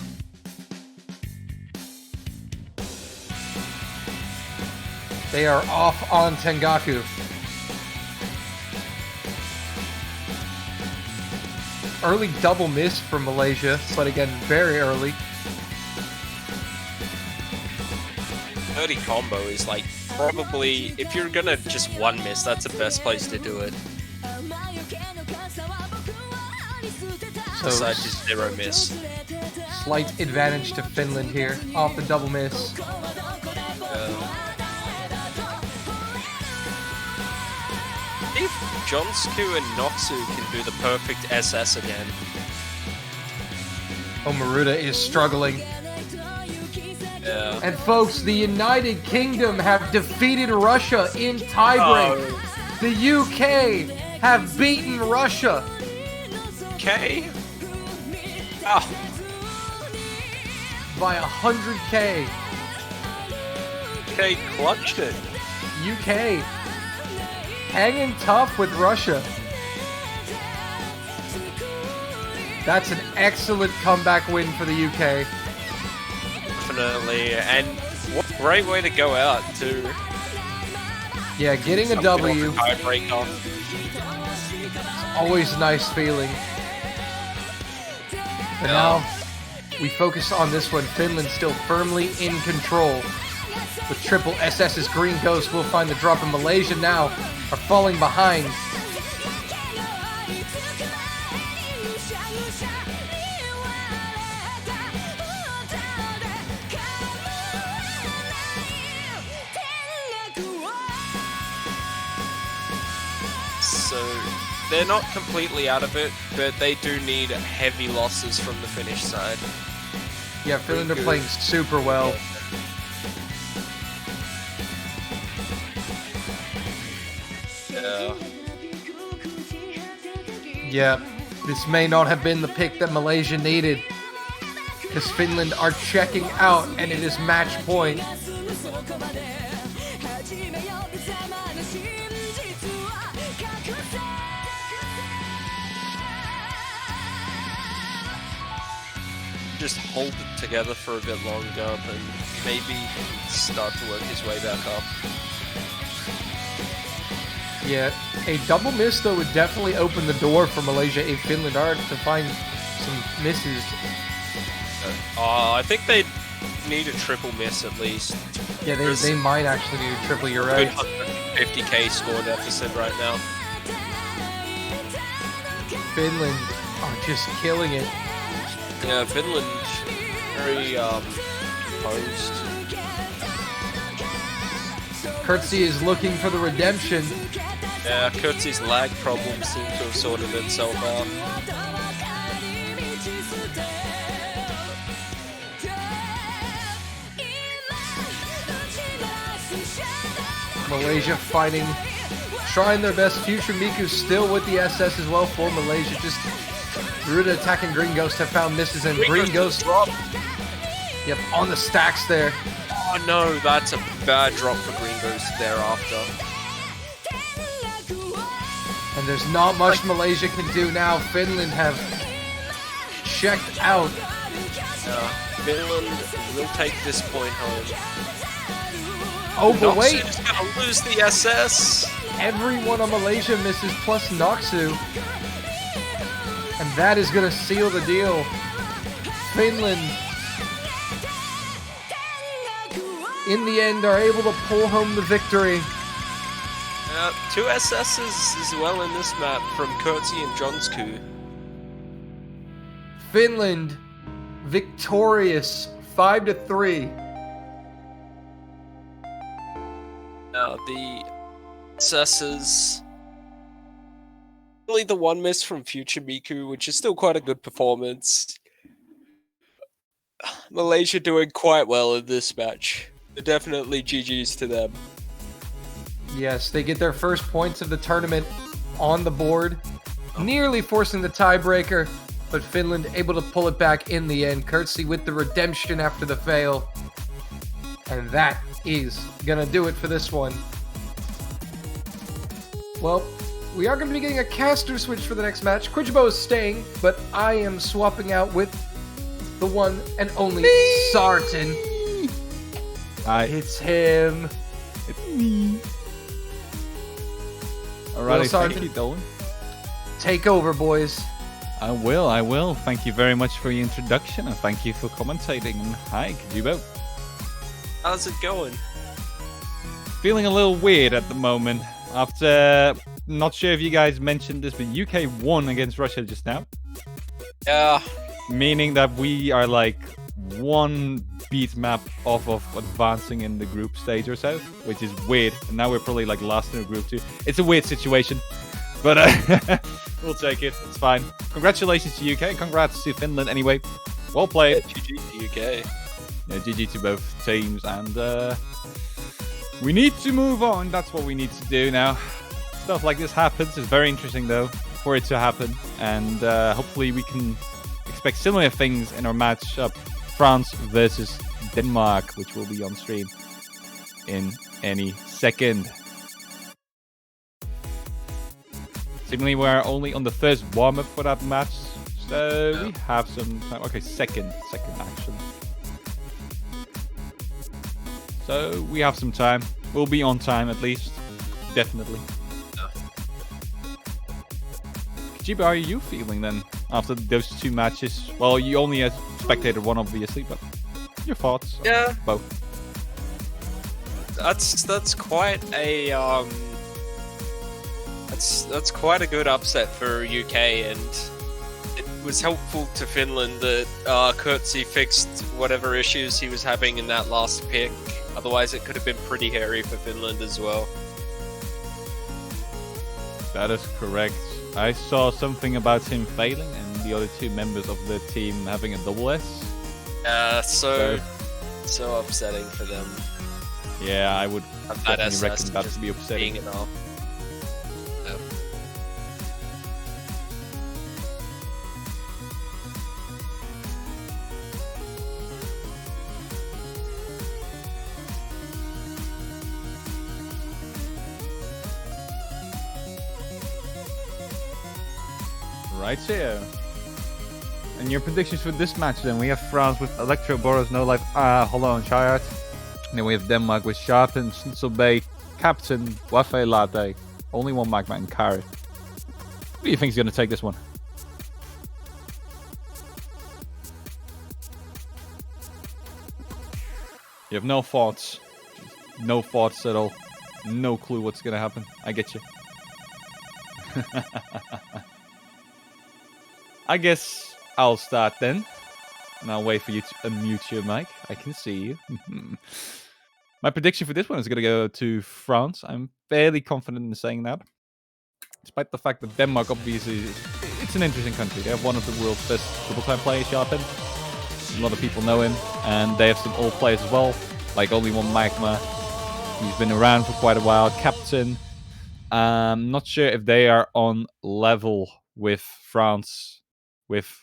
They are off on Tengaku. Early double miss from Malaysia, but again, very early. Early combo is like probably, if you're gonna just one miss, that's the best place to do it. So Besides just zero miss. slight advantage to Finland here off the double miss. If Jonsku and Noxu can do the perfect SS again. Oh, Maruda is struggling. Yeah. And folks, the United Kingdom have defeated Russia in tiebreak. Oh. The UK have beaten Russia. Okay. Oh. By 100K. Okay, clutched it. UK hanging tough with Russia. That's an excellent comeback win for the UK. Definitely, and what a great way to go out too. Yeah, getting a Something W, on the tiebreaker. always a nice feeling. But now we focus on this one. Finland still firmly in control. With triple SS's Green Ghost will find the drop, in Malaysia now are falling behind. So they're not completely out of it, but they do need heavy losses from the Finnish side. Yeah, Finland are playing super well. Yeah, this may not have been the pick that Malaysia needed, because Finland are checking out and it is match point. Just hold it together for a bit longer, and maybe he can start to work his way back up. Yeah, a double miss though would definitely open the door for Malaysia if Finland are to find some misses. I think they need a triple miss at least. Yeah, they might actually need a triple, you're right. 50k score deficit right now. Finland are just killing it. Yeah, Finland very composed. Curtsy is looking for the redemption. Yeah, Kurtzy's lag problem seems to have sorted itself out. Malaysia fighting, trying their best. Future Miku still with the SS as well for Malaysia. Just Ruda attacking Green Ghost have found misses, and Green Ghost drop. Yep, on the stacks there. Oh no, that's a bad drop for Green Ghost thereafter. And there's not much Malaysia can do now. Finland have checked out. Finland will take this point home. Oh, but wait! Noxu's gonna lose the SS. Everyone on Malaysia misses, plus Noxu. And that is going to seal the deal. Finland, in the end, are able to pull home the victory. Two SSs as well in this map from Kurtzy and Jonsku. Finland victorious 5-3. The SSs. Only the one miss from Future Miku, which is still quite a good performance. Malaysia doing quite well in this match. Definitely GG's to them. Yes, they get their first points of the tournament on the board, nearly forcing the tiebreaker, but Finland able to pull it back in the end. Kurtzy with the redemption after the fail. And that is gonna do it for this one. Well, we are going to be getting a caster switch for the next match. Quijibo is staying, but I am swapping out with the one and only Sarton. Hi. It's him. It's me. Well, Alrighty, thank Sarton, you, Dolan. take over, boys. I will. Thank you very much for your introduction, and thank you for commentating. And hi, Kajibo. How's it going? Feeling a little weird at the moment. After, not sure if you guys mentioned this, but UK won against Russia just now. Yeah. Meaning that we are like one beat map off of advancing in the group stage or so, which is weird. And now we're probably like last in the group too. It's a weird situation, but we'll take it. It's fine. Congratulations to UK. Congrats to Finland anyway. Well played. GG to UK. Yeah, GG to both teams, and we need to move on. That's what we need to do now. Stuff like this happens. It's very interesting though for it to happen, and hopefully we can expect similar things in our matchup, France versus Denmark, which will be on stream in any second. Seemingly we're only on the first warm-up for that match, so we have some time. Okay, second action. So we have some time. We'll be on time at least. Definitely. Kajiba, how are you feeling then after those two matches? Well, you only had spectated one obviously, but your thoughts? Yeah. Both. That's quite a that's quite a good upset for UK, and it was helpful to Finland that Kurtzy fixed whatever issues he was having in that last pick. Otherwise, it could have been pretty hairy for Finland as well. That is correct. I saw something about him failing and the other two members of the team having a double S. So upsetting for them. Yeah, I would That definitely reckon SS that just to be upsetting. being enough. Right here. And your predictions for this match then? We have France with Electro, Boros, No Life, Hollow and Chayard. And then we have Denmark with Sharpen, Schnitzel Bay, Captain, Wafe Latte. Only one Magma and Carrot. Who do you think is going to take this one? You have no thoughts. No thoughts at all. No clue what's going to happen. I get you. I guess I'll start then. And I'll wait for you to unmute your mic. I can see you. My prediction for this one is going to go to France. I'm fairly confident in saying that. Despite the fact that Denmark, obviously, it's an interesting country. They have one of the world's best double-time players, Sharpen. A lot of people know him. And they have some old players as well. Like only one Magma. He's been around for quite a while. Captain. Not sure if they are on level with France. With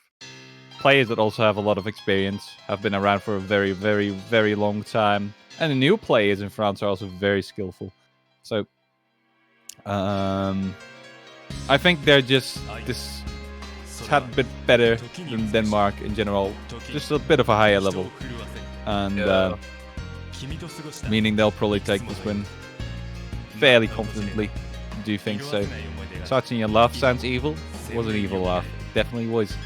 players that also have a lot of experience, have been around for a very, very, very long time. And the new players in France are also very skillful. So, I think they're just this tad bit better than Denmark in general. Just a bit of a higher level. And meaning they'll probably take this win fairly confidently. Do you think so? Starting your laugh sounds evil. It was an evil laugh. Definitely was.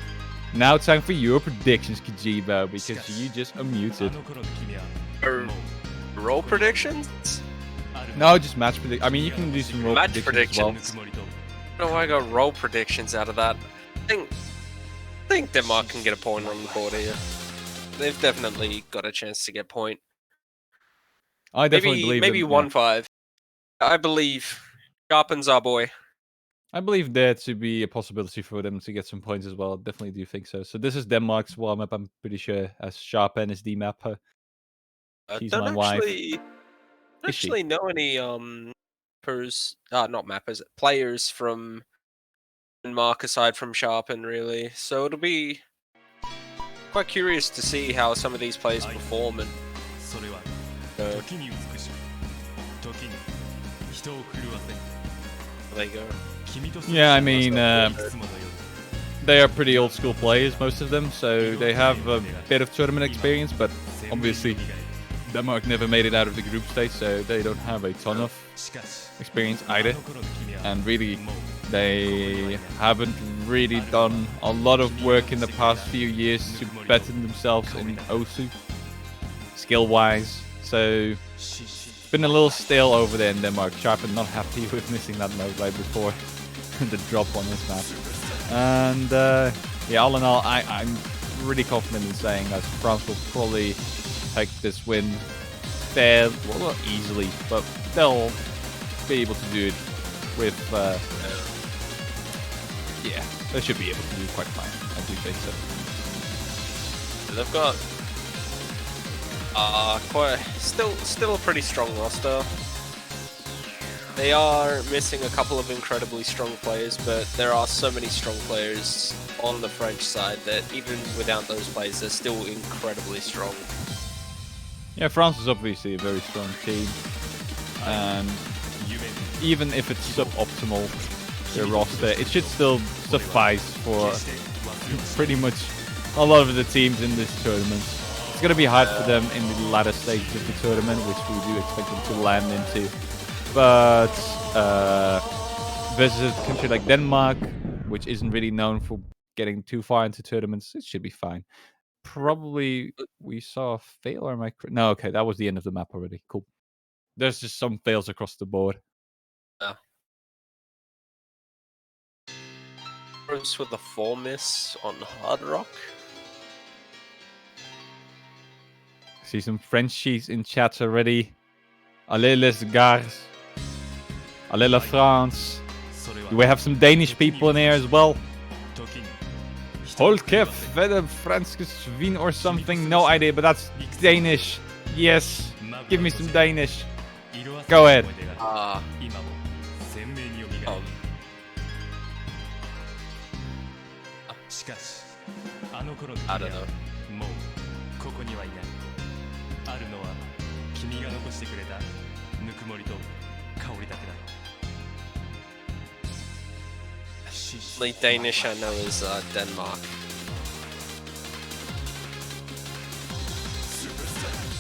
Now time for your predictions, Kajibo, because you just unmuted. Roll predictions? No, just match predict. I mean, you can do some role Match predictions as well. predictions. I don't know why I got roll predictions out of that. I think Denmark can get a point on the board here. They've definitely got a chance to get point. I definitely believe maybe them, yeah. 1-5. I believe Sharpen's our boy. I believe there to be a possibility for them to get some points as well. Definitely do think so. So this is Denmark's warm up. I'm pretty sure as Sharpen is the mapper. I She's don't my wife. actually know any players from Denmark aside from Sharpen really. So it'll be quite curious to see how some of these players perform and there you go. Yeah, I mean, they are pretty old school players, most of them, so they have a bit of tournament experience, but obviously Denmark never made it out of the group stage, so they don't have a ton of experience either. And really, they haven't really done a lot of work in the past few years to better themselves in Osu, skill-wise. So it's been a little stale over there in Denmark. Sharpen not happy with missing that note right before the drop on this map. And yeah, all in all, I'm really confident in saying that France will probably take this win fairly, well, not easily, but they'll be able to do it with, yeah, they should be able to do it quite fine. I do think so. They've got still a pretty strong roster. They are missing a couple of incredibly strong players, but there are so many strong players on the French side that even without those players, they're still incredibly strong. Yeah, France is obviously a very strong team, and even if it's suboptimal, their roster, it should still suffice for pretty much a lot of the teams in this tournament. It's going to be hard for them in the latter stages of the tournament, which we do expect them to land into. But versus a country like Denmark, which isn't really known for getting too far into tournaments, it should be fine. Probably we saw a fail, or am I? No, okay, that was the end of the map already. Cool. There's just some fails across the board. Yeah. Bruce with a 4 miss on Hard Rock. See some Frenchies in chat already. Allez les gars. Allez la France. Do we have some Danish people in here as well? Holke Fedde Franskes Wien or something? No idea, but that's Danish. Yes. Give me some Danish. Go ahead. I don't know. The Danish I know is Denmark.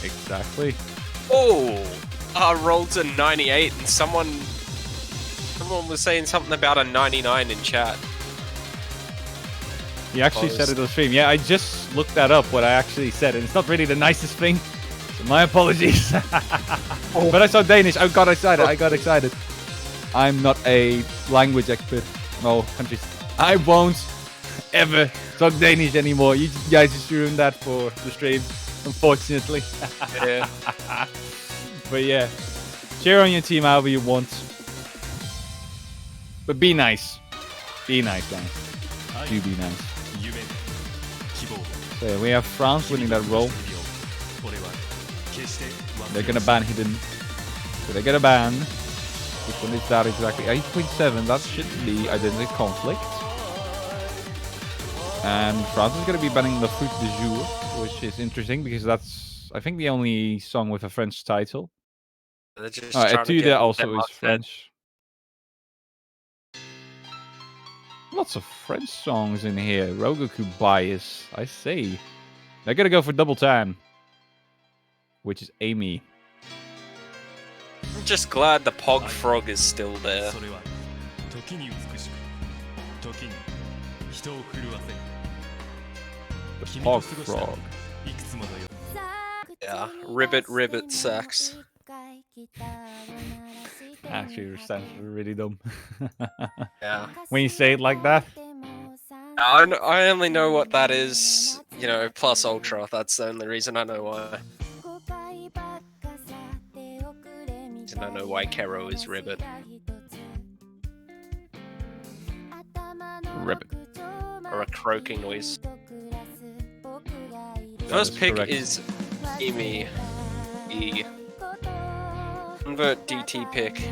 Exactly. Oh! I rolled a 98 and someone was saying something about a 99 in chat. You actually said it on stream. Yeah, I just looked that up, what I actually said, and it's not really the nicest thing. So my apologies. But I saw Danish. I got excited. I'm not a language expert. No, countries. I won't ever talk Danish anymore. You guys just ruined that for the stream, unfortunately. Yeah. But yeah, cheer on your team however you want. But be nice. Be nice, guys. Do be nice. So yeah, we have France winning that roll. They're gonna ban Hidden. So they're gonna ban. Which one is that exactly? 8.7. That should be Identity Conflict. And France is gonna be banning Le Fruit du Jour, which is interesting because that's, I think, the only song with a French title. Etude also is French. Lots of French songs in here. Rogoku bias, I see. They're gonna go for double time, which is Amy. I'm just glad the Pog Frog is still there. The Pog Frog. Yeah, ribbit sacks. Actually, your stance is really dumb. Yeah. When you say it like that. I only know what that is, you know, plus Ultra. That's the only reason I know why. And I know why Kero is Ribbit. Ribbit. Or a croaking noise. That First is pick correct. is Emi E. Convert DT pick.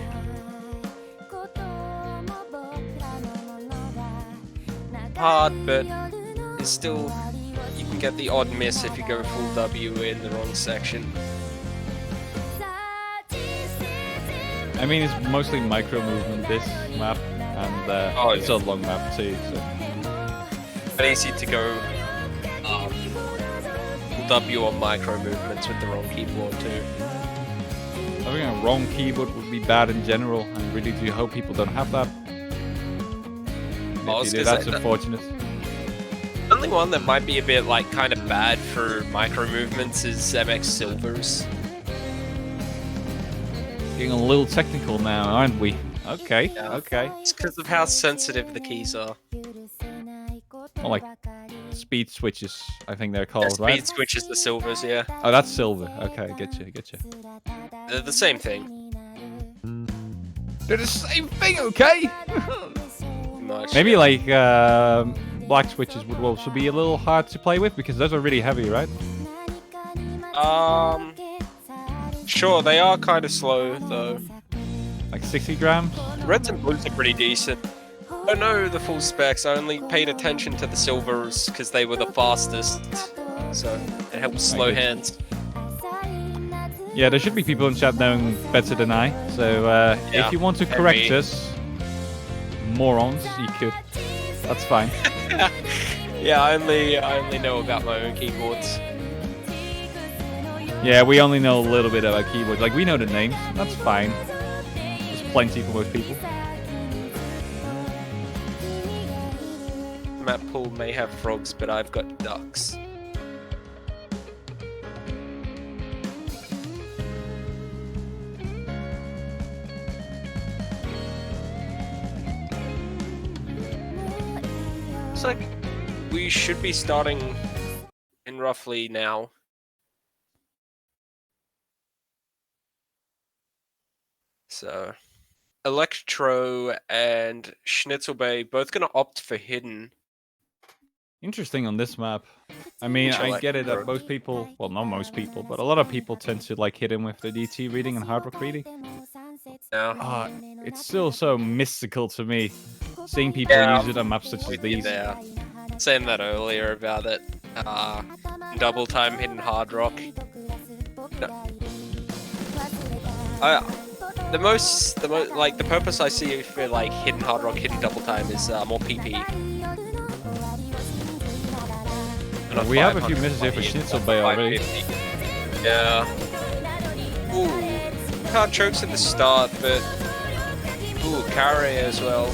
Hard, but it's still, you can get the odd miss if you go full W in the wrong section. I mean, it's mostly micro movement, this map, and Oh, it's yeah. a long map too, so. But easy to go full W on micro movements with the wrong keyboard too. Having a wrong keyboard would be bad in general. I really do hope people don't have that. I was If you do, gonna that's say that- unfortunate. The only one that might be a bit like kind of bad for micro movements is MX Silvers. Getting a little technical now, aren't we? Okay, Yeah. okay. It's because of how sensitive the keys are. Well, like speed switches, I think they're Yeah, called, speed right? switches the Silvers, yeah. Oh, that's silver. Okay, get you. They're the same thing. They're the same thing, okay? Much, Maybe yeah. like black switches would also be a little hard to play with because those are really heavy, right? Sure, they are kind of slow though. Like 60 grams. Reds and blues are pretty decent. I don't know the full specs. I only paid attention to the silvers because they were the fastest, so it helps slow get you. hands. Yeah, there should be people in chat knowing better than I. So Yeah, if you want to and correct me. us, morons, you could. That's fine. Yeah, I only know about my own keyboards. Yeah, we only know a little bit about keyboards. Like, we know the names. That's fine. There's plenty for most people. Map pool may have frogs, but I've got ducks. Looks like we should be starting in roughly now. So, Electro and Schnitzelbay both gonna opt for hidden. Interesting on this map. I mean, Which I I like get it better. that most people, well, not most people, but a lot of people tend to like hit him with the DT reading and hard rock reading. Yeah. It's still so mystical to me, seeing people Yeah, use it on maps such as With you these. there. Saying that earlier about it. Double time hidden hard rock. No. The most like the purpose I see for like hidden hard rock, hidden double time is more PP. And We have a few 500 misses here for fight, Schnitzelbay already. 550. Yeah. Ooh, hard chokes at the start, but ooh, carry as well.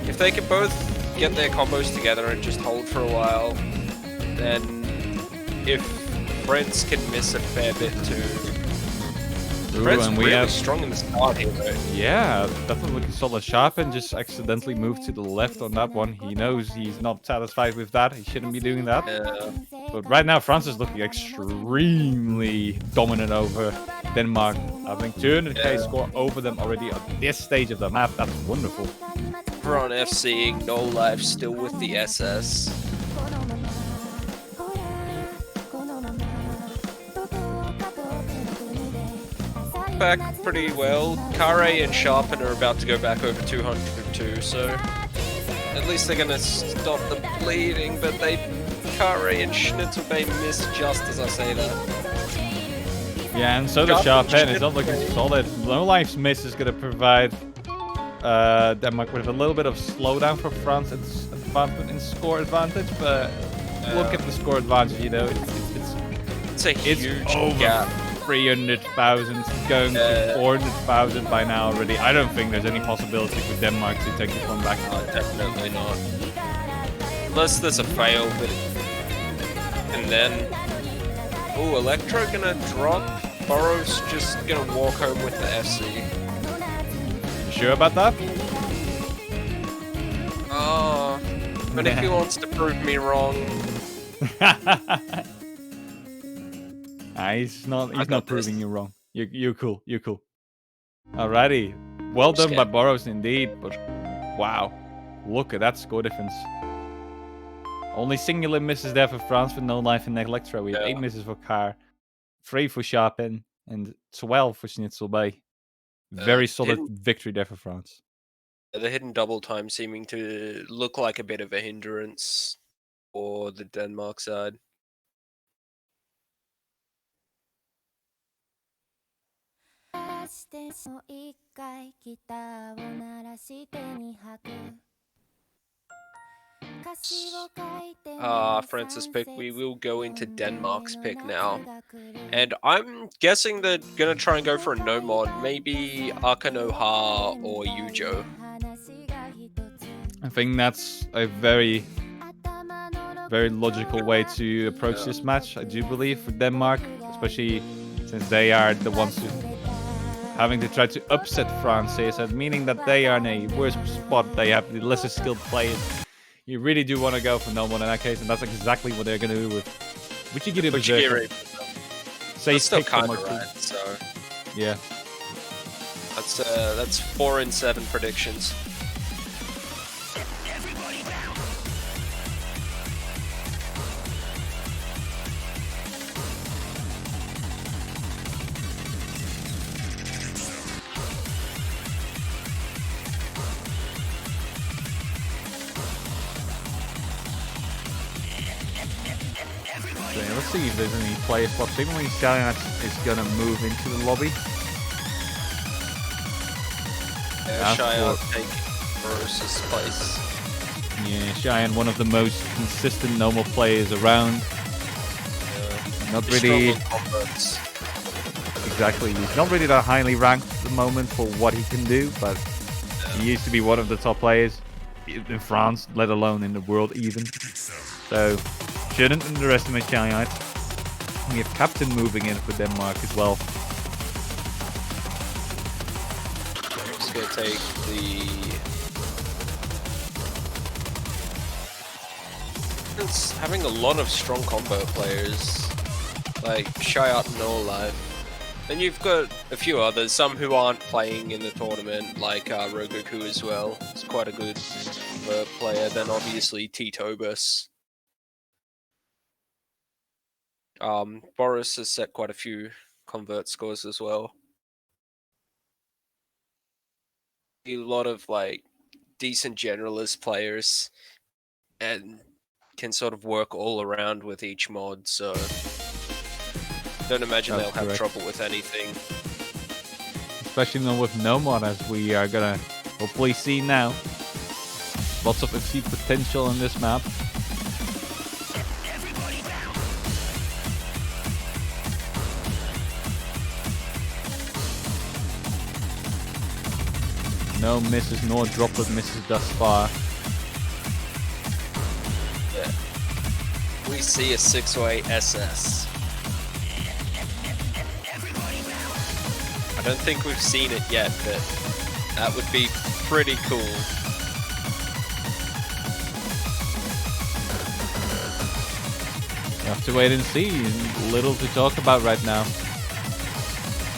If they could both get their combos together and just hold for a while, then if Brents can miss a fair bit too. Ooh, Brent's and we really have, strong in the start here though. yeah, definitely looking solid. Sharpen just accidentally moved to the left on that one. He knows he's not satisfied with that. He shouldn't be doing that. But right now, France is looking extremely dominant over Denmark. Having 200k score over them already at this stage of the map. That's wonderful. We're on FCing, no life, still with the SS. Back pretty well. Kare and Sharpen are about to go back over 200 too, so at least they're gonna stop the bleeding, but Kare and Schnitzelbay miss just as I say that. Yeah, and so does Sharpen. It's not looking solid. No Life's miss is going to provide Denmark with a little bit of slowdown for France. It's advancement in score advantage, but look at the score advantage. You know, It's a it's huge over gap. 300,000, going to 400,000 by now already. I don't think there's any possibility for Denmark to take this one back. Definitely not. Unless there's a fail, but and then Electro gonna drop Boros just gonna walk home with the FC. You sure about that? Oh, but if he wants to prove me wrong, He's not got this. proving you wrong. You're cool. You're cool. Alrighty. Well done by Boros indeed, but wow. Look at that score difference. Only singular misses there for France with no life in Electro. We have 8 misses for Car, 3 for Sharpen, and 12 for Schnitzel Bay. Very solid victory there for France. the hidden double time seeming to look like a bit of a hindrance for the Denmark side. Francis pick. We will go into Denmark's pick now. And I'm guessing they're going to try and go for a no mod. Maybe Akanoha or Yujo. I think that's a very logical way to approach this match, I do believe, for Denmark. Especially since they are the ones who having to try to upset France here. So meaning that they are in a worse spot. They have the lesser skilled players. You really do want to go for no mod in that case, and that's exactly what they're going to do with Wichigiri Berserker. That's still kind of right, so... Yeah. That's 4 in 7 predictions. Let's see if there's any player spots. Even when Stallion is going to move into the lobby. Cheyenne taking Boros' place. Yeah, Cheyenne, one of the most consistent normal players around. Not really... Exactly. He's not really that highly ranked at the moment for what he can do, but he used to be one of the top players in France, let alone in the world even. So... shouldn't underestimate Cheyenne. We have Captain moving in for Denmark as well. Just gonna take the... It's having a lot of strong combo players, like Shayat and No Life. Then you've got a few others, some who aren't playing in the tournament, like Rogoku as well. It's quite a good player. Then obviously T-Tobus. Boros has set quite a few convert scores as well. A lot of like decent generalist players and can sort of work all around with each mod, so don't imagine they'll have trouble with anything. Especially not with no mod, as we are gonna hopefully see now. Lots of FC potential in this map. No misses, nor droplet misses thus far. Yeah. We see a 6-way SS. I don't think we've seen it yet, but that would be pretty cool. You have to wait and see. Little to talk about right now.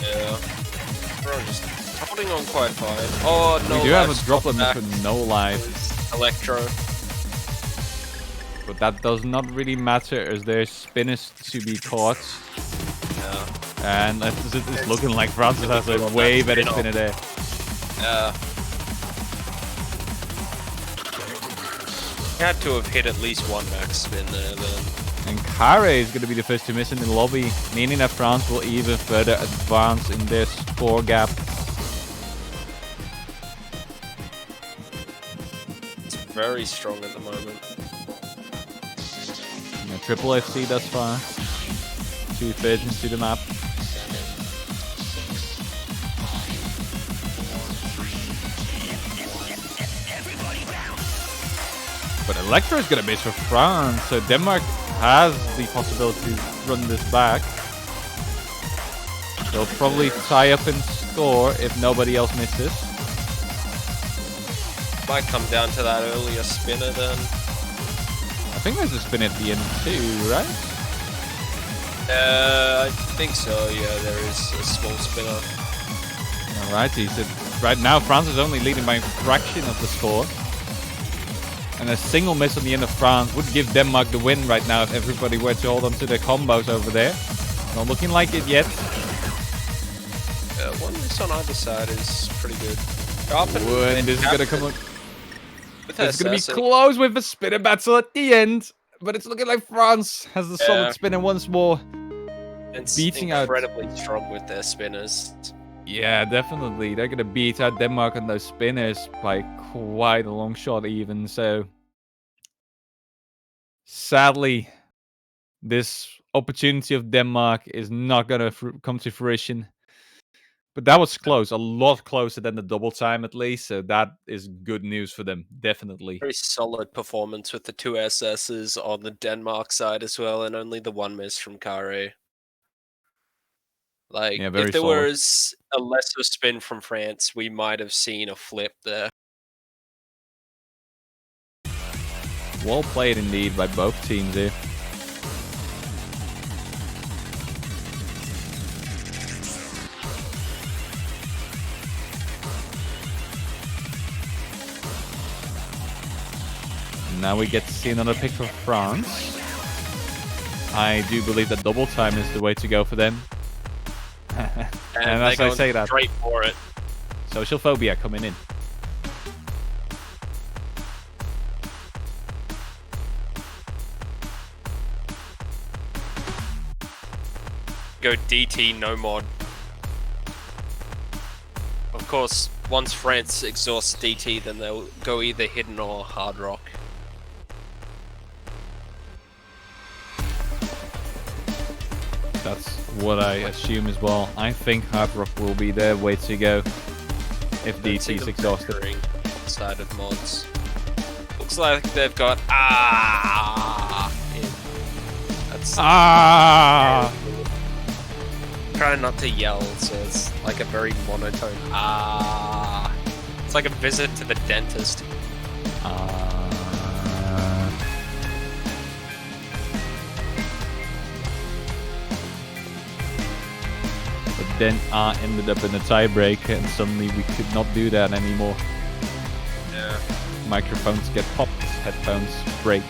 Yeah. We're just holding on quite fine. Oh, no. We do have a droplet miss with no life. Electro. But that does not really matter as there's spinners to be caught. Yeah. And it's looking like Francis has a way better spinner there. Yeah. He had to have hit at least one max spin there then. And Kare is going to be the first to miss in the lobby, meaning that France will even further advance in their score gap. It's very strong at the moment. Yeah, triple FC thus far. 2 versions to the map. But Electro is going to miss for France, so Denmark has the possibility to run this back. They'll probably tie up and score if nobody else misses. Might come down to that earlier spinner then. I think there's a spin at the end too, right? I think so, yeah, there is a small spinner. Alrighty, so right now France is only leading by a fraction of the score. And a single miss on the end of France would give Denmark the win right now if everybody were to hold on to their combos over there. Not looking like it yet. One miss on either side is pretty good. And this is going to come up. With It's going to be SS, close with a spinner battle at the end. But it's looking like France has the solid spinner once more. it's beating out- incredibly strong with their spinners. Yeah, definitely. They're going to beat out Denmark on those spinners by quite a long shot even. So, sadly, this opportunity of Denmark is not going to come to fruition. But that was close. A lot closer than the double time, at least. So that is good news for them. Definitely. Very solid performance with the 2 SSs on the Denmark side as well, and only the 1 miss from Kare. Like, Yeah, very if there solid. was a lesser spin from France, we might have seen a flip there. Well played indeed by both teams here. Now we get to see another pick for France. I do believe that double time is the way to go for them. And as I say that, straight for it. social phobia coming in. Go DT no mod. Of course, once France exhausts DT, then they'll go either hidden or hard rock. That's what I assume as well. I think hard rock will be their way to go if Don't see DT is them exhausted. factoring sided mods. Looks like they've got in. That's trying not to yell, so it's like a very monotone It's like a visit to the dentist. But then ended up in a tiebreak, and suddenly we could not do that anymore. Yeah. Microphones get popped, headphones break.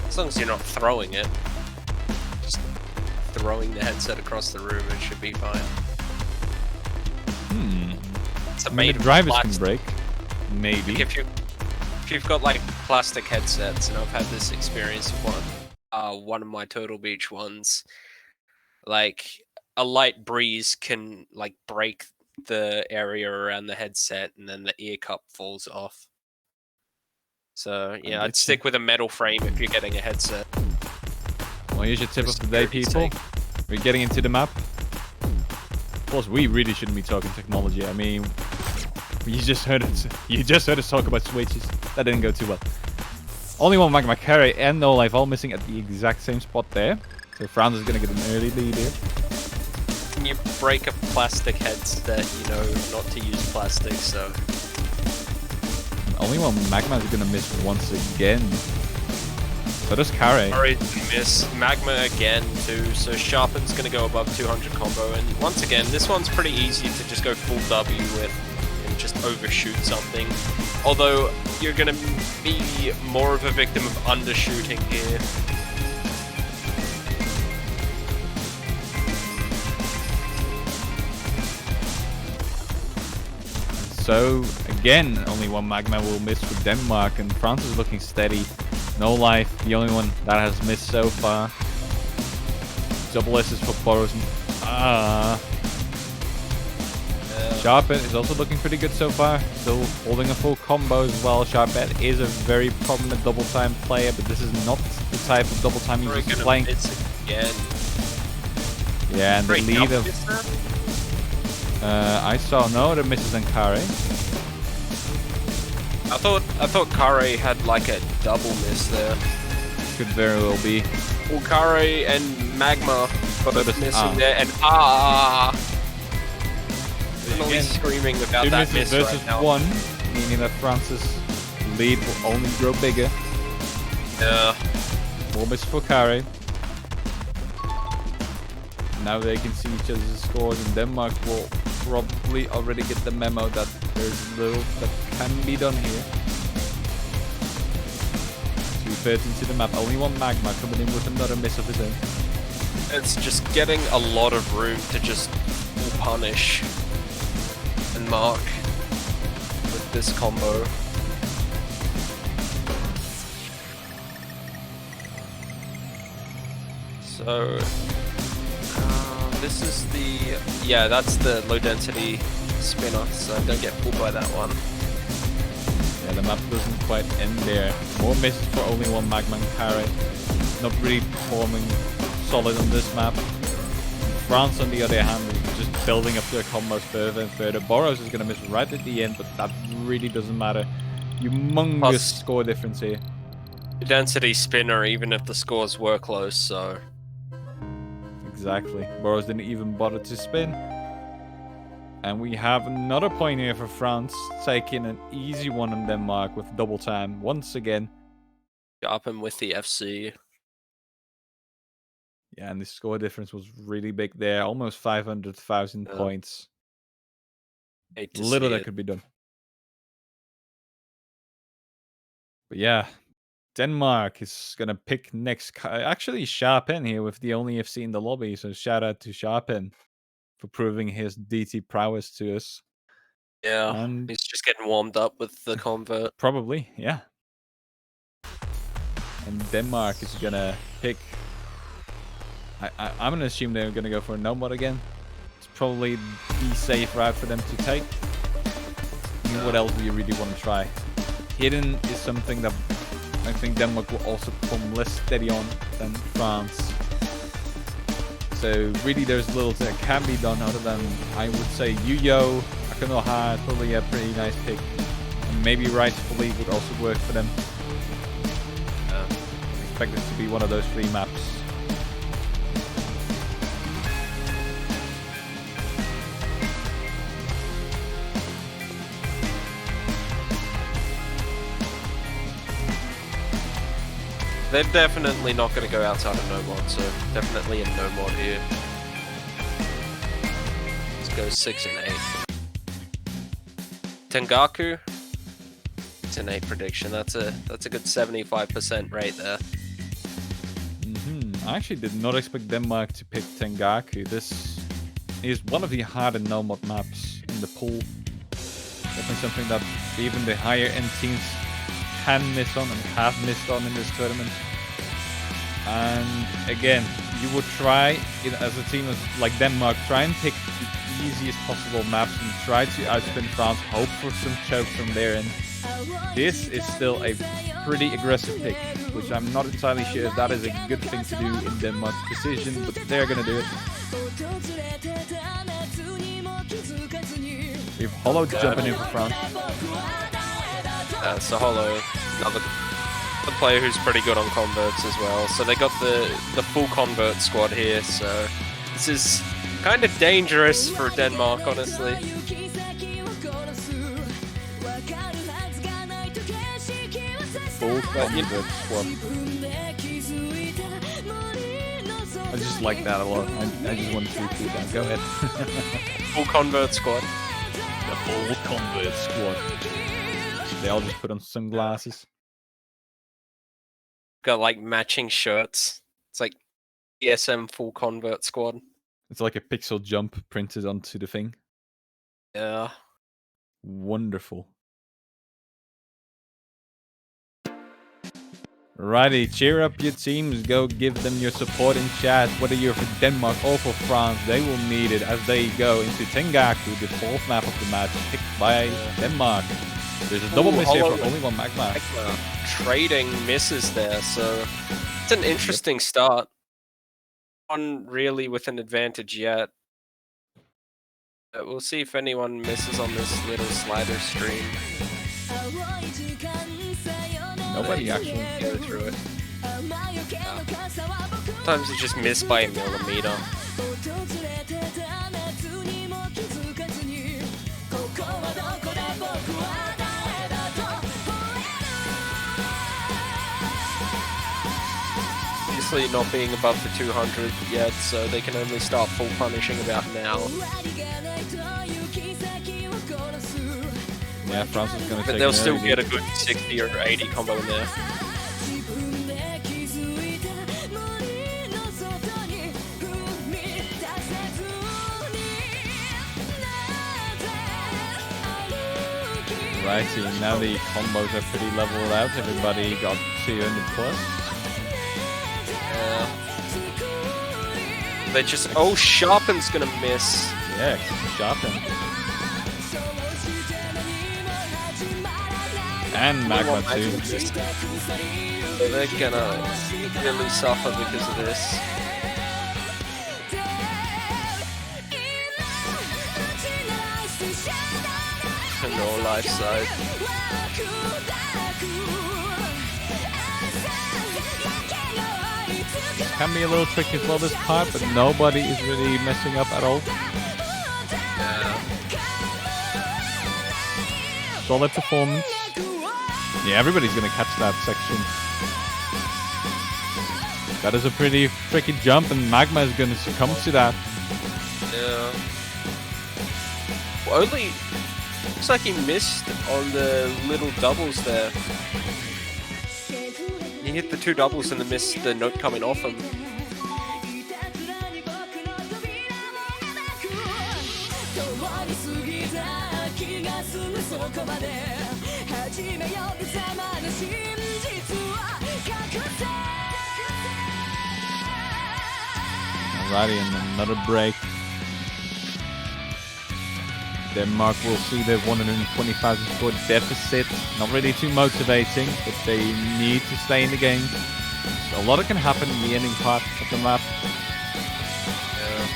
As long as you're not throwing it, just throwing the headset across the room, it should be fine. It's a I mean, made the of drivers can plastic. break. Maybe. If you've got like plastic headsets, and I've had this experience with one of my Turtle Beach ones, like a light breeze can like break the area around the headset, and then the ear cup falls off. So yeah, I'd stick with a metal frame if you're getting a headset. Well, here's your tip For of the day, security's people. sake. We're getting into the map. Of course, we really shouldn't be talking technology. I mean, you just heard it. You just heard us talk about switches. That didn't go too well. Only one Magma Carry and No Life all missing at the exact same spot there. So France is gonna get an early lead here. When you break a plastic headset, you know not to use plastic, so Only one Magma is gonna miss once again. So does Carry. Alright, miss Magma again too, so Sharpen's gonna go above 200 combo, and once again, this one's pretty easy to just go full W with and just overshoot something. Although, you're gonna be more of a victim of undershooting here. So, again, only one Magma will miss for Denmark, and France is looking steady. No Life, the only one that has missed so far. Double S's for Boros. Sharpet is also looking pretty good so far. Still holding a full combo as well. Sharpet is a very prominent double time player, but this is not the type of double time he's We're used to gonna playing. miss again. Yeah, and the Wait, lead no, of... is that? I saw no other misses than Kare. I thought I thought Kare had like a double miss there. Could very well be. Well, Kare and Magma got a But it's- missing there, and definitely Again, screaming about Two that misses miss versus right now. one, meaning that France's lead will only grow bigger. Yeah. More misses for Kare. Now they can see each other's scores, and Denmark will probably already get the memo that there's little that can be done here. 2:13 to the map. Only one Magma coming in with another miss of his own. It's just getting a lot of room to just punish and mark with this combo. So this is the that's the low density spinner, so don't get fooled by that one. Yeah, the map doesn't quite end there. More misses for only one Magma and Kare. Not really performing solid on this map. France, on the other hand, is just building up their combos further and further. Boros is going to miss right at the end, but that really doesn't matter. Humongous Plus- score difference here. Density spinner, even if the scores were close, so Exactly. Boros didn't even bother to spin. And we have another point here for France, taking an easy one on Denmark with double time once again. up him with the FC. Yeah, and the score difference was really big there. Almost 500,000 Yeah. points. Hate to Little see that it. could be done. But yeah, Denmark is going to pick next. Actually, Sharpen here with the only FC in the lobby. So shout out to Sharpen for proving his DT prowess to us. Yeah, And he's just getting warmed up with the convert. probably, yeah. And Denmark is going to pick. I'm going to assume they're going to go for a no mod again. It's probably the safe route for them to take. What else do you really want to try? Hidden is something that I think Denmark will also perform less steady on than France. So really there's little that can be done other than, I would say, Yuyo, Akanoha is probably a pretty nice pick. And maybe Rightfully would also work for them. I expect this to be one of those 3 maps. They're definitely not going to go outside of no mod, so definitely a no mod here. Let's go 6 and 8. Tengaku. It's an 8 prediction. That's a good 75% rate there. I actually did not expect Denmark to pick Tengaku. This is one of the harder no-mod maps in the pool. Definitely something that even the higher end teams can miss on and have missed on in this tournament. And again, you would try, as a team like Denmark, try and pick the easiest possible maps and try to outspin France, hope for some chokes from their end. This is still a pretty aggressive pick, which I'm not entirely sure if that is a good thing to do in Denmark's decision, but they're gonna do it. We have Hollow jumping in for France. So Hollow, another player who's pretty good on converts as well. So they got the full convert squad here, so this is kind of dangerous for Denmark, honestly. Full convert squad. I just like that a lot. I just want to repeat that. Go ahead. Full convert squad. The full convert squad. They all just put on sunglasses. Got like matching shirts. It's like ESM full convert squad. It's like a pixel jump printed onto the thing. Yeah. Wonderful. Righty, cheer up your teams. Go give them your support in chat. Whether you're for Denmark or for France, they will need it as they go into Tengaku, the 4th map of the match, picked by Denmark. There's a double miss here Hollow for only one Magma. Trading misses there, so it's an interesting start. One really with an advantage yet. But we'll see if anyone misses on this little slider stream. Nobody actually. go through it. Sometimes it's just missed by a millimeter. Obviously not being above the 200 yet, so they can only start full punishing about now. Yeah, France is going to But take they'll an still early get a lead. good 60 or 80 combo in there. Righty, now the combos are pretty leveled out. Everybody got 200 plus. They just... Oh, Sharpen's gonna miss. Yeah, Sharpen. And Magma too. So they're gonna really suffer because of this. No life side. Can be a little tricky as well this part, but nobody is really messing up at all. Solid performance. Yeah, everybody's gonna catch that section. That is a pretty tricky jump, and Magma is gonna succumb to that. Yeah. Well, only... Looks like he missed on the little doubles there. He hit the 2 doubles and then missed the note coming off him. Alrighty, and another break. Denmark will see their 120,000 score deficit. Not really too motivating, but they need to stay in the game. So a lot can happen in the ending part of the map. Yeah.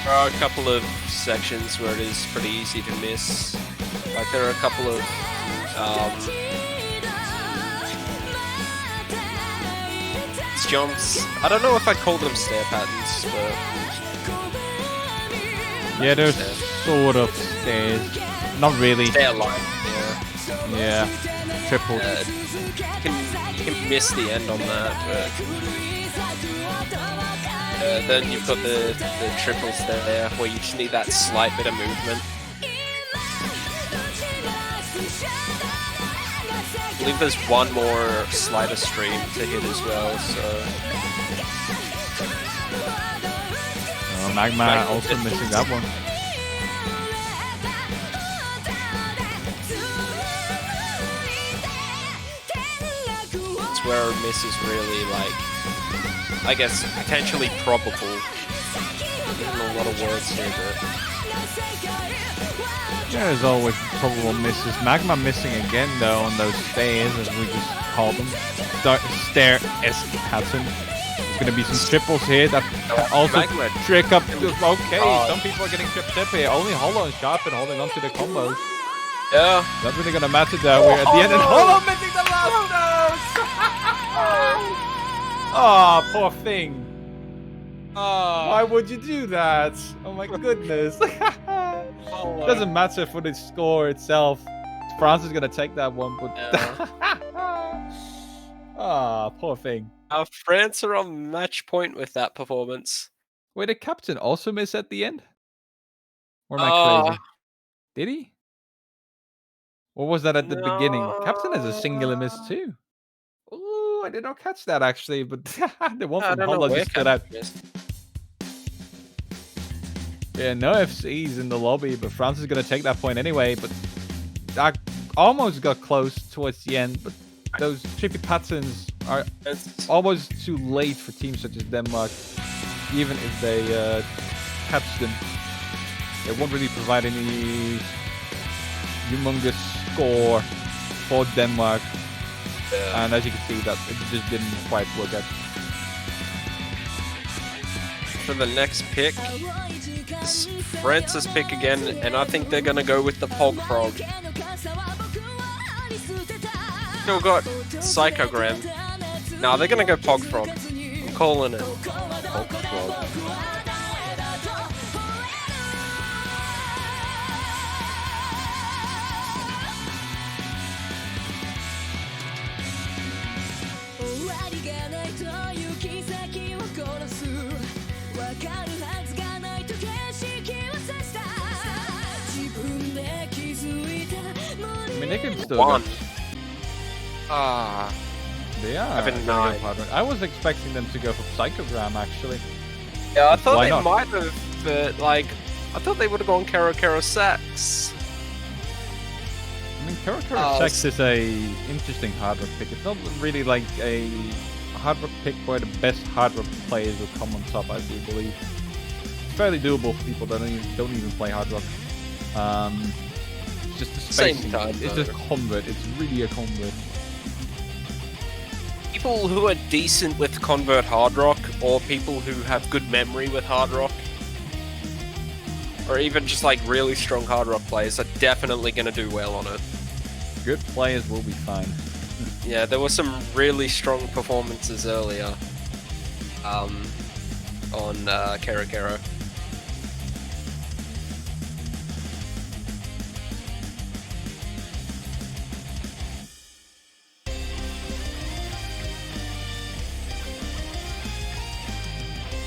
There are a couple of sections where it is pretty easy to miss. Like there are a couple of jumps. I don't know if I'd call them stair patterns, but Yeah, there's sort of stairs. Not really. stair line. Yeah. Yeah. Triple. You can miss the end on that, but then you've got the triples there where you just need that slight bit of movement. I believe there's one more slider stream to hit as well, so Magma also missing that one. it's where a miss is really like, I guess, potentially probable. Getting a lot of words here, but There's always probable misses. Magma missing again though on those stairs, as we just call them. Stair-esque pattern. There's gonna be some triples here that also Magma. trick up. Okay, some people are getting tripped up here. Only Hollow and Sharpen holding on to the combos. yeah. Not really gonna matter though. We're at the end, and Hollow missing the last notes. Oh, poor thing. Why would you do that? Oh my goodness. Doesn't matter for the score itself. France is gonna take that one, but poor thing. France are on match point with that performance. Wait, the captain also miss at the end? Or am I crazy? Did he? Or was that at the beginning? Captain has a singular miss too. Ooh, I did not catch that actually, but the one from Hollow just stood out. Yeah, no FCs in the lobby, but France is going to take that point anyway. But I almost got close towards the end, but those trippy patterns are almost too late for teams such as Denmark. Even if they catch them, they won't really provide any humongous score for Denmark. And as you can see, that it just didn't quite work out. For the next pick, it's France's pick again, and I think they're going to go with the Pog Frog. Still got Psychogram. Nah, they're gonna go Pogfrog. I'm calling it. Pogfrog. I mean, they can still One. go. Ah, They are. I've been gonna go nine. hard rock. I was expecting them to go for Psychogram, actually. yeah, I thought Why they not? might have, but like, I thought they would have gone Kero Sax. I mean, Kero Oh, Sax is a interesting hard rock pick. It's not really like a hard rock pick where the best hard rock players will come on top, I do believe. It's fairly doable for people that don't even play hard rock. It's just the Same spacing. time, It's though. just convert. It's really a convert. People who are decent with Convert Hard Rock, or people who have good memory with Hard Rock, or even just like really strong Hard Rock players, are definitely going to do well on it. Good players will be fine. Yeah, there were some really strong performances earlier on Kero.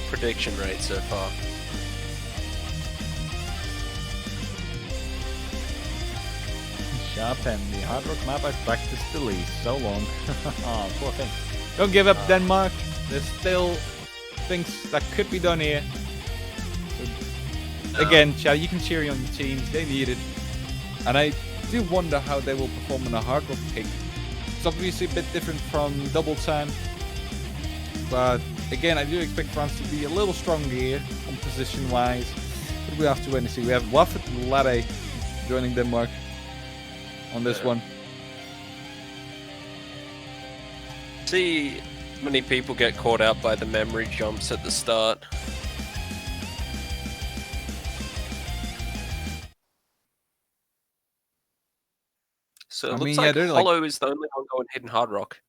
Prediction rate so far. Sharpen, the hard rock map I practiced the least. So long. Oh, poor thing. Don't give up, Denmark. There's still things that could be done here. So, again, Chad, you can cheer on your teams. They need it. And I do wonder how they will perform in a hard rock pick. It's obviously a bit different from double time. But again, I do expect France to be a little stronger here on position wise. But we have to wait and see. We have Waffet and Latte joining Denmark on this one. See many people get caught out by the memory jumps at the start. So it I looks mean, yeah, like they're like- Hollow is the only one going hidden hard rock.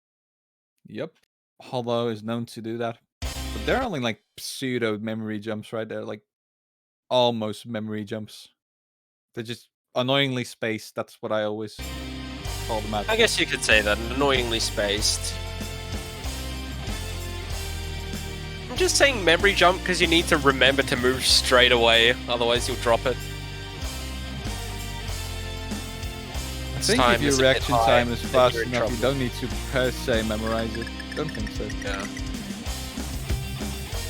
Yep. Hollow is known to do that. But they're only like pseudo memory jumps, right? They're like almost memory jumps. They're just annoyingly spaced. That's what I always call them out. I guess you could say that, annoyingly spaced. I'm just saying memory jump because you need to remember to move straight away, otherwise you'll drop it. I think time if your is a bit reaction high, time is then fast you're in enough, you trouble. don't need to per se memorize it. Don't think so. Yeah.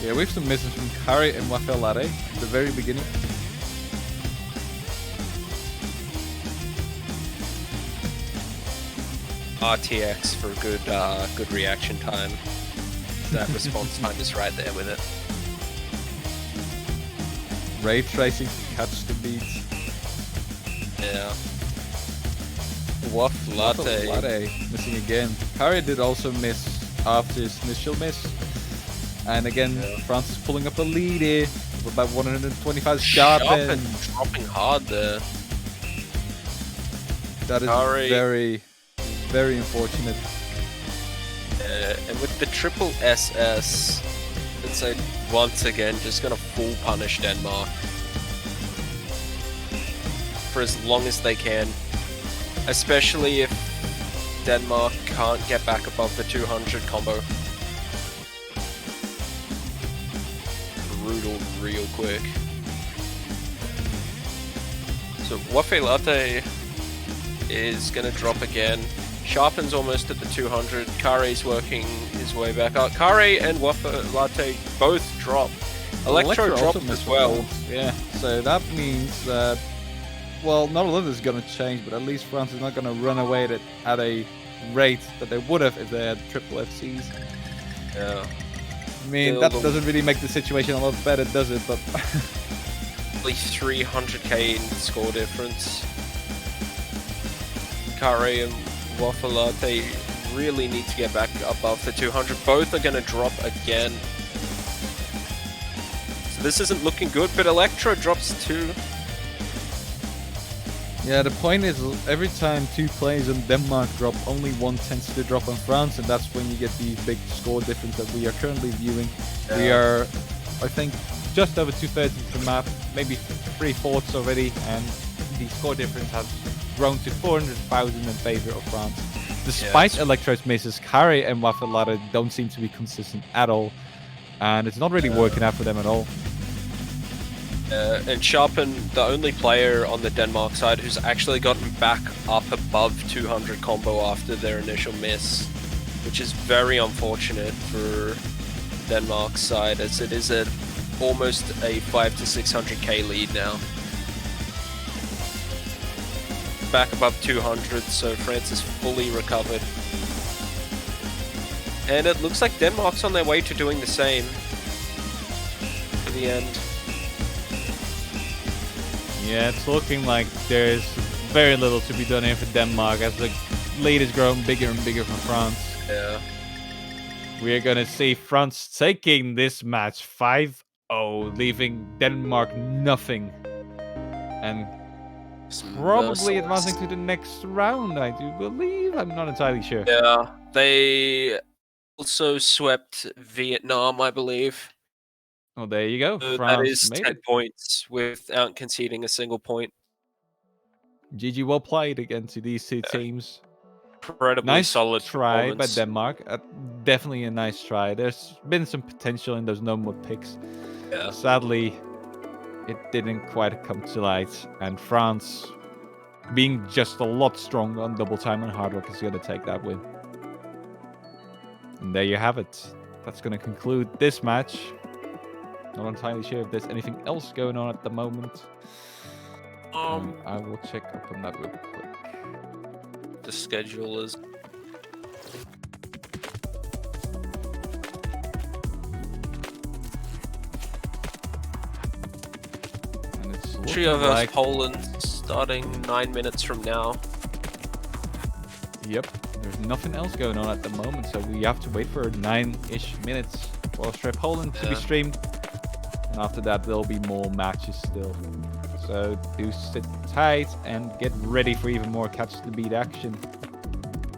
Yeah, we have some misses from Kari and Waffel Latte at the very beginning. RTX for good reaction time. That response time is right there with it. Ray tracing to catch the beats. Yeah. Waff Latte. Latte missing again. Kari did also miss after his initial miss. And again, France is pulling up the lead here with about 125 Sharpen. Dropping hard there. That is Kari. very, very unfortunate. And with the triple SS, it's like once again just gonna full punish Denmark for as long as they can, especially if Denmark can't get back above the 200 combo. Brutal real quick. So Waffle Latte is gonna drop again. Sharpen's almost at the 200. Kare's working his way back up. Kare and Waffle Latte both drop. Electro also dropped missed as well. once. Yeah, so that means that, well, not a lot is going to change, but at least France is not going to run away at a rate that they would have if they had triple FCs. Yeah. I mean, Still that the- doesn't really make the situation a lot better, does it? But At least 300k in score difference. Kare and Waffle Latte really need to get back above the 200. Both are going to drop again. So this isn't looking good, but Electro drops too. Yeah, the point is every time 2 players in Denmark drop, only one tends to drop on France, and that's when you get the big score difference that we are currently viewing. We are, I think, just over 2/3 of the map, maybe 3/4 already, and the score difference has grown to 400,000 in favor of France. Despite Electro's misses, Kari and Waffelada don't seem to be consistent at all, and it's not really working out for them at all. And Sharpen, the only player on the Denmark side who's actually gotten back up above 200 combo after their initial miss, which is very unfortunate for Denmark's side, as it is almost a 500 to 600k lead now. Back above 200, so France is fully recovered. And it looks like Denmark's on their way to doing the same for the end. Yeah, it's looking like there's very little to be done here for Denmark as the lead is growing bigger and bigger for France. Yeah. We're gonna see France taking this match 5-0, leaving Denmark nothing. And probably advancing to the next round, I do believe. I'm not entirely sure. Yeah, they also swept Vietnam, I believe. Oh, there you go. So France that is made 10 it. points without conceding a single point. GG, well played again to these two teams. Incredibly Nice solid try by performance. Denmark. Definitely a nice try. There's been some potential in those no more picks. Yeah. Sadly, it didn't quite come to light. And France, being just a lot stronger on double time and hard rock, is going to take that win. And there you have it. That's going to conclude this match. Not entirely sure if there's anything else going on at the moment. I will check up on that real quick. The schedule is And it's Austria looking versus like... Poland starting 9 minutes from now. Yep, there's nothing else going on at the moment, so we have to wait for 9-ish minutes for Austria-Poland to be streamed. And after that, there'll be more matches still. So do sit tight and get ready for even more Catch the Beat action.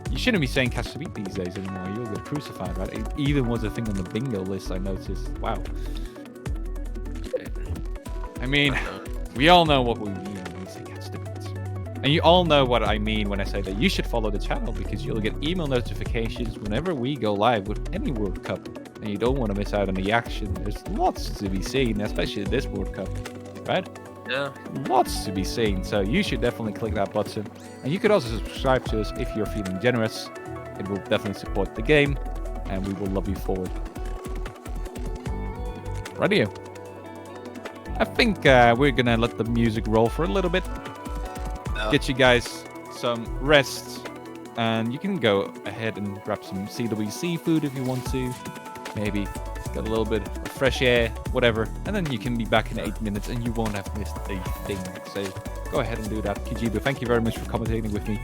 You shouldn't be saying Catch the Beat these days anymore. You'll get crucified, right? It even was a thing on the bingo list, I noticed. Wow. I mean, we all know what we mean when we say Catch the Beat. And you all know what I mean when I say that you should follow the channel, because you'll get email notifications whenever we go live with any World Cup. And you don't want to miss out on the action. There's lots to be seen, especially this World Cup, right? Yeah. Lots to be seen, so you should definitely click that button. And you could also subscribe to us if you're feeling generous. It will definitely support the game, and we will love you forward. Radio. I think we're gonna let the music roll for a little bit. Get you guys some rest, and you can go ahead and grab some CW seafood if you want to. Maybe get a little bit of fresh air, whatever, and then you can be back in 8 minutes and you won't have missed a thing. So go ahead and do that. Kijibu, thank you very much for commentating with me.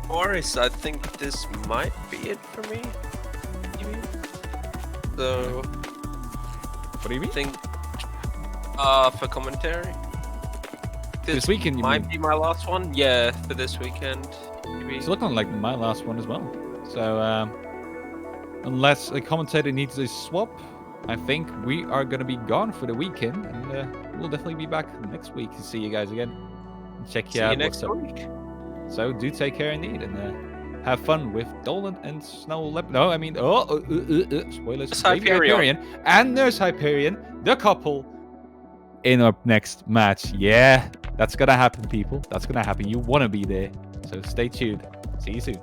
Boris, I think this might be it for me. You mean? So, What do you mean? I think for commentary. This weekend, you might mean? be my last one. Yeah, for this weekend. Maybe. It's looking like my last one as well. So unless a commentator needs a swap, I think we are going to be gone for the weekend, and we'll definitely be back next week to see you guys again and check See out you next what's up. week. So do take care indeed, and have fun with Dolan and Snow Leopard. No, I mean, spoilers. There's Baby Hyperion. and Nurse Hyperion, the couple, in our next match. Yeah, that's gonna happen, people. That's gonna happen. You want to be there, so stay tuned. See you soon.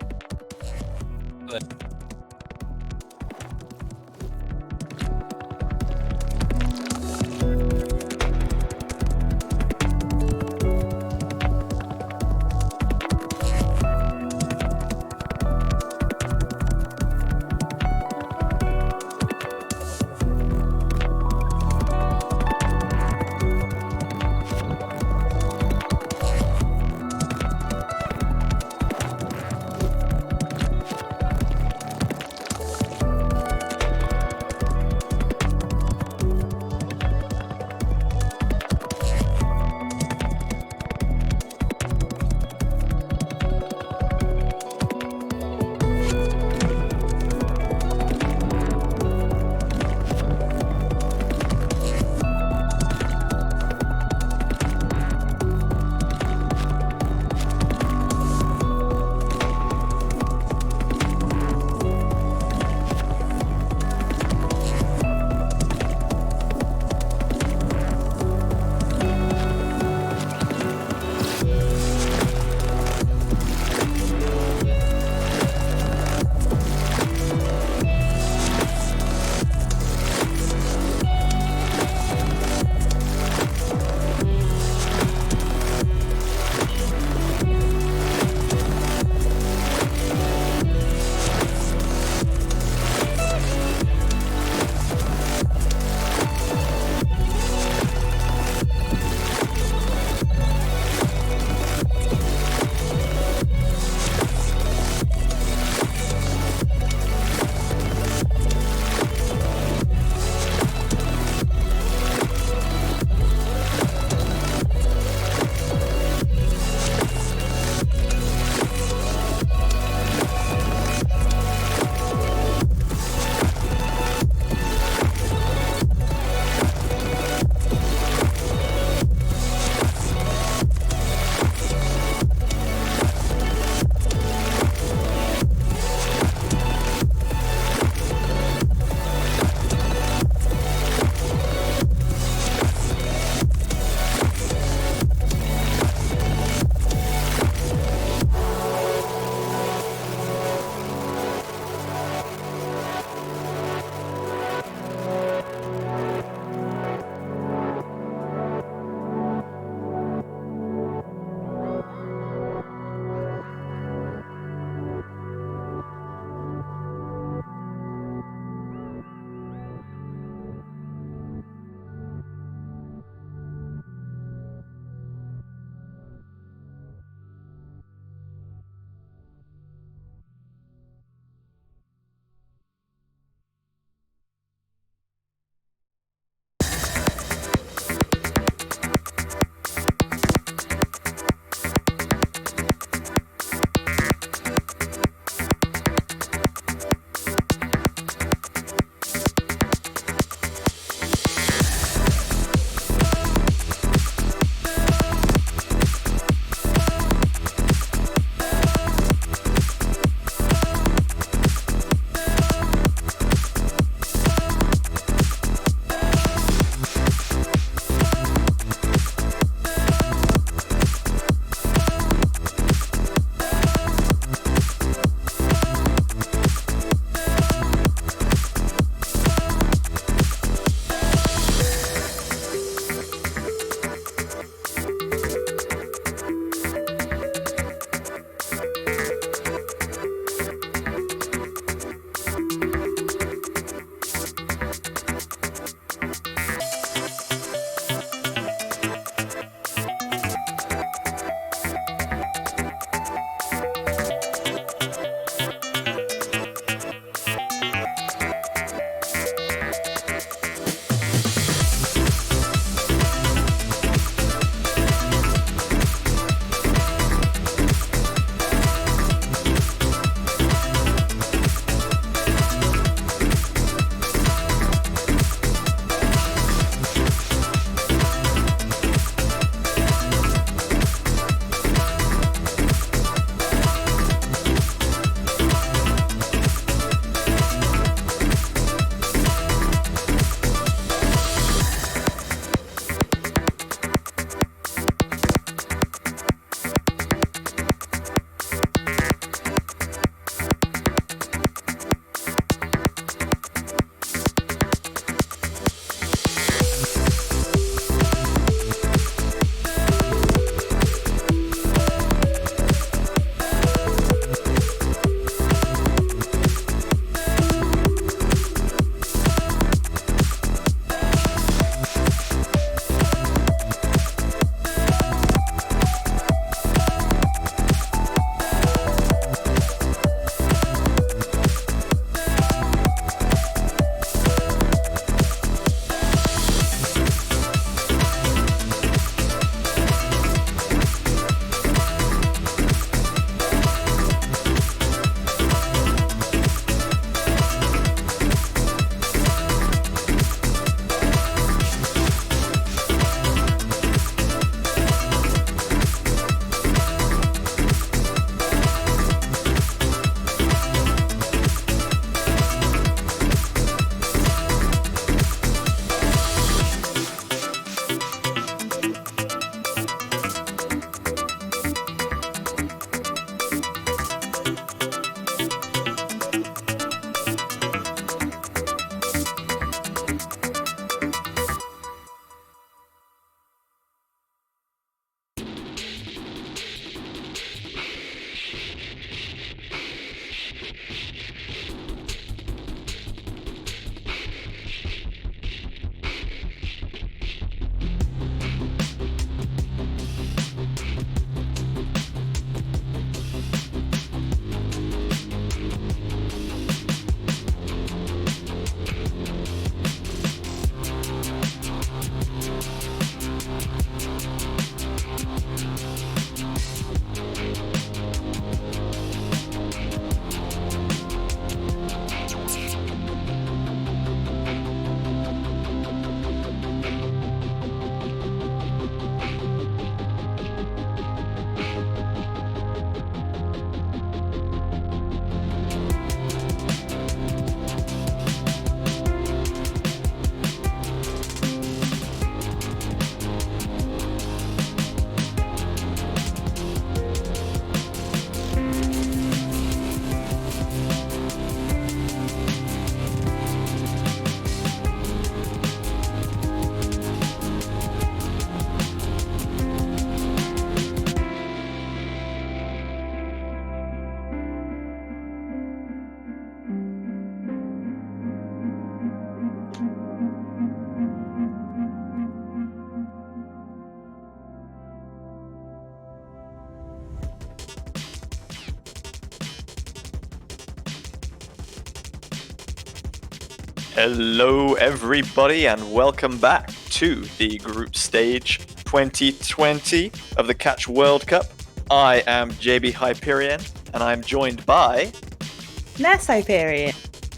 Hello, everybody, and welcome back to the group stage 2020 of the Catch World Cup. I am JB Hyperion, and I'm joined by Ness Hyperion.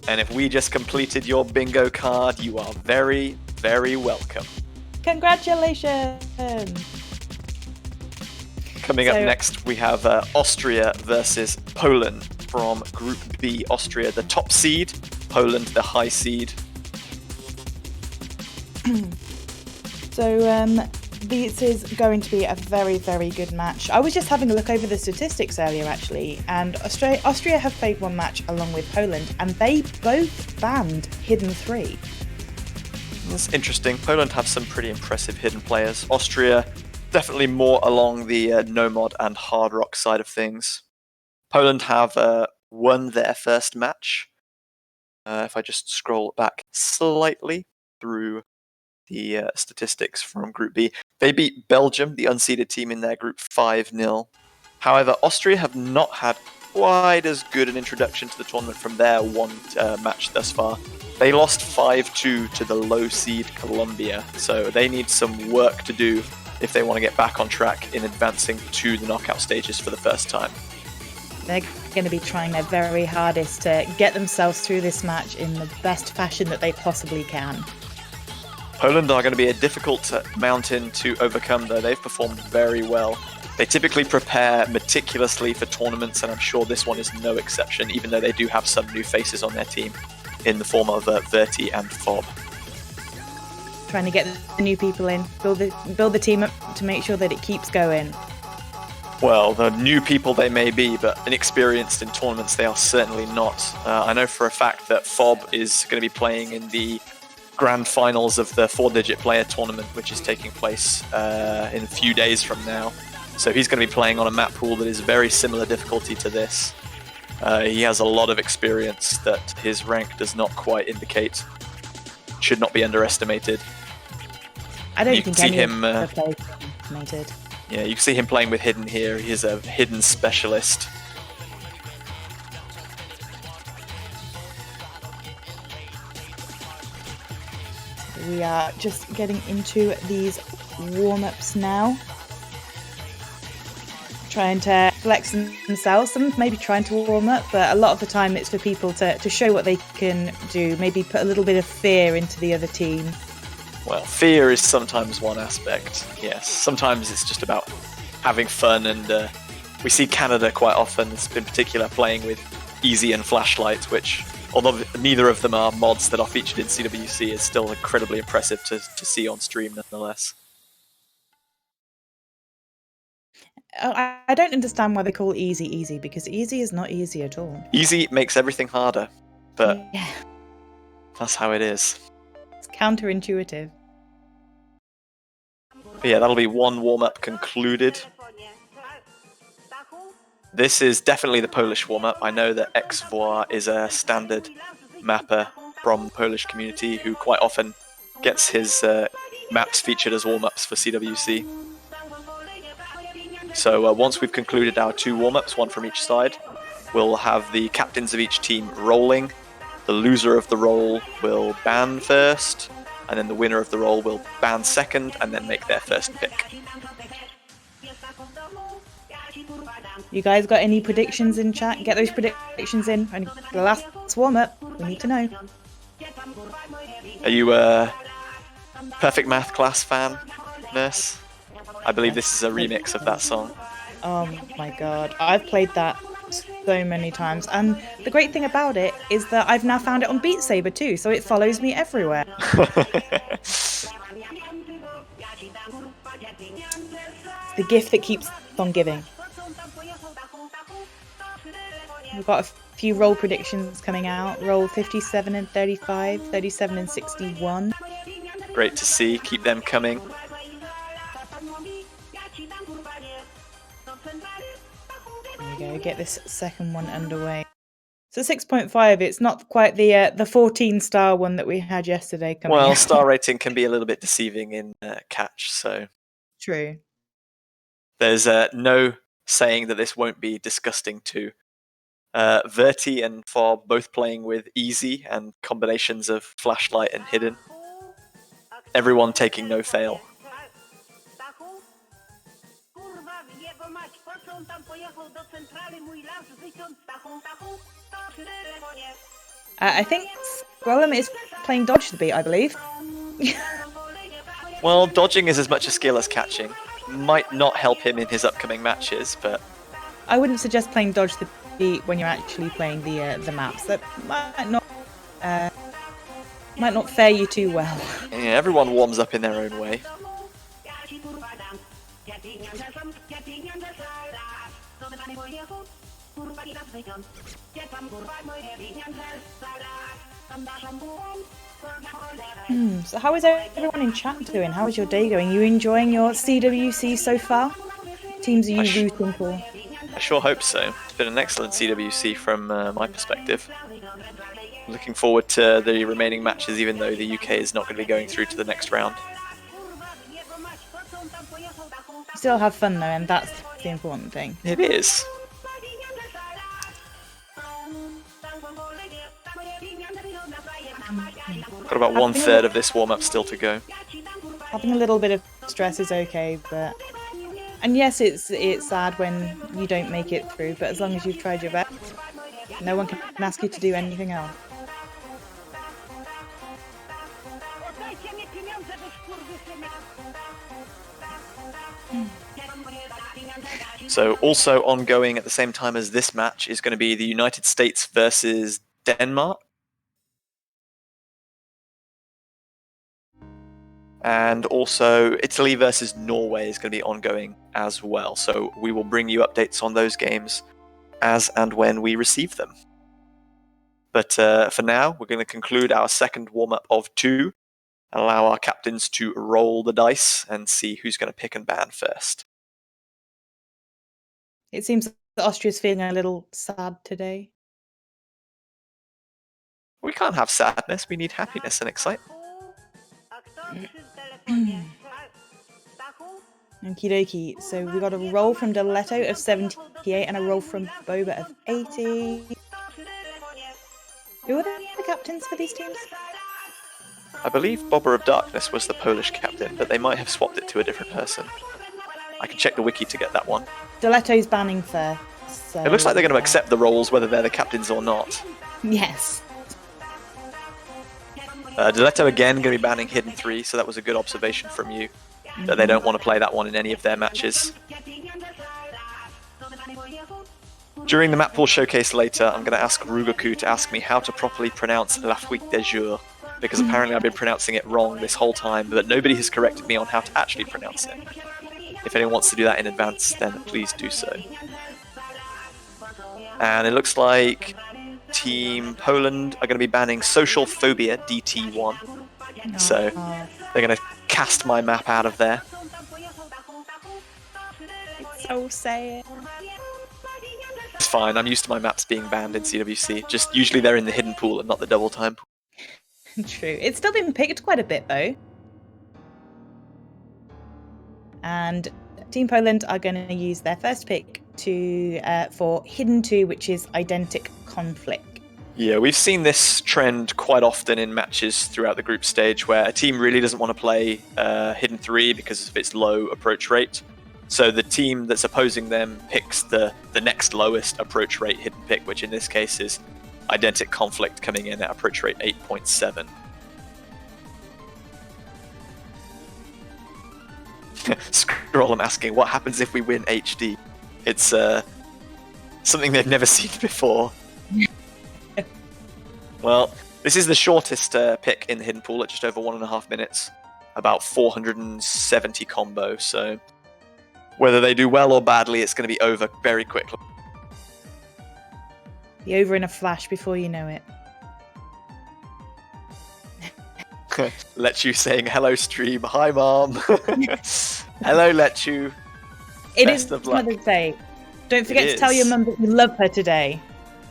And if we just completed your bingo card, you are very, very welcome. Congratulations! Coming up next, we have Austria versus Poland from Group B. Austria, the top seed, Poland, the high seed. So, this is going to be a very, very good match. I was just having a look over the statistics earlier, actually, and Austria have played one match along with Poland, and they both banned Hidden 3. That's interesting. Poland have some pretty impressive hidden players. Austria, definitely more along the no-mod and hard rock side of things. Poland have won their first match. If I just scroll back slightly through the statistics from Group B. They beat Belgium, the unseeded team in their group, 5-0. However, Austria have not had quite as good an introduction to the tournament from their one match thus far. They lost 5-2 to the low seed Colombia, so they need some work to do if they want to get back on track in advancing to the knockout stages for the first time. They're going to be trying their very hardest to get themselves through this match in the best fashion that they possibly can. Poland are going to be a difficult mountain to overcome, though. They've performed very well. They typically prepare meticulously for tournaments, and I'm sure this one is no exception, even though they do have some new faces on their team in the form of Verti and Fob. Trying to get the new people in, build the team up to make sure that it keeps going. Well, the new people they may be, but inexperienced in tournaments they are certainly not. I know for a fact that Fob is going to be playing in the grand finals of the 4-digit player tournament, which is taking place in a few days from now. So he's going to be playing on a map pool that is very similar difficulty to this. He has a lot of experience that his rank does not quite indicate. Should not be underestimated. I don't you can think see him. Of the players are underestimated. Yeah, you can see him playing with Hidden here. He is a Hidden specialist. We are just getting into these warm-ups now. Trying to flex themselves. Some maybe trying to warm up, but a lot of the time it's for people to show what they can do. Maybe put a little bit of fear into the other team. Well, fear is sometimes one aspect, yes. Sometimes it's just about having fun, and we see Canada quite often, in particular, playing with Easy and Flashlight, which, although neither of them are mods that are featured in CWC, is still incredibly impressive to see on stream nonetheless. I don't understand why they call easy, because easy is not easy at all. Easy makes everything harder, but yeah, that's how it is. It's counterintuitive. But yeah, that'll be one warm-up concluded. This is definitely the Polish warm-up. I know that Exvoir is a standard mapper from the Polish community who quite often gets his maps featured as warm-ups for CWC. So once we've concluded our two warm-ups, one from each side, we'll have the captains of each team rolling. The loser of the roll will ban first, and then the winner of the roll will ban second, and then make their first pick. You guys got any predictions in chat? Get those predictions in. Only the last warm-up. We need to know. Are you a Perfect Math Class fan, Nurse? I believe this is a remix of that song. Oh my god, I've played that so many times, and the great thing about it is that I've now found it on Beat Saber too, so it follows me everywhere. It's the gift that keeps on giving. We've got a few roll predictions coming out. Roll 57 and 35, 37 and 61. Great to see. Keep them coming. There you go. Get this second one underway. So 6.5. It's not quite the 14-star one that we had yesterday. Well, out. star rating can be a little bit deceiving in Catch, so True. there's no saying that this won't be disgusting too. Verti and Fob both playing with easy and combinations of flashlight and hidden. Everyone taking no fail. I think Scrollum is playing dodge the beat, I believe. Well, dodging is as much a skill as catching. Might not help him in his upcoming matches, but I wouldn't suggest playing dodge the beat when you're actually playing the maps. That might not fare you too well. yeah, everyone warms up in their own way. So how is everyone in chat doing? How is your day going? You enjoying your CWC so far? Teams are you rooting for? I sure hope so. It's been an excellent CWC from my perspective. Looking forward to the remaining matches, even though the UK is not going to be going through to the next round. Still have fun though, and that's the important thing. It is. Got about 1/3 of this warm-up still to go. Having a little bit of stress is okay, but and yes, it's sad when you don't make it through. But as long as you've tried your best, no one can ask you to do anything else. So also ongoing at the same time as this match is going to be the United States versus Denmark. And also Italy versus Norway is going to be ongoing as well. So we will bring you updates on those games as and when we receive them. But for now, we're going to conclude our second warm-up of 2 and allow our captains to roll the dice and see who's going to pick and ban first. It seems that Austria's feeling a little sad today. We can't have sadness, we need happiness and excitement. Okie dokie. So we got a roll from Diletto of 78 and a roll from Boba of 80. Who are the captains for these teams? I believe Bobber of Darkness was the Polish captain, but they might have swapped it to a different person. I can check the wiki to get that one. Diletto's banning first. So It looks like they're going to accept the roles whether they're the captains or not. yes. Diletto again going to be banning Hidden 3, so that was a good observation from you. That they don't want to play that one in any of their matches. During the map pool showcase later, I'm going to ask Rugoku to ask me how to properly pronounce La Fuite des Jours, because apparently I've been pronouncing it wrong this whole time, but nobody has corrected me on how to actually pronounce it. If anyone wants to do that in advance, then please do so. And it looks like Team Poland are going to be banning Social Phobia DT1. So they're going to cast my map out of there. It's so sad. It's fine, I'm used to my maps being banned in CWC. Just usually they're in the hidden pool and not the double time pool. True. It's still been picked quite a bit though. And Team Poland are going to use their first pick to for Hidden 2, which is Identic Conflict. Yeah, we've seen this trend quite often in matches throughout the group stage where a team really doesn't want to play Hidden 3 because of its low approach rate. So the team that's opposing them picks the next lowest approach rate hidden pick, which in this case is Identic Conflict, coming in at approach rate 8.7. Scroll, I'm asking, what happens if we win HD? It's something they've never seen before. Well, this is the shortest pick in the hidden pool at just over 1.5 minutes. About 470 combo, so whether they do well or badly, it's going to be over very quickly. Be over in a flash before you know it. Let you saying hello stream, hi mom. Hello Let you. It Best is of luck. Mother's Day. Don't forget It to tell your is. mum that you love her today.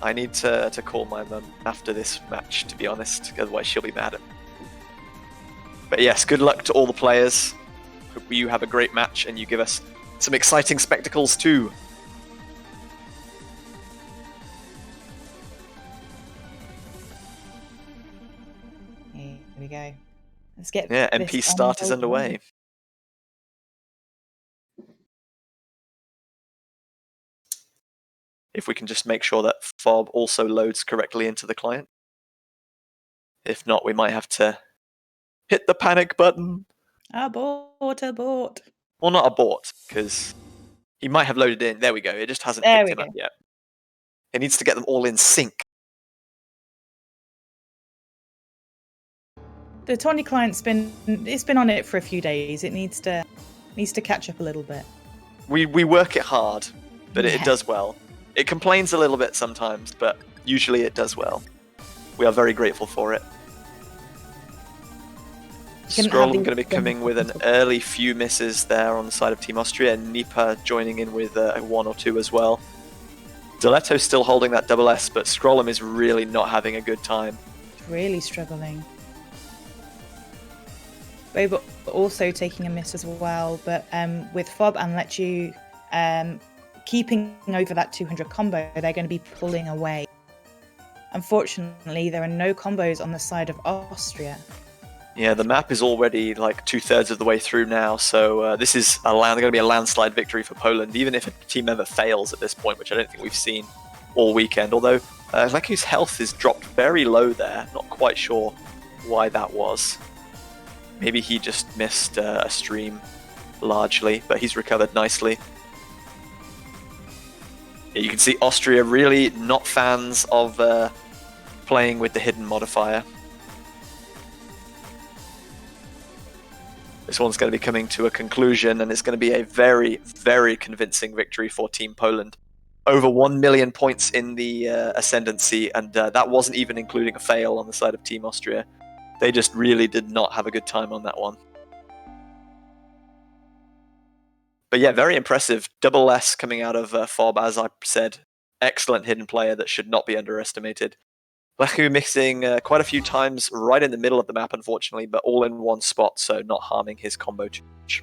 I need to call my mum after this match, to be honest, otherwise she'll be mad at me. But yes, good luck to all the players. Hope you have a great match and you give us some exciting spectacles too. we go. Let's get Yeah, this MP start is on the underway. road. If we can just make sure that FOB also loads correctly into the client. If not, we might have to hit the panic button. Abort, abort. Well, not abort, because he might have loaded in. There we go. It just hasn't There picked we him go. up yet. It needs to get them all in sync. The Tawny client's been on it for a few days. It needs to catch up a little bit. We work it hard, but it Yeah. does well. It complains a little bit sometimes, but usually it does well. We are very grateful for it. can have Scrollum these going to be coming with an early few misses there on the side of Team Austria, and Nipa joining in with a 1 or 2 as well. Diletto's still holding that double S, but Scrollum is really not having a good time. Really struggling. Boba also taking a miss as well, but with Fob and Lechu keeping over that 200 combo, they're going to be pulling away. Unfortunately, there are no combos on the side of Austria. Yeah, the map is already like 2/3 of the way through now, so this is going to be a landslide victory for Poland, even if a team member fails at this point, which I don't think we've seen all weekend. Although Leku's health is dropped very low there, not quite sure why that was. Maybe he just missed a stream largely, but he's recovered nicely. Yeah, you can see Austria really not fans of playing with the hidden modifier. This one's going to be coming to a conclusion, and it's going to be a very, very convincing victory for Team Poland. Over 1 million points in the Ascendancy, and that wasn't even including a fail on the side of Team Austria. They just really did not have a good time on that one. But yeah, very impressive. Double S coming out of Fob, as I said. Excellent hidden player that should not be underestimated. Leku missing quite a few times right in the middle of the map, unfortunately, but all in one spot, so not harming his combo too much.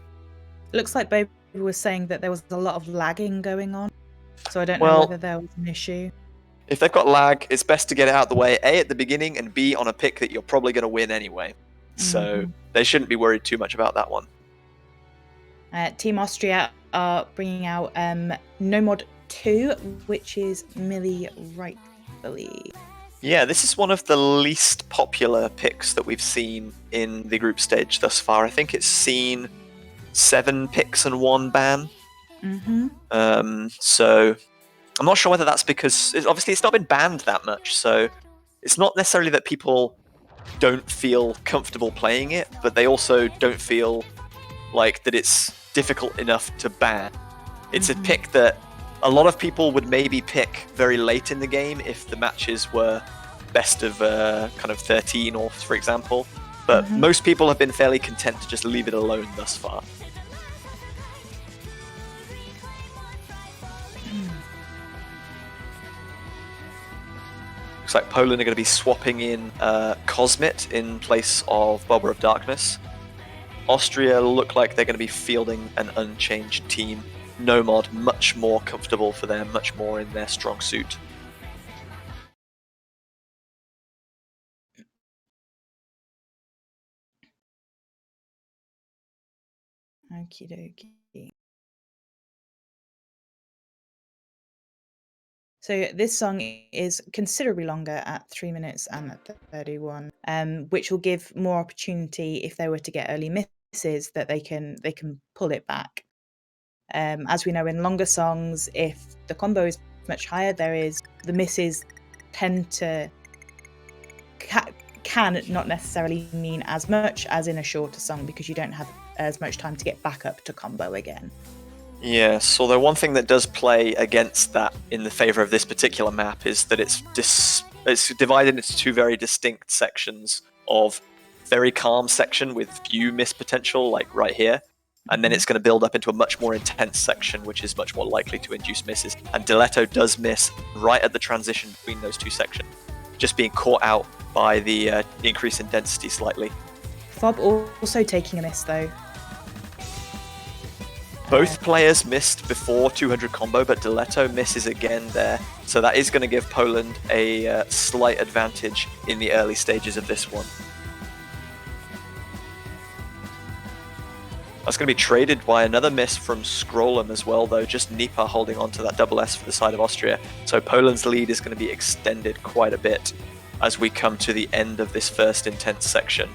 Looks like Boba was saying that there was a lot of lagging going on, so I don't know whether there was an issue. If they've got lag, it's best to get it out of the way, A, at the beginning, and B, on a pick that you're probably going to win anyway. So they shouldn't be worried too much about that one. Team Austria are bringing out Nomod 2, which is Millie Wright, I believe. Yeah, this is one of the least popular picks that we've seen in the group stage thus far. I think it's seen 7 picks and 1 ban. So I'm not sure whether that's because obviously it's not been banned that much, so it's not necessarily that people don't feel comfortable playing it, but they also don't feel like that it's difficult enough to ban. It's a pick that a lot of people would maybe pick very late in the game if the matches were best of kind of 13 or for example, but most people have been fairly content to just leave it alone thus far. Looks like Poland are going to be swapping in Cosmit in place of Bobber of Darkness. Austria look like they're going to be fielding an unchanged team. Nomod, much more comfortable for them, much more in their strong suit. Okie dokie. So this song is considerably longer at 3 minutes and 31, which will give more opportunity if they were to get early misses that they can pull it back. As we know in longer songs, if the combo is much higher, the misses tend to can not necessarily mean as much as in a shorter song because you don't have as much time to get back up to combo again. Yes, although one thing that does play against that in the favour of this particular map is that it's divided into 2 very distinct sections of very calm section with few miss potential, like right here, and then it's going to build up into a much more intense section, which is much more likely to induce misses. And Diletto does miss right at the transition between those 2 sections, just being caught out by the increase in density slightly. Fob also taking a miss though. Both players missed before 200 combo, but Diletto misses again there. So that is going to give Poland a slight advantage in the early stages of this one. That's going to be traded by another miss from Scrollum as well, though. Just Nipa holding on to that double S for the side of Austria. So Poland's lead is going to be extended quite a bit as we come to the end of this first intense section.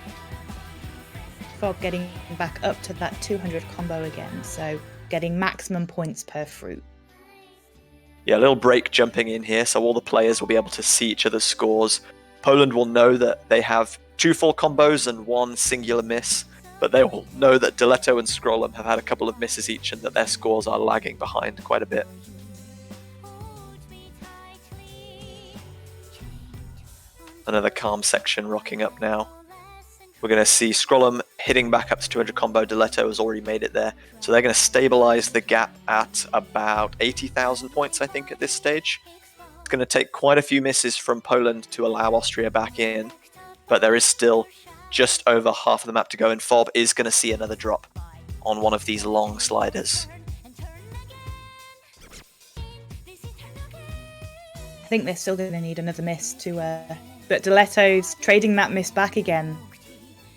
Fob getting back up to that 200 combo again, so getting maximum points per fruit. Yeah, a little break jumping in here, so all the players will be able to see each other's scores. Poland will know that they have 2 full combos and 1 singular miss, but they will know that Diletto and Scrollum have had a couple of misses each and that their scores are lagging behind quite a bit. Another calm section rocking up now. We're going to see Scrollum hitting back up to 200 combo. Diletto has already made it there. So they're going to stabilize the gap at about 80,000 points, I think, at this stage. It's going to take quite a few misses from Poland to allow Austria back in, but there is still just over half of the map to go, and Fob is going to see another drop on one of these long sliders. I think they're still going to need another miss to... But Diletto's trading that miss back again.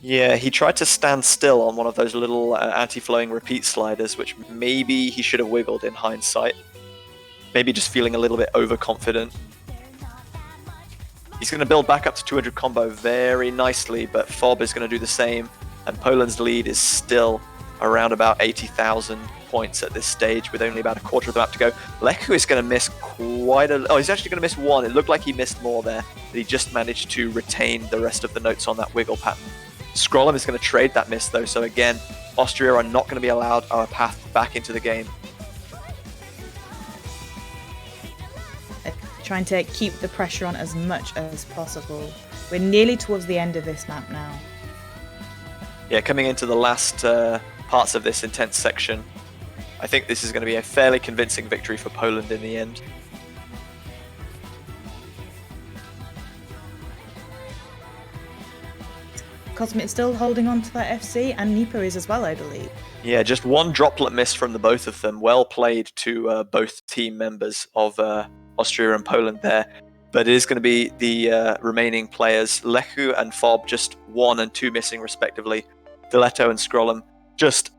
Yeah, he tried to stand still on one of those little anti-flowing repeat sliders, which maybe he should have wiggled in hindsight. Maybe just feeling a little bit overconfident. He's going to build back up to 200 combo very nicely, but Fob is going to do the same, and Poland's lead is still around about 80,000 points at this stage, with only about a quarter of the map to go. Leku is going to miss quite a... Oh, he's actually going to miss 1. It looked like he missed more there, but he just managed to retain the rest of the notes on that wiggle pattern. Scrollum is going to trade that miss, though, so again, Austria are not going to be allowed a path back into the game. Trying to keep the pressure on as much as possible. We're nearly towards the end of this map now. Yeah, coming into the last parts of this intense section, I think this is going to be a fairly convincing victory for Poland in the end. Cosmic's still holding on to that FC, and Nipa is as well, I believe. Yeah, just 1 droplet miss from the both of them. Well played to both team members of Austria and Poland there. But it is going to be the remaining players, Leku and Fob, just 1 and 2 missing respectively. Diletto and Scrollum just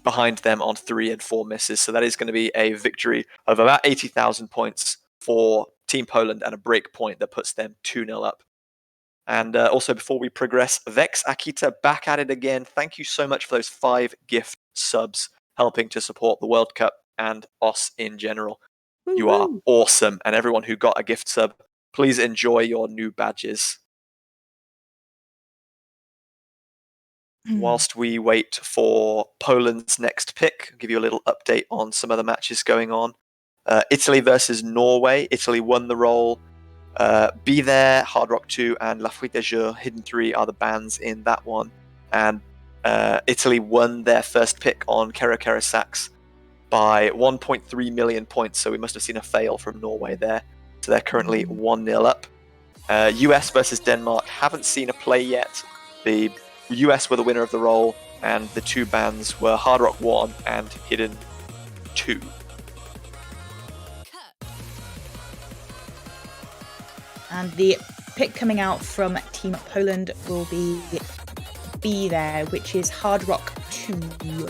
behind them on 3 and 4 misses. So that is going to be a victory of about 80,000 points for Team Poland and a break point that puts them 2-0 up. And also, before we progress, Vex Akita back at it again. Thank you so much for those 5 gift subs helping to support the World Cup and OS in general. Woo-hoo. You are awesome. And everyone who got a gift sub, please enjoy your new badges. Whilst we wait for Poland's next pick, I'll give you a little update on some other matches going on. Italy versus Norway. Italy won the role. Be There, Hard Rock 2, and La Fuite des Jours, Hidden 3 are the bands in that one. And Italy won their first pick on Kero Kero Sax by 1.3 million points, so we must have seen a fail from Norway there. So they're currently 1-0 up. US versus Denmark, haven't seen a play yet. The US were the winner of the role, and the 2 bands were Hard Rock 1 and Hidden 2. And the pick coming out from Team Poland will be There, which is Hard Rock 2.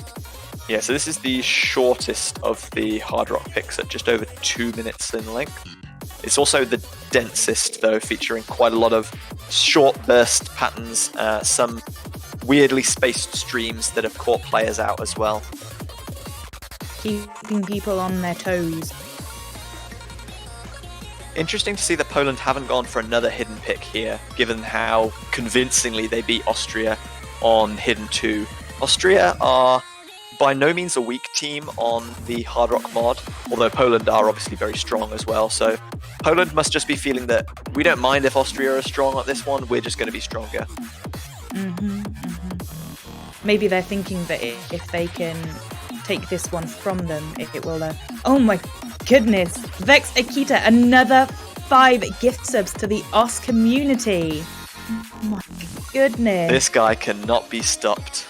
Yeah, so this is the shortest of the Hard Rock picks at just over 2 minutes in length. It's also the densest, though, featuring quite a lot of short burst patterns, some weirdly spaced streams that have caught players out as well. Keeping people on their toes. Interesting to see that Poland haven't gone for another hidden pick here, given how convincingly they beat Austria on Hidden 2. Austria are by no means a weak team on the Hard Rock mod, although Poland are obviously very strong as well. So Poland must just be feeling that we don't mind if Austria are strong at this one, we're just going to be stronger. Maybe they're thinking that if they can take this one from them, it will... Oh my goodness! Vex Akita, another 5 gift subs to the OS community! Oh my goodness! This guy cannot be stopped.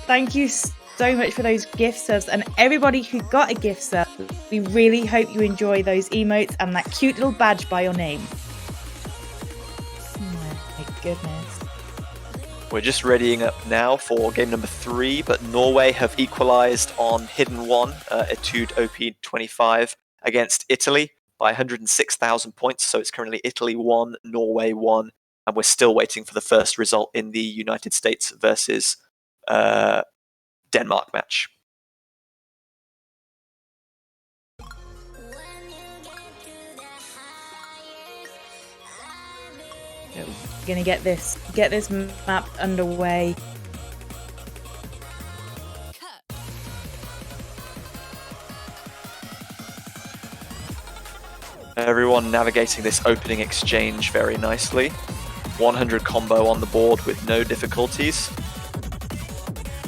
Thank you so much for those gift subs, and everybody who got a gift sub, we really hope you enjoy those emotes and that cute little badge by your name. Oh my goodness. We're just readying up now for game number 3, but Norway have equalized on Hidden 1, Etude OP25, against Italy by 106,000 points. So it's currently Italy 1, Norway 1, and we're still waiting for the first result in the United States versus Denmark match. We're gonna get this map underway. Everyone navigating this opening exchange very nicely. 100 combo on the board with no difficulties.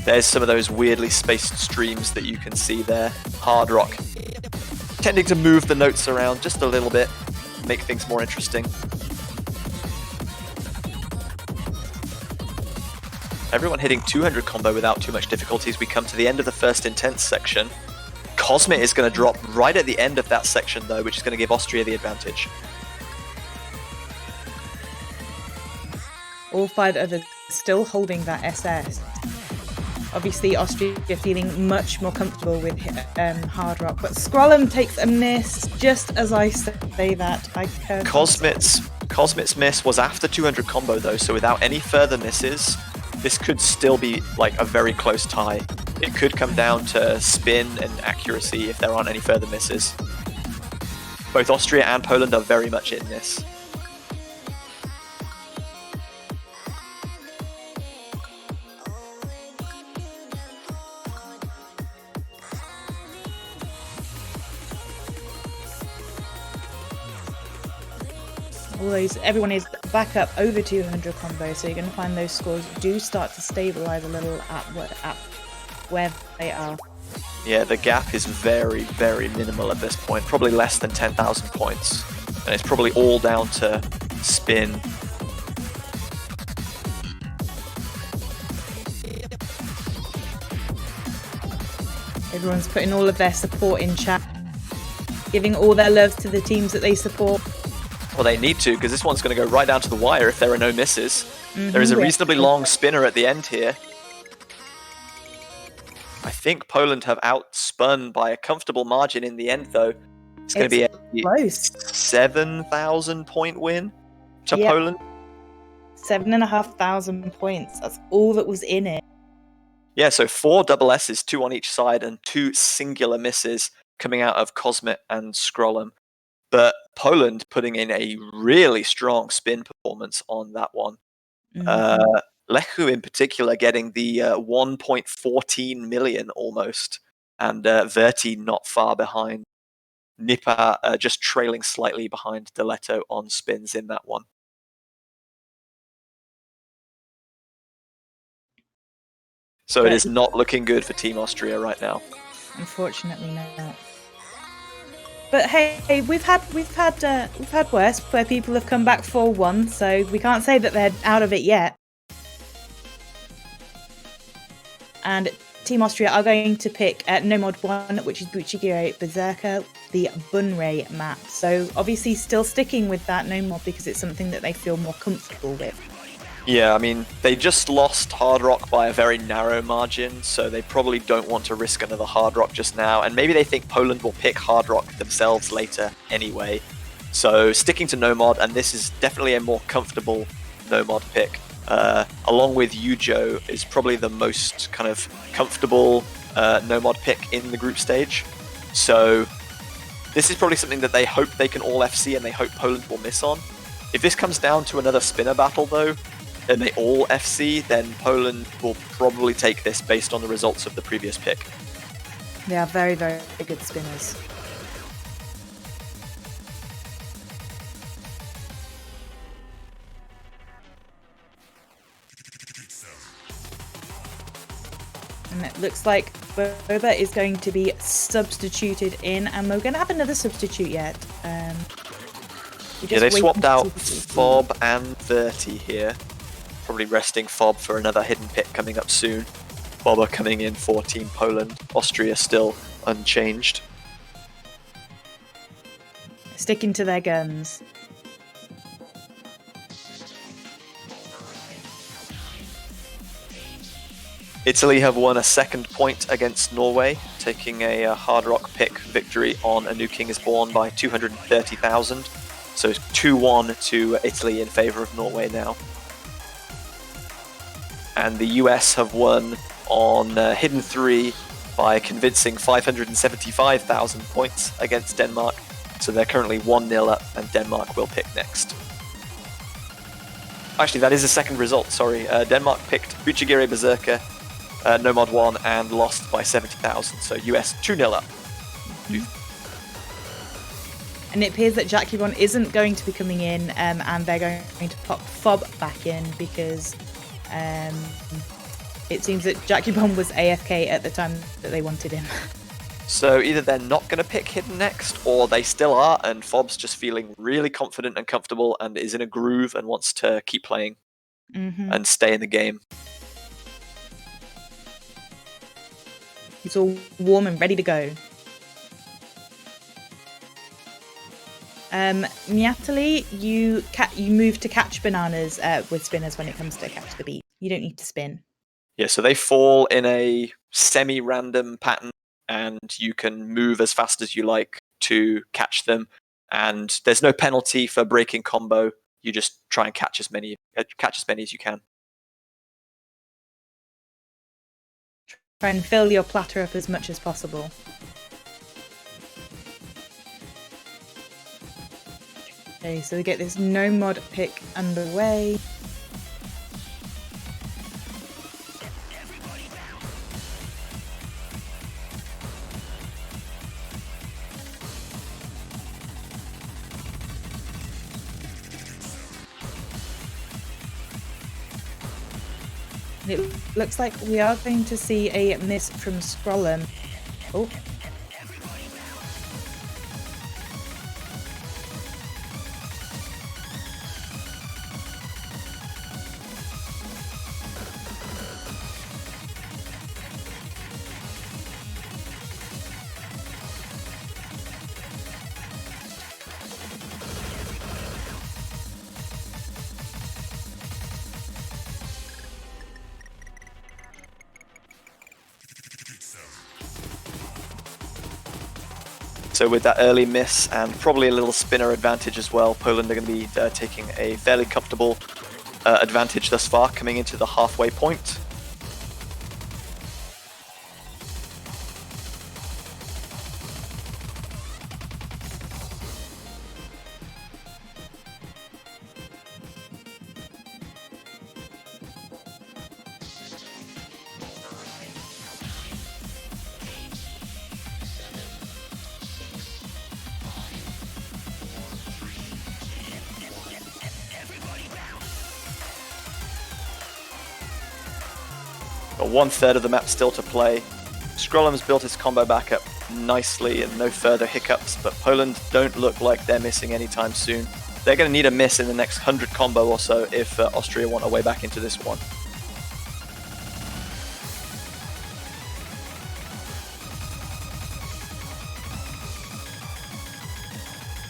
There's some of those weirdly spaced streams that you can see there. Hard Rock tending to move the notes around just a little bit, make things more interesting. Everyone hitting 200 combo without too much difficulties. We come to the end of the first intense section. Cosmit is going to drop right at the end of that section though, which is going to give Austria the advantage. All 5 others still holding that SS. Obviously Austria feeling much more comfortable with Hard Rock, but Scrollum takes a miss just as I say that. Cosmit's miss was after 200 combo though, so without any further misses, this could still be like a very close tie. It could come down to spin and accuracy if there aren't any further misses. Both Austria and Poland are very much in this. Everyone is back up over 200 combo, so you're going to find those scores do start to stabilize a little at where they are. Yeah, the gap is very, very minimal at this point, probably less than 10,000 points, and it's probably all down to spin. Everyone's putting all of their support in chat, giving all their love to the teams that they support. Well, they need to, because this one's going to go right down to the wire if there are no misses. There is a reasonably long spinner at the end here. I think Poland have outspun by a comfortable margin in the end, though. It's going to be a close 7,000 point win to Poland. 7,500 points. That's all that was in it. Yeah, so 4 double S's, 2 on each side, and 2 singular misses coming out of Cosmit and Scrollum. But Poland putting in a really strong spin performance on that one. Lechu in particular getting the 1.14 million almost, and Verti not far behind. Nipa just trailing slightly behind Diletto on spins in that one. So it is not looking good for Team Austria right now. Unfortunately not. But hey, we've had worse where people have come back 4-1, so we can't say that they're out of it yet. And Team Austria are going to pick No Mod 1, which is Buchigiro Berserker, the Bunray map. So obviously still sticking with that No Mod because it's something that they feel more comfortable with. Yeah, I mean, they just lost Hard Rock by a very narrow margin, so they probably don't want to risk another Hard Rock just now, and maybe they think Poland will pick Hard Rock themselves later anyway. So sticking to No Mod, and this is definitely a more comfortable No Mod pick. Along with Yujo is probably the most kind of comfortable No Mod pick in the group stage. So this is probably something that they hope they can all FC and they hope Poland will miss on. If this comes down to another spinner battle though, and they all FC, then Poland will probably take this based on the results of the previous pick. They are very, very good spinners. And it looks like Boba is going to be substituted in, and we're going to have another substitute yet. Yeah, they swapped out Fob and Verti here. Probably resting Fob for another hidden pick coming up soon. Boba coming in for Team Poland. Austria still unchanged. Sticking to their guns. Italy have won a second point against Norway, taking a Hard Rock pick victory on A New King is Born by 230,000. So it's 2-1 to Italy in favour of Norway now. And the US have won on Hidden 3 by a convincing 575,000 points against Denmark. So they're currently 1-0 up, and Denmark will pick next. Actually, that is a second result, sorry. Denmark picked Buchigiri Berserker, Nomad 1, and lost by 70,000. So US 2-0 up. And it appears that Jack Gibbon isn't going to be coming in, and they're going to pop Fob back in because it seems that Jack Gibbon was AFK at the time that they wanted him. So either they're not going to pick Hidden next, or they still are, and Fob's just feeling really confident and comfortable and is in a groove and wants to keep playing and stay in the game. He's all warm and ready to go. Miatali, you move to catch bananas with spinners when it comes to catch the beat. You don't need to spin. Yeah, so they fall in a semi-random pattern, and you can move as fast as you like to catch them. And there's no penalty for breaking combo. You just try and catch as many as you can. Try and fill your platter up as much as possible. Okay, so we get this Nomad pick underway. It looks like we are going to see a miss from Scrollum. Oh. So with that early miss and probably a little spinner advantage as well, Poland are going to be taking a fairly comfortable advantage thus far, coming into the halfway point. Got 1/3 of the map still to play. Scrollum's built his combo back up nicely and no further hiccups, but Poland don't look like they're missing anytime soon. They're going to need a miss in the next 100 combo or so if Austria want a way back into this one.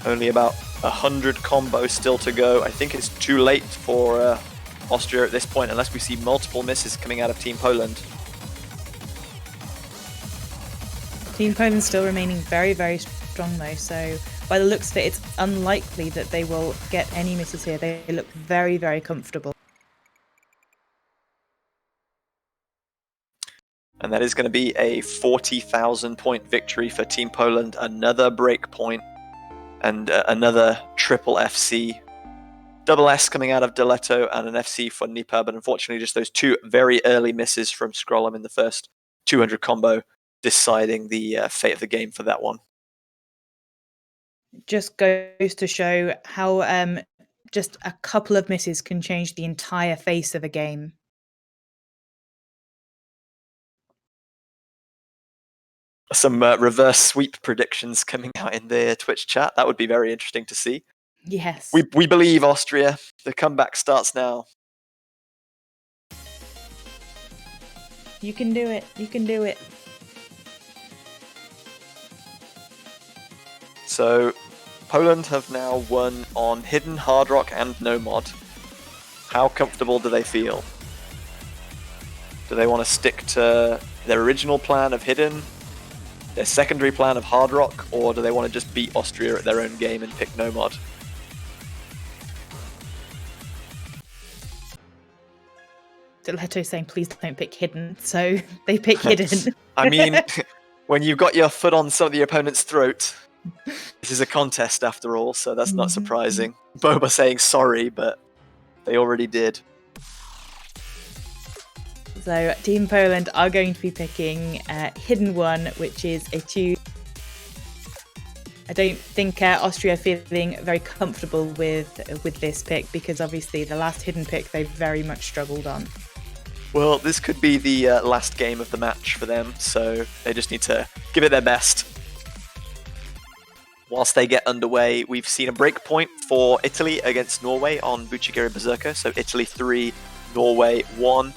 Only about 100 combos still to go. I think it's too late for Austria at this point, unless we see multiple misses coming out of Team Poland. Team Poland still remaining very, very strong though, so by the looks of it, it's unlikely that they will get any misses here. They look very, very comfortable. And that is going to be a 40,000 point victory for Team Poland, another break point, and another triple FC. Double S coming out of Diletto and an FC for Nipa, but unfortunately just those two very early misses from Scrollum in the first 200 combo deciding the fate of the game for that one. Just goes to show how just a couple of misses can change the entire face of a game. Some reverse sweep predictions coming out in the Twitch chat. That would be very interesting to see. Yes. We believe, Austria. The comeback starts now. You can do it. You can do it. So, Poland have now won on Hidden, Hard Rock, and Nomad. How comfortable do they feel? Do they want to stick to their original plan of Hidden, their secondary plan of Hard Rock, or do they want to just beat Austria at their own game and pick Nomod? Diletto saying please don't pick Hidden, so they pick Hidden. I mean, when you've got your foot on some of the opponent's throat, this is a contest after all, so that's not surprising. Boba saying sorry, but they already did. So Team Poland are going to be picking Hidden One, which is Etude. I don't think Austria are feeling very comfortable with this pick, because obviously the last Hidden pick they very much struggled on. Well, this could be the last game of the match for them, so they just need to give it their best. Whilst they get underway, we've seen a break point for Italy against Norway on Buchigiri Berserker, so Italy 3, Norway 1,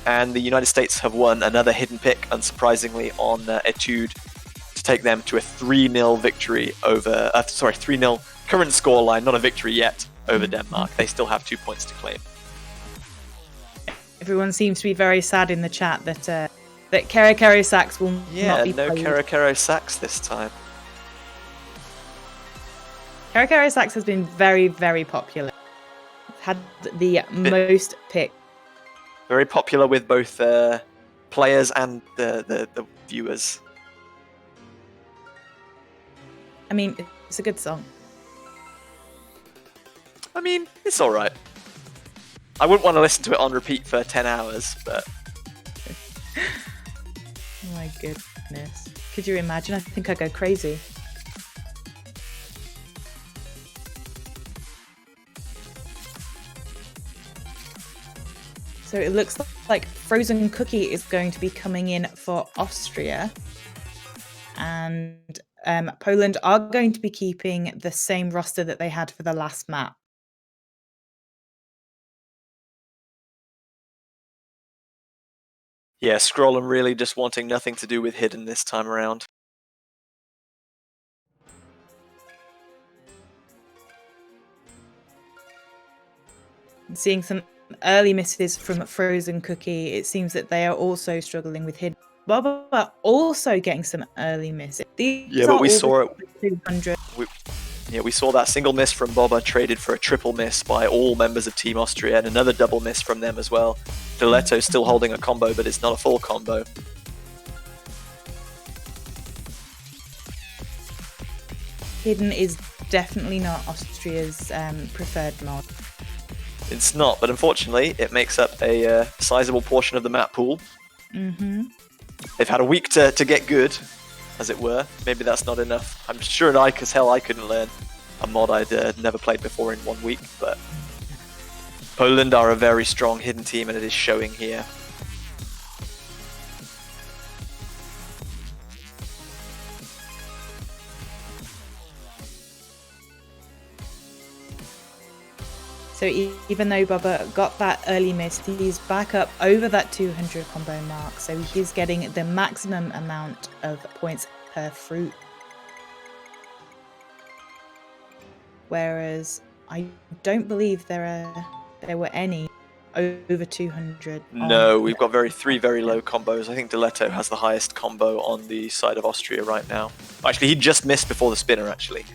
and the United States have won another Hidden pick, unsurprisingly, on Etude to take them to a 3-0 victory over, 3-0 current scoreline, not a victory yet, over Denmark. They still have 2 points to claim. Everyone seems to be very sad in the chat that Kero Kero Sax will not be no played. Kero Kero Sax this time. Kero Kero Sax has been very, very popular. Had the most pick. Very popular with both players and the viewers. I mean, it's a good song. I mean, it's alright. I wouldn't want to listen to it on repeat for 10 hours, but... Oh my goodness. Could you imagine? I think I'd go crazy. So it looks like Frozen Cookie is going to be coming in for Austria. And Poland are going to be keeping the same roster that they had for the last map. Yeah, Scrollum really just wanting nothing to do with Hidden this time around. Seeing some early misses from Frozen Cookie, it seems that they are also struggling with Hidden. Boba are also getting some early misses. Yeah, but we saw it. 200. We saw that single miss from Boba traded for a triple miss by all members of Team Austria, and another double miss from them as well. Diletto's still holding a combo, but it's not a full combo. Hidden is definitely not Austria's preferred mod. It's not, but unfortunately, it makes up a sizable portion of the map pool. They've had a week to get good, as it were. Maybe that's not enough. I'm sure as hell I couldn't learn a mod I'd never played before in 1 week, but Poland are a very strong Hidden team, and it is showing here. So even though Boba got that early miss, he's back up over that 200 combo mark. So he's getting the maximum amount of points per fruit. Whereas I don't believe there were any over 200. No, we've got three very low combos. I think Diletto has the highest combo on the side of Austria right now. Actually, he just missed before the spinner, actually.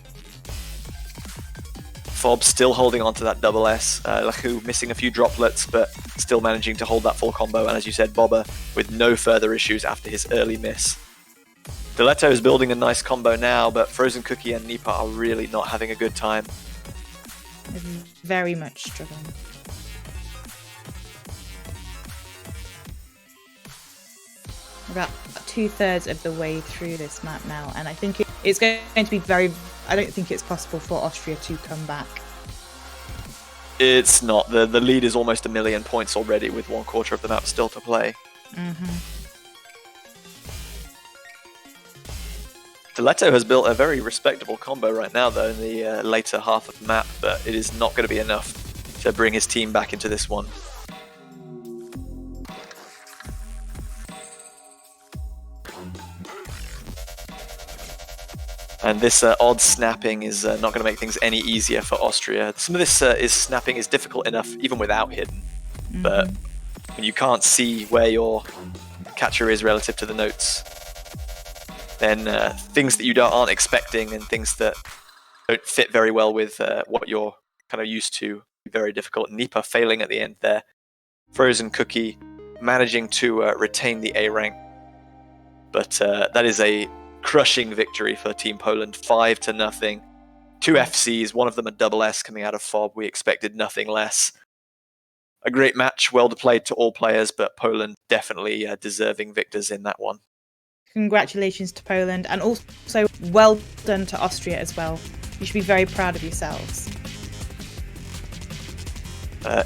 Fob still holding on to that double S. Laku missing a few droplets, but still managing to hold that full combo. And as you said, Boba with no further issues after his early miss. Diletto is building a nice combo now, but Frozen Cookie and Nipa are really not having a good time. Very much struggling. About 2/3 of the way through this map now, and I think it's going to be I don't think it's possible for Austria to come back. It's not. The lead is almost 1,000,000 points already with 1/4 of the map still to play. Diletto has built a very respectable combo right now, though, in the later half of the map, but it is not going to be enough to bring his team back into this one. And this odd snapping is not going to make things any easier for Austria. Some of this snapping is difficult enough even without Hidden, but when you can't see where your catcher is relative to the notes, then things that you aren't expecting and things that don't fit very well with what you're kind of used to be very difficult. Nipa failing at the end there. Frozen Cookie managing to retain the A rank. But that is a crushing victory for Team Poland, 5-0. 2 FCs, one of them a double S coming out of FOB. We expected nothing less. A great match, well played to all players, but Poland definitely deserving victors in that one. Congratulations to Poland, and also well done to Austria as well. You should be very proud of yourselves.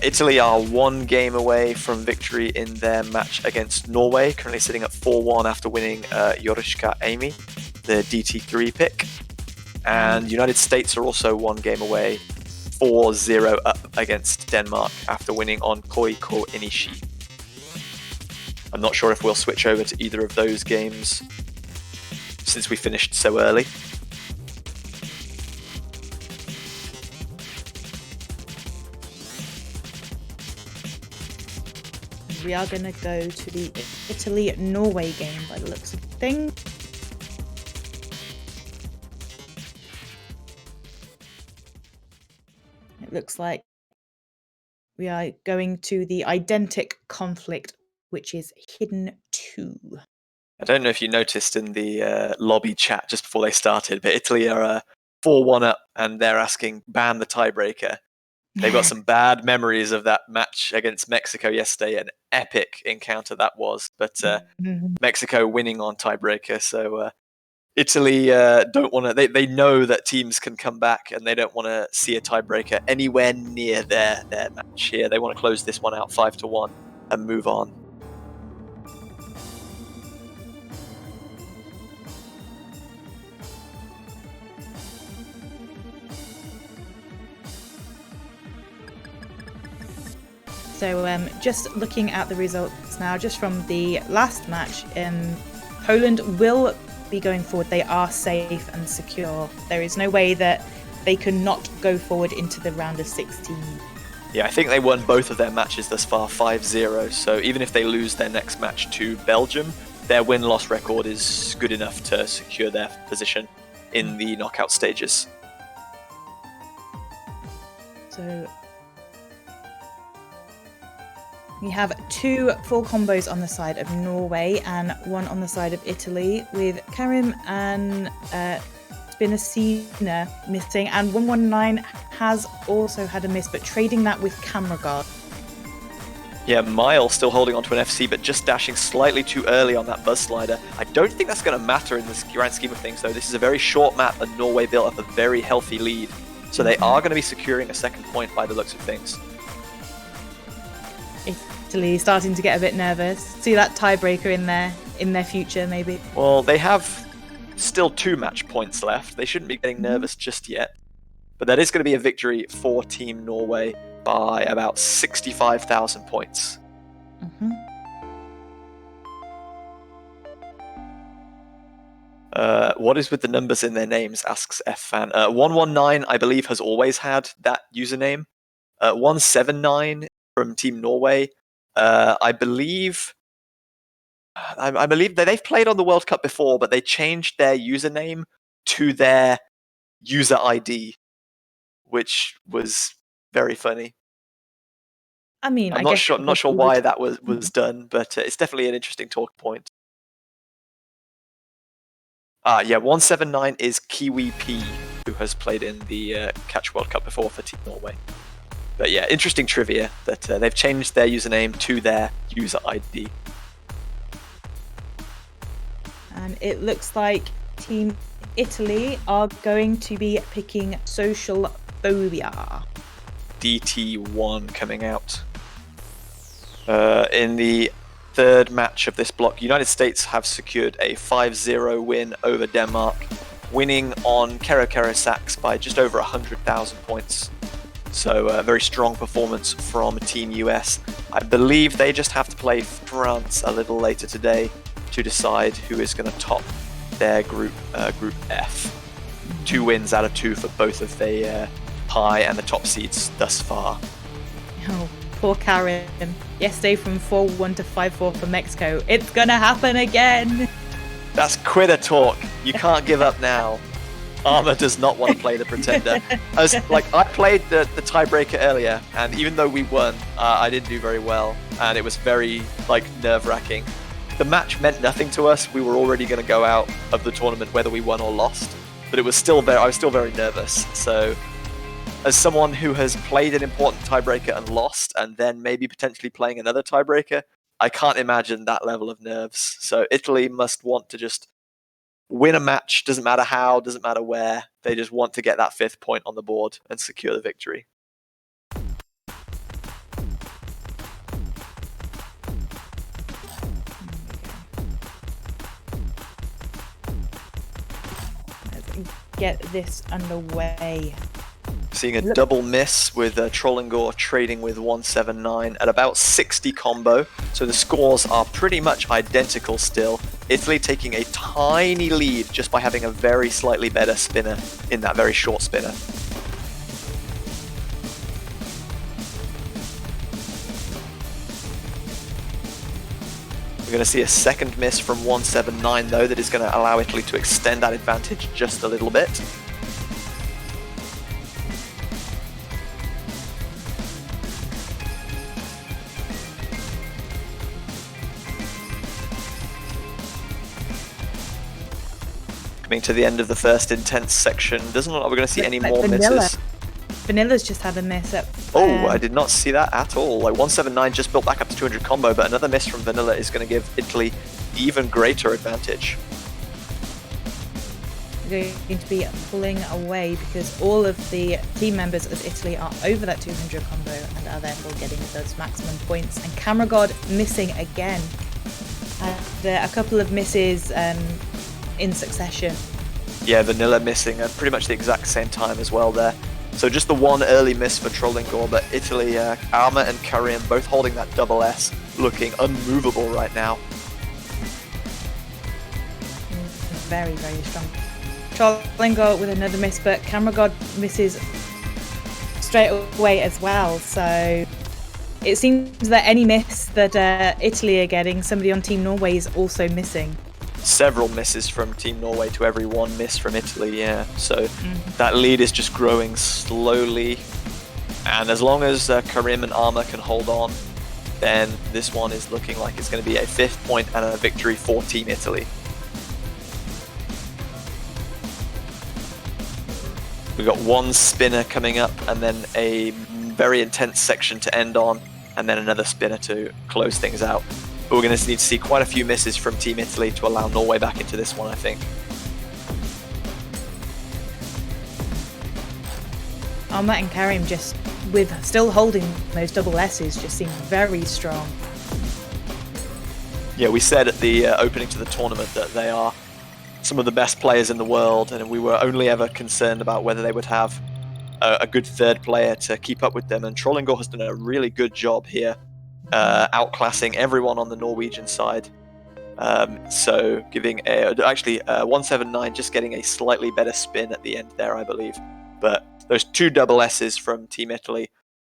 Italy are 1 game away from victory in their match against Norway, currently sitting at 4-1 after winning Yorishka Amy, the DT3 pick. And United States are also 1 game away, 4-0 up against Denmark after winning on Koiko Inishi. I'm not sure if we'll switch over to either of those games since we finished so early. We are going to go to the Italy-Norway game by the looks of things. It looks like we are going to the Identic conflict, which is Hidden 2. I don't know if you noticed in the lobby chat just before they started, but Italy are 4-1 up and they're asking ban the tiebreaker. They've got some bad memories of that match against Mexico yesterday, an epic encounter that was, but Mexico winning on tiebreaker, so Italy don't want to, they know that teams can come back and they don't want to see a tiebreaker anywhere near their match here. They want to close this one out 5-1 and move on. So just looking at the results now, just from the last match, Poland will be going forward. They are safe and secure. There is no way that they cannot go forward into the round of 16. Yeah, I think they won both of their matches thus far 5-0, so even if they lose their next match to Belgium, their win-loss record is good enough to secure their position in the knockout stages. So we have 2 full combos on the side of Norway and 1 on the side of Italy, with Karim and Spinacina missing, and 119 has also had a miss, but trading that with Camera Guard. Yeah, Mile still holding on to an FC, but just dashing slightly too early on that Buzz Slider. I don't think that's going to matter in the grand scheme of things, though. This is a very short map, and Norway built up a very healthy lead, so they are going to be securing a second point by the looks of things. Italy starting to get a bit nervous. See that tiebreaker in their future, maybe. Well, they have still 2 match points left. They shouldn't be getting nervous just yet. But that is going to be a victory for Team Norway by about 65,000 points. What is with the numbers in their names, asks F-Fan. 119, I believe, has always had that username. 179 from Team Norway. I believe that they've played on the World Cup before, but they changed their username to their user ID, which was very funny. I mean, I'm not sure why that was done, but it's definitely an interesting talk point. Yeah, 179 is Kiwi P, who has played in the Catch World Cup before for Team Norway. But yeah, interesting trivia that they've changed their username to their user ID. And it looks like Team Italy are going to be picking Social Phobia. DT1 coming out. In the third match of this block, United States have secured a 5-0 win over Denmark, winning on Kero Kero Sachs by just over 100,000 points. So a very strong performance from Team US. I believe they just have to play France a little later today to decide who is going to top their group F. 2 wins out of 2 for both of the high and the top seeds thus far. Oh, Poor Karen. Yesterday from 4-1 to 5-4 for Mexico. It's gonna happen again. That's quitter talk. You can't give up now. Armour does not want to play the Pretender. I played the tiebreaker earlier, and even though we won, I didn't do very well, and it was very nerve-wracking. The match meant nothing to us. We were already going to go out of the tournament whether we won or lost, but it was still I was still very nervous. So, as someone who has played an important tiebreaker and lost, and then maybe potentially playing another tiebreaker, I can't imagine that level of nerves. So Italy must want to just win a match, doesn't matter how, doesn't matter where. They just want to get that 5th point on the board and secure the victory. Let's get this underway. Seeing a double miss with Trollingor trading with 179 at about 60 combo. So the scores are pretty much identical still. Italy taking a tiny lead just by having a very slightly better spinner in that very short spinner. We're going to see a second miss from 179 though that is going to allow Italy to extend that advantage just a little bit. Coming to the end of the first intense section. Doesn't look like we're going to see any more misses. Vanilla's just had a miss at... Oh, I did not see that at all. 179 just built back up to 200 combo, but another miss from Vanilla is going to give Italy even greater advantage. Going to be pulling away because all of the team members of Italy are over that 200 combo and are therefore getting those maximum points. And Camera God missing again. A couple of misses in succession. Yeah, Vanilla missing at pretty much the exact same time as well there. So just the one early miss for Trollingor, but Italy, Armour and Karim both holding that double S, looking unmovable right now. Very, very strong. Trollingor with another miss, but Camera God misses straight away as well. So it seems that any miss that Italy are getting, somebody on Team Norway is also missing. Several misses from Team Norway to every one miss from Italy, yeah. So that lead is just growing slowly. And as long as Karim and Armour can hold on, then this one is looking like it's going to be a 5th point and a victory for Team Italy. We've got one spinner coming up and then a very intense section to end on, and then another spinner to close things out. But we're going to need to see quite a few misses from Team Italy to allow Norway back into this one, I think. Armour and Karim just with still holding those double S's just seem very strong. Yeah, we said at the opening to the tournament that they are some of the best players in the world, and we were only ever concerned about whether they would have a good third player to keep up with them, and Trollingor has done a really good job here. Outclassing everyone on the Norwegian side. So giving actually 179 just getting a slightly better spin at the end there, I believe. But those two double S's from Team Italy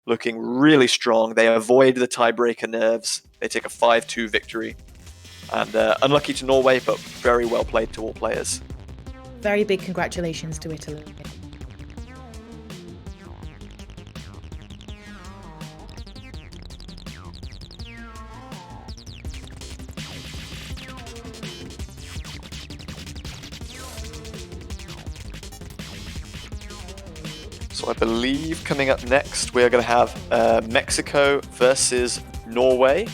looking really strong. They avoid the tiebreaker nerves. They take a 5-2 victory. And unlucky to Norway, but very well played to all players. Very big congratulations to Italy. So I believe coming up next, we're going to have Mexico versus Norway.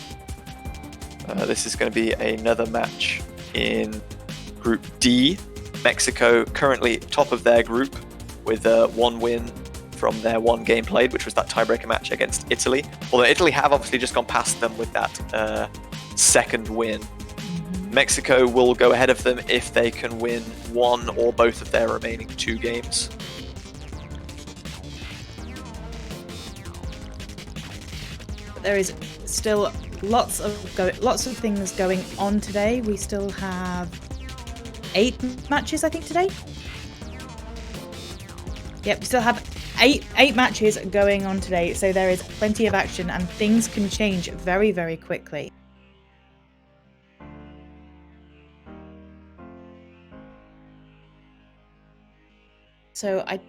This is going to be another match in Group D. Mexico currently top of their group with one win from their one game played, which was that tiebreaker match against Italy. Although Italy have obviously just gone past them with that second win. Mexico will go ahead of them if they can win one or both of their remaining 2 games. There is still lots of things going on today. We still have 8 matches, I think, today. Yep, we still have eight matches going on today, so there is plenty of action and things can change very, very quickly. So I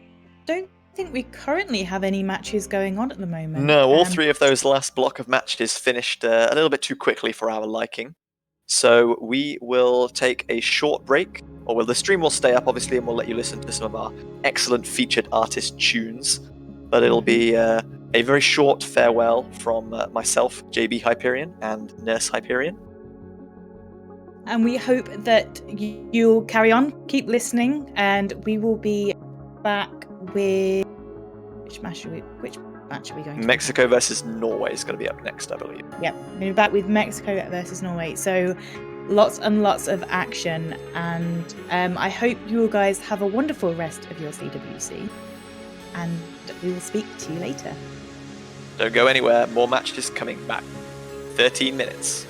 don't think we currently have any matches going on at the moment. No, all three of those last block of matches finished a little bit too quickly for our liking. So we will take a short break, or the stream will stay up, obviously, and we'll let you listen to some of our excellent featured artist tunes. But it'll be a very short farewell from myself, JB Hyperion, and Nurse Hyperion. And we hope that you'll carry on, keep listening, and we will be back with which match are we going to? Mexico versus Norway is going to be up next, I believe. Yep, we'll be back with Mexico versus Norway. So lots and lots of action, and I hope you guys have a wonderful rest of your CWC, and we will speak to you later. Don't go anywhere, more matches coming back. 13 minutes.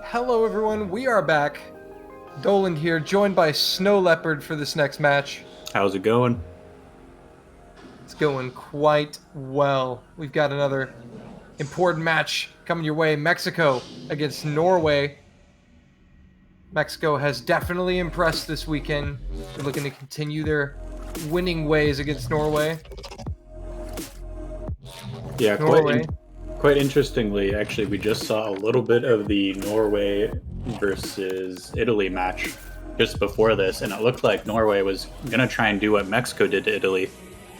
Hello everyone, we are back. Doland here, joined by Snow Leopard for this next match. How's it going? It's going quite well. We've got another important match coming your way. Mexico against Norway. Mexico has definitely impressed this weekend. They're looking to continue their winning ways against Norway. Yeah, Norway. Quite interestingly, actually, we just saw a little bit of the Norway versus Italy match just before this, and it looked like Norway was going to try and do what Mexico did to Italy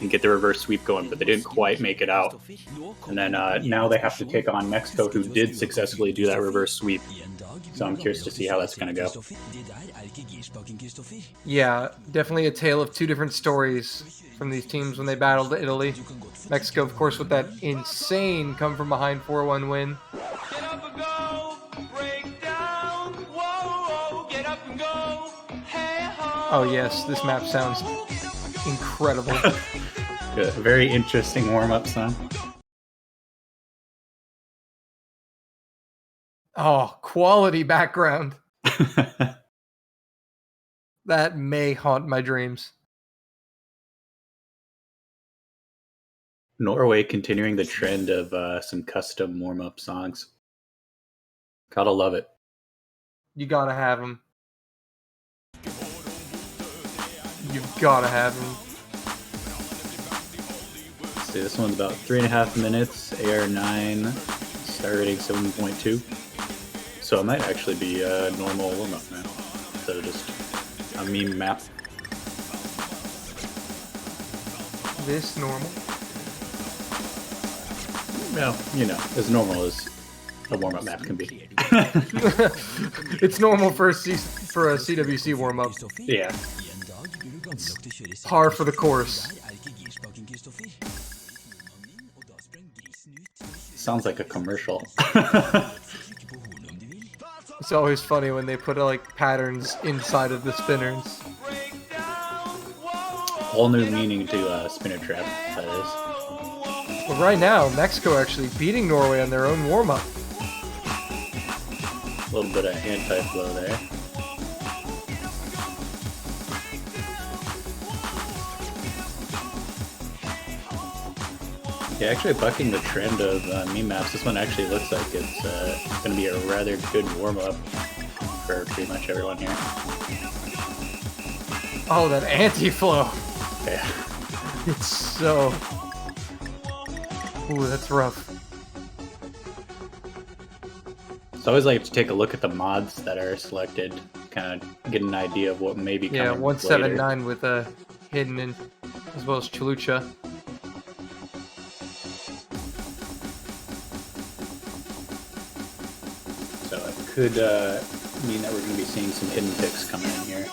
and get the reverse sweep going, but they didn't quite make it out. And then now they have to take on Mexico, who did successfully do that reverse sweep. So I'm curious to see how that's going to go. Yeah, definitely a tale of two different stories from these teams when they battled Italy. Mexico, of course, with that insane come from behind 4-1 win. Oh yes, this map sounds incredible. Good. A very interesting warm-up song. Oh, quality background. That may haunt my dreams. Norway continuing the trend of some custom warm-up songs. Gotta love it. You gotta have them. You've gotta have them. See, this one's about 3.5 minutes, AR9, star rating 7.2. So it might actually be a normal warm-up now, instead of just a meme map. This normal? Well, you know, as normal as a warm-up map can be. It's normal for a CWC warm-up. Yeah. It's par for the course. Sounds like a commercial. It's always funny when they put like patterns inside of the spinners. Whole new meaning to spinner trap, that is. Well, right now, Mexico actually beating Norway on their own warm-up. A little bit of anti-flow there. Yeah, actually bucking the trend of meme maps, this one actually looks like it's going to be a rather good warm-up for pretty much everyone here. Oh, that anti-flow. Yeah. It's so... Ooh, that's rough. So I always like to take a look at the mods that are selected, kind of get an idea of what may be coming. Yeah, later. 179 with Hidden in, as well as Chalucha. So it could mean that we're going to be seeing some hidden picks coming in here.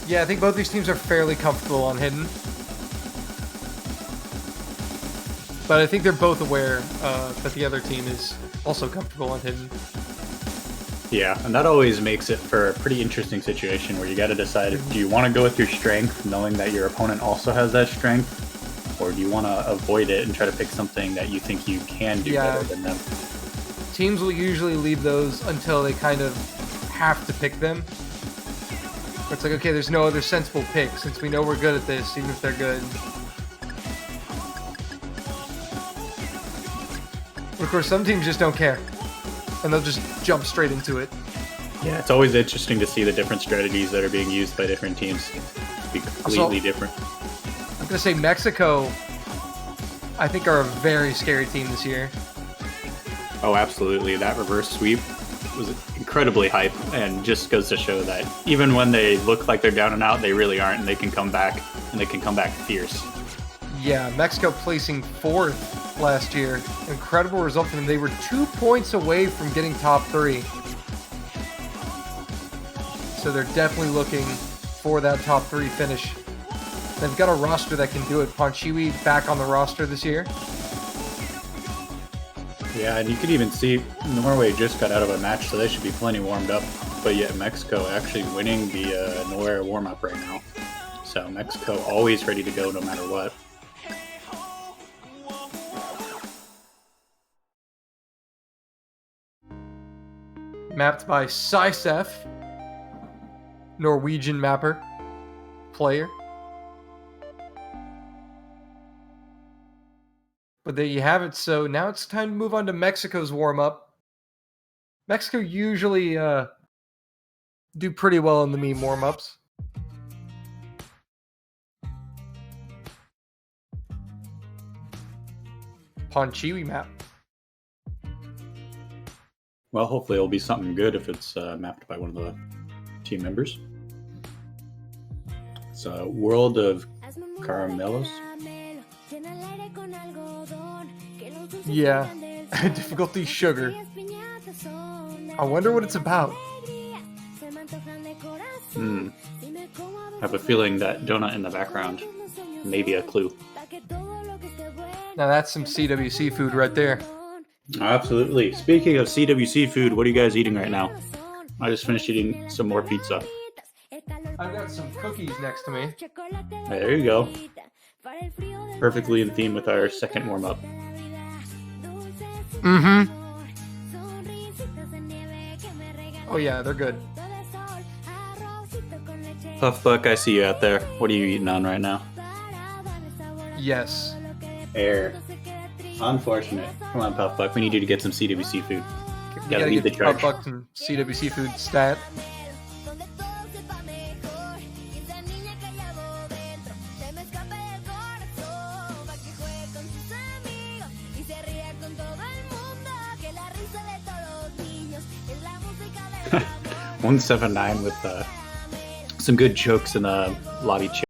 Yeah, I think both these teams are fairly comfortable on Hidden. But I think they're both aware that the other team is also comfortable on Hidden. Yeah, and that always makes it for a pretty interesting situation where you got to decide if do you want to go with your strength, knowing that your opponent also has that strength, or do you want to avoid it and try to pick something that you think you can do better than them? Teams will usually leave those until they kind of have to pick them. It's like, okay, there's no other sensible pick since we know we're good at this, even if they're good. Of course, some teams just don't care, and they'll just jump straight into it. Yeah, it's always interesting to see the different strategies that are being used by different teams. Be completely different. I'm gonna say Mexico, I think, are a very scary team this year. Oh, absolutely. That reverse sweep was incredibly hype, and just goes to show that even when they look like they're down and out, they really aren't, and they can come back, and they can come back fierce. Yeah, Mexico placing 4th last year. Incredible result for them. They were 2 points away from getting top 3. So they're definitely looking for that top 3 finish. They've got a roster that can do it. Ponchiwi back on the roster this year. Yeah, and you could even see Norway just got out of a match, so they should be plenty warmed up. But yet Mexico actually winning the Norway warm-up right now. So Mexico always ready to go no matter what. Mapped by Sysef, Norwegian mapper, player. But there you have it. So now it's time to move on to Mexico's warm-up. Mexico usually do pretty well in the meme warm-ups. Ponchiwi map. Well, hopefully it'll be something good if it's mapped by one of the team members. It's a World of Caramelos. Yeah, difficulty sugar. I wonder what it's about. I have a feeling that donut in the background may be a clue. Now that's some CWC food right there. Absolutely. Speaking of CWC food, what are you guys eating right now? I just finished eating some more pizza. I've got some cookies next to me. There you go. Perfectly in theme with our second warm-up. Mm-hmm. Oh yeah, they're good. Puffbuck, I see you out there. What are you eating on right now? Yes. Air. Unfortunate. Come on, Puffbuck. We need you to get some CWC food. You Gotta lead the get charge. Puffbuck some CWC food stat. Music 179 with some good jokes in the lobby chat.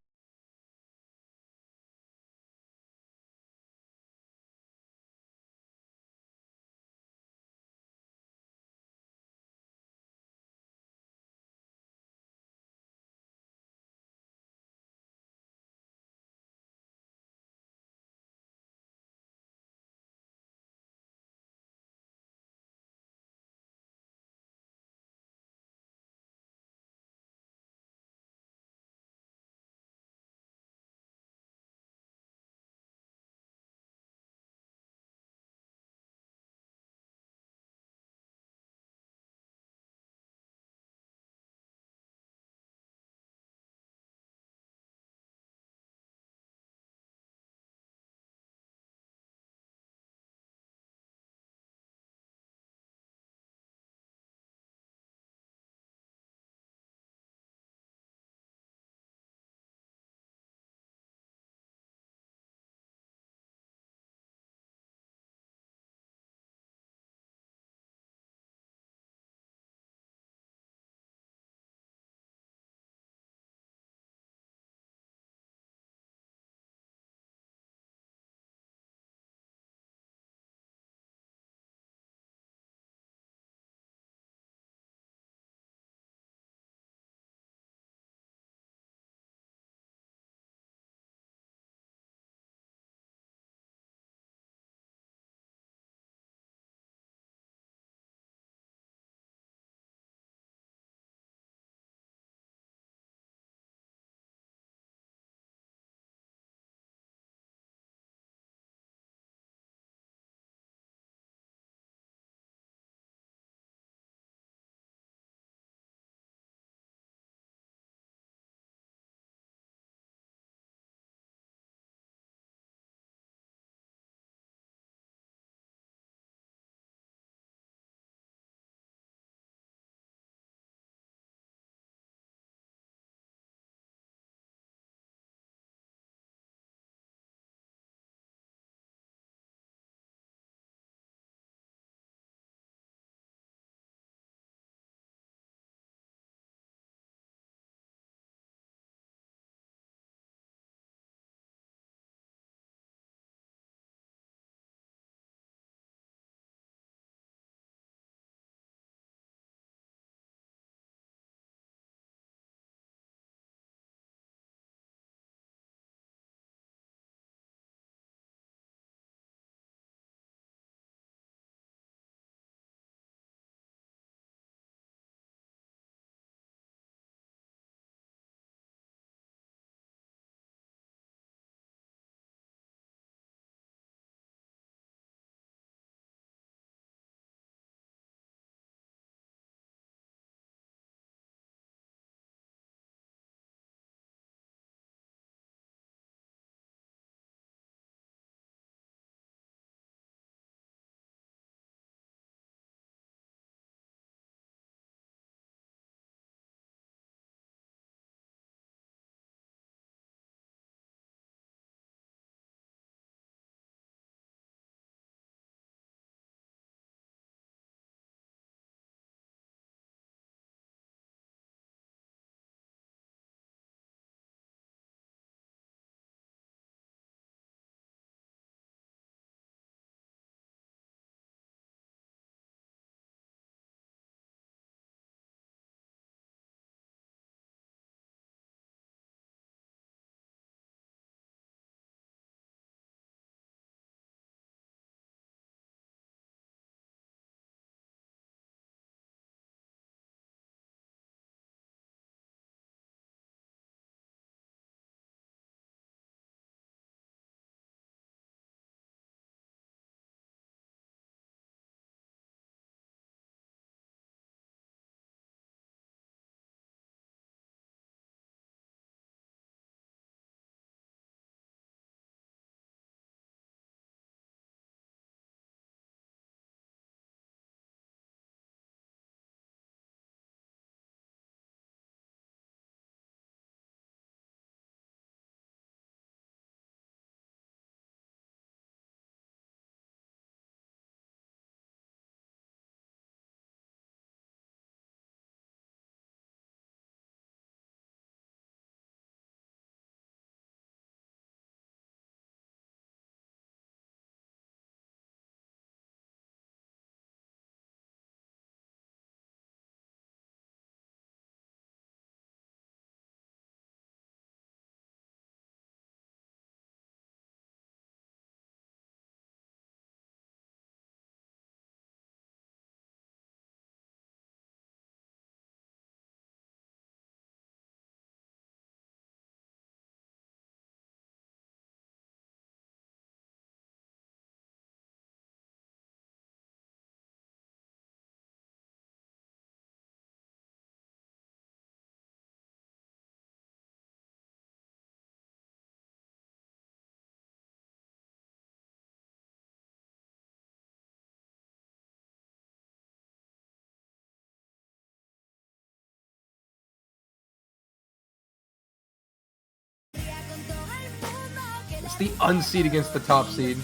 It's the unseed against the top seed.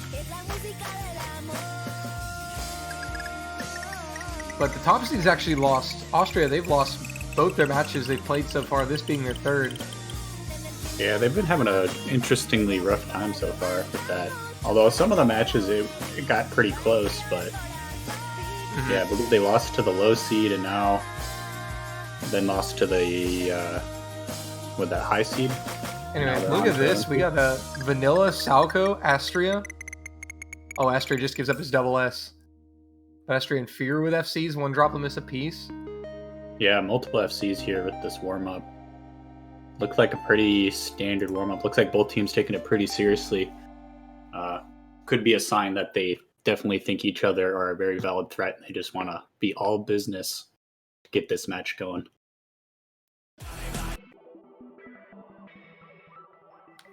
But the top seed's actually lost. Austria, they've lost both their matches they've played so far, this being their third. Yeah, they've been having an interestingly rough time so far with that. Although some of the matches, it got pretty close, but yeah, I believe they lost to the low seed and now then lost to the, with that high seed. Anyway, look at this. We got a Vanilla, Salco, Astria. Oh, Astria just gives up his double S. But Astria and Fear with FCs, one drop of miss apiece. Yeah, multiple FCs here with this warm-up. Looked like a pretty standard warm-up. Looks like both teams taking it pretty seriously. Could be a sign that they definitely think each other are a very valid threat. And they just want to be all business to get this match going.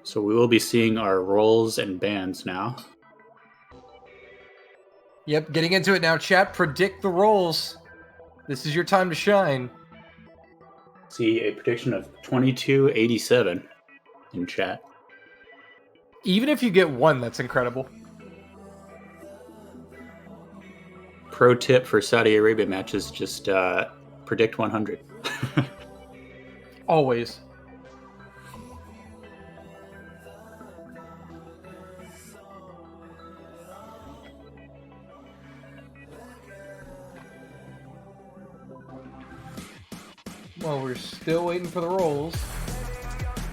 So we will be seeing our roles and bans now. Yep, getting into it now, chat. Predict the roles. This is your time to shine. See a prediction of 2287 in chat. Even if you get one, that's incredible. Pro tip for Saudi Arabia matches, just predict 100. Always. Well, we're still waiting for the rolls.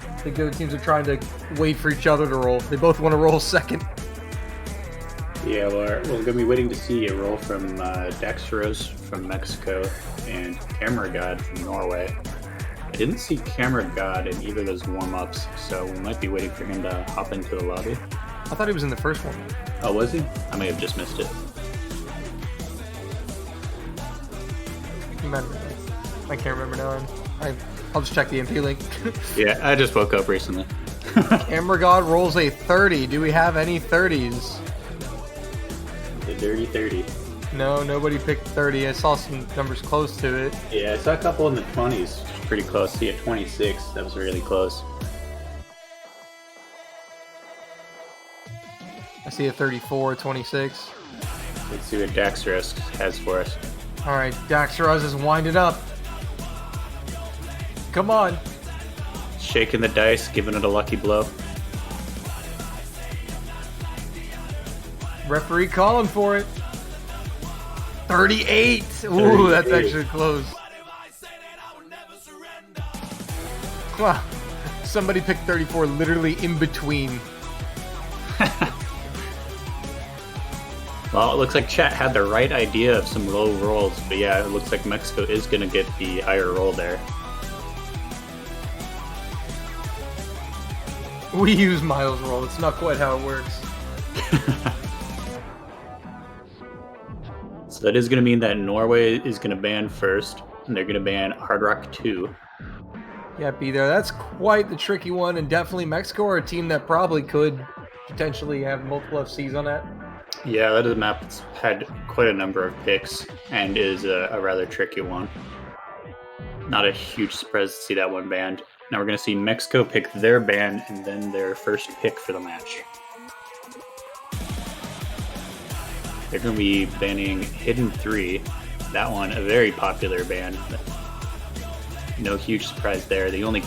I think the other teams are trying to wait for each other to roll. They both want to roll second. Yeah, we're going to be waiting to see a roll from Daxeros from Mexico and Camera God from Norway. I didn't see Camera God in either of those warm-ups, so we might be waiting for him to hop into the lobby. I thought he was in the first one. Oh, was he? I may have just missed it. I can't remember now. I'll just check the MP link. Yeah, I just woke up recently. Camera God rolls a 30. Do we have any 30s? The dirty 30. No, nobody picked 30. I saw some numbers close to it. Yeah, I saw a couple in the 20s. Pretty close. See a 26. That was really close. I see a 34, 26. Let's see what Daxeros has for us. All right, Daxeros is winding up. Come on. Shaking the dice, giving it a lucky blow. Referee calling for it. 38. Ooh, 38. That's actually close. Wow. Somebody picked 34 literally in between. Well, it looks like chat had the right idea of some low rolls, but yeah, it looks like Mexico is going to get the higher roll there. We use Miles roll. It's not quite how it works. So that is going to mean that Norway is going to ban first, and they're going to ban Hard Rock 2. Yeah, be there. That's quite the tricky one, and definitely Mexico are a team that probably could potentially have multiple FCs on that. Yeah, that is a map that's had quite a number of picks and is a rather tricky one. Not a huge surprise to see that one banned. Now we're going to see Mexico pick their ban and then their first pick for the match. They're going to be banning Hidden 3. That one, a very popular ban. No huge surprise there. They only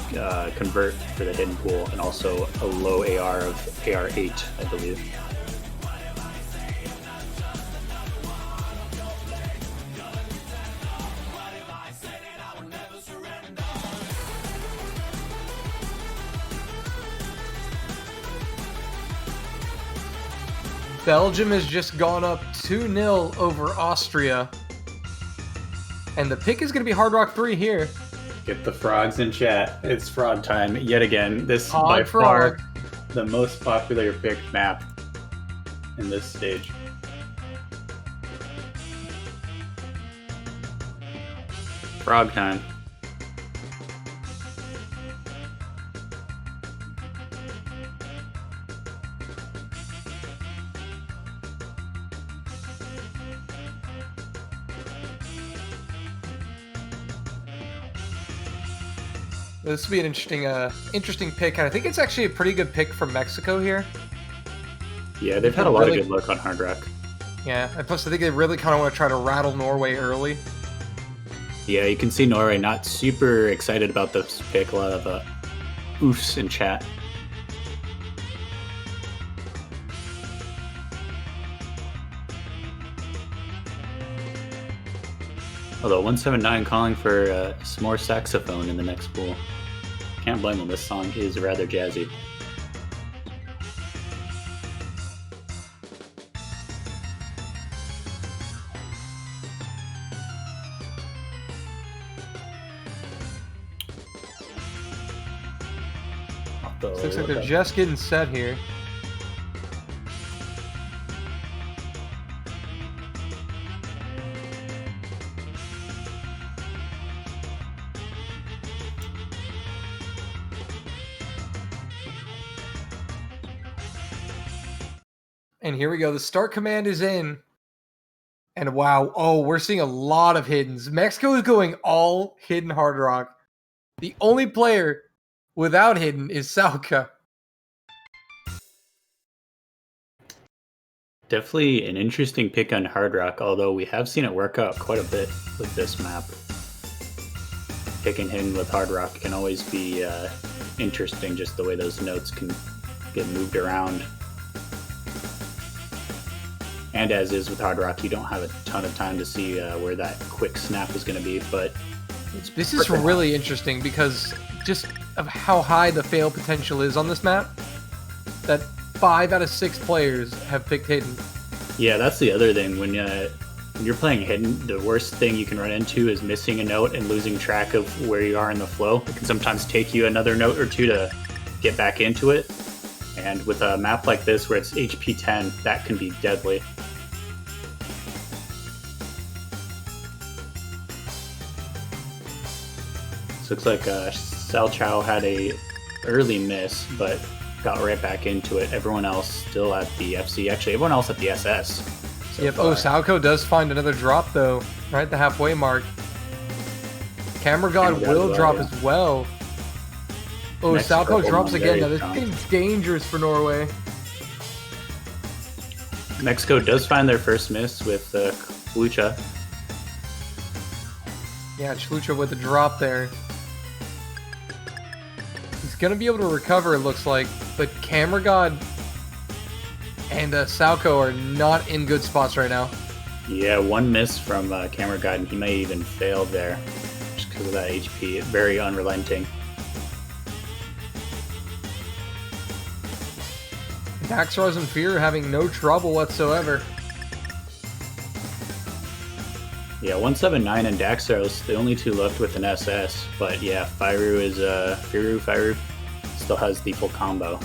convert for the Hidden Pool and also a low AR of AR8, I believe. Belgium has just gone up 2-0 over Austria. And the pick is going to be Hard Rock 3 here. Get the frogs in chat. It's frog time yet again. This is Hog by frog. far the most popular picked map in this stage. Frog time. This would be an interesting pick, and I think it's actually a pretty good pick from Mexico here. Yeah, they've had a lot of good luck on Hard Rock. Yeah, and plus I think they really kind of want to try to rattle Norway early. Yeah, you can see Norway not super excited about this pick. A lot of oofs in chat. Although 179 calling for some more saxophone in the next pool. Can't blame him, this song is rather jazzy. Looks like they're just getting set here. And here we go. The start command is in. And wow. Oh, we're seeing a lot of hiddens. Mexico is going all hidden Hard Rock. The only player without hidden is Salka. Definitely an interesting pick on Hard Rock, although we have seen it work out quite a bit with this map. Picking hidden with Hard Rock can always be interesting, just the way those notes can get moved around. And as is with Hard Rock, you don't have a ton of time to see where that quick snap is going to be, but this is really interesting because just of how high the fail potential is on this map, that 5 out of 6 players have picked hidden. Yeah, that's the other thing. When you're playing hidden, the worst thing you can run into is missing a note and losing track of where you are in the flow. It can sometimes take you another note or two to get back into it. And with a map like this where it's HP 10, that can be deadly. So looks like Sal Chow had a early miss, but got right back into it. Everyone else still at the FC. Actually, everyone else at the SS. Yep. Oh, Salco does find another drop though, right at the halfway mark. Camera God will drop as well. Oh, Salco drops again. Now this game's dangerous for Norway. Mexico does find their first miss with Lucha. Yeah, Chlucha with the drop there. He's going to be able to recover, it looks like, but Camera God and Salco are not in good spots right now. Yeah, one miss from Camera God, and he may even fail there just because of that HP. Very unrelenting. Daxaros and Fear having no trouble whatsoever. Yeah, 179 and Daxaros, the only two left with an SS. But yeah, Firu is Firu still has the full combo.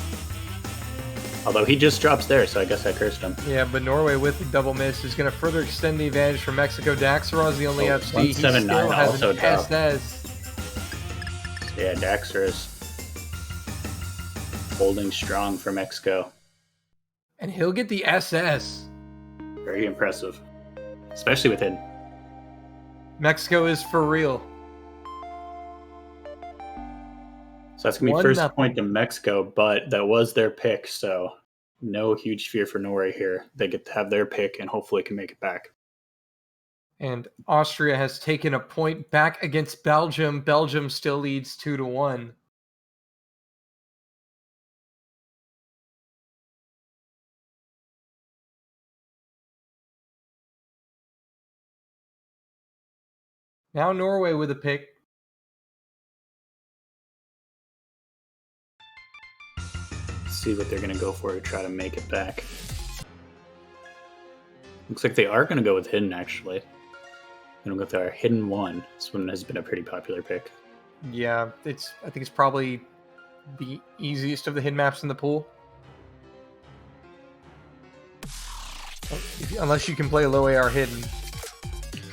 Although he just drops there, so I guess I cursed him. Yeah, but Norway with the double miss is going to further extend the advantage for Mexico. Daxaros the only FC. He still has an SS. Yeah, Daxaros holding strong for Mexico. And he'll get the SS. Very impressive. Especially with him. Mexico is for real. So that's going to be first point to Mexico, but that was their pick, so no huge fear for Norway here. They get to have their pick and hopefully can make it back. And Austria has taken a point back against Belgium. Belgium still leads 2-1. Now Norway with a pick. Let's see what they're going to go for to try to make it back. Looks like they are going to go with hidden, actually. Going to go with our hidden one. This one has been a pretty popular pick. Yeah, I think it's probably the easiest of the hidden maps in the pool. Unless you can play low AR hidden.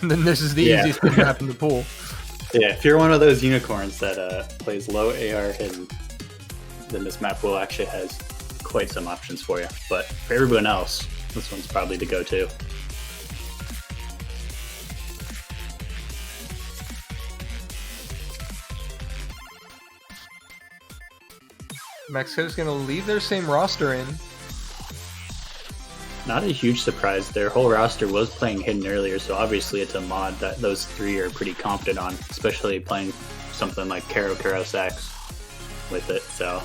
Then this is the easiest hidden map in the pool. Yeah, if you're one of those unicorns that plays low AR hidden, then this map will actually has quite some options for you. But for everyone else, this one's probably the go-to. Mexico's going to leave their same roster in. Not a huge surprise. Their whole roster was playing hidden earlier, so obviously it's a mod that those three are pretty confident on, especially playing something like Karo Sax with it. So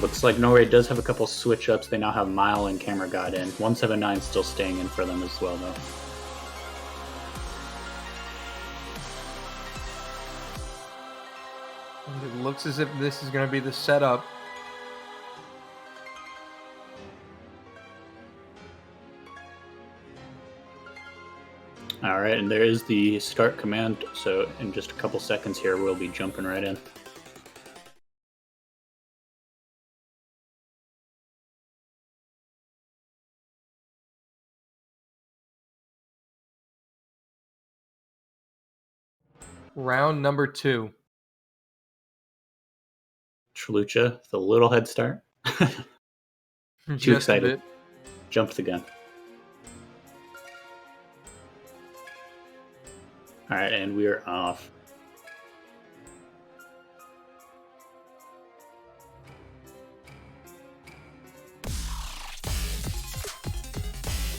looks like Norway does have a couple switch ups. They now have Mile and Camera God in. 179 still staying in for them as well, though. And it looks as if this is going to be the setup. All right, and there is the start command. So in just a couple seconds here, we'll be jumping right in. Round number 2. Chlucha, the little head start. Too Just a excited. bit. Jumped the gun. All right, and we are off.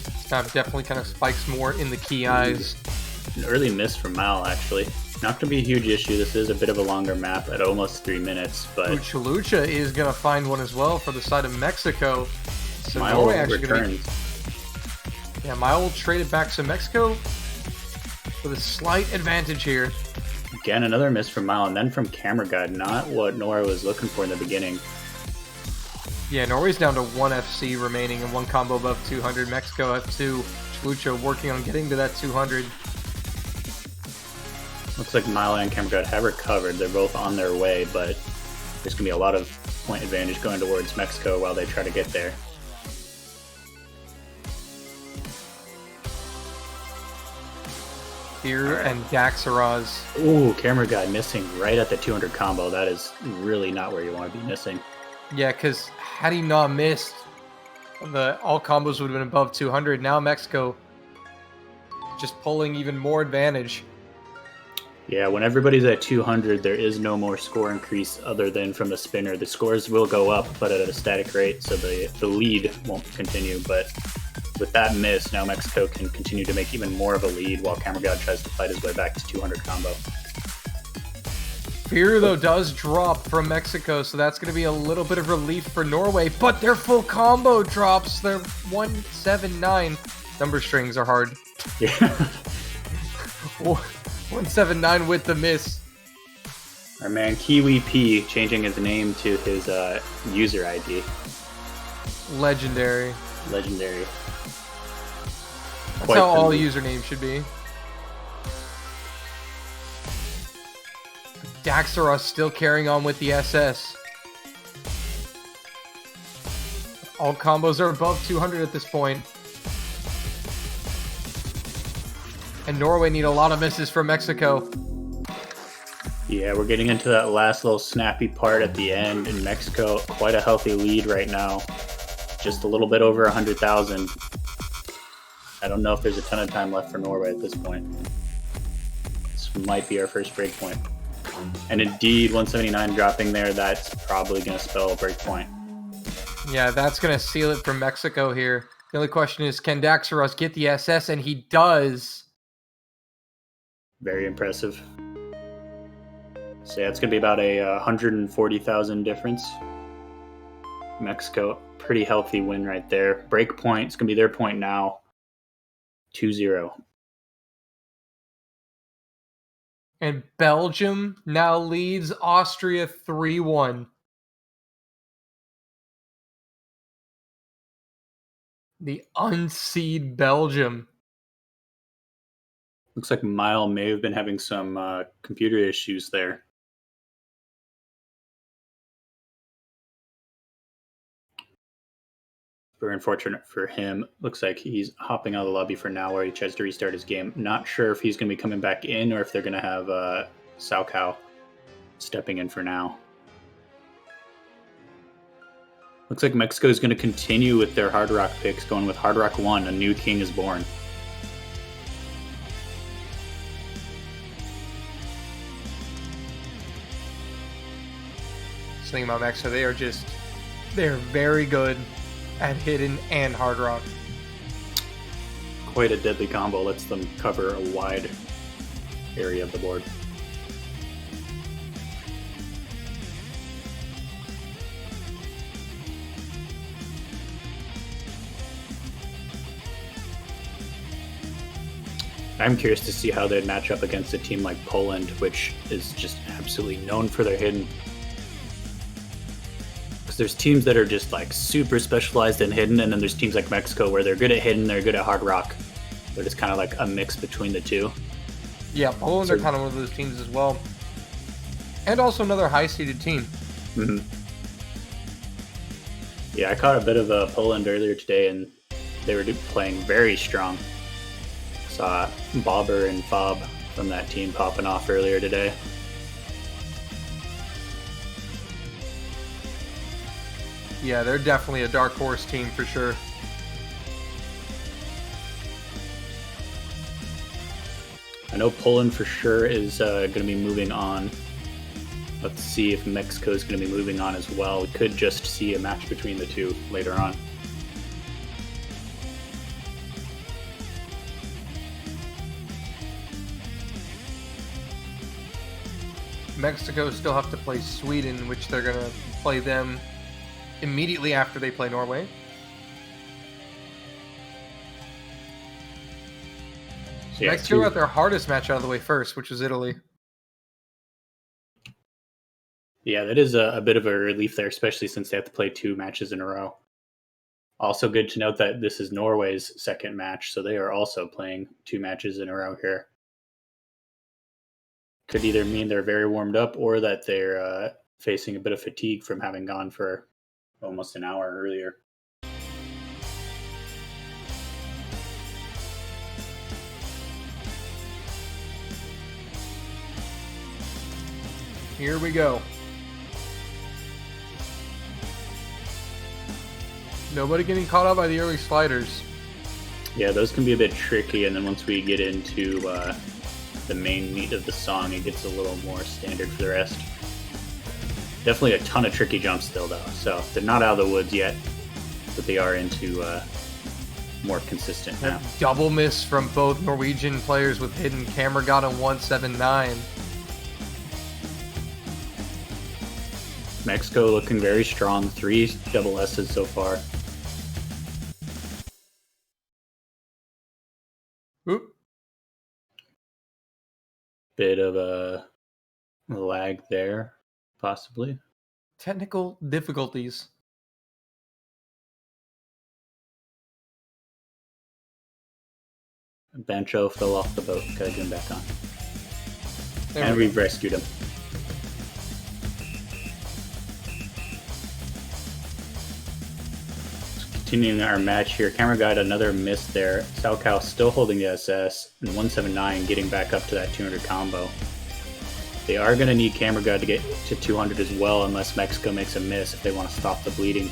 This map definitely kind of spikes more in the key eyes. An early miss from Mal, actually. Not going to be a huge issue. This is a bit of a longer map at almost 3 minutes, but Chlucha is going to find one as well for the side of Mexico. So Mile Norway actually going to returns. Yeah, Mile will trade it back. So Mexico with a slight advantage here. Again, another miss from Mile, and then from Camera God. Not what Nora was looking for in the beginning. Yeah, Norway's down to 1 FC remaining and 1 combo above 200. Mexico F2. Chlucha working on getting to that 200. Looks like Mile and Camera God have recovered. They're both on their way, but there's going to be a lot of point advantage going towards Mexico while they try to get there. Here and Daxaraz. Ooh, Camera God missing right at the 200 combo. That is really not where you want to be missing. Yeah, because had he not missed, all combos would have been above 200. Now Mexico just pulling even more advantage. Yeah, when everybody's at 200, there is no more score increase other than from the spinner. The scores will go up, but at a static rate, so the lead won't continue. But with that miss, now Mexico can continue to make even more of a lead while Camera God tries to fight his way back to 200 combo. Fear, though, does drop from Mexico, so that's going to be a little bit of relief for Norway. But their full combo drops. Their 179 number strings are hard. Yeah. 179 with the miss. Our man Kiwi P changing his name to his user ID. Legendary. Legendary. That's Quite how all friendly. usernames should be. Daxaros still carrying on with the SS. All combos are above 200 at this point. And Norway need a lot of misses from Mexico. Yeah, we're getting into that last little snappy part at the end in Mexico. Quite a healthy lead right now. Just a little bit over 100,000. I don't know if there's a ton of time left for Norway at this point. This might be our first break point. And indeed, 179 dropping there, that's probably going to spell a break point. Yeah, that's going to seal it for Mexico here. The only question is, can Daxaros get the SS? And he does. Very impressive. So yeah, it's going to be about a 140,000 difference. Mexico, pretty healthy win right there. Break point, it's going to be their point now. 2-0. And Belgium now leads Austria 3-1. The unseed Belgium. Looks like Mile may have been having some computer issues there. Very unfortunate for him. Looks like he's hopping out of the lobby for now where he tries to restart his game. Not sure if he's going to be coming back in or if they're going to have Salchow stepping in for now. Looks like Mexico is going to continue with their Hard Rock picks, going with Hard Rock 1, A New King is Born. Something about Mexico, they're very good at hidden and hard rock. Quite a deadly combo, lets them cover a wide area of the board. I'm curious to see how they'd match up against a team like Poland, which is just absolutely known for their hidden. Because there's teams that are just like super specialized in hidden, and then there's teams like Mexico where they're good at hidden, they're good at hard rock. They're just kind of like a mix between the two. Yeah, Poland are kind of one of those teams as well. And also another high-seeded team. Mm-hmm. Yeah, I caught a bit of Poland earlier today, and they were playing very strong. Saw Bobber and Fob from that team popping off earlier today. Yeah, they're definitely a dark horse team for sure. I know Poland for sure is going to be moving on. Let's see if Mexico is going to be moving on as well. We could just see a match between the two later on. Mexico still have to play Sweden, which they're going to play them immediately after they play Norway. So yeah, Mexico got their hardest match out of the way first, which was Italy. Yeah, that is a bit of a relief there, especially since they have to play 2 matches in a row. Also good to note that this is Norway's second match, so they are also playing 2 matches in a row here. Could either mean they're very warmed up or that they're facing a bit of fatigue from having gone for almost an hour earlier. Here we go. Nobody getting caught up by the early sliders. Yeah, those can be a bit tricky, and then once we get into the main meat of the song, it gets a little more standard for the rest. Definitely a ton of tricky jumps still, though, so they're not out of the woods yet, but they are into more consistent now. Double miss from both Norwegian players with hidden. Camera got a 179. Mexico looking very strong. 3 double S's so far. Oop. Bit of a lag there, possibly. Technical difficulties. Bancho fell off the boat. Gotta get him back on. There We've rescued him. Continuing our match here, Camera Guide, another miss there. Salchow still holding the SS, and 179 getting back up to that 200 combo. They are going to need Camera Guide to get to 200 as well, unless Mexico makes a miss if they want to stop the bleeding.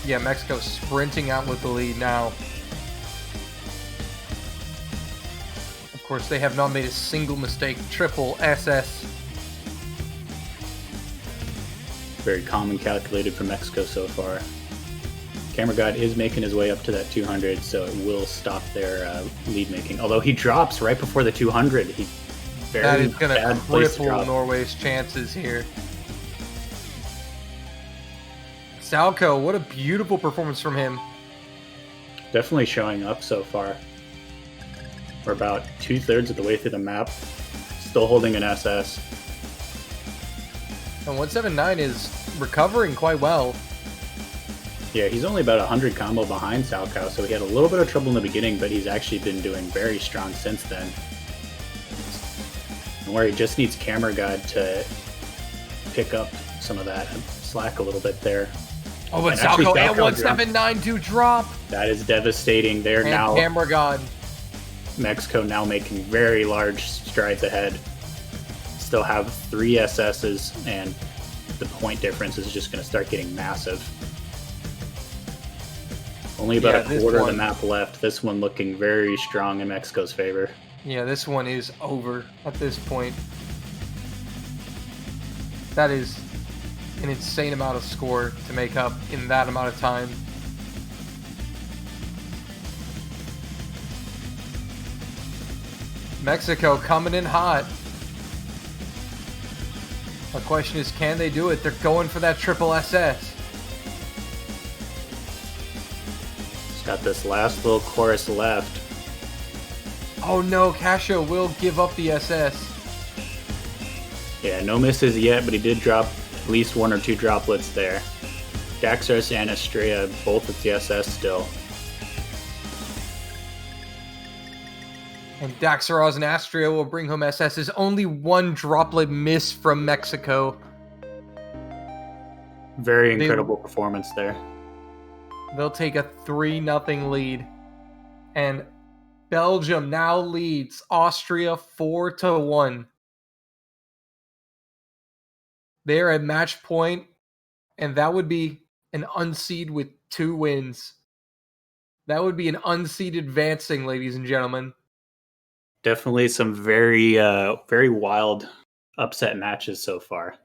Yeah, Mexico sprinting out with the lead now. Of course, they have not made a single mistake. Triple SS. Very calm and calculated for Mexico so far. Camera Guide is making his way up to that 200, so it will stop their lead making. Although he drops right before the 200. That is going to cripple Norway's chances here. Salchow, what a beautiful performance from him. Definitely showing up so far. We're about 2/3 of the way through the map. Still holding an SS. And 179 is recovering quite well. Yeah, he's only about 100 combo behind Salchow, so he had a little bit of trouble in the beginning, but he's actually been doing very strong since then. And where he just needs Camera Guide to pick up some of that slack a little bit there. Oh, but Salchow at 179 to drop. That is devastating. They're and now Camera Guide. Mexico now making very large strides ahead. Still have 3 SS's, and the point difference is just going to start getting massive. Only about a quarter of the map left. This one looking very strong in Mexico's favor. Yeah, this one is over at this point. That is an insane amount of score to make up in that amount of time. Mexico coming in hot. The question is, can they do it? They're going for that triple SS. It's got this last little chorus left. Oh no, Casio will give up the SS. Yeah, no misses yet, but he did drop at least 1 or 2 droplets there. Daxos and Estrella both with the SS still. And Daxaros and Astria will bring home SS's. Only 1 droplet miss from Mexico. Very incredible performance there. They'll take a 3-0 lead. And Belgium now leads Austria 4-1. They're at match point, and that would be an unseed with 2 wins. That would be an unseed advancing, ladies and gentlemen. Definitely some very wild upset matches so far.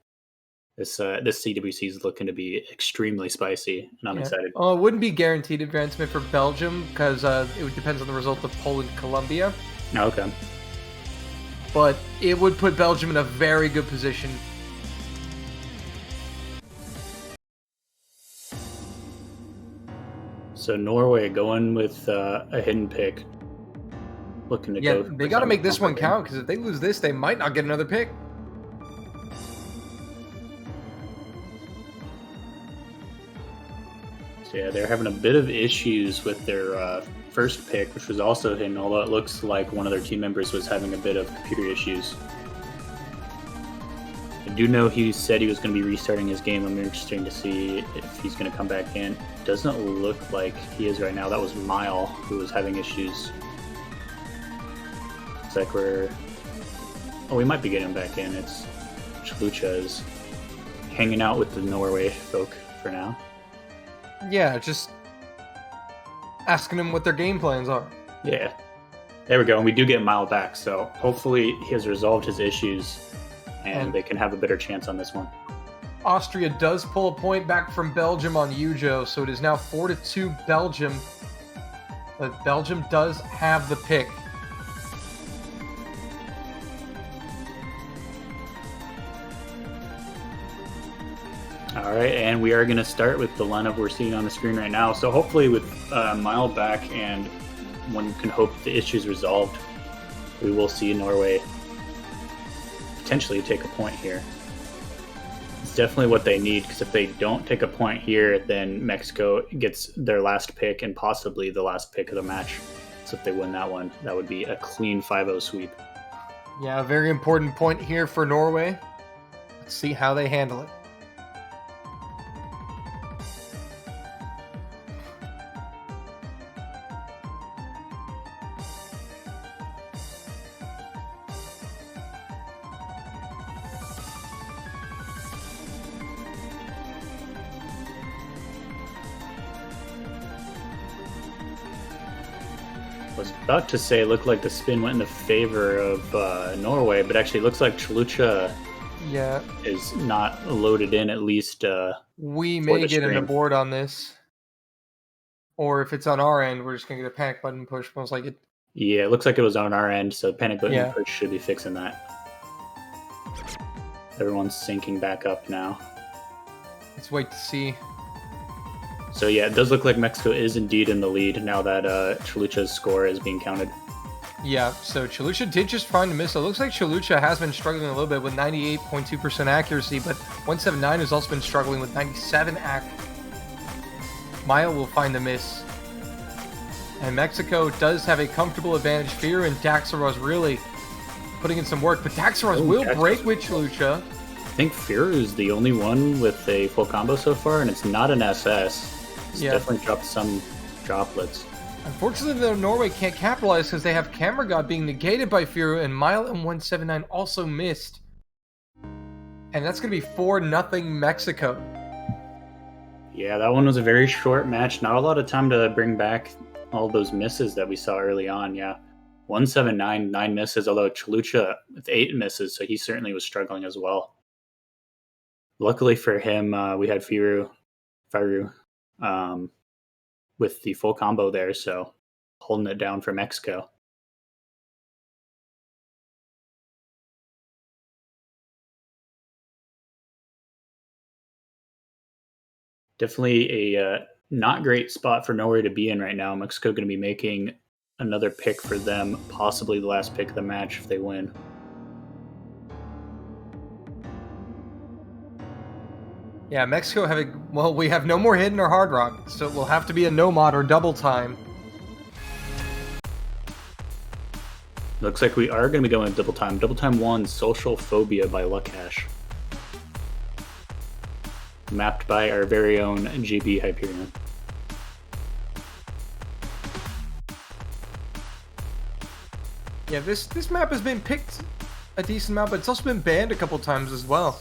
This CWC is looking to be extremely spicy, and I'm excited. It wouldn't be guaranteed advancement for Belgium because it depends on the result of Poland-Colombia. Okay. But it would put Belgium in a very good position. So Norway going with a hidden pick. Looking to go. Yeah, they got to make this one count because if they lose this, they might not get another pick. So yeah, they're having a bit of issues with their first pick, which was also hidden, although it looks like one of their team members was having a bit of computer issues. I do know he said he was going to be restarting his game. I'm interested to see if he's going to come back in. Doesn't look like he is right now. That was Mile who was having issues. Looks like we might be getting him back in. It's Chlucha is hanging out with the Norway folk for now. Yeah, just asking them what their game plans are. Yeah. There we go. And we do get Mile back, so hopefully he has resolved his issues and they can have a better chance on this one. Austria does pull a point back from Belgium on Ujo, so it is now 4-2 Belgium. But Belgium does have the pick. All right, and we are going to start with the lineup we're seeing on the screen right now. So hopefully with Mile back and one can hope the issue's resolved, we will see Norway potentially take a point here. It's definitely what they need, because if they don't take a point here, then Mexico gets their last pick and possibly the last pick of the match. So if they win that one, that would be a clean 5-0 sweep. Yeah, a very important point here for Norway. Let's see how they handle it. I was about to say it looked like the spin went in the favor of Norway, but actually it looks like Chlucha is not loaded in, at least we may get an abort on this. Or if it's on our end, we're just going to get a panic button push, most like it. Yeah, it looks like it was on our end, so panic button push should be fixing that. Everyone's syncing back up now. Let's wait to see. So yeah, it does look like Mexico is indeed in the lead now that Chlucha's score is being counted. Yeah, so Chlucha did just find a miss. It looks like Chlucha has been struggling a little bit with 98.2% accuracy, but 179 has also been struggling with 97 ac. Mile will find the miss. And Mexico does have a comfortable advantage here, and Daxaros really putting in some work, but Daxaros will break with Chlucha. I think Firu is the only one with a full combo so far, and it's not an SS. It's definitely dropped some droplets. Unfortunately, though, Norway can't capitalize because they have Camera God being negated by Firu, and Mile and 179 also missed. And that's going to be 4-0 Mexico. Yeah, that one was a very short match. Not a lot of time to bring back all those misses that we saw early on, yeah. 179, 9 misses, although Chalucha with 8 misses, so he certainly was struggling as well. Luckily for him, we had Firu with the full combo there, so holding it down for Mexico. Definitely a not great spot for Norway to be in right now. Mexico going to be making another pick for them, possibly the last pick of the match if they win. Yeah, Mexico having, well, we have no more hidden or hard rock, so it will have to be a no mod or double time. Looks like we are going to be going double time. Double time 1, Social Phobia by Lukash. Mapped by our very own GB Hyperion. Yeah, this map has been picked a decent amount, but it's also been banned a couple times as well.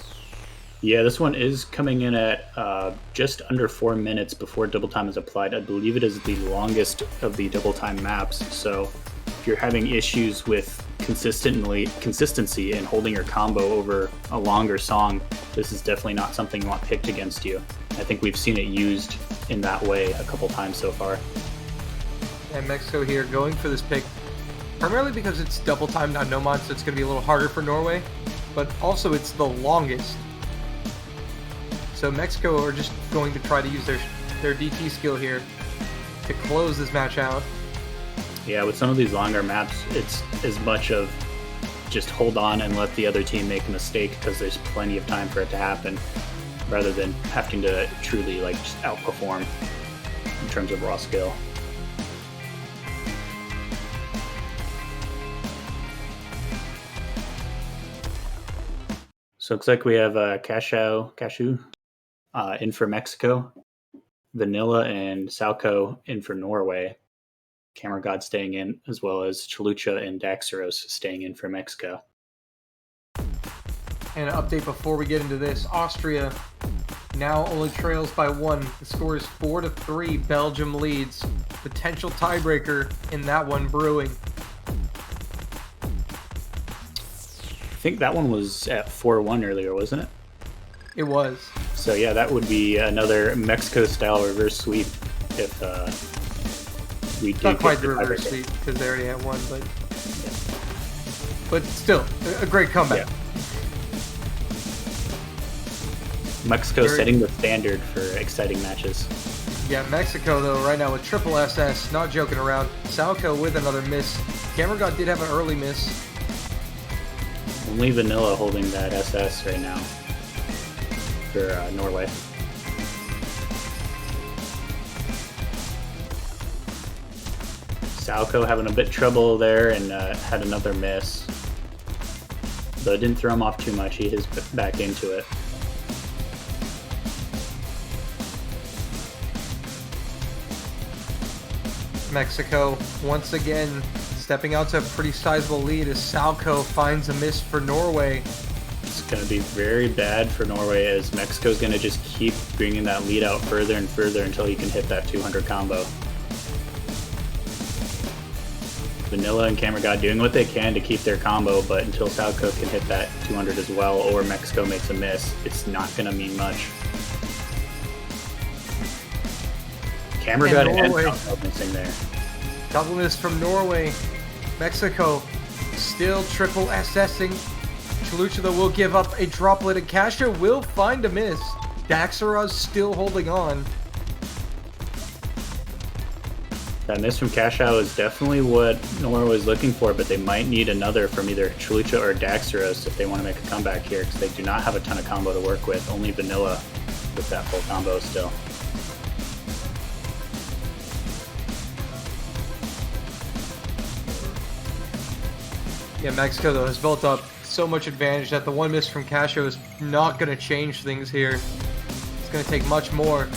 Yeah, this one is coming in at just under 4 minutes before double time is applied. I believe it is the longest of the double time maps, so if you're having issues with consistency in holding your combo over a longer song, this is definitely not something you want picked against you. I think we've seen it used in that way a couple times so far. And Mexico here going for this pick, primarily because it's double time, not no mod, so it's going to be a little harder for Norway, but also it's the longest. So Mexico are just going to try to use their DT skill here to close this match out. Yeah, with some of these longer maps, it's as much of just hold on and let the other team make a mistake because there's plenty of time for it to happen, rather than having to truly like just outperform in terms of raw skill. So it looks like we have Cashew in for Mexico, Vanilla and Salco in for Norway, Camera God staying in, as well as Chalucha and Daxeros staying in for Mexico. And an update before we get into this, Austria now only trails by 1. The score is 4-3. Belgium leads. Potential tiebreaker in that one brewing. I think that one was at 4-1 earlier, wasn't it? It was. So yeah, that would be another Mexico-style reverse sweep if we do. Not quite the reverse sweep because they already had one, but still a great comeback. Yeah. Mexico setting the standard for exciting matches. Yeah, Mexico though right now with triple SS, not joking around. Salco with another miss. Camera God did have an early miss. Only Vanilla holding that SS right now for Norway. Salco having a bit trouble there and had another miss. Though it didn't throw him off too much, he is back into it. Mexico once again stepping out to a pretty sizable lead as Salco finds a miss for Norway. It's going to be very bad for Norway as Mexico's going to just keep bringing that lead out further and further until you can hit that 200 combo. Vanilla and Camera God doing what they can to keep their combo, but until Salco can hit that 200 as well or Mexico makes a miss, it's not going to mean much. Camera God and Salco missing there. Double miss from Norway. Mexico still triple SSing. Chalucha though will give up a droplet and Casha will find a miss. Daxeros still holding on. That miss from Cashow is definitely what Norway was looking for, but they might need another from either Chalucha or Daxeros if they want to make a comeback here, because they do not have a ton of combo to work with. Only Vanilla with that full combo still. Yeah, Mexico though has built up so much advantage that the one miss from Casho is not going to change things here. It's going to take much more.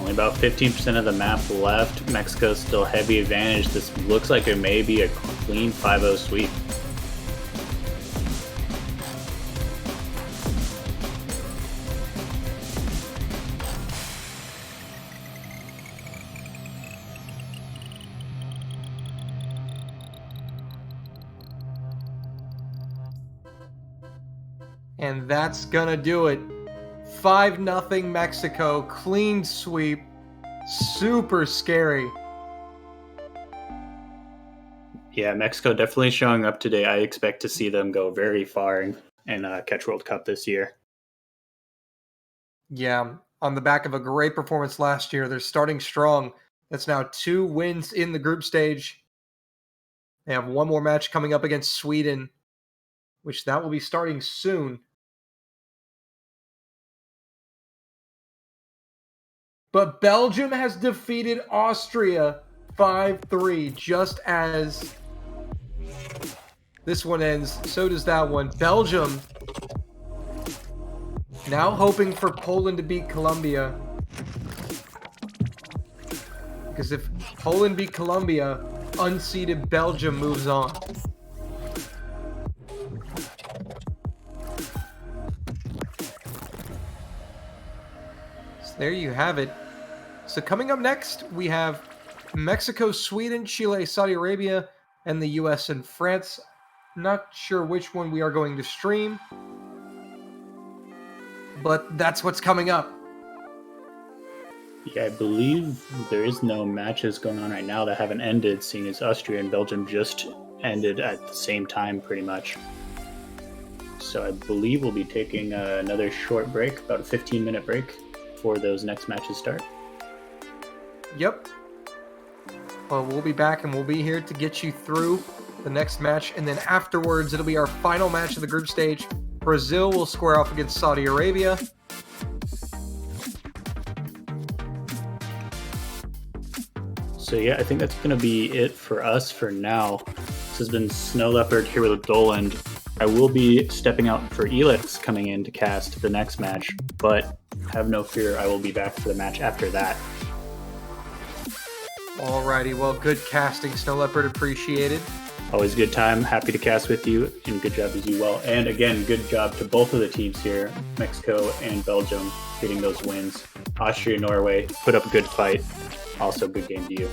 Only about 15% of the map left. Mexico's still heavy advantage. This looks like it may be a clean 5-0 sweep. And that's gonna do it. 5-0 Mexico. Clean sweep. Super scary. Yeah, Mexico definitely showing up today. I expect to see them go very far in Catch World Cup this year. Yeah, on the back of a great performance last year, they're starting strong. That's now 2 wins in the group stage. They have one more match coming up against Sweden, which that will be starting soon. But Belgium has defeated Austria 5-3, just as this one ends. So does that one. Belgium now hoping for Poland to beat Colombia. Because if Poland beat Colombia, unseeded Belgium moves on. So there you have it. So coming up next, we have Mexico, Sweden, Chile, Saudi Arabia, and the US and France. Not sure which one we are going to stream, but that's what's coming up. Yeah, I believe there is no matches going on right now that haven't ended, seeing as Austria and Belgium just ended at the same time pretty much. So I believe we'll be taking another short break, about a 15-minute break, before those next matches start. Yep. Well, we'll be back and we'll be here to get you through the next match. And then afterwards, it'll be our final match of the group stage. Brazil will square off against Saudi Arabia. So yeah, I think that's going to be it for us for now. This has been Snow Leopard here with Doland. I will be stepping out for Elix coming in to cast the next match, but have no fear, I will be back for the match after that. Alrighty, well, good casting, Snow Leopard, appreciated. Always a good time, happy to cast with you, and good job as you well. And again, good job to both of the teams here, Mexico and Belgium, getting those wins. Austria, Norway, put up a good fight. Also, good game to you.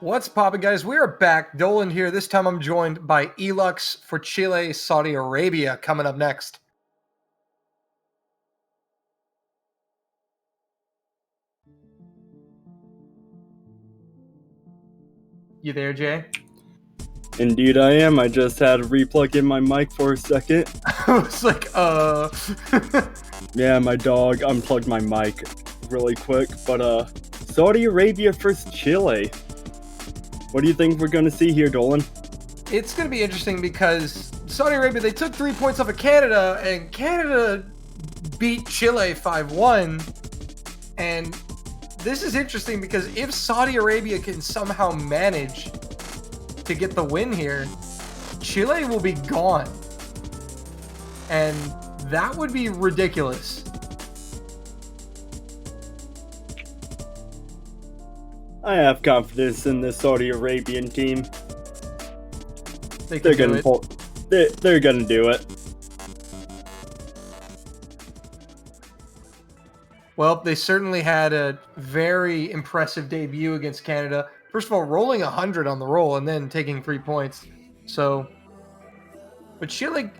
What's poppin', guys? We are back. Dolan here. This time I'm joined by Elux for Chile, Saudi Arabia coming up next. You there, Jay? Indeed I am. I just had to replug in my mic for a second. I was like, Yeah, my dog unplugged my mic really quick. But, Saudi Arabia versus Chile. What do you think we're going to see here, Dolan? It's going to be interesting because Saudi Arabia, they took 3 points off of Canada, and Canada beat Chile 5-1. And this is interesting because if Saudi Arabia can somehow manage to get the win here, Chile will be gone. And that would be ridiculous. I have confidence in the Saudi Arabian team. They're gonna pull. They're gonna do it. Well, they certainly had a very impressive debut against Canada. First of all, rolling 100 on the roll and then taking 3 points. So, but Chile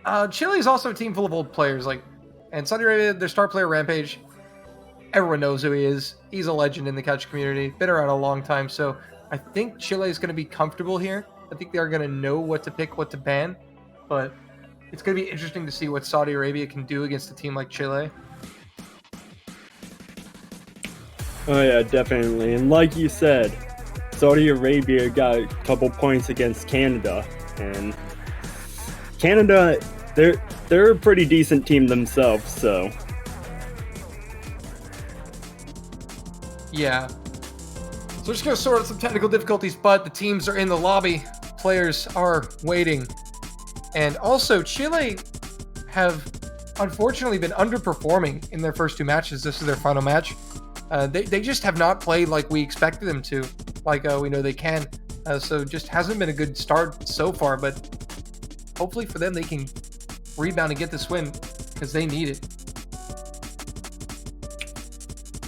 is also a team full of old players. And Saudi Arabia, their star player Rampage, everyone knows who he is. He's a legend in the catch community. Been around a long time. So I think Chile is going to be comfortable here. I think they're going to know what to pick, what to ban. But it's going to be interesting to see what Saudi Arabia can do against a team like Chile. Oh yeah, definitely. And like you said, Saudi Arabia got a couple points against Canada. And Canada, they're a pretty decent team themselves, so... Yeah. So we're just going to sort out some technical difficulties, but the teams are in the lobby. Players are waiting. And also, Chile have unfortunately been underperforming in their first 2 matches. This is their final match. They just have not played like we expected them to, like we know they can. So just hasn't been a good start so far, but hopefully for them they can rebound and get this win because they need it.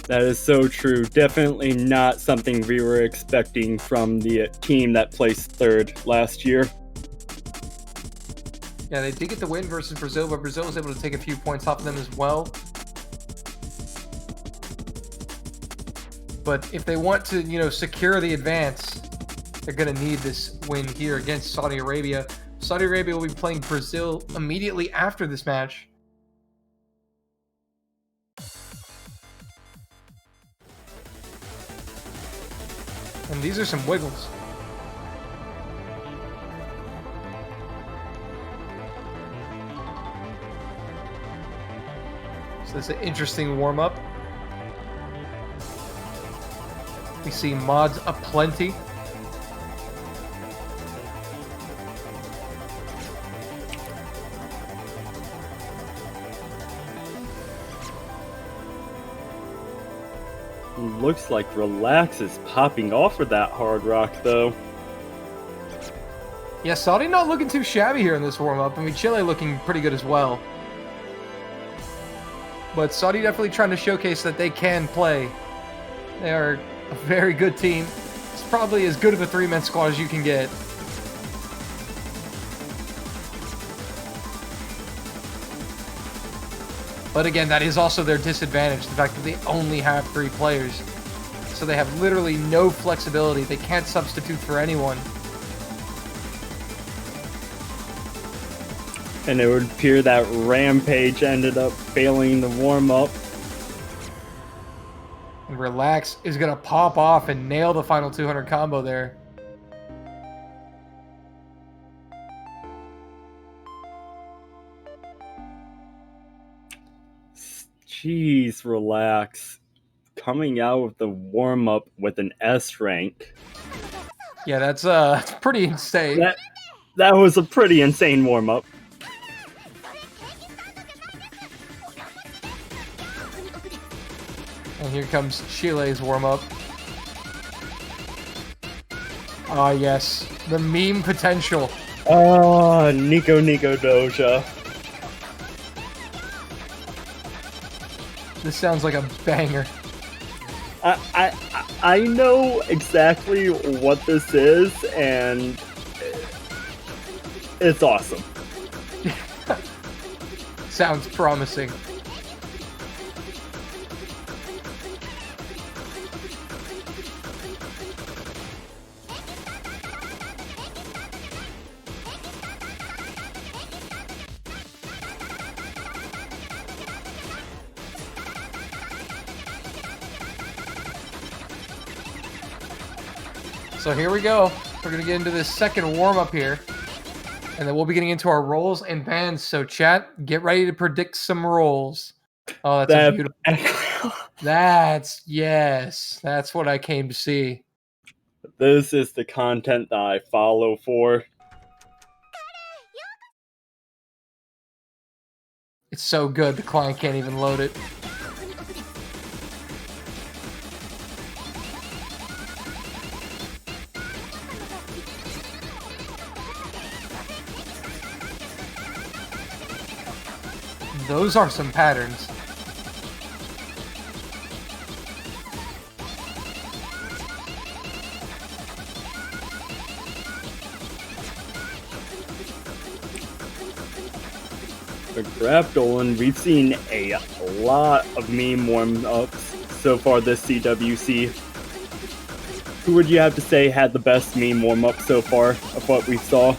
That is so true. Definitely not something we were expecting from the team that placed 3rd last year. Yeah, they did get the win versus Brazil, but Brazil was able to take a few points off of them as well. But if they want to, secure the advance, they're going to need this win here against Saudi Arabia. Saudi Arabia will be playing Brazil immediately after this match. And these are some wiggles. So it's an interesting warm-up. We see mods aplenty. Looks like Relax is popping off with that hard rock, though. Yeah, Saudi not looking too shabby here in this warm-up. I mean, Chile looking pretty good as well. But Saudi definitely trying to showcase that they can play. They are a very good team. It's probably as good of a 3-man squad as you can get. But again, that is also their disadvantage, the fact that they only have 3 players. So they have literally no flexibility. They can't substitute for anyone. And it would appear that Rampage ended up failing the warm-up. And Relax is going to pop off and nail the final 200 combo there. Jeez, Relax. Coming out of the warm-up with an S rank. Yeah, that's pretty insane. That was a pretty insane warm-up. And here comes Chile's warm-up. Ah, yes. The meme potential. Oh, Nico Doja. This sounds like a banger. I know exactly what this is, and it's awesome. Sounds promising. So here we go. We're going to get into this second warm-up here. And then we'll be getting into our roles and bans. So chat, get ready to predict some roles. Oh, that's a beautiful... That's what I came to see. This is the content that I follow for. It's so good, the client can't even load it. Those are some patterns. For Grab Dolan, we've seen a lot of meme warm-ups so far this CWC. Who would you have to say had the best meme warm-up so far of what we saw?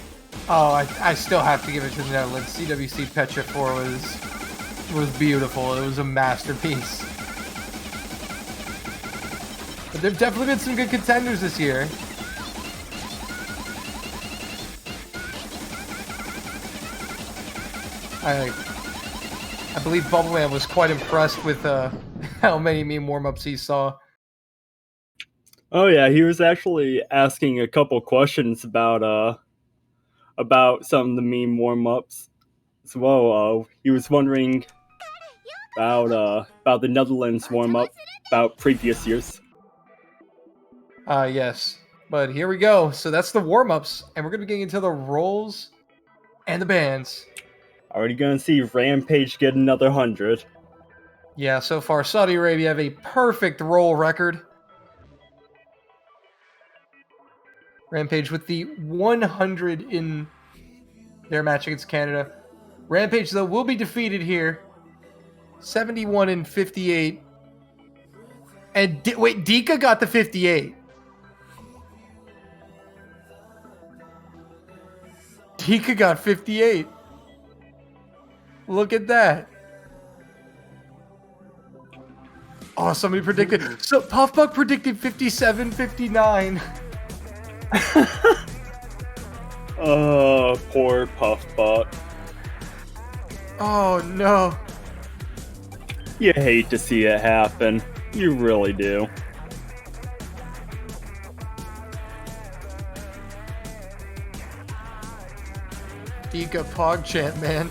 Oh, I still have to give it to the Netherlands. CWC Petra 4 was beautiful. It was a masterpiece. But there've definitely been some good contenders this year. I believe Bubbleman was quite impressed with how many meme warm-ups he saw. Oh yeah, he was actually asking a couple questions about some of the meme warm-ups as well. He was wondering about the Netherlands warm-up about previous years. Yes. But here we go. So that's the warm-ups, and we're going to be getting into the roles and the bans. Already going to see Rampage get another 100. Yeah, so far Saudi Arabia have a perfect roll record. Rampage with the 100 in their match against Canada. Rampage, though, will be defeated here. 71 and 58. And wait, Dika got the 58. Dika got 58. Look at that. Oh, somebody predicted. So Puffbuck predicted 57, 59. Oh, poor Puffbuck. Oh, no. You hate to see it happen. You really do. Dika PogChamp, man.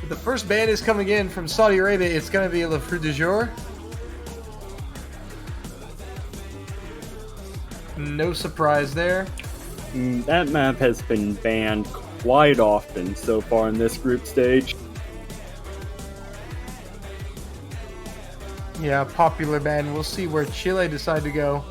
The first ban is coming in from Saudi Arabia. It's going to be Le Fruit du Jour. No surprise there. That map has been banned quite often so far in this group stage. Yeah, popular ban. We'll see where Chile decide to go.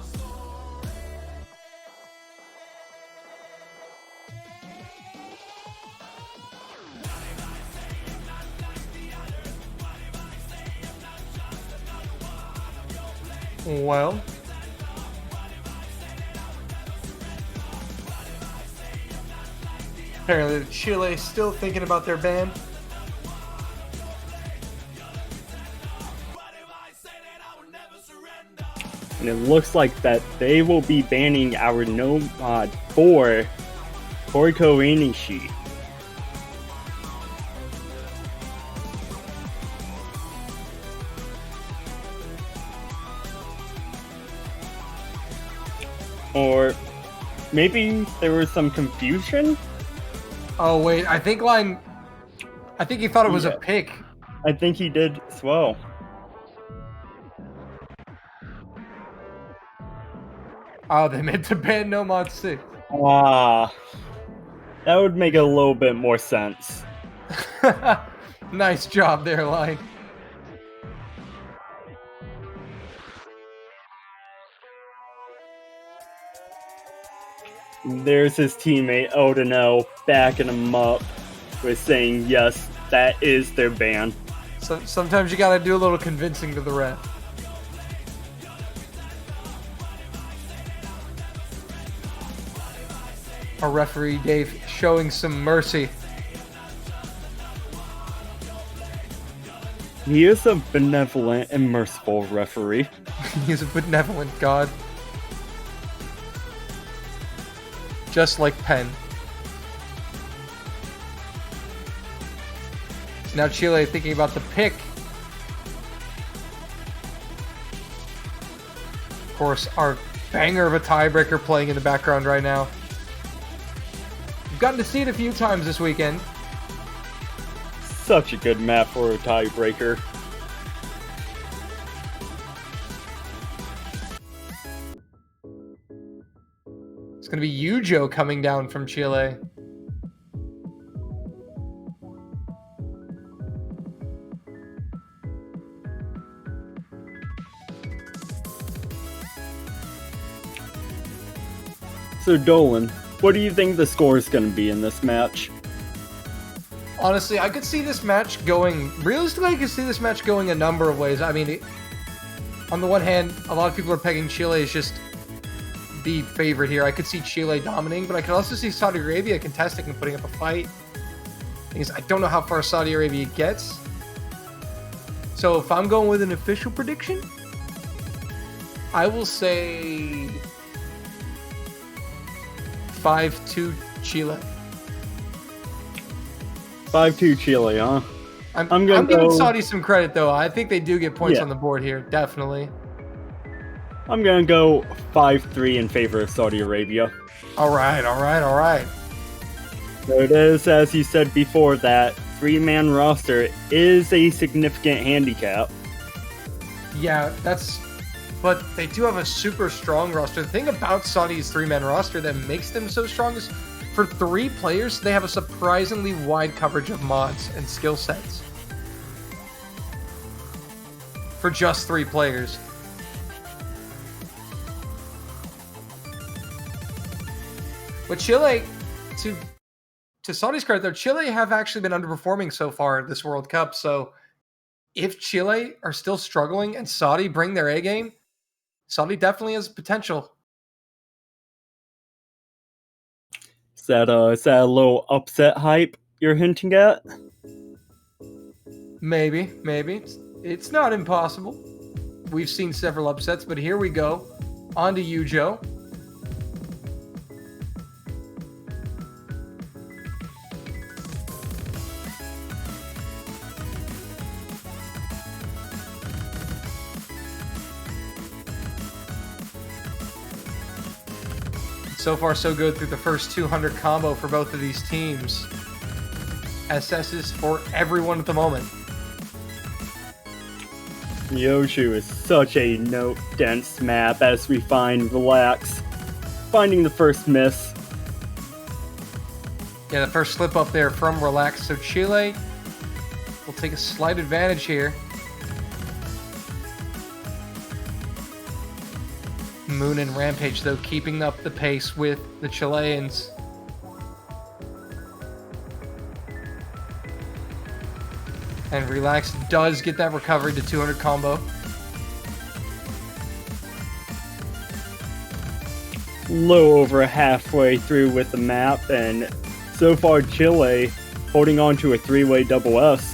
Well, apparently Chile still thinking about their ban. And it looks like that they will be banning our Nomad for Toriko Inishi. Or maybe there was some confusion? Oh, wait. I think he thought it was a pick. I think he did as well. Oh, they meant to ban Nomad 6. Ah, that would make a little bit more sense. Nice job there, Line. There's his teammate Odinel backing him up with saying, yes, that is their ban. So sometimes you gotta do a little convincing to the ref. Our referee Dave showing some mercy. He is a benevolent and merciful referee. He's a benevolent god. Just like Penn. Now Chile thinking about the pick. Of course, our banger of a tiebreaker playing in the background right now. We've gotten to see it a few times this weekend. Such a good map for a tiebreaker. It's going to be Yujo coming down from Chile. So Dolan, what do you think the score is going to be in this match? Honestly, I could see this match going... Realistically, I could see this match going a number of ways. I mean, on the one hand, a lot of people are pegging Chile as just the favorite here. I could see Chile dominating, but I could also see Saudi Arabia contesting and putting up a fight. Because I don't know how far Saudi Arabia gets. So if I'm going with an official prediction, I will say 5-2 Chile. 5-2 Chile, huh? I'm giving Saudi some credit, though. I think they do get points on the board here, definitely. I'm going to go 5-3 in favor of Saudi Arabia. All right. So it is, as you said before, that three-man roster is a significant handicap. Yeah, but they do have a super strong roster. The thing about Saudi's three-man roster that makes them so strong is for 3 players, they have a surprisingly wide coverage of mods and skill sets. For just 3 players. But Chile, to Saudi's credit though, Chile have actually been underperforming so far this World Cup. So if Chile are still struggling and Saudi bring their A game, Saudi definitely has potential. Is that a little upset hype you're hinting at? Maybe. It's not impossible. We've seen several upsets, but here we go. On to Yujo. So far, so good through the first 200 combo for both of these teams. SS's for everyone at the moment. Yoshu is such a note-dense map as we find Relax finding the first miss. Yeah, the first slip up there from Relax. So Chile will take a slight advantage here. Moon and Rampage, though, keeping up the pace with the Chileans. And Relax does get that recovery to 200 combo. Low over halfway through with the map, and so far Chile holding on to a 3-way double S.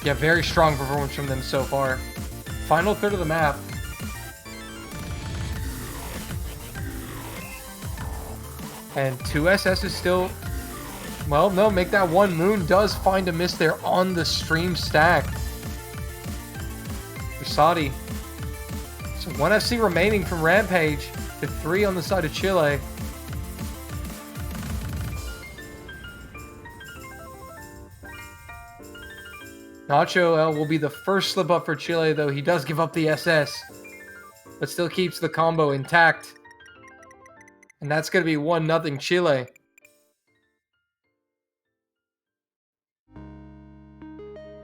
Yeah, very strong performance from them so far. Final third of the map. And 2SS is still... Well, no, make that one. Moon does find a miss there on the stream stack. For Saudi. So 1 FC remaining from Rampage to 3 on the side of Chile. Nacho will be the first slip up for Chile, though he does give up the SS. But still keeps the combo intact. And that's going to be 1-0 Chile.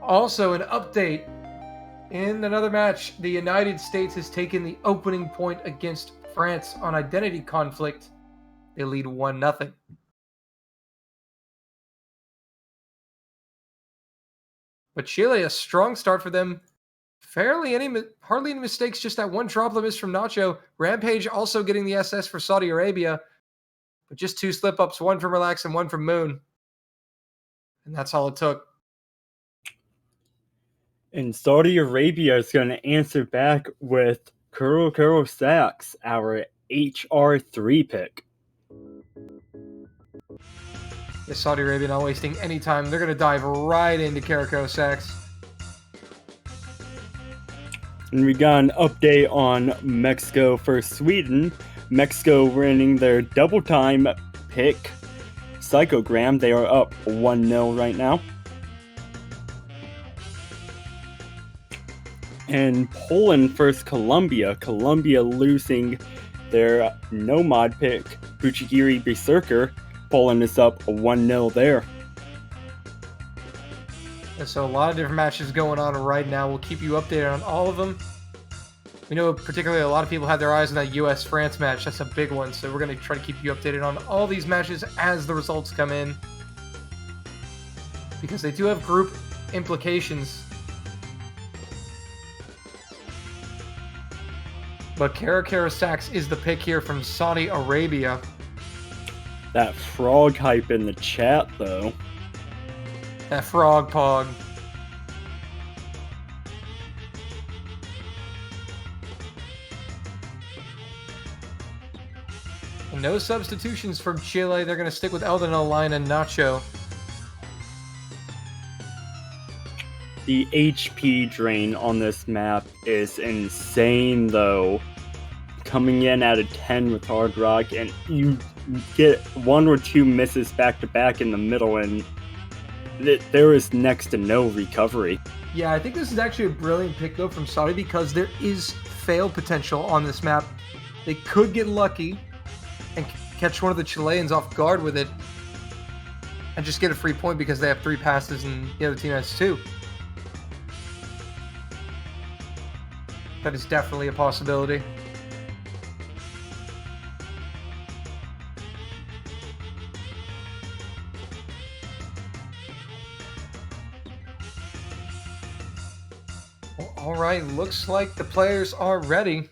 Also, an update In another match, the United States has taken the opening point against France on identity conflict. They lead 1-0. But Chile, a strong start for them. Hardly any mistakes, just that one drop miss from Nacho. Rampage also getting the SS for Saudi Arabia. But just 2 slip-ups, one from Relax and one from Moon. And that's all it took. And Saudi Arabia is going to answer back with Kuro Sax, our HR3 pick. The Saudi Arabia not wasting any time. They're going to dive right into Kuro Sax. And we got an update on Mexico versus Sweden. Mexico winning their double time pick, Psychogram. They are up 1-0 right now. And Poland versus Colombia. Colombia losing their Nomad pick, Buchigiri Berserker. Poland is up 1-0 there. And so a lot of different matches going on right now. We'll keep you updated on all of them. We know particularly a lot of people had their eyes on that US-France match. That's a big one. So we're going to try to keep you updated on all these matches as the results come in. Because they do have group implications. But Kuro Sax is the pick here from Saudi Arabia. That frog hype in the chat, though. That frog pog. And no substitutions from Chile. They're going to stick with Eldon Line and Nacho. The HP drain on this map is insane, though. Coming in at a 10 with Hard Rock, and you get 1 or 2 misses back to back in the middle, and there is next to no recovery. Yeah, I think this is actually a brilliant pick, though, from Saudi, because there is fail potential on this map. They could get lucky and catch one of the Chileans off guard with it and just get a free point because they have 3 passes and the other team has 2. That is definitely a possibility. Well, all right, looks like the players are ready.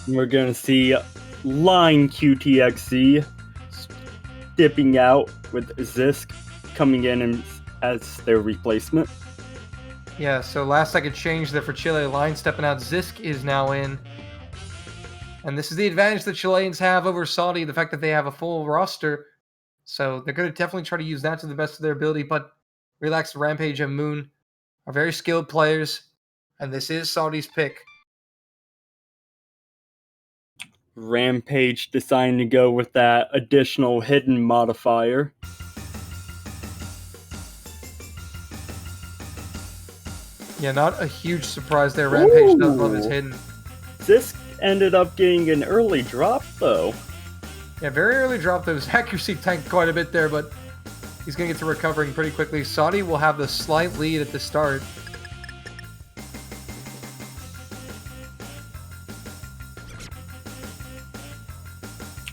We're going to see Line QTXC dipping out with Zisk coming in as their replacement. Yeah, so last second change there for Chile. Line stepping out. Zisk is now in. And this is the advantage that Chileans have over Saudi, the fact that they have a full roster. So they're going to definitely try to use that to the best of their ability. But Relax, Rampage, and Moon are very skilled players. And this is Saudi's pick. Rampage deciding to go with that additional hidden modifier. Yeah, not a huge surprise there. Rampage does love his hidden. Zisk ended up getting an early drop, though. Yeah, very early drop, though. His accuracy tanked quite a bit there, but he's going to get to recovering pretty quickly. Saudi will have the slight lead at the start.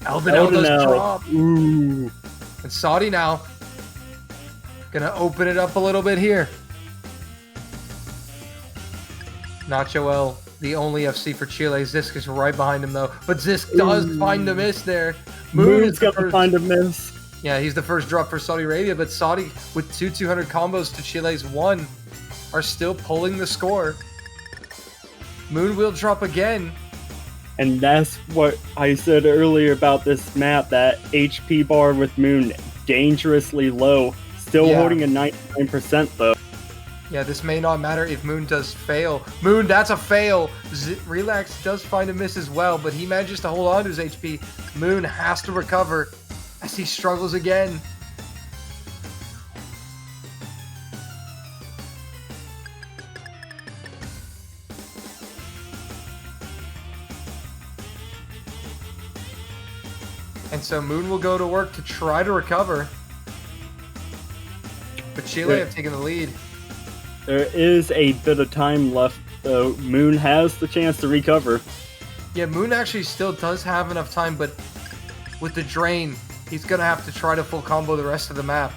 Eldon does drop. Ooh. And Saudi now gonna open it up a little bit here. Nacho L, the only FC for Chile. Zisk is right behind him though. But Zisk does find a miss there. Moon's gonna find a miss. Yeah, he's the first drop for Saudi Arabia, but Saudi with 200 combos to Chile's 1 are still pulling the score. Moon will drop again. And that's what I said earlier about this map, that HP bar with Moon dangerously low. Still holding a 99% though. Yeah, this may not matter if Moon does fail. Moon, that's a fail. Relax does find a miss as well, but he manages to hold on to his HP. Moon has to recover as he struggles again. And so Moon will go to work to try to recover. But Chile have taken the lead. There is a bit of time left, though. Moon has the chance to recover. Yeah, Moon actually still does have enough time, but with the drain, he's going to have to try to full combo the rest of the map.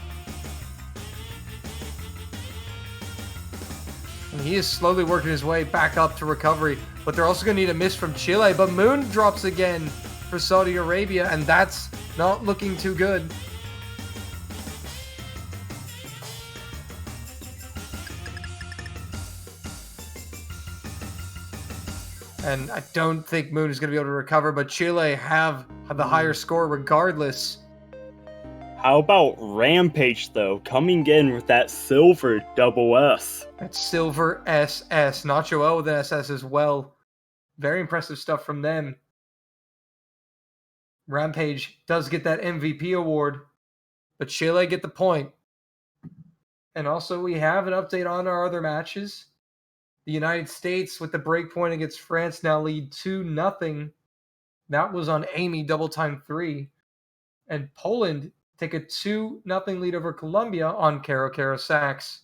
And he is slowly working his way back up to recovery, but they're also going to need a miss from Chile. But Moon drops again for Saudi Arabia, and that's not looking too good. And I don't think Moon is going to be able to recover, but Chile have the higher score regardless. How about Rampage, though, coming in with that silver double S? That's silver SS. Nacho L with an SS as well. Very impressive stuff from them. Rampage does get that MVP award, but Chile get the point. And also we have an update on our other matches. The United States with the break point against France now lead 2-0. That was on Amy double time 3. And Poland take a 2-0 lead over Colombia on Caro Caro Sax.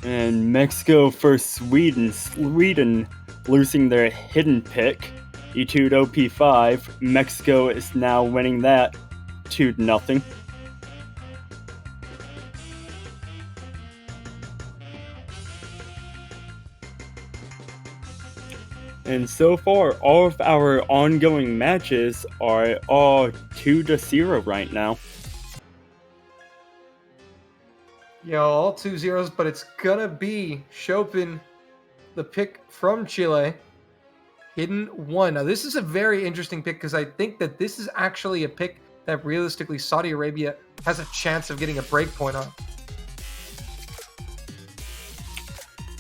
And Mexico for Sweden. Sweden losing their hidden pick, E2'd OP5. Mexico is now winning that 2-0. And so far, all of our ongoing matches are all 2-0 right now. Yeah, all 2-0s, but it's gonna be Chopin, the pick from Chile. Hidden 1. Now, this is a very interesting pick because I think that this is actually a pick that realistically Saudi Arabia has a chance of getting a break point on.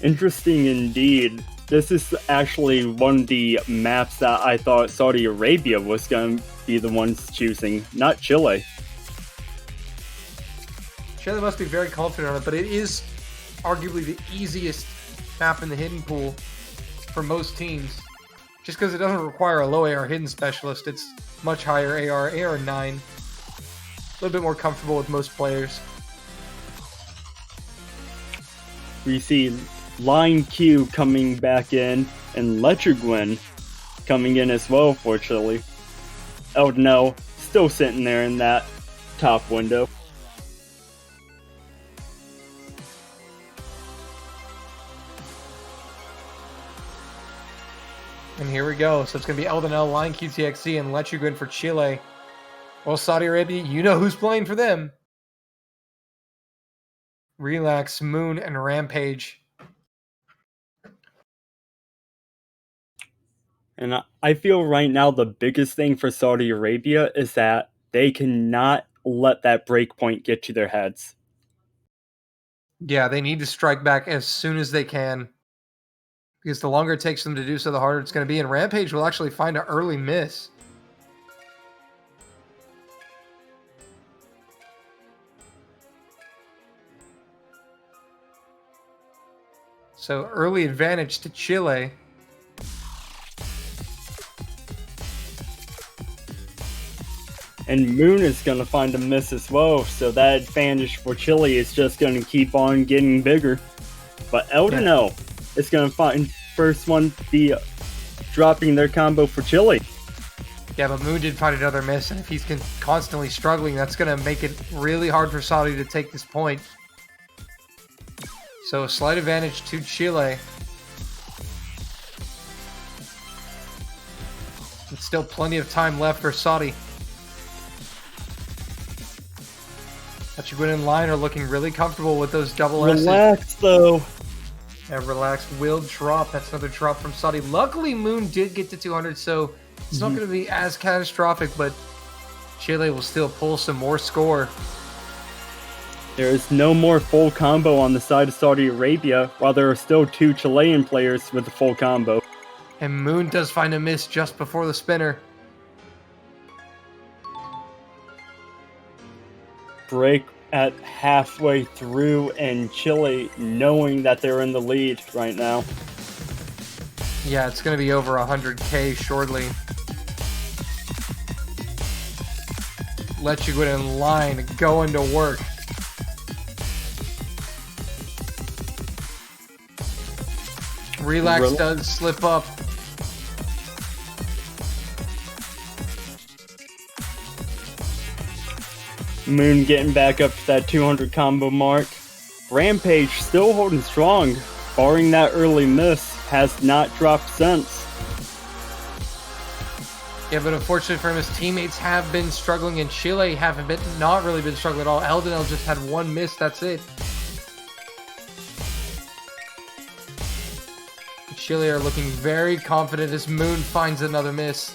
Interesting indeed. This is actually one of the maps that I thought Saudi Arabia was going to be the ones choosing, not Chile. Chile must be very confident on it, but it is arguably the easiest map in the hidden pool for most teams. Just because it doesn't require a low AR hidden specialist, it's much higher AR 9. A little bit more comfortable with most players. We see Line Q coming back in, and Letrigwin coming in as well, fortunately. Eldonel still sitting there in that top window. And here we go. So it's going to be Eldonel, Line QTXC, and Letrigwin for Chile. Well, Saudi Arabia, you know who's playing for them. Relax, Moon, and Rampage. And I feel right now the biggest thing for Saudi Arabia is that they cannot let that breakpoint get to their heads. Yeah, they need to strike back as soon as they can. Because the longer it takes them to do so, the harder it's going to be. And Rampage will actually find an early miss. So early advantage to Chile. And Moon is going to find a miss as well, so that advantage for Chile is just going to keep on getting bigger. But Eldonel is going to find first one to be dropping their combo for Chile. Yeah, but Moon did find another miss, and if he's constantly struggling, that's going to make it really hard for Saudi to take this point. So a slight advantage to Chile. It's still plenty of time left for Saudi. Letrigwin and Line are looking really comfortable with those double S's. Relax, though. Yeah, relax will drop. That's another drop from Saudi. Luckily, Moon did get to 200, so it's not going to be as catastrophic, but Chile will still pull some more score. There is no more full combo on the side of Saudi Arabia, while there are still 2 Chilean players with the full combo. And Moon does find a miss just before the at halfway through, and Chile knowing that they're in the lead right now. Yeah, it's going to be over 100K shortly. Let you get in line, going to work. Relax does slip up. Moon getting back up to that 200 combo mark. Rampage still holding strong, barring that early miss, has not dropped since. Yeah, but unfortunately for him, his teammates have been struggling, and Chile haven't been, not really been struggling at all. Eldenel just had one miss, that's it. Chile are looking very confident as Moon finds another miss.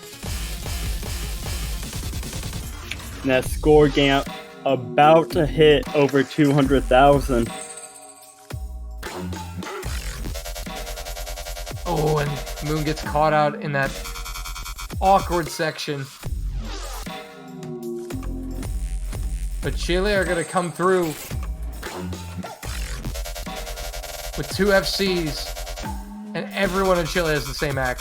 And that score gap about to hit over 200,000. Oh, and Moon gets caught out in that awkward section. But Chile are going to come through with 2 FCs, and everyone in Chile has the same act.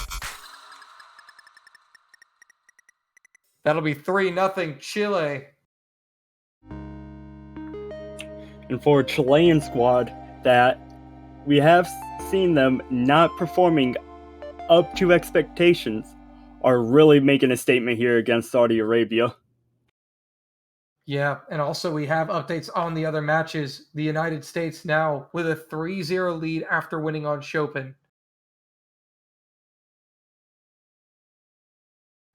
That'll be 3-0 Chile. And for a Chilean squad that we have seen them not performing up to expectations, are really making a statement here against Saudi Arabia. Yeah, and also we have updates on the other matches. The United States now with a 3-0 lead after winning on Chopin.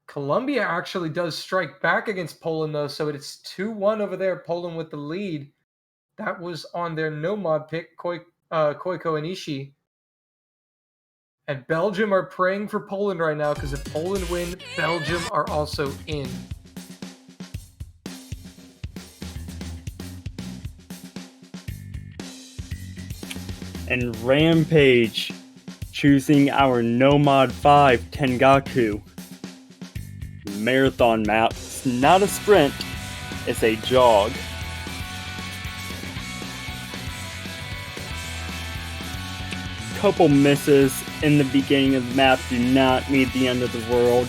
Colombia actually does strike back against Poland, though, so it's 2-1 over there. Poland with the lead. That was on their no-mod pick, Koiko and Ishii. And Belgium are praying for Poland right now, because if Poland win, Belgium are also in. And Rampage choosing our No-Mod 5 Tengaku. Marathon map. It's not a sprint, it's a jog. Couple misses in the beginning of the map do not mean the end of the world.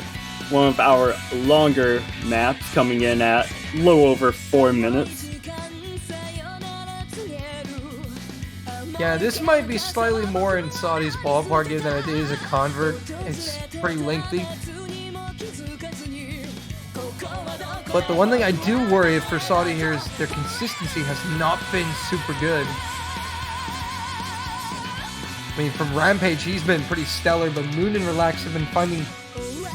One of our longer maps coming in at a little over 4 minutes. Yeah, this might be slightly more in Saudi's ballpark than it is a convert. It's pretty lengthy. But the one thing I do worry for Saudi here is their consistency has not been super good. I mean, from Rampage, he's been pretty stellar, but Moon and Relax have been finding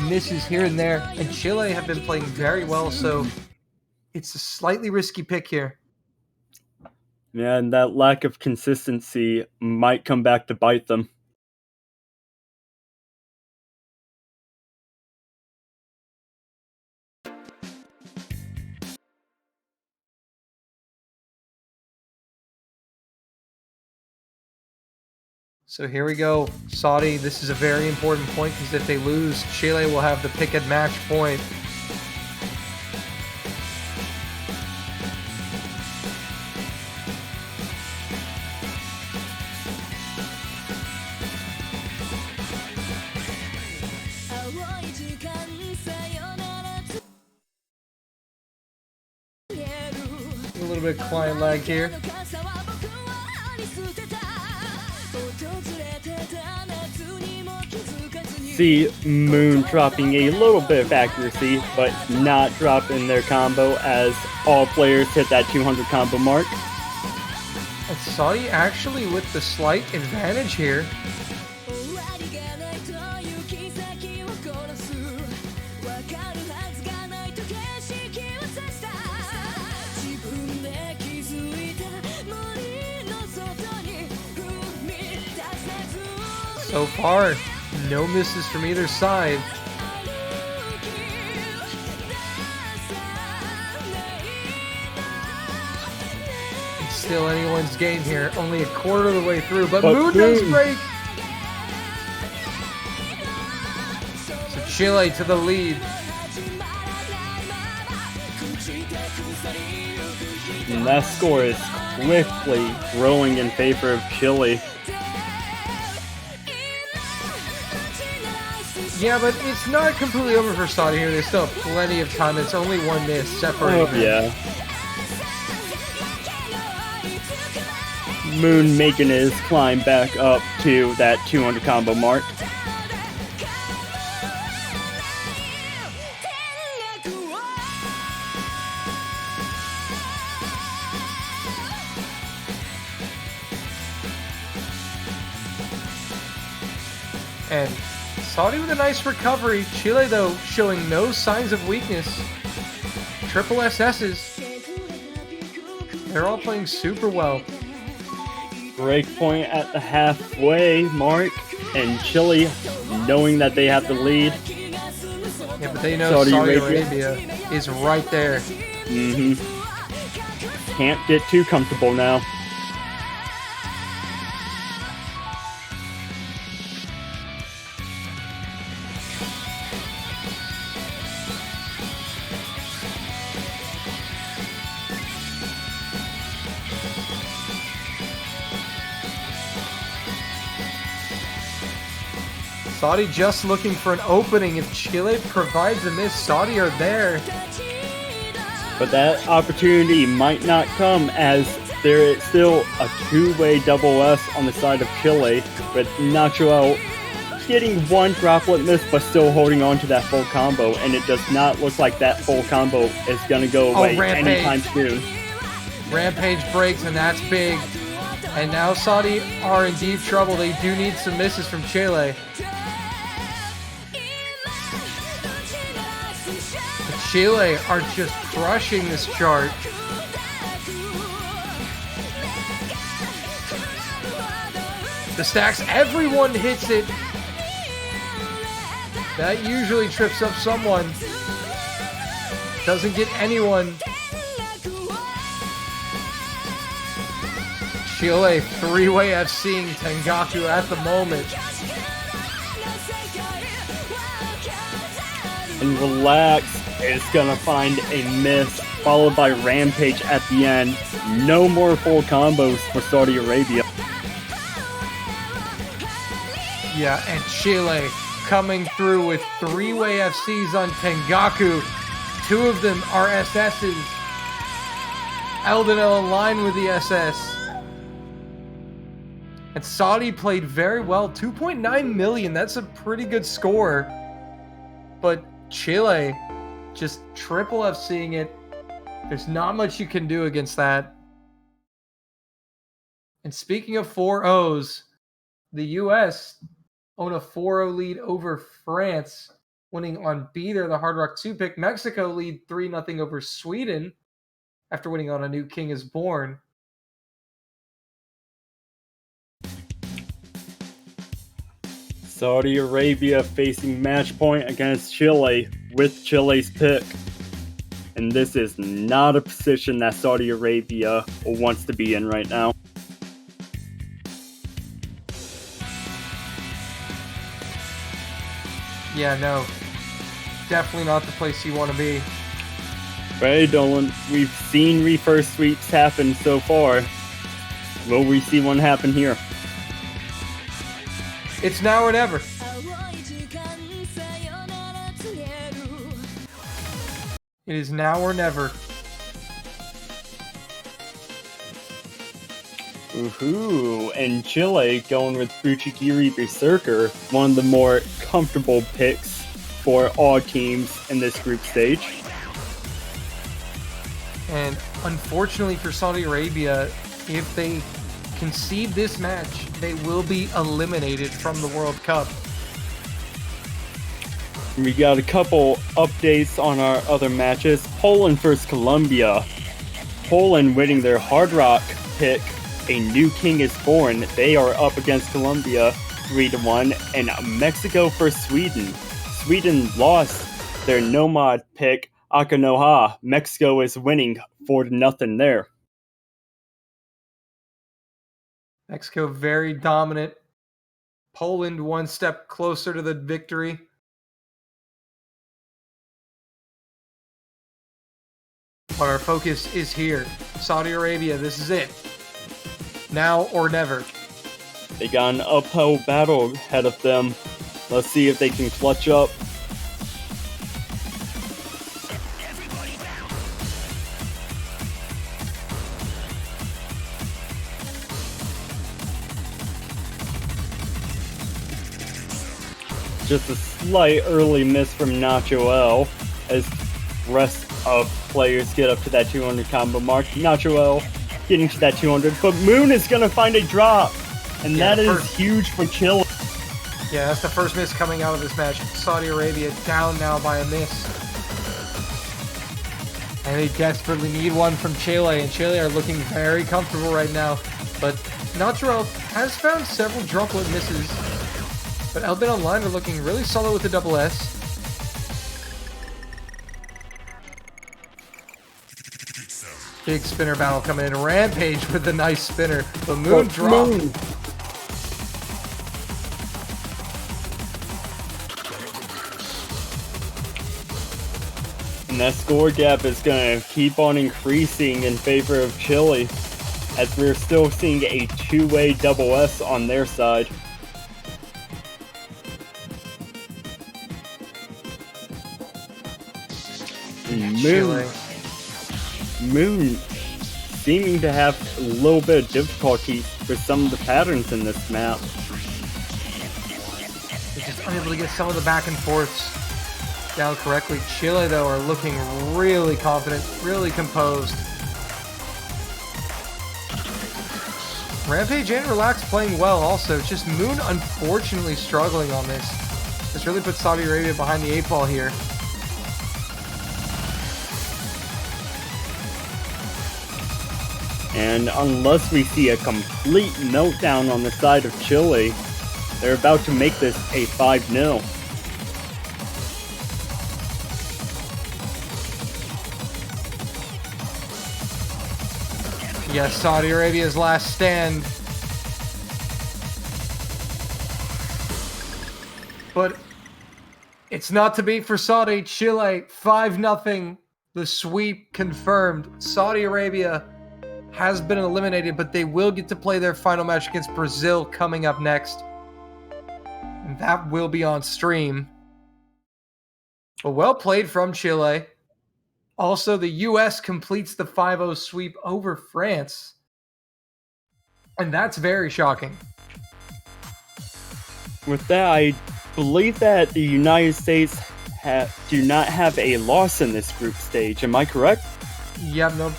misses here and there, and Chile have been playing very well, so it's a slightly risky pick here. Yeah, and that lack of consistency might come back to bite them. So here we go. Saudi, this is a very important point, because if they lose, Chile will have the pick and match point. A little bit of client lag here. See Moon dropping a little bit of accuracy, but not dropping their combo as all players hit that 200 combo mark. And Saudi actually with the slight advantage here. So far, no misses from either side. It's still anyone's game here. Only a quarter of the way through, but Moon does break. So Chile to the lead. And that score is quickly growing in favor of Chile. Yeah, but it's not completely over for Saudi here. There's still plenty of time. It's only one miss separating them. Yeah. Moon making his climb back up to that 200 combo mark. And Saudi with a nice recovery. Chile, though, showing no signs of weakness. Triple SS's. They're all playing super well. Break point at the halfway mark, and Chile, knowing that they have the lead. Yeah, but they know Saudi Arabia is right there. Can't get too comfortable now. Saudi just looking for an opening. If Chile provides a miss, Saudi are there. But that opportunity might not come, as there is still a two-way double S on the side of Chile, with Nacho getting one droplet miss but still holding on to that full combo, and it does not look like that full combo is going to go away anytime soon. Rampage breaks, and that's big. And now Saudi are in deep trouble. They do need some misses from Chile. Chile are just crushing this chart. The stacks, everyone hits it. That usually trips up someone. Doesn't get anyone. Chile, three-way FCing Tengaku at the moment. And Relax is gonna find a miss, followed by Rampage at the end. No more full combos for Saudi Arabia. Yeah, and Chile coming through with three-way FCs on Tengaku. Two of them are SS's. Eldenel in line with the SS. And Saudi played very well. 2.9 million, that's a pretty good score. But Chile just triple FCing it. There's not much you can do against that. And speaking of 4-0s, the US own a 4-0 lead over France, winning on B. They're the Hard Rock 2 pick. Mexico lead 3-0 over Sweden after winning on A New King is Born. Saudi Arabia facing match point against Chile with Chile's pick. And this is not a position that Saudi Arabia wants to be in right now. Yeah, no. Definitely not the place you want to be. Right, Dolan, we've seen reverse sweeps happen so far. Will we see one happen here? It's now or never. It is now or never. Woohoo! And Chile going with Buchigiri Berserker, one of the more comfortable picks for all teams in this group stage. And unfortunately for Saudi Arabia, if they concede this match, they will be eliminated from the World Cup. We got a couple updates on our other matches. Poland versus Colombia. Poland winning their Hard Rock pick. A New King is Born. They are up against Colombia 3-1. And Mexico versus Sweden. Sweden lost their Nomad pick, Akanoha. Mexico is winning 4-0 there. Mexico very dominant. Poland one step closer to the victory. But our focus is here. Saudi Arabia, this is it. Now or never. They got an uphill battle ahead of them. Let's see if they can clutch up. Just a slight early miss from Nacho L as rest of players get up to that 200 combo mark. Nacho L getting to that 200, but Moon is going to find a drop, and that is huge for Chile. Yeah, that's the first miss coming out of this match. Saudi Arabia down now by a miss. And they desperately need one from Chile, and Chile are looking very comfortable right now. But Nacho L has found several droplet misses. But Elbit Online are looking really solid with the double S. Big spinner battle coming in. Rampage with the nice spinner. The Moon drop. Moon. And that score gap is going to keep on increasing in favor of Chile, as we're still seeing a two-way double S on their side. Moon seeming to have a little bit of difficulty with some of the patterns in this map. They're just unable to get some of the back and forths down correctly. Chile, though, are looking really confident, really composed. Rampage and Relax playing well also. Just Moon unfortunately struggling on this. This really puts Saudi Arabia behind the 8 ball here. And unless we see a complete meltdown on the side of Chile, they're about to make this a 5-0. Yes, Saudi Arabia's last stand. But it's not to be for Saudi. Chile, 5-0. The sweep confirmed. Saudi Arabia has been eliminated, but they will get to play their final match against Brazil coming up next. And that will be on stream. But well played from Chile. Also, the US completes the 5-0 sweep over France. And that's very shocking. With that, I believe that the United States do not have a loss in this group stage. Am I correct? Yep, nope.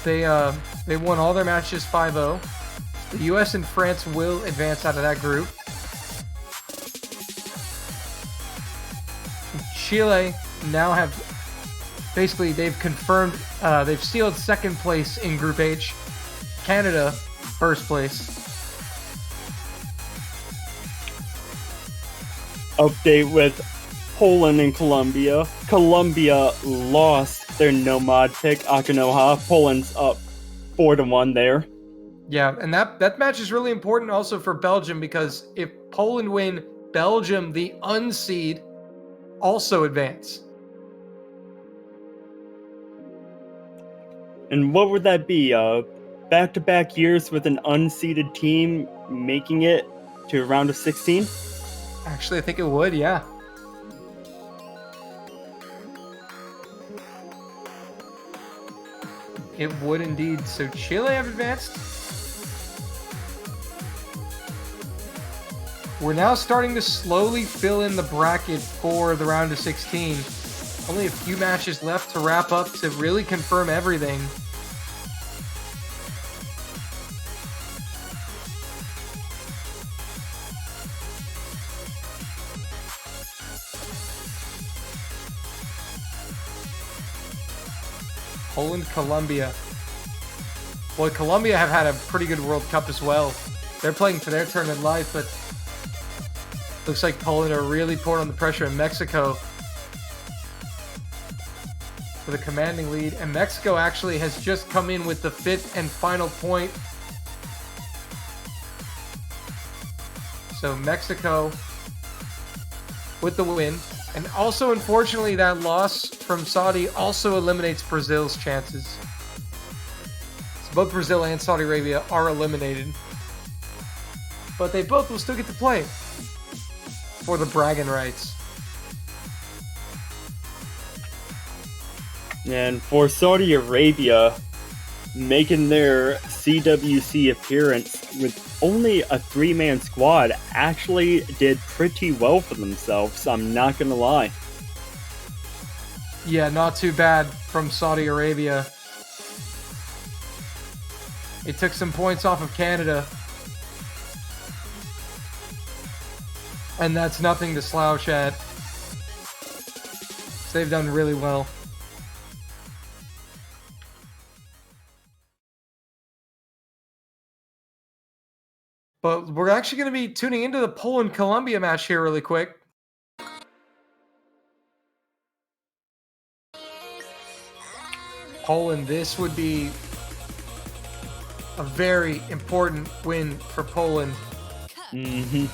They won all their matches 5-0. The US and France will advance out of that group. Chile now have basically they've confirmed they've sealed second place in Group H. Canada first place. Update with Poland and Colombia. Colombia lost their Nomad pick, Akinoha. Poland's up 4-1 there. Yeah, and that match is really important also for Belgium, because if Poland win, Belgium, the unseed, also advance. And what would that be? Back-to-back years with an unseeded team making it to a round of 16? Actually, I think it would, yeah. It would indeed. So Chile have advanced. We're now starting to slowly fill in the bracket for the round of 16. Only a few matches left to wrap up to really confirm everything. Poland, Colombia. Well, Colombia have had a pretty good World Cup as well. They're playing for their turn in life, but looks like Poland are really pouring on the pressure in Mexico with a commanding lead. And Mexico actually has just come in with the 5th and final point. So Mexico with the win. And also, unfortunately, that loss from Saudi also eliminates Brazil's chances. Both Brazil and Saudi Arabia are eliminated. But they both will still get to play for the bragging rights. And for Saudi Arabia, making their CWC appearance with only a 3-man squad actually did pretty well for themselves, I'm not gonna lie. Yeah, not too bad from Saudi Arabia. It took some points off of Canada. And that's nothing to slouch at. So they've done really well. But we're actually going to be tuning into the Poland-Colombia match here really quick. Poland, this would be a very important win for Poland. Mm-hmm.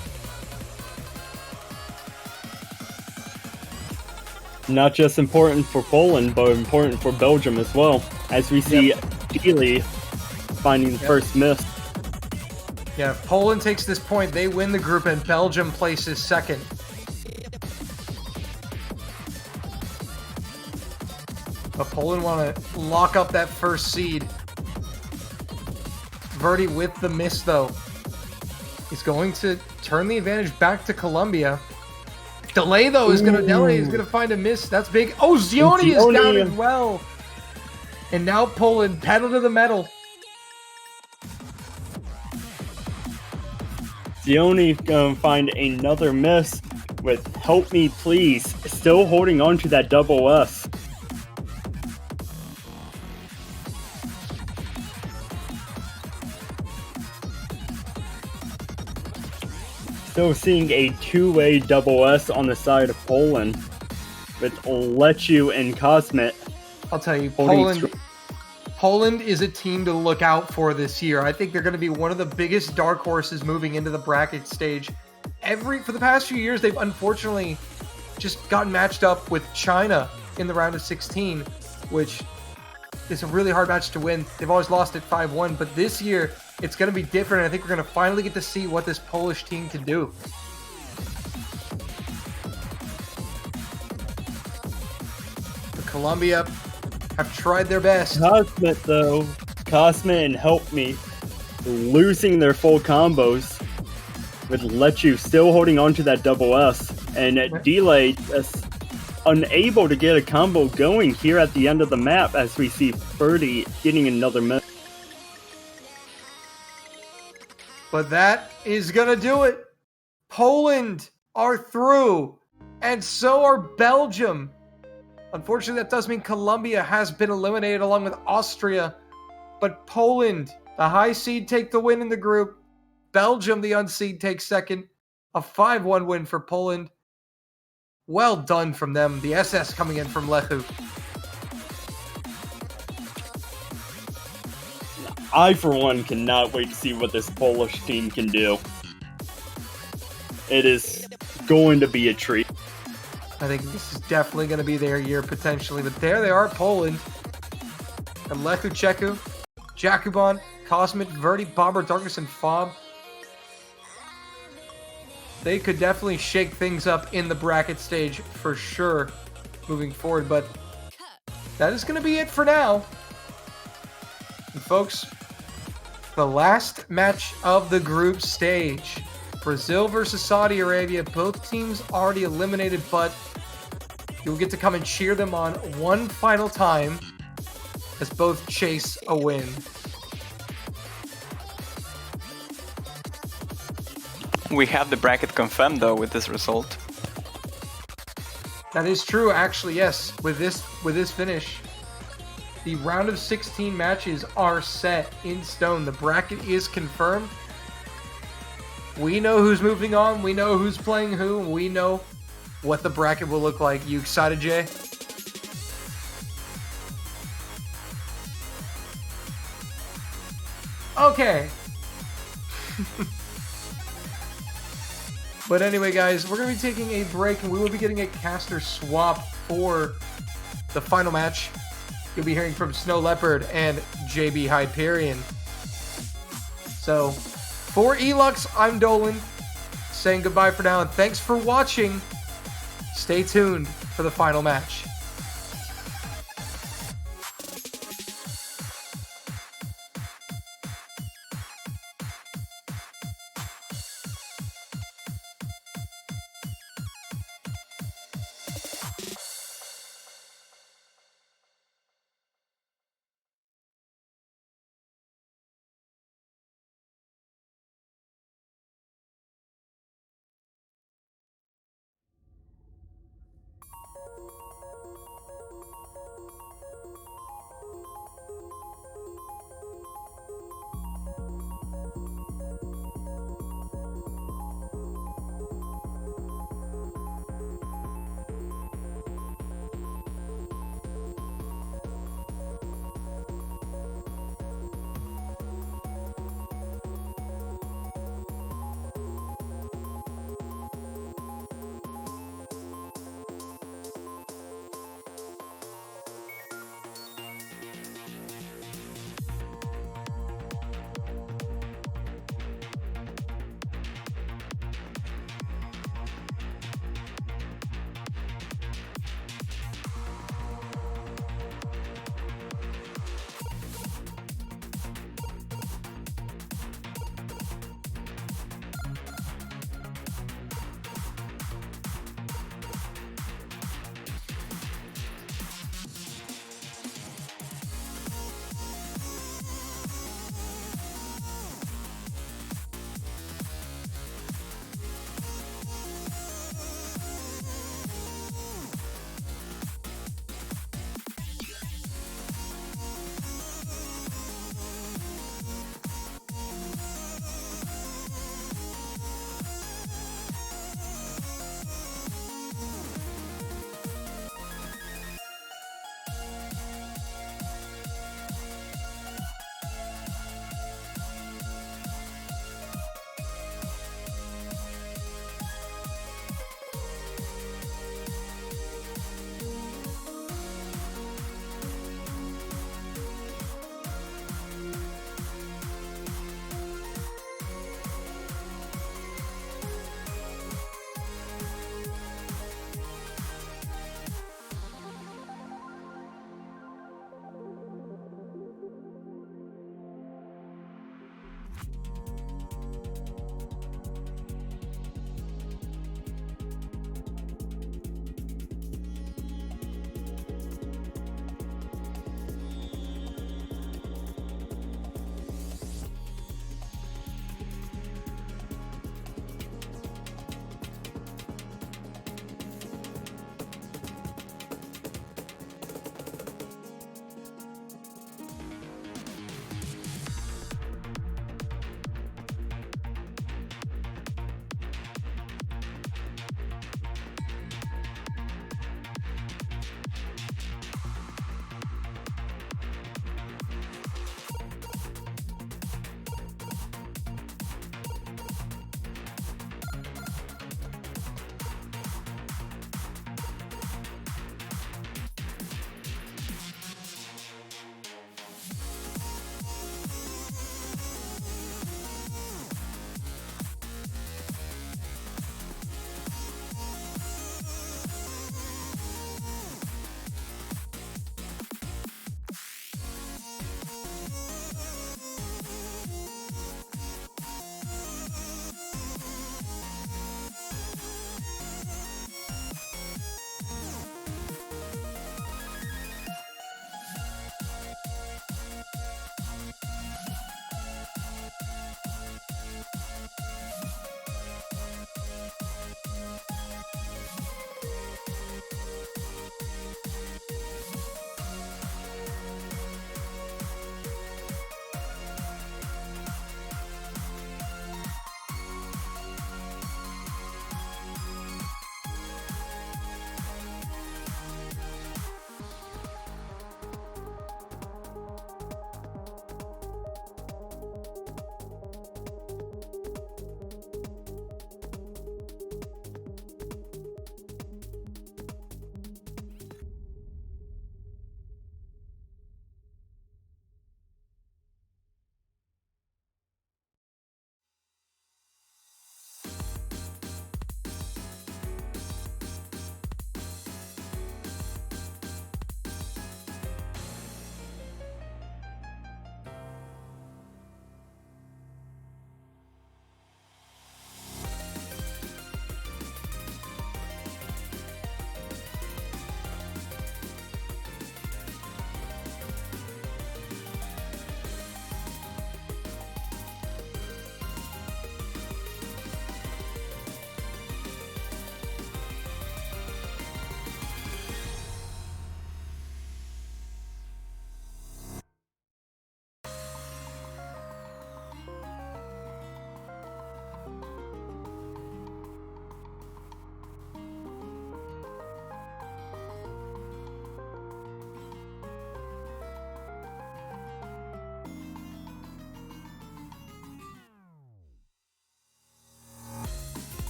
Not just important for Poland, but important for Belgium as well, as we see Dealey finding the first miss. Yeah, if Poland takes this point, they win the group and Belgium places second. But Poland want to lock up that first seed. Verdi with the miss, though. He's going to turn the advantage back to Colombia. Delay, though, is going to delay. He's going to find a miss. That's big. Oh, Zioni is down as well. And now Poland, pedal to the metal. Zioni gonna find another miss with Help Me Please, still holding on to that double S. Still seeing a two-way double S on the side of Poland with Lechu and Cosmet. I'll tell you, Poland is a team to look out for this year. I think they're going to be one of the biggest dark horses moving into the bracket stage. For the past few years, they've unfortunately just gotten matched up with China in the round of 16, which is a really hard match to win. They've always lost at 5-1, but this year it's going to be different. I think we're going to finally get to see what this Polish team can do. The Colombia have tried their best. Cosmet, though. Cosmet and Help Me losing their full combos with Lechu still holding on to that double S. And Delay is unable to get a combo going here at the end of the map as we see Ferdy getting another miss. But that is going to do it. Poland are through. And so are Belgium. Unfortunately, that does mean Colombia has been eliminated along with Austria. But Poland, the high seed, take the win in the group. Belgium, the unseed, takes second. A 5-1 win for Poland. Well done from them. The SS coming in from Lechu. I, for one, cannot wait to see what this Polish team can do. It is going to be a treat. I think this is definitely going to be their year, potentially. But there they are, Poland. And Lechu, Cheku, Jakubon, Cosmet, Verdi, Bomber, Darkness, and Fob. They could definitely shake things up in the bracket stage for sure moving forward. But that is going to be it for now. And folks, the last match of the group stage. Brazil versus Saudi Arabia. Both teams already eliminated, but you'll get to come and cheer them on one final time as both chase a win. We have the bracket confirmed though with this result. That is true, actually, yes. With this finish, the round of 16 matches are set in stone. The bracket is confirmed. We know who's moving on. We know who's playing who. We know what the bracket will look like. You excited, Jay? Okay. But anyway, guys, we're going to be taking a break, and we will be getting a caster swap for the final match. you'll be hearing from Snow Leopard and JB Hyperion. So, for Elux, I'm Dolan, saying goodbye for now, and thanks for watching. Stay tuned for the final match.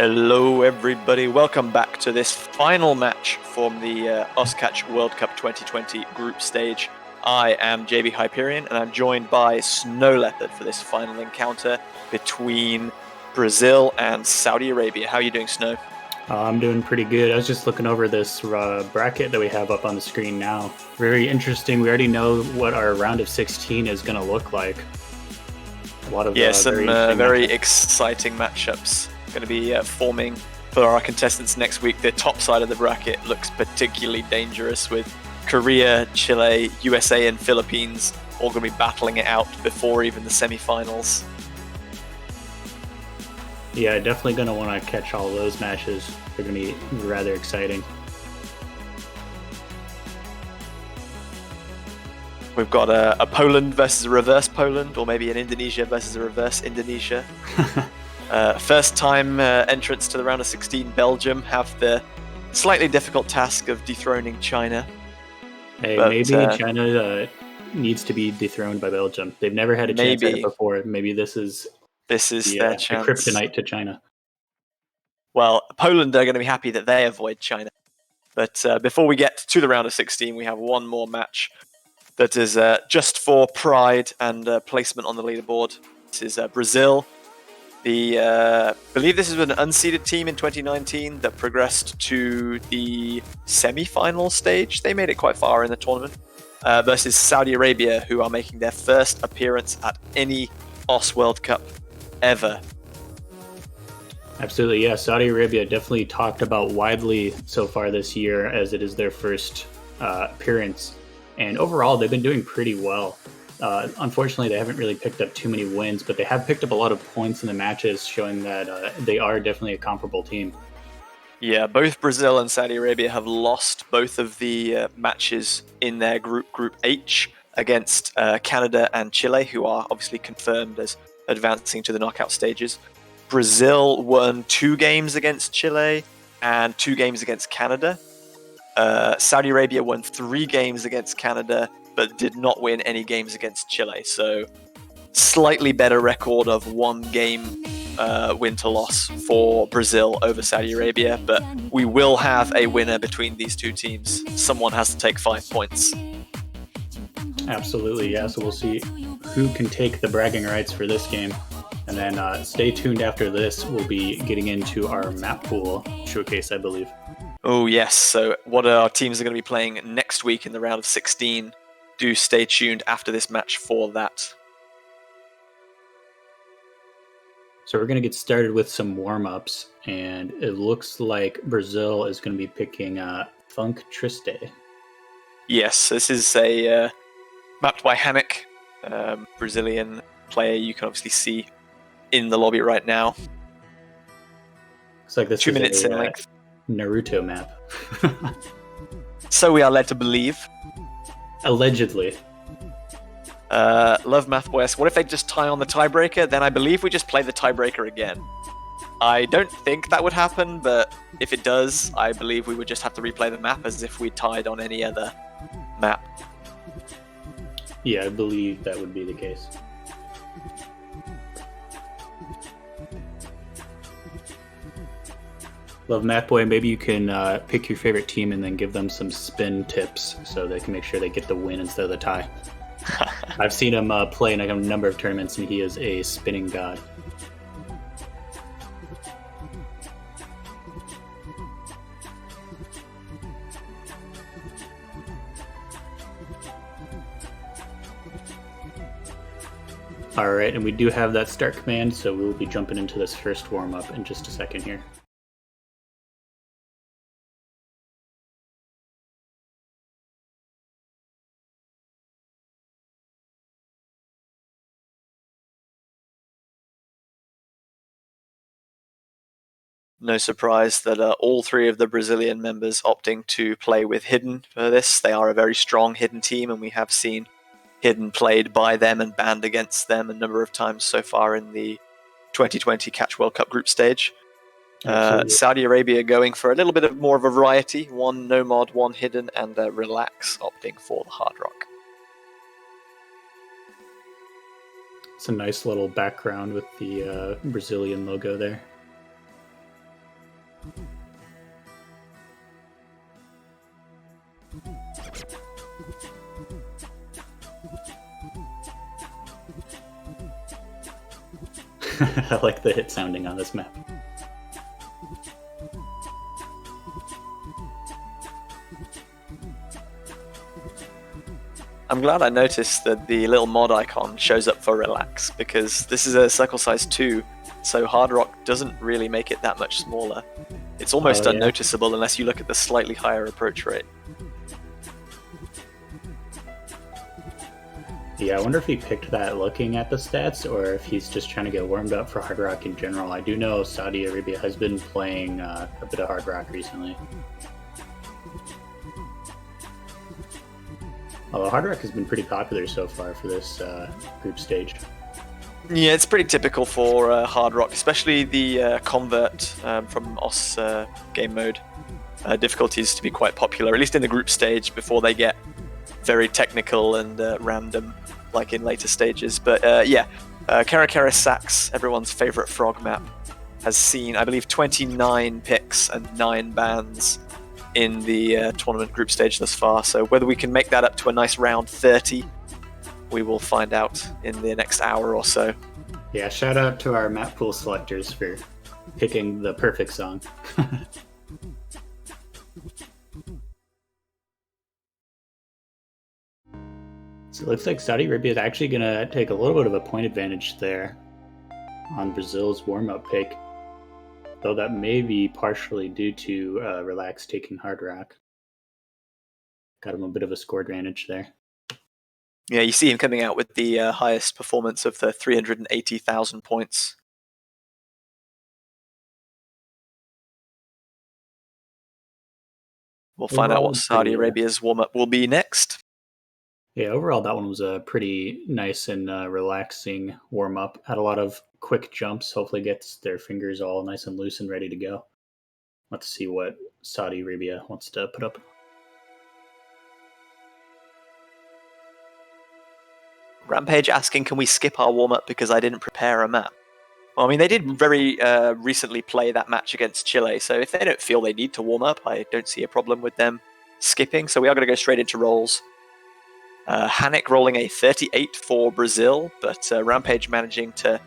Hello, everybody. Welcome back to this final match from the Oscatch World Cup 2020 group stage. I am JB Hyperion, and I'm joined by Snow Leopard for this final encounter between Brazil and Saudi Arabia. How are you doing, Snow? I'm doing pretty good. I was just looking over this bracket that we have up on the screen now. Very interesting. We already know what our round of 16 is going to look like. A lot of some very exciting matchups going to be forming for our contestants next week. The top side of the bracket looks particularly dangerous with Korea, Chile, USA, and Philippines all going to be battling it out before even the semi-finals. Yeah, definitely going to want to catch all those matches. They're going to be rather exciting. We've got a Poland versus a reverse Poland, or maybe an Indonesia versus a reverse Indonesia. First time entrants to the round of 16, Belgium have the slightly difficult task of dethroning China. Hey, maybe China needs to be dethroned by Belgium. They've never had a chance at it before. Maybe this is their chance. The kryptonite to China. Well, Poland are going to be happy that they avoid China. But before we get to the round of 16, we have one more match that is just for pride and placement on the leaderboard. This is Brazil. I believe this is an unseeded team in 2019 that progressed to the semi-final stage. They made it quite far in the tournament. Versus Saudi Arabia, who are making their first appearance at any OS World Cup ever. Absolutely, yeah. Saudi Arabia definitely talked about widely so far this year, as it is their first appearance. And overall, they've been doing pretty well. Unfortunately, they haven't really picked up too many wins, but they have picked up a lot of points in the matches, showing that they are definitely a comparable team. Yeah, both Brazil and Saudi Arabia have lost both of the matches in their Group H against Canada and Chile, who are obviously confirmed as advancing to the knockout stages. Brazil won 2 games against Chile and 2 games against Canada. Saudi Arabia won 3 games against Canada, but did not win any games against Chile. So, slightly better record of 1 game win to loss for Brazil over Saudi Arabia, but we will have a winner between these two teams. Someone has to take 5 points. Absolutely, yeah. So we'll see who can take the bragging rights for this game. And then stay tuned after this. We'll be getting into our map pool showcase, I believe. Oh, yes. So what our teams are going to be playing next week in the round of 16. Do stay tuned after this match for that. So we're going to get started with some warm-ups, and it looks like Brazil is going to be picking Funk Triste. Yes, this is a mapped by Hammock, Brazilian player you can obviously see in the lobby right now. Looks like this 2 is minutes a in length. Naruto map. So we are led to believe. Allegedly. Love Math Boy. What if they just tie on the tiebreaker? Then I believe we just play the tiebreaker again. I don't think that would happen, but if it does, I believe we would just have to replay the map as if we tied on any other map. Yeah, I believe that would be the case. Love Math Boy, maybe you can pick your favorite team and then give them some spin tips so they can make sure they get the win instead of the tie. I've seen him play in a number of tournaments, and he is a spinning god. All right, and we do have that start command, so we will be jumping into this first warm-up in just a second here. No surprise that all 3 of the Brazilian members opting to play with Hidden for this. They are a very strong Hidden team, and we have seen Hidden played by them and banned against them a number of times so far in the 2020 Catch World Cup group stage. Saudi Arabia going for a little bit more of a variety. 1 Nomad, 1 Hidden, and Relax opting for the Hard Rock. It's a nice little background with the Brazilian logo there. I like the hit sounding on this map. I'm glad I noticed that the little mod icon shows up for relax, because this is a circle size 2, so Hard Rock doesn't really make it that much smaller. It's almost Oh, yeah. unnoticeable unless you look at the slightly higher approach rate. Yeah, I wonder if he picked that looking at the stats, or if he's just trying to get warmed up for Hard Rock in general. I do know Saudi Arabia has been playing a bit of Hard Rock recently. Although Hard Rock has been pretty popular so far for this group stage. Yeah, it's pretty typical for Hard Rock, especially the convert from OS game mode difficulties to be quite popular, at least in the group stage, before they get very technical and random, like in later stages. But yeah, Karakara Sax, everyone's favorite frog map, has seen, I believe, 29 picks and 9 bans in the tournament group stage thus far. So whether we can make that up to a nice round 30, we will find out in the next hour or so. Yeah, shout out to our map pool selectors for picking the perfect song. So it looks like Saudi Arabia is actually going to take a little bit of a point advantage there on Brazil's warm-up pick, though that may be partially due to Relax taking Hard Rock. Got him a bit of a score advantage there. Yeah, you see him coming out with the highest performance of the 380,000 points. We'll find out what Saudi Arabia's warm-up will be next. Yeah, overall that one was a pretty nice and relaxing warm-up. Had a lot of quick jumps, hopefully gets their fingers all nice and loose and ready to go. Let's see what Saudi Arabia wants to put up. Rampage asking, can we skip our warm-up because I didn't prepare a map? Well, I mean, they did very recently play that match against Chile, so if they don't feel they need to warm up, I don't see a problem with them skipping. So we are going to go straight into rolls. Hanik rolling a 38 for Brazil, but Rampage managing to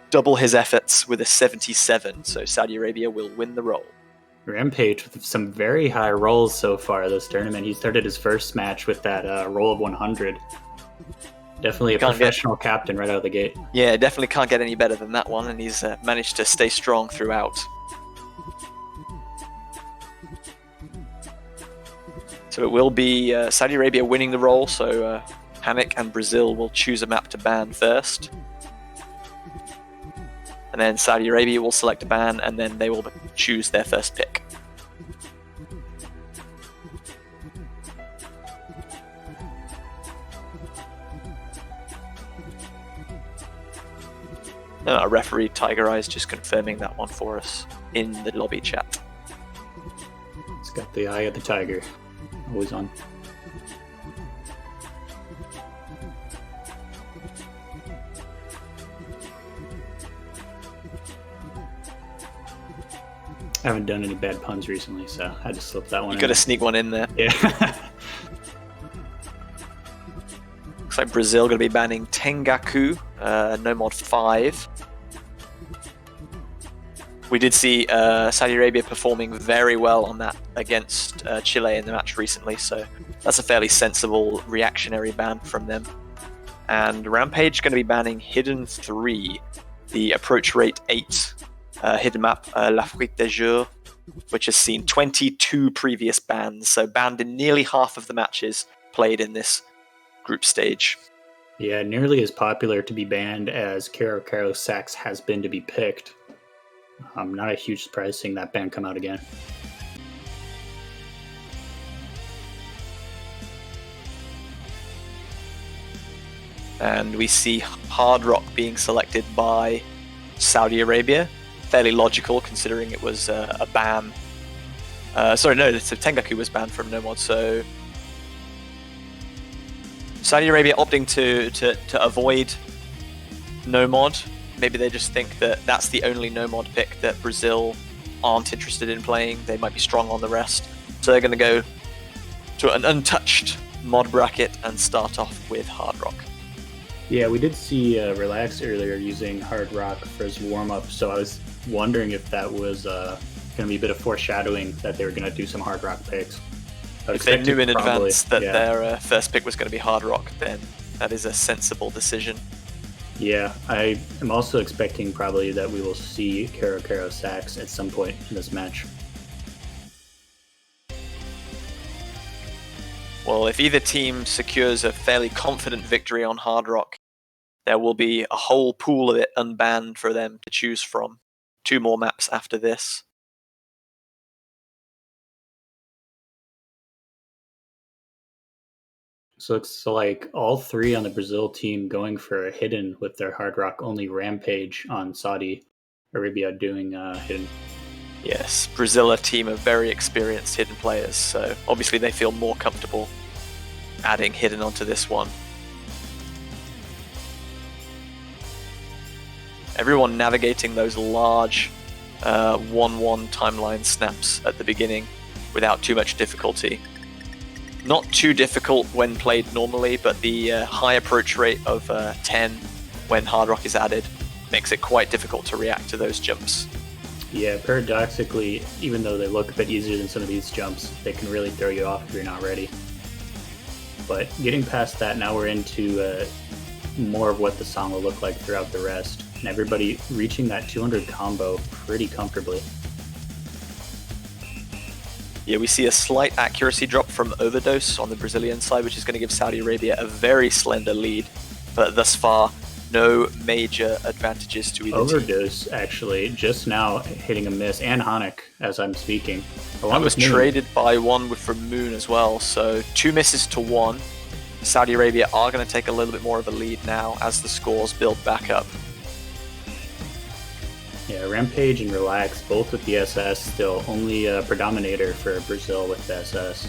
double his efforts with a 77, so Saudi Arabia will win the roll. Rampage with some very high rolls so far this tournament. He started his first match with that roll of 100. Definitely a professional captain right out of the gate. Yeah, definitely can't get any better than that one, and he's managed to stay strong throughout. So it will be Saudi Arabia winning the roll, so Hanik and Brazil will choose a map to ban first. And then Saudi Arabia will select a ban, and then they will choose their first pick. Our referee Tiger Eyes just confirming that one for us in the lobby chat. It's got the eye of the tiger. Always on. I haven't done any bad puns recently, so I had to slip that one in. You gotta sneak one in there. Yeah. Looks like Brazil gonna be banning Tengaku, no mod 5. We did see Saudi Arabia performing very well on that against Chile in the match recently, so that's a fairly sensible reactionary ban from them. And Rampage going to be banning Hidden 3, the approach rate 8 hidden map, L'Afrique des Jours, which has seen 22 previous bans, so banned in nearly half of the matches played in this group stage. Yeah, nearly as popular to be banned as Karakara Sax has been to be picked. Not a huge surprise seeing that ban come out again. And we see Hard Rock being selected by Saudi Arabia. Fairly logical considering it was a ban. So Tengaku was banned from no mod, so Saudi Arabia opting to avoid no mod. Maybe they just think that that's the only no mod pick that Brazil aren't interested in playing. They might be strong on the rest. So they're going to go to an untouched mod bracket and start off with Hard Rock. Yeah, we did see Relax earlier using Hard Rock for his warm-up, so I was wondering if that was going to be a bit of foreshadowing that they were going to do some Hard Rock picks. If they knew in advance that their first pick was going to be Hard Rock, then that is a sensible decision. Yeah, I am also expecting probably that we will see Kero Sax at some point in this match. Well, if either team secures a fairly confident victory on Hard Rock, there will be a whole pool of it unbanned for them to choose from. 2 more maps after this. So it's like all 3 on the Brazil team going for a hidden with their Hard Rock, only Rampage on Saudi Arabia doing hidden. Yes, Brazil are a team of very experienced hidden players, so obviously they feel more comfortable adding hidden onto this one. Everyone navigating those large 1-1 timeline snaps at the beginning without too much difficulty. Not too difficult when played normally, but the high approach rate of 10 when Hard Rock is added makes it quite difficult to react to those jumps. Yeah, paradoxically, even though they look a bit easier than some of these jumps, they can really throw you off if you're not ready. But getting past that, now we're into more of what the song will look like throughout the rest, and everybody reaching that 200 combo pretty comfortably. Yeah, we see a slight accuracy drop from Overdose on the Brazilian side, which is going to give Saudi Arabia a very slender lead, but thus far, no major advantages to either Overdose, team. Actually, just now hitting a miss, and Hanek, as I'm speaking. That was traded by one from Moon as well, so 2 misses to 1. Saudi Arabia are going to take a little bit more of a lead now as the scores build back up. Yeah, Rampage and Relax, both with the SS still, only a predominator for Brazil with the SS.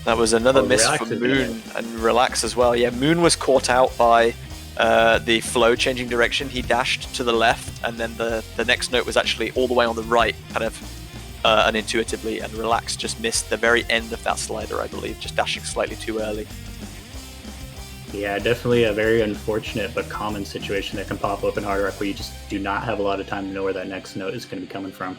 That was another miss for Moon and Relax as well. Yeah, Moon was caught out by the flow changing direction. He dashed to the left, and then the next note was actually all the way on the right, kind of unintuitively, and Relax just missed the very end of that slider, I believe, just dashing slightly too early. Yeah, definitely a very unfortunate but common situation that can pop up in Hard Rock where you just do not have a lot of time to know where that next note is going to be coming from.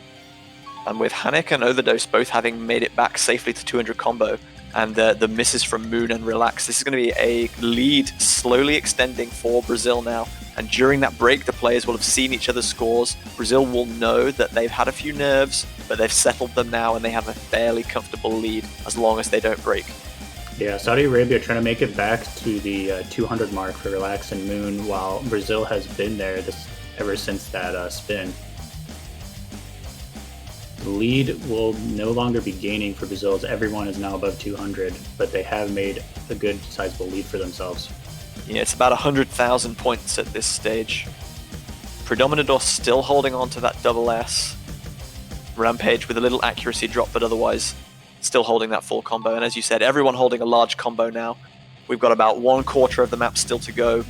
And with Hanek and Overdose both having made it back safely to 200 combo, and the misses from Moon and Relax, this is going to be a lead slowly extending for Brazil now. And during that break, the players will have seen each other's scores. Brazil will know that they've had a few nerves, but they've settled them now, and they have a fairly comfortable lead as long as they don't break. Yeah, Saudi Arabia trying to make it back to the 200 mark for Relax and Moon, while Brazil has been there ever since that spin. The lead will no longer be gaining for Brazil as everyone is now above 200, but they have made a good sizable lead for themselves. Yeah, it's about 100,000 points at this stage. Predominador still holding on to that double S. Rampage with a little accuracy drop, but otherwise still holding that full combo. And as you said, everyone holding a large combo now. We've got about 1/4 of the map still to go.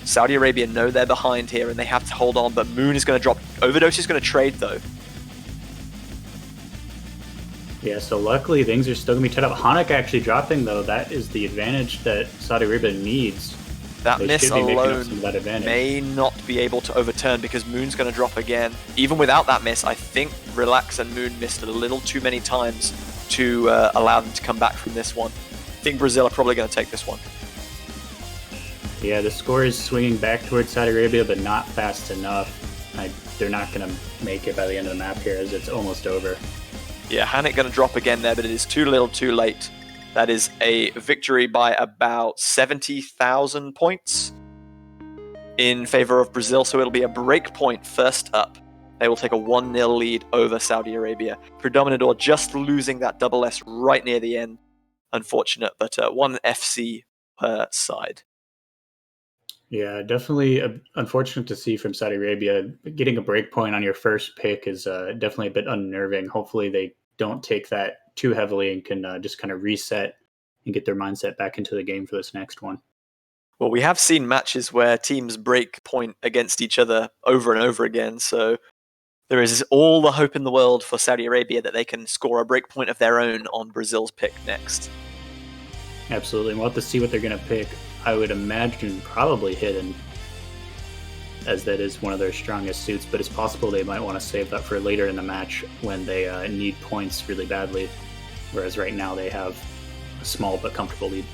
Saudi Arabia know they're behind here and they have to hold on, but Moon is going to drop. Overdose is going to trade though. Yeah, so luckily things are still going to be tied up. Hanek actually dropping though, that is the advantage that Saudi Arabia needs. That miss alone may not be able to overturn because Moon's going to drop again. Even without that miss, I think Relax and Moon missed a little too many times to allow them to come back from this one. I think Brazil are probably going to take this one. Yeah, the score is swinging back towards Saudi Arabia, but not fast enough. They're not going to make it by the end of the map here as it's almost over. Yeah, Hanek going to drop again there, but it is too little too late. That is a victory by about 70,000 points in favor of Brazil, so it'll be a break point first up. They will take a 1-0 lead over Saudi Arabia. Predominador just losing that double S right near the end. Unfortunate, but 1 FC per side. Yeah, definitely unfortunate to see from Saudi Arabia. Getting a break point on your first pick is definitely a bit unnerving. Hopefully they don't take that too heavily and can just kind of reset and get their mindset back into the game for this next one. Well, we have seen matches where teams break point against each other over and over again, so there is all the hope in the world for Saudi Arabia that they can score a breakpoint of their own on Brazil's pick next. Absolutely. We'll have to see what they're going to pick. I would imagine probably Hidden, as that is one of their strongest suits, but it's possible they might want to save that for later in the match when they need points really badly, whereas right now they have a small but comfortable lead.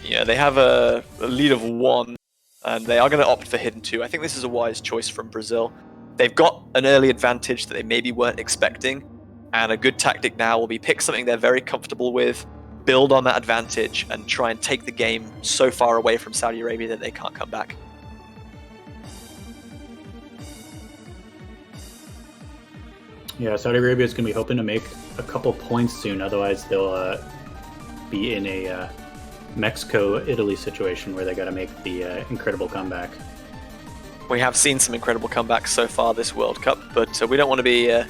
Yeah, they have a lead of 1, and they are going to opt for Hidden 2. I think this is a wise choice from Brazil. They've got an early advantage that they maybe weren't expecting, and a good tactic now will be pick something they're very comfortable with, build on that advantage, and try and take the game so far away from Saudi Arabia that they can't come back. Yeah, Saudi Arabia is going to be hoping to make a couple points soon, otherwise they'll be in a Mexico-Italy situation where they got to make the incredible comeback. We have seen some incredible comebacks so far this World Cup, but we don't want to be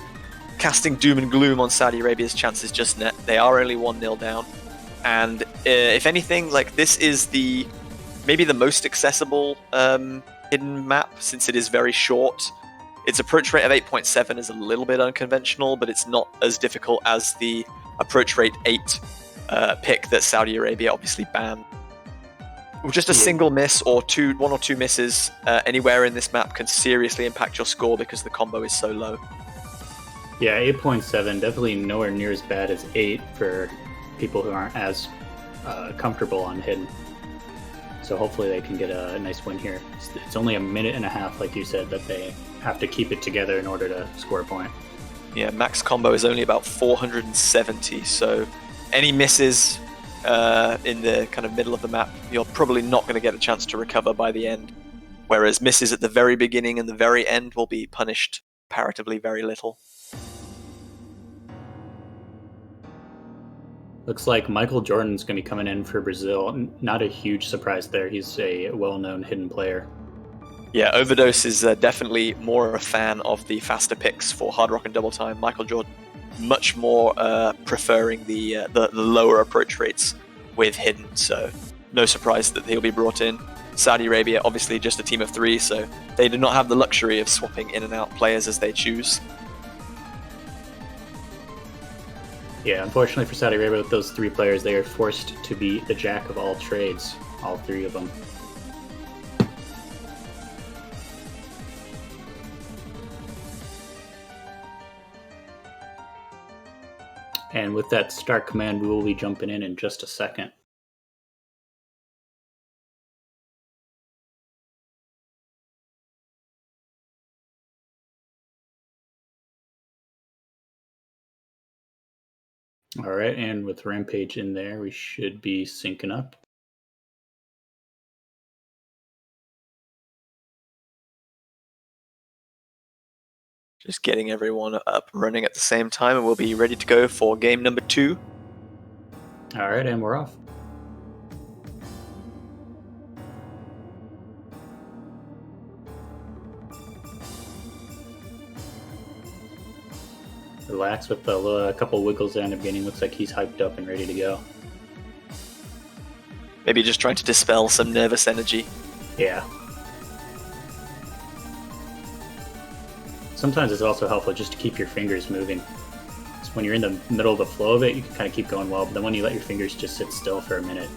casting doom and gloom on Saudi Arabia's chances just yet. They are only 1-0 down, and if anything, like, this is maybe the most accessible hidden map, since it is very short. Its approach rate of 8.7 is a little bit unconventional, but it's not as difficult as the approach rate 8 pick that Saudi Arabia obviously banned. Just a single miss or 1 or 2 misses anywhere in this map can seriously impact your score because the combo is so low. Yeah, 8.7, definitely nowhere near as bad as 8 for people who aren't as comfortable on Hidden. So hopefully they can get a nice win here. It's only a minute and a half, like you said, that they have to keep it together in order to score a point. Yeah, max combo is only about 470, so any misses in the kind of middle of the map, you're probably not going to get a chance to recover by the end. Whereas misses at the very beginning and the very end will be punished comparatively very little. Looks like Michael Jordan's going to be coming in for Brazil. Not a huge surprise there. He's a well-known hidden player. Yeah, Overdose is definitely more a fan of the faster picks for Hard Rock and Double Time. Michael Jordan much more preferring the lower approach rates with Hidden, so no surprise that he'll be brought in. Saudi Arabia, obviously just a team of 3, so they do not have the luxury of swapping in and out players as they choose. Yeah, unfortunately for Saudi Arabia, with those 3 players, they are forced to be the jack of all trades, all 3 of them. And with that start command, we will be jumping in just a second. All right, and with Rampage in there, we should be syncing up. Just getting everyone up running at the same time, and we'll be ready to go for game number 2. All right, and we're off. Relax with a couple wiggles down the beginning. Looks like he's hyped up and ready to go. Maybe just trying to dispel some nervous energy. Yeah. Sometimes it's also helpful just to keep your fingers moving. So when you're in the middle of the flow of it, you can kind of keep going well, but then when you let your fingers just sit still for a minute,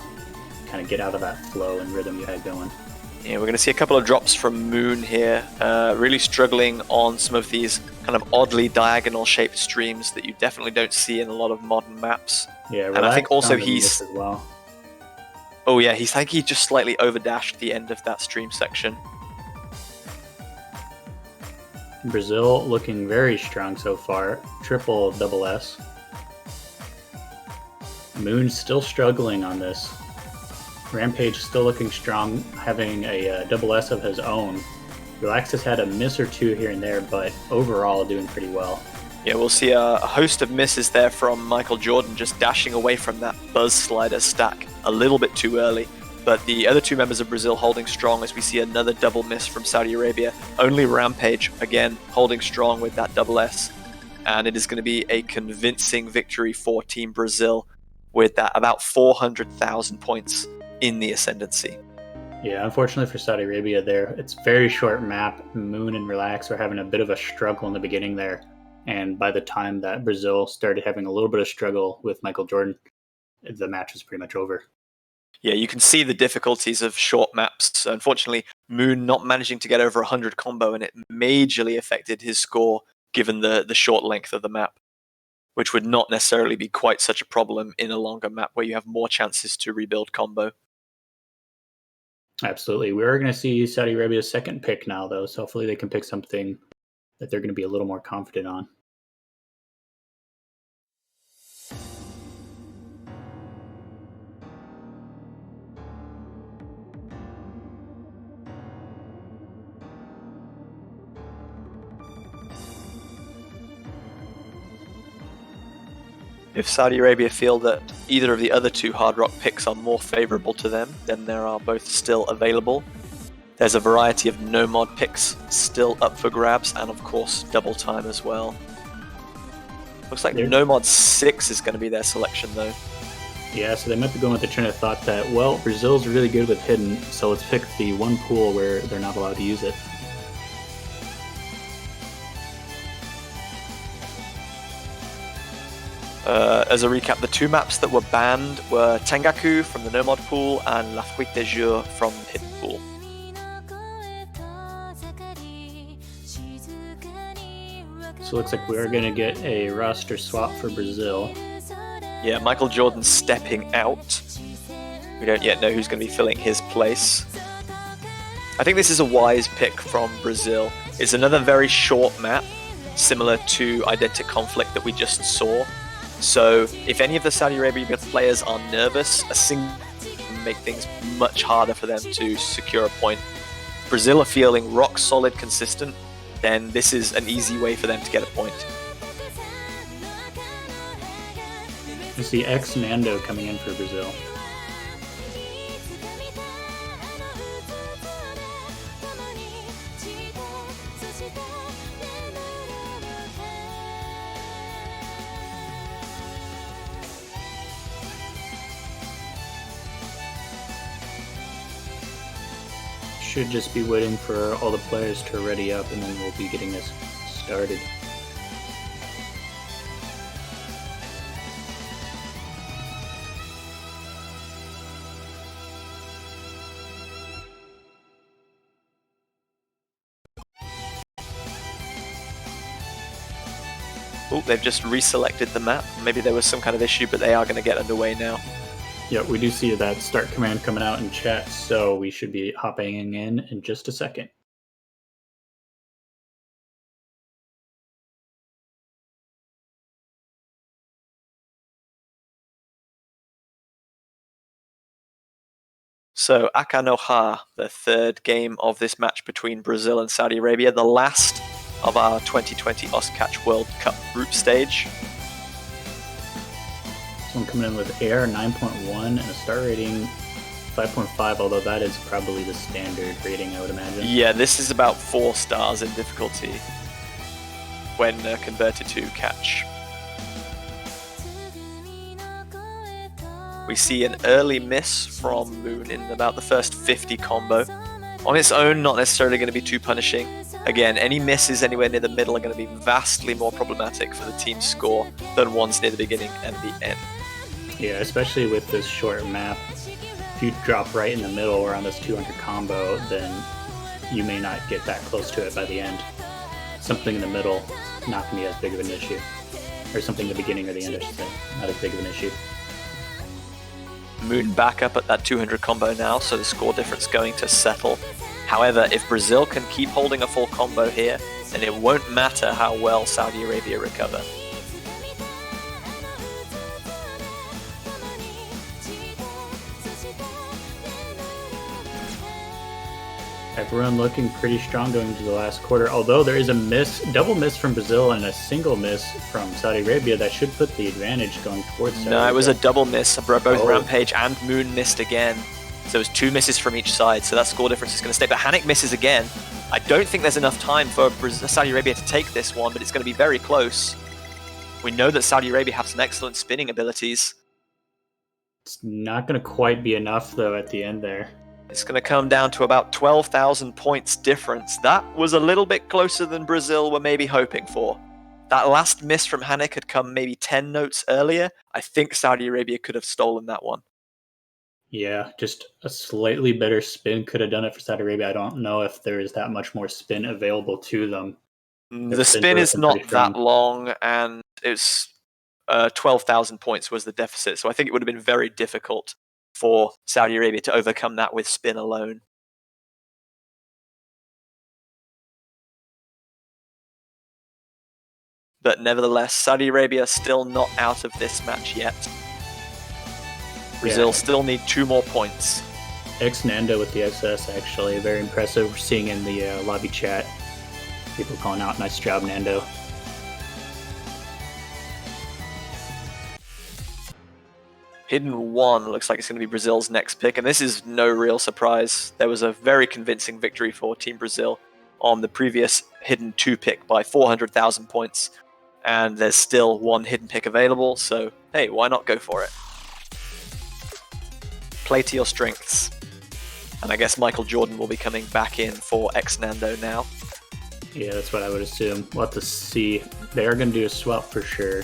kind of get out of that flow and rhythm you had going. Yeah, we're going to see a couple of drops from Moon here, really struggling on some of these kind of oddly diagonal shaped streams that you definitely don't see in a lot of modern maps. Yeah, and I think also he's as well. Oh yeah, I think he just slightly overdashed the end of that stream section. Brazil looking very strong so far. Triple double S. Moon still struggling on this. Rampage still looking strong, having a double S of his own. Relax has had a miss or 2 here and there, but overall doing pretty well. Yeah, we'll see a host of misses there from Michael Jordan, just dashing away from that Buzz Slider stack a little bit too early. But the other 2 members of Brazil holding strong as we see another double miss from Saudi Arabia. Only Rampage, again, holding strong with that double S. And it is going to be a convincing victory for Team Brazil with that about 400,000 points in the Ascendancy. Yeah, unfortunately for Saudi Arabia there, it's very short map. Moon and Relax were having a bit of a struggle in the beginning there. And by the time that Brazil started having a little bit of struggle with Michael Jordan, the match was pretty much over. Yeah, you can see the difficulties of short maps. Unfortunately, Moon not managing to get over 100 combo, and it majorly affected his score given the short length of the map, which would not necessarily be quite such a problem in a longer map where you have more chances to rebuild combo. Absolutely. We are going to see Saudi Arabia's second pick now, though, so hopefully they can pick something that they're going to be a little more confident on. If Saudi Arabia feel that either of the other two Hard Rock picks are more favorable to them, then there are both still available. There's a variety of no-mod picks still up for grabs, and of course Double Time as well. Looks like no-mod 6 is going to be their selection though. Yeah, so they might be going with the train of thought that, well, Brazil's really good with hidden, so let's pick the one pool where they're not allowed to use it. As a recap, the two maps that were banned were Tengaku from the No-Mod pool and La Fuite des Jours from the Hidden pool. So it looks like we are going to get a roster swap for Brazil. Yeah, Michael Jordan stepping out. We don't yet know who's going to be filling his place. I think this is a wise pick from Brazil. It's another very short map, similar to Identic Conflict that we just saw. So if any of the Saudi Arabia players are nervous, a single can make things much harder for them to secure a point. Brazil are feeling rock solid consistent, then this is an easy way for them to get a point. You see Nando coming in for Brazil. Should just be waiting for all the players to ready up, and then we'll be getting this started. Oh, they've just reselected the map. Maybe there was some kind of issue, but they are going to get underway now. Yeah, we do see that start command coming out in chat, so we should be hopping in just a second. So Akanoha, the third game of this match between Brazil and Saudi Arabia, the last of our 2020 Oscatch World Cup group stage. Someone coming in with air 9.1 and a star rating 5.5, although that is probably the standard rating, I would imagine. Yeah, this is about 4 stars in difficulty when converted to catch. We see an early miss from Moon in about the first 50 combo. On its own, not necessarily going to be too punishing. Again, any misses anywhere near the middle are going to be vastly more problematic for the team's score than ones near the beginning and the end. Yeah, especially with this short map. If you drop right in the middle around this 200 combo, then you may not get that close to it by the end. Something in the middle, not going to be as big of an issue. Or something in the beginning or the end, I should say, not as big of an issue. Moon back up at that 200 combo now, so the score difference going to settle. However, if Brazil can keep holding a full combo here, then it won't matter how well Saudi Arabia recover. Everyone looking pretty strong going into the last quarter, although there is a double miss from Brazil and a single miss from Saudi Arabia that should put the advantage going towards Saudi Arabia. No, it was a double miss. Both Rampage and Moon missed again. So it was 2 misses from each side, so that score difference is going to stay. But Hanik misses again. I don't think there's enough time for Saudi Arabia to take this one, but it's going to be very close. We know that Saudi Arabia have some excellent spinning abilities. It's not going to quite be enough, though, at the end there. It's going to come down to about 12,000 points difference. That was a little bit closer than Brazil were maybe hoping for. That last miss from Hanek had come maybe 10 notes earlier. I think Saudi Arabia could have stolen that one. Yeah, just a slightly better spin could have done it for Saudi Arabia. I don't know if there is that much more spin available to them. The spin is not that long, and it's 12,000 points was the deficit. So I think it would have been very difficult for Saudi Arabia to overcome that with spin alone. But nevertheless, Saudi Arabia still not out of this match yet. Brazil still need 2 more points. Nando with the SS, actually. Very impressive. We're seeing in the lobby chat people calling out, nice job, Nando. Hidden 1 looks like it's going to be Brazil's next pick, and this is no real surprise. There was a very convincing victory for Team Brazil on the previous Hidden 2 pick by 400,000 points, and there's still 1 Hidden pick available, so hey, why not go for it? Play to your strengths. And I guess Michael Jordan will be coming back in for Nando now. Yeah, that's what I would assume. We'll have to see. They are going to do a swap for sure.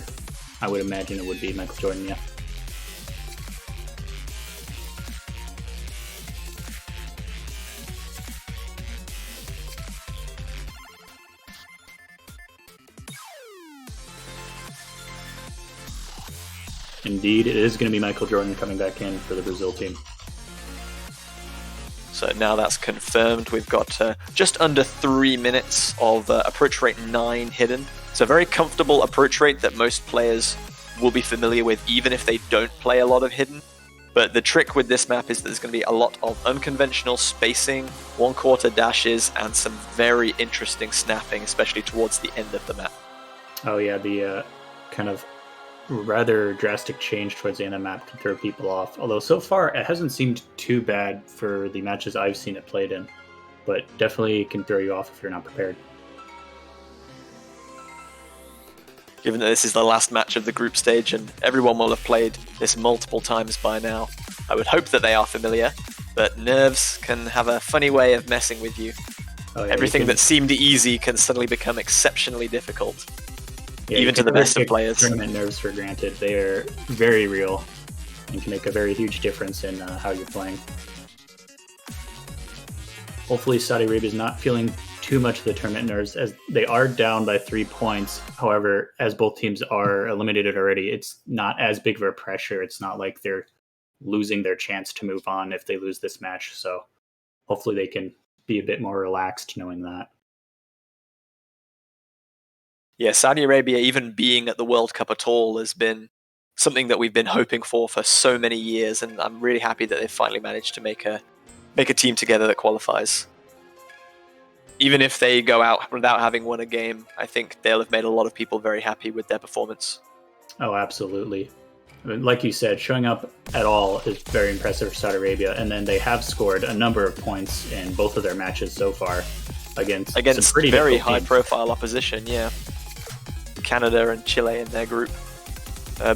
I would imagine it would be Michael Jordan, yeah. Indeed, it is going to be Michael Jordan coming back in for the Brazil team. So now that's confirmed. We've got just under 3 minutes of approach rate 9 hidden. It's a very comfortable approach rate that most players will be familiar with, even if they don't play a lot of hidden. But the trick with this map is that there's going to be a lot of unconventional spacing, 1/4 dashes, and some very interesting snapping, especially towards the end of the map. Oh yeah, the kind of rather drastic change towards the end of the map can throw people off. Although so far it hasn't seemed too bad for the matches I've seen it played in, but definitely can throw you off if you're not prepared. Given that this is the last match of the group stage and everyone will have played this multiple times by now, I would hope that they are familiar, but nerves can have a funny way of messing with you. Oh, yeah, Everything that seemed easy can suddenly become exceptionally difficult. Yeah, even to the best of players. Tournament nerves for granted. They are very real and can make a very huge difference in how you're playing. Hopefully Saudi Arabia is not feeling too much of the tournament nerves, as they are down by 3 points. However, as both teams are eliminated already, it's not as big of a pressure. It's not like they're losing their chance to move on if they lose this match. So hopefully they can be a bit more relaxed knowing that. Yeah, Saudi Arabia even being at the World Cup at all has been something that we've been hoping for so many years, and I'm really happy that they've finally managed to make a team together that qualifies. Even if they go out without having won a game, I think they'll have made a lot of people very happy with their performance. Oh, absolutely. I mean, like you said, showing up at all is very impressive for Saudi Arabia, and then they have scored a number of points in both of their matches so far against some pretty very difficult teams. high-profile opposition, yeah. Canada and Chile in their group.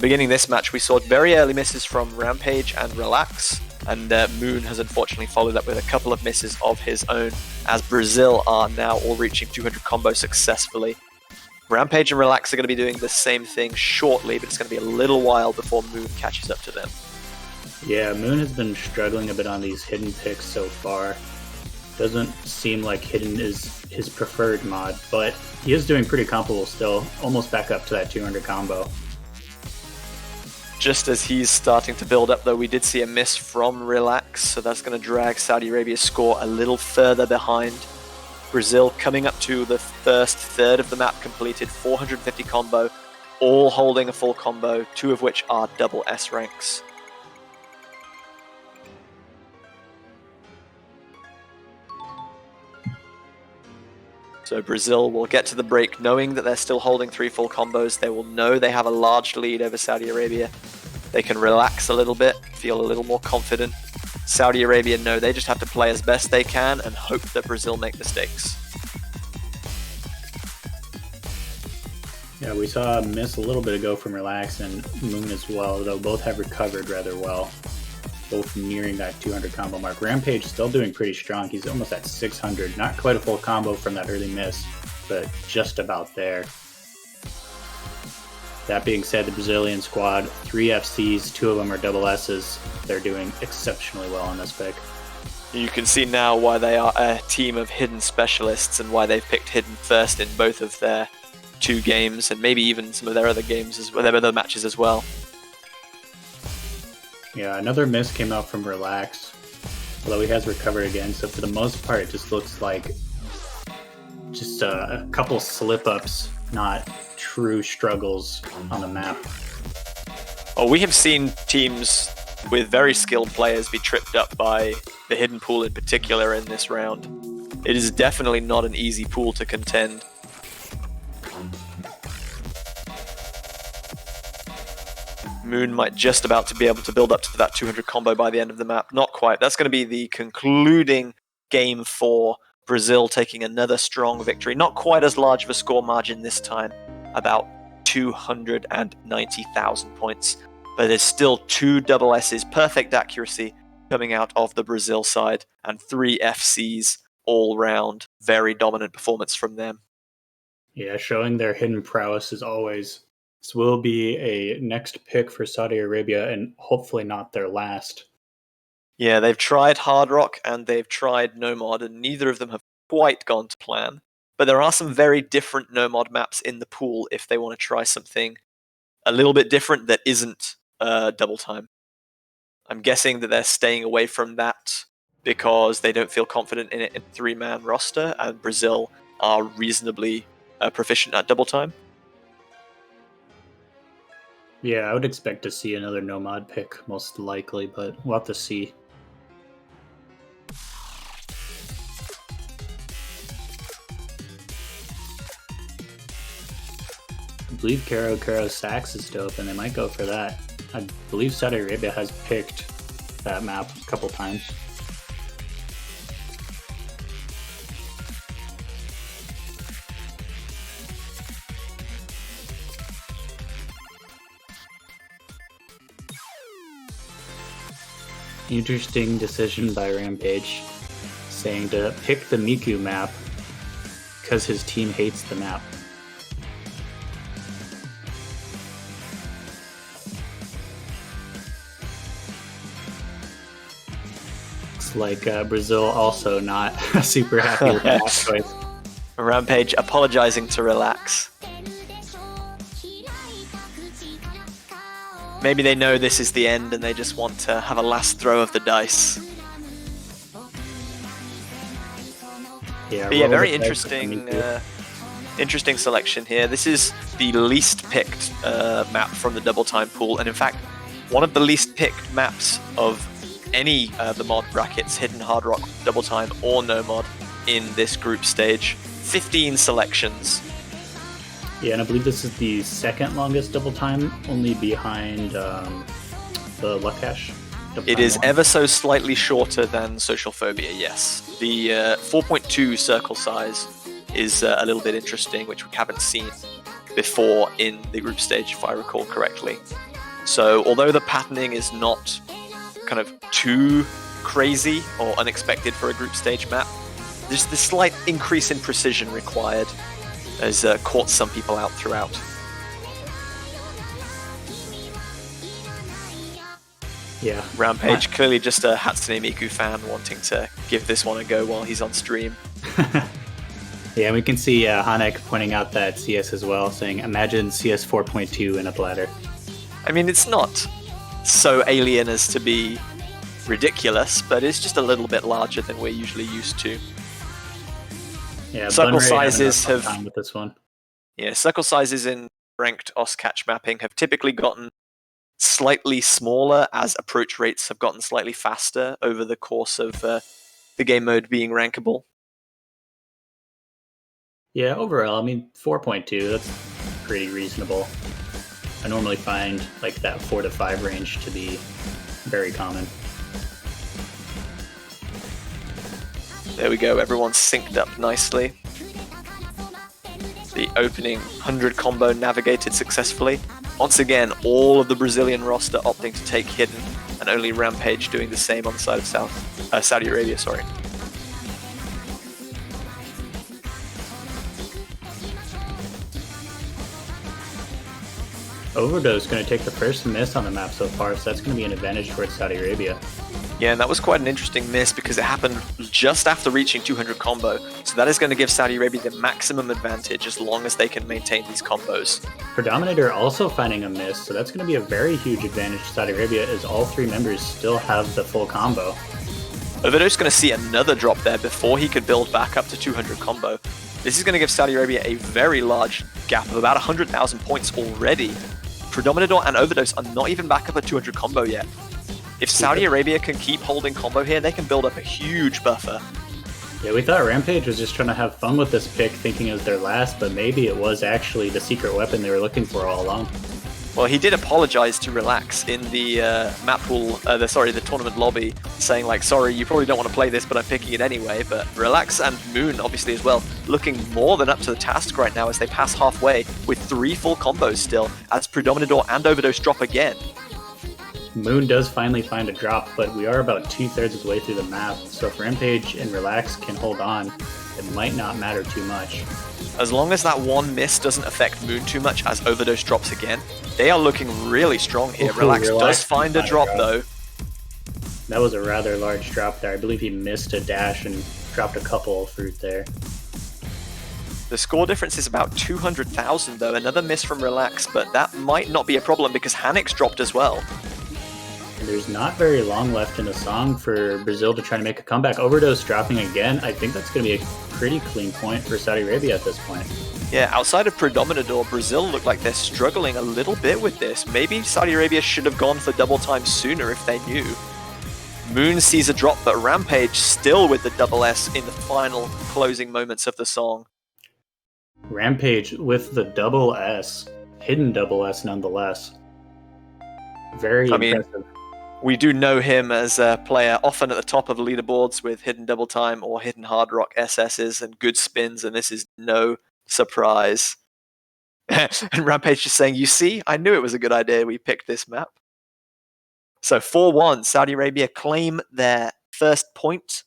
Beginning this match, we saw very early misses from Rampage and Relax, and Moon has unfortunately followed up with a couple of misses of his own, as Brazil are now all reaching 200 combos successfully. Rampage and Relax are going to be doing the same thing shortly, but it's going to be a little while before Moon catches up to them. Yeah, Moon has been struggling a bit on these hidden picks so far. Doesn't seem like hidden is his preferred mod, but he is doing pretty comparable still, almost back up to that 200 combo. Just as he's starting to build up, though, we did see a miss from Relax, so that's going to drag Saudi Arabia's score a little further behind. Brazil coming up to the first third of the map completed, 450 combo, all holding a full combo, 2 of which are double S ranks. So Brazil will get to the break knowing that they're still holding 3 full combos. They will know they have a large lead over Saudi Arabia. They can relax a little bit, feel a little more confident. Saudi Arabia know they just have to play as best they can and hope that Brazil make mistakes. Yeah, we saw a miss a little bit ago from Relax and Moon as well, though both have recovered rather well. both nearing that 200 combo mark. Rampage still doing pretty strong. He's almost at 600. Not quite a full combo from that early miss, but just about there. That being said, the Brazilian squad, 3 FCs, 2 of them are double S's. They're doing exceptionally well on this pick. You can see now why they are a team of hidden specialists and why they've picked hidden first in both of their 2 games and maybe even some of their other games as well, their other matches as well. Yeah, another miss came out from Relax, although he has recovered again. So for the most part, it just looks like just a couple slip-ups, not true struggles on the map. Well, we have seen teams with very skilled players be tripped up by the hidden pool in particular in this round. It is definitely not an easy pool to contend. Moon might just about to be able to build up to that 200 combo by the end of the map. Not quite. That's going to be the concluding game for Brazil taking another strong victory. Not quite as large of a score margin this time, about 290,000 points. But there's still 2 double S's, perfect accuracy coming out of the Brazil side, and 3 FCs all round. Very dominant performance from them. Yeah, showing their hidden prowess as always. This will be a next pick for Saudi Arabia, and hopefully not their last. Yeah, they've tried Hard Rock and they've tried Nomad, and neither of them have quite gone to plan. But there are some very different Nomad maps in the pool if they want to try something a little bit different that isn't double time. I'm guessing that they're staying away from that because they don't feel confident in it in a 3-man roster, and Brazil are reasonably proficient at double time. Yeah, I would expect to see another Nomad pick, most likely, but we'll have to see. I believe Karo Sax is still open. They might go for that. I believe Saudi Arabia has picked that map a couple times. Interesting decision by Rampage, saying to pick the Miku map because his team hates the map. Looks like Brazil also not super happy with that choice. Rampage apologizing to Relax. Maybe they know this is the end and they just want to have a last throw of the dice. Yeah, but yeah, very interesting interesting selection here. This is the least picked map from the double time pool, and in fact, one of the least picked maps of any of the mod brackets, Hidden Hard Rock, Double Time, or No Mod in this group stage. 15 selections. Yeah, and I believe this is the second longest double time, only behind the Lukash. It is ever so slightly shorter than Social Phobia, yes. The 4.2 circle size is a little bit interesting, which we haven't seen before in the group stage, if I recall correctly. So, although the patterning is not kind of too crazy or unexpected for a group stage map, there's this slight increase in precision required, has caught some people out throughout. Yeah. Rampage, clearly just a Hatsune Miku fan wanting to give this one a go while he's on stream. Yeah, we can see Hanek pointing out that CS as well, saying, imagine CS 4.2 in a bladder. I mean, it's not so alien as to be ridiculous, but it's just a little bit larger than we're usually used to. Yeah, circle sizes have time with this one. Yeah, circle sizes in ranked OSCatch mapping have typically gotten slightly smaller as approach rates have gotten slightly faster over the course of the game mode being rankable. Yeah, overall, I mean, 4.2, that's pretty reasonable. I normally find like that 4 to 5 range to be very common. There we go, everyone's synced up nicely. The opening 100 combo navigated successfully. Once again, all of the Brazilian roster opting to take Hidden and and only Rampage doing the same on the side of Saudi Arabia. Sorry. Overdose is going to take the first miss on the map so far, so that's going to be an advantage towards Saudi Arabia. Yeah, and that was quite an interesting miss because it happened just after reaching 200 combo. So that is going to give Saudi Arabia the maximum advantage as long as they can maintain these combos. Predominator also finding a miss, so that's going to be a very huge advantage to Saudi Arabia as all three members still have the full combo. Overdose is going to see another drop there before he could build back up to 200 combo. This is going to give Saudi Arabia a very large gap of about 100,000 points already. Predominator and Overdose are not even back up at 200 combo yet. If Saudi Arabia can keep holding combo here, they can build up a huge buffer. Yeah, we thought Rampage was just trying to have fun with this pick, thinking it was their last, but maybe it was actually the secret weapon they were looking for all along. Well, he did apologize to Relax in the map pool, the tournament lobby, saying like, sorry, you probably don't want to play this, but I'm picking it anyway. But Relax and Moon, obviously as well, looking more than up to the task right now as they pass halfway with 3 full combos still, as Predominator and Overdose drop again. Moon does finally find a drop, but we are about 2/3 of the way through the map, so if Rampage and Relax can hold on, it might not matter too much. As long as that one miss doesn't affect Moon too much as Overdose drops again, they are looking really strong here. Ooh, Relax does find a drop though. That was a rather large drop there. I believe he missed a dash and dropped a couple of fruit there. The score difference is about 200,000 though. Another miss from Relax, but that might not be a problem because Hanix dropped as well. And there's not very long left in the song for Brazil to try to make a comeback. Overdose dropping again. I think that's going to be a pretty clean point for Saudi Arabia at this point. Yeah, outside of Predominator, Brazil look like they're struggling a little bit with this. Maybe Saudi Arabia should have gone for double time sooner if they knew. Moon sees a drop, but Rampage still with the double S in the final closing moments of the song. Rampage with the double S. Hidden double S nonetheless. Very impressive. We do know him as a player often at the top of leaderboards with hidden double time or hidden hard rock SSs and good spins, and this is no surprise. And Rampage just saying, you see, I knew it was a good idea we picked this map. So 4-1, Saudi Arabia claim their first point.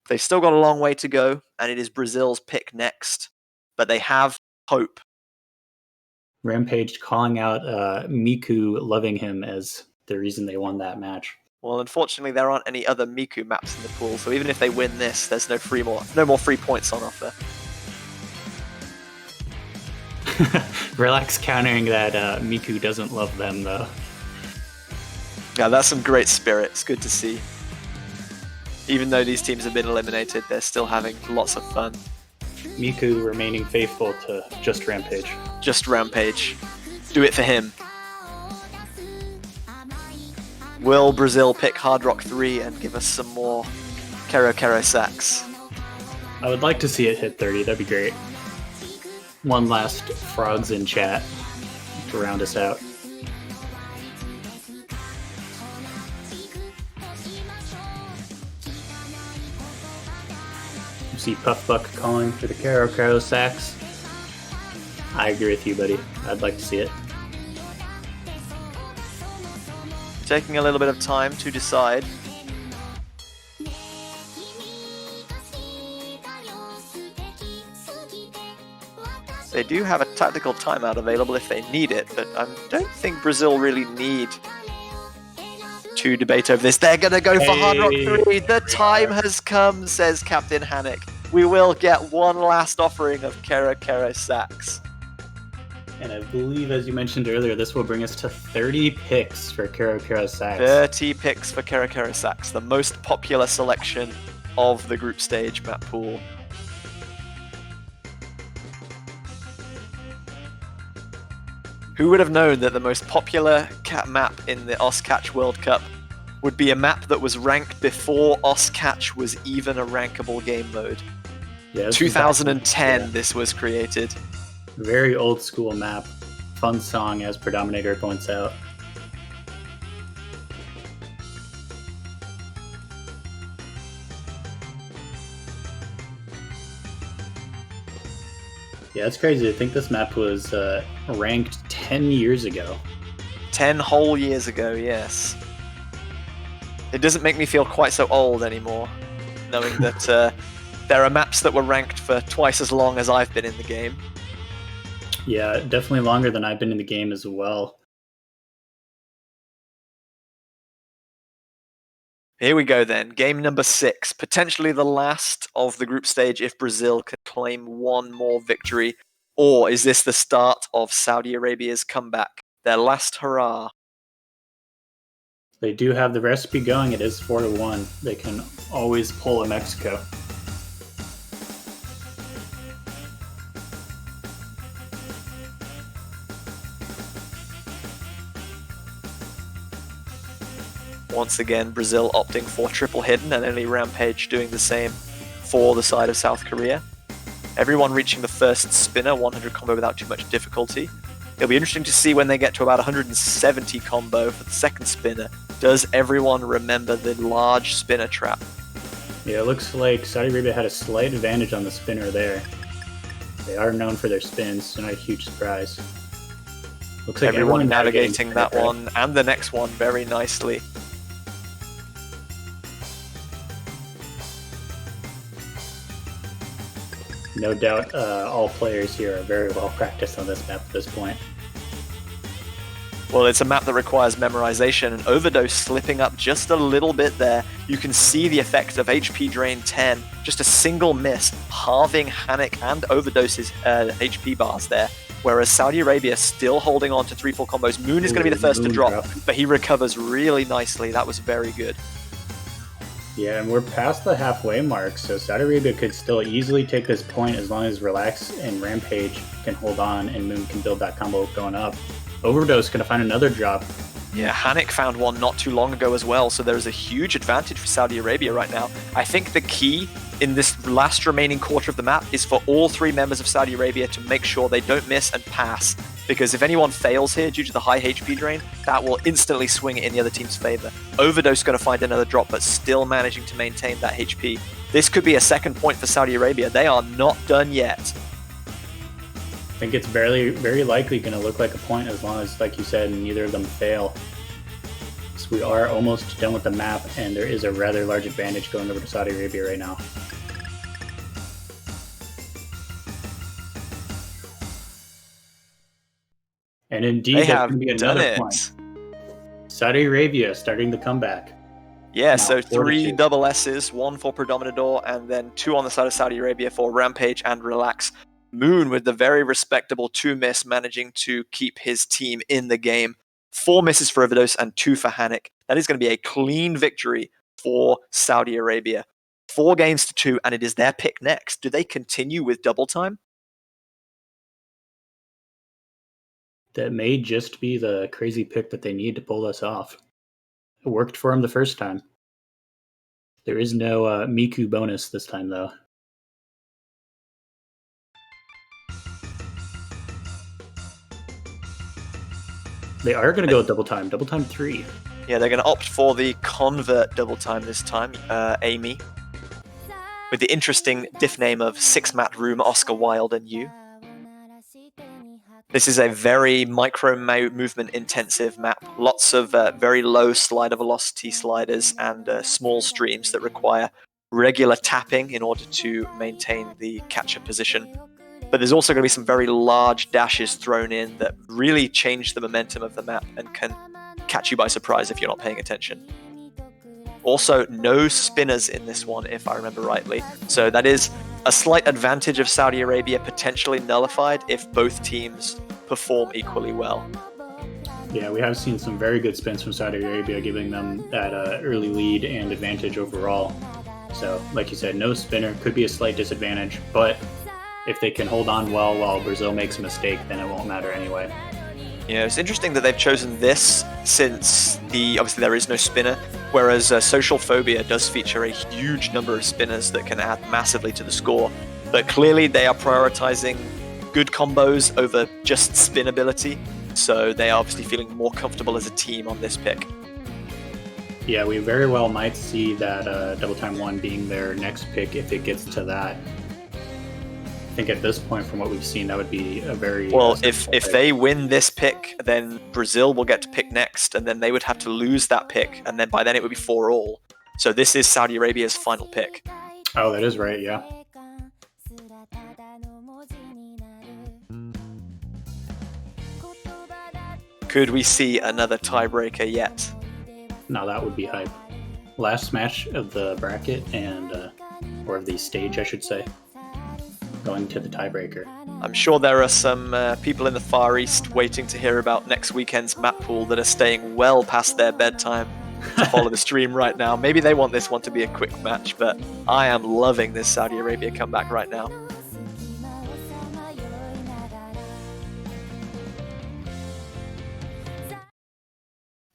They've still got a long way to go, and it is Brazil's pick next. But they have hope. Rampage calling out Miku loving him as the reason they won that match. Well, unfortunately, there aren't any other Miku maps in the pool, so even if they win this, there's no more free points on offer. Relax countering that Miku doesn't love them, though. Yeah, that's some great spirit. It's good to see. Even though these teams have been eliminated, they're still having lots of fun. Miku remaining faithful to just Rampage. Just Rampage. Do it for him. Will Brazil pick Hard Rock 3 and give us some more Kero Kero sacks? I would like to see it hit 30. That'd be great. One last frogs in chat to round us out. You see Puffbuck calling for the Kero Kero sacks. I agree with you, buddy. I'd like to see it. Taking a little bit of time to decide. They do have a tactical timeout available if they need it, but I don't think Brazil really need to debate over this. They're going to go for Hard Rock 3. The time has come, says Captain Hannick. We will get one last offering of Kero Kero sacks. And I believe, as you mentioned earlier, this will bring us to 30 picks for Kero Kero sacks. 30 picks for Kero Kero sacks, the most popular selection of the group stage map pool. Who would have known that the most popular map in the Oscatch World Cup would be a map that was ranked before Oscatch was even a rankable game mode? Yeah, 2010 this was created. Very old school map. Fun song, as Predominator points out. Yeah, it's crazy to think this map was ranked 10 years ago. 10 whole years ago, yes. It doesn't make me feel quite so old anymore, knowing that there are maps that were ranked for twice as long as I've been in the game. Yeah, definitely longer than I've been in the game as well. Here we go then. Game number 6. Potentially the last of the group stage if Brazil can claim one more victory. Or is this the start of Saudi Arabia's comeback? Their last hurrah. They do have the recipe going. It is 4-1. They can always pull a Mexico. Once again, Brazil opting for triple hidden and only Rampage doing the same for the side of South Korea. Everyone reaching the first spinner, 100 combo without too much difficulty. It'll be interesting to see when they get to about 170 combo for the second spinner. Does everyone remember the large spinner trap? Yeah, it looks like Saudi Arabia had a slight advantage on the spinner there. They are known for their spins, so not a huge surprise. Looks like everyone navigating that one and the next one very nicely. No doubt all players here are very well practiced on this map at this point. Well, it's a map that requires memorization, and Overdose slipping up just a little bit there. You can see the effect of HP Drain 10, just a single miss, halving Hanik and Overdose's HP bars there. Whereas Saudi Arabia still holding on to 3 full combos. Moon is going to be the first to drop, but he recovers really nicely. That was very good. Yeah, and we're past the halfway mark, so Saudi Arabia could still easily take this point as long as Relax and Rampage can hold on and Moon can build that combo going up. Overdose gonna find another drop. Yeah, Hanik found one not too long ago as well, so there's a huge advantage for Saudi Arabia right now. I think the key in this last remaining quarter of the map is for all 3 members of Saudi Arabia to make sure they don't miss and pass, because if anyone fails here due to the high HP drain, that will instantly swing it in the other team's favor. Overdose going to find another drop, but still managing to maintain that HP. This could be a second point for Saudi Arabia. They are not done yet. I think it's very likely going to look like a point as long as, like you said, neither of them fail. So we are almost done with the map, and there is a rather large advantage going over to Saudi Arabia right now. And indeed, they there's have going to be done another it. point. Saudi Arabia starting the comeback. Yeah, Now, so 3 Fortitude. double S's, 1 for Predominador, and then 2 on the side of Saudi Arabia for Rampage and Relax. Moon with the very respectable 2 miss, managing to keep his team in the game. 4 misses for Overdose and 2 for Hanik. That is going to be a clean victory for Saudi Arabia. 4 games to 2, and it is their pick next. Do they continue with double time? That may just be the crazy pick that they need to pull this off. It worked for him the first time. There is no Miku bonus this time, though. They are going to go with double time 3. Yeah, they're going to opt for the convert double time this time, Amy. With the interesting diff name of 6-mat room, Oscar Wilde and you. This is a very micro movement intensive map. Lots of very low slider velocity sliders and small streams that require regular tapping in order to maintain the catcher position. But there's also going to be some very large dashes thrown in that really change the momentum of the map and can catch you by surprise if you're not paying attention. Also, no spinners in this one, if I remember rightly. So that is a slight advantage of Saudi Arabia, potentially nullified if both teams perform equally well. Yeah, we have seen some very good spins from Saudi Arabia, giving them that early lead and advantage overall. So, like you said, no spinner, could be a slight disadvantage, but if they can hold on well while Brazil makes a mistake, then it won't matter anyway. Yeah, it's interesting that they've chosen this since obviously there is no spinner, whereas Social Phobia does feature a huge number of spinners that can add massively to the score. But clearly they are prioritizing good combos over just spin ability, so they are obviously feeling more comfortable as a team on this pick. Yeah, we very well might see that Double Time 1 being their next pick if it gets to that. think at this point, from what we've seen, that would be a very well. If they win this pick, then Brazil will get to pick next, and then they would have to lose that pick, and then by then it would be 4-all. So this is Saudi Arabia's final pick. Oh, that is right. Yeah. Could we see another tiebreaker yet? Now that would be hype. Last match of the bracket and or of the stage, I should say, going to the tiebreaker. I'm sure there are some people in the Far East waiting to hear about next weekend's map pool that are staying well past their bedtime to follow the stream right now. Maybe they want this one to be a quick match, but I am loving this Saudi Arabia comeback right now.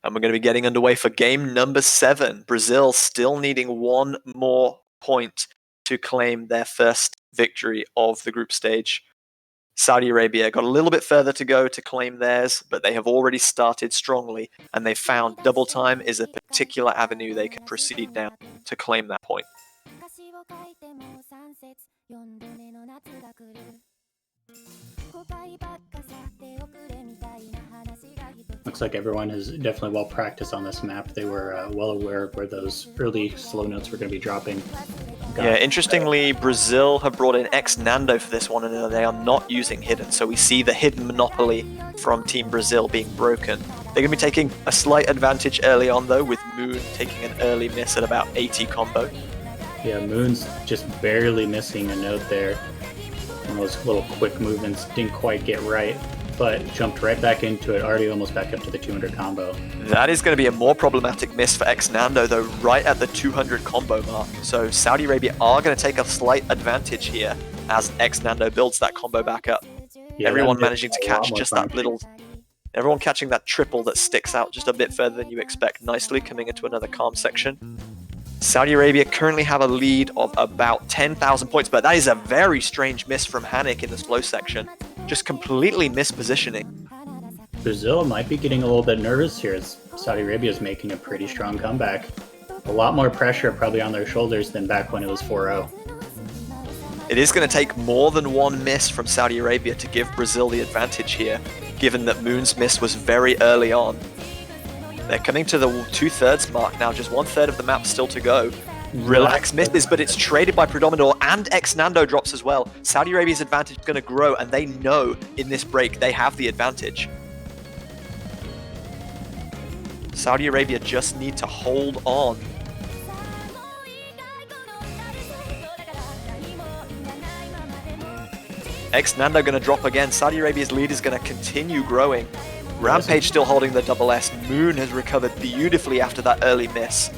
And we're going to be getting underway for game number 7. Brazil still needing one more point to claim their first victory of the group stage. Saudi Arabia got a little bit further to go to claim theirs, but they have already started strongly, and they found double time is a particular avenue they can proceed down to claim that point. Looks like everyone is definitely well practiced on this map. They were well aware of where those early slow notes were going to be dropping. Yeah, interestingly, Brazil have brought in Nando for this one, and they are not using Hidden. So we see the Hidden monopoly from Team Brazil being broken. They're going to be taking a slight advantage early on, though, with Moon taking an early miss at about 80 combo. Yeah, Moon's just barely missing a note there. One of those little quick movements didn't quite get right, but jumped right back into it, already almost back up to the 200 combo. That is going to be a more problematic miss for Nando, though, right at the 200 combo mark. So Saudi Arabia are going to take a slight advantage here as Nando builds that combo back up. Yeah, everyone managing to catch just that little... Everyone catching that triple that sticks out just a bit further than you expect, nicely coming into another calm section. Saudi Arabia currently have a lead of about 10,000 points, but that is a very strange miss from Hanik in the slow section. Just completely mispositioning. Brazil might be getting a little bit nervous here as Saudi Arabia is making a pretty strong comeback. A lot more pressure probably on their shoulders than back when it was 4-0. It is going to take more than one miss from Saudi Arabia to give Brazil the advantage here, given that Moon's miss was very early on. They're coming to the 2/3 mark now, just 1/3 of the map still to go. Relax misses, but it's traded by Predominador, and Nando drops as well. Saudi Arabia's advantage is going to grow, and they know in this break they have the advantage. Saudi Arabia just need to hold on. Nando going to drop again. Saudi Arabia's lead is going to continue growing. Rampage still holding the double S. Moon has recovered beautifully after that early miss.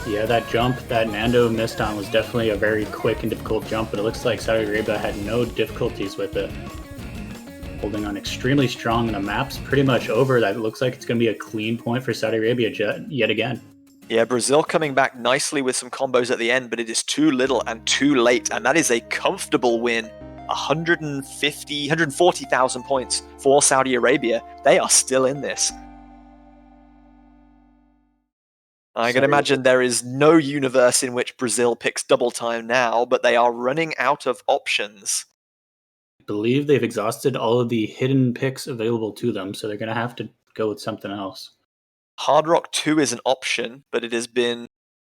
Yeah, that jump that Nando missed on was definitely a very quick and difficult jump, but it looks like Saudi Arabia had no difficulties with it. Holding on extremely strong, and the map's pretty much over. That looks like it's going to be a clean point for Saudi Arabia yet again. Yeah, Brazil coming back nicely with some combos at the end, but it is too little and too late, and that is a comfortable win. 140,000 points for Saudi Arabia. They are still in this. I can imagine there is no universe in which Brazil picks double time now, but they are running out of options. I believe they've exhausted all of the hidden picks available to them, so they're going to have to go with something else. Hard Rock 2 is an option, but it has been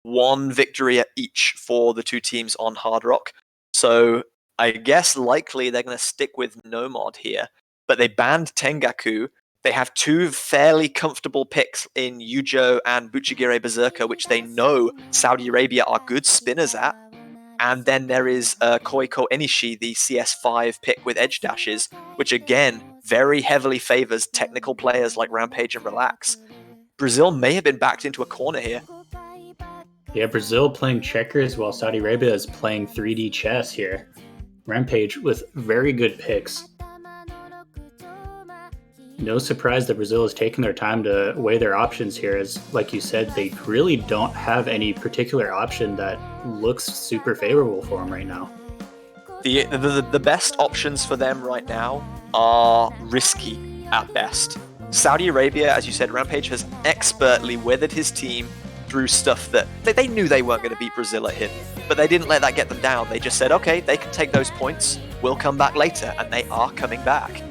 one victory at each for the two teams on Hard Rock. So I guess likely they're going to stick with Nomad here, but they banned Tengaku. They have two fairly comfortable picks in Yujo and Buchigire Berserker, which they know Saudi Arabia are good spinners at. And then there is Koiko Enishi, the CS5 pick with edge dashes, which again, very heavily favors technical players like Rampage and Relax. Brazil may have been backed into a corner here. Yeah, Brazil playing checkers while Saudi Arabia is playing 3D chess here. Rampage with very good picks. No surprise that Brazil is taking their time to weigh their options here, as, like you said, they really don't have any particular option that looks super favorable for them right now. The best options for them right now are risky at best. Saudi Arabia, as you said, Rampage has expertly weathered his team, through stuff that they knew they weren't going to beat Brazil at Hidden, but they didn't let that get them down. They just said, okay, they can take those points. We'll come back later, and they are coming back.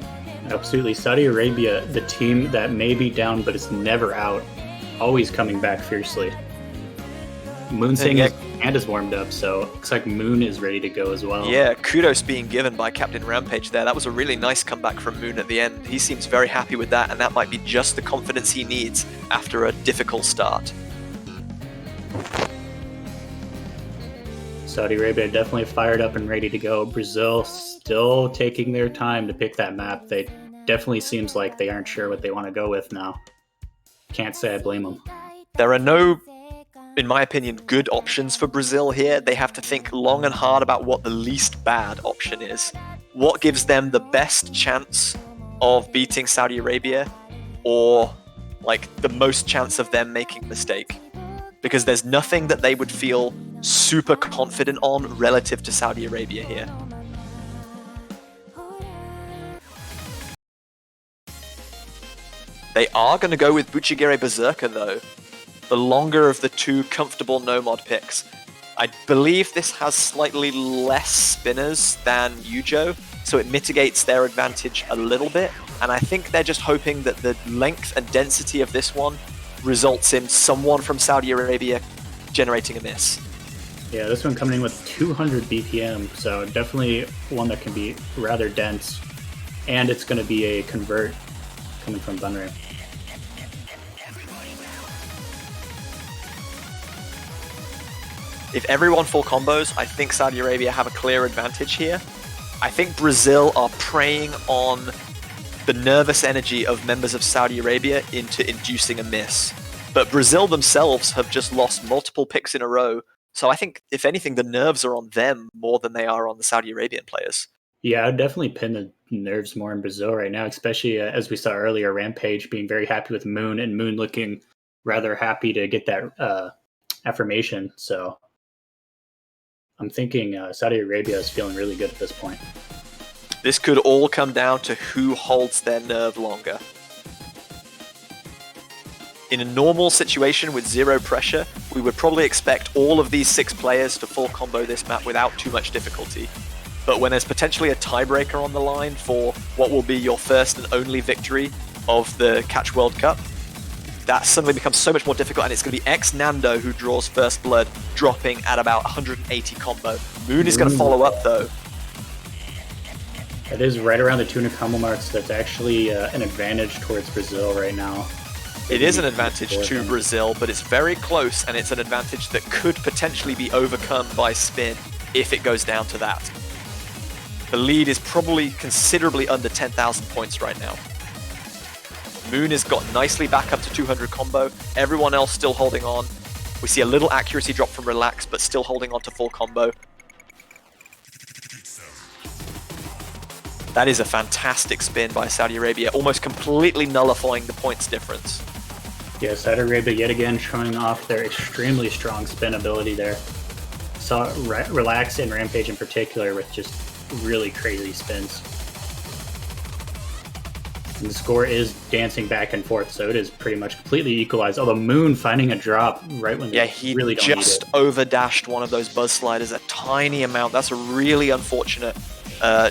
Absolutely. Saudi Arabia, the team that may be down but is never out, always coming back fiercely. Moon saying his hand is warmed up, so looks like Moon is ready to go as well. Yeah, kudos being given by Captain Rampage there. That was a really nice comeback from Moon at the end. He seems very happy with that, and that might be just the confidence he needs after a difficult start. Saudi Arabia definitely fired up and ready to go. Brazil still taking their time to pick that map. They definitely seems like they aren't sure what they want to go with now. Can't say I blame them. There are no, in my opinion, good options for Brazil here. They have to think long and hard about what the least bad option is. What gives them the best chance of beating Saudi Arabia, or like the most chance of them making a mistake? Because there's nothing that they would feel super confident on relative to Saudi Arabia here. They are going to go with Buchigere Berserker though, the longer of the two comfortable no-mod picks. I believe this has slightly less spinners than Yujo, so it mitigates their advantage a little bit, and I think they're just hoping that the length and density of this one results in someone from Saudi Arabia generating a miss. Yeah, this one coming in with 200 BPM, so definitely one that can be rather dense, and it's going to be a convert coming from Bunram. If everyone full combos, I think Saudi Arabia have a clear advantage here. I think Brazil are preying on the nervous energy of members of Saudi Arabia into inducing a miss. But Brazil themselves have just lost multiple picks in a row, so I think, if anything, the nerves are on them more than they are on the Saudi Arabian players. Yeah, I'd definitely pin the nerves more in Brazil right now, especially as we saw earlier, Rampage being very happy with Moon, and Moon looking rather happy to get that affirmation. So I'm thinking Saudi Arabia is feeling really good at this point. This could all come down to who holds their nerve longer. In a normal situation with zero pressure, we would probably expect all of these 6 players to full combo this map without too much difficulty. But when there's potentially a tiebreaker on the line for what will be your first and only victory of the Catch World Cup, that suddenly becomes so much more difficult, and it's going to be Nando who draws first blood, dropping at about 180 combo. Moon is going to follow up though. It is right around the 200 combo marks. That's actually an advantage towards Brazil right now. It is an advantage to Brazil, but it's very close, and it's an advantage that could potentially be overcome by Spin if it goes down to that. The lead is probably considerably under 10,000 points right now. Moon has got nicely back up to 200 combo. Everyone else still holding on. We see a little accuracy drop from Relax, but still holding on to full combo. That is a fantastic spin by Saudi Arabia, almost completely nullifying the points difference. Yeah, Saudi Arabia yet again showing off their extremely strong spin ability there. Saw Relax and Rampage in particular with just really crazy spins. And the score is dancing back and forth, so it is pretty much completely equalized. Although Moon finding a drop right when yeah, they he really don't need just it. overdashed one of those buzz sliders a tiny amount. That's a really unfortunate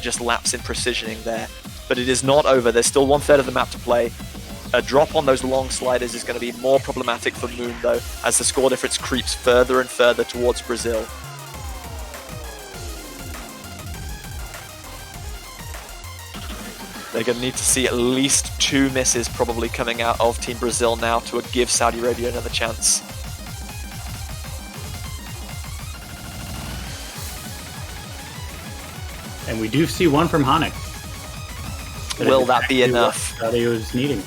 just lapse in precisioning there. But it is not over. There's still 1/3 of the map to play. A drop on those long sliders is going to be more problematic for Moon, though, as the score difference creeps further and further towards Brazil. They're going to need to see at least 2 misses probably coming out of Team Brazil now to give Saudi Arabia another chance. And we do see one from Hanek. Will that be enough? Saudi was needing.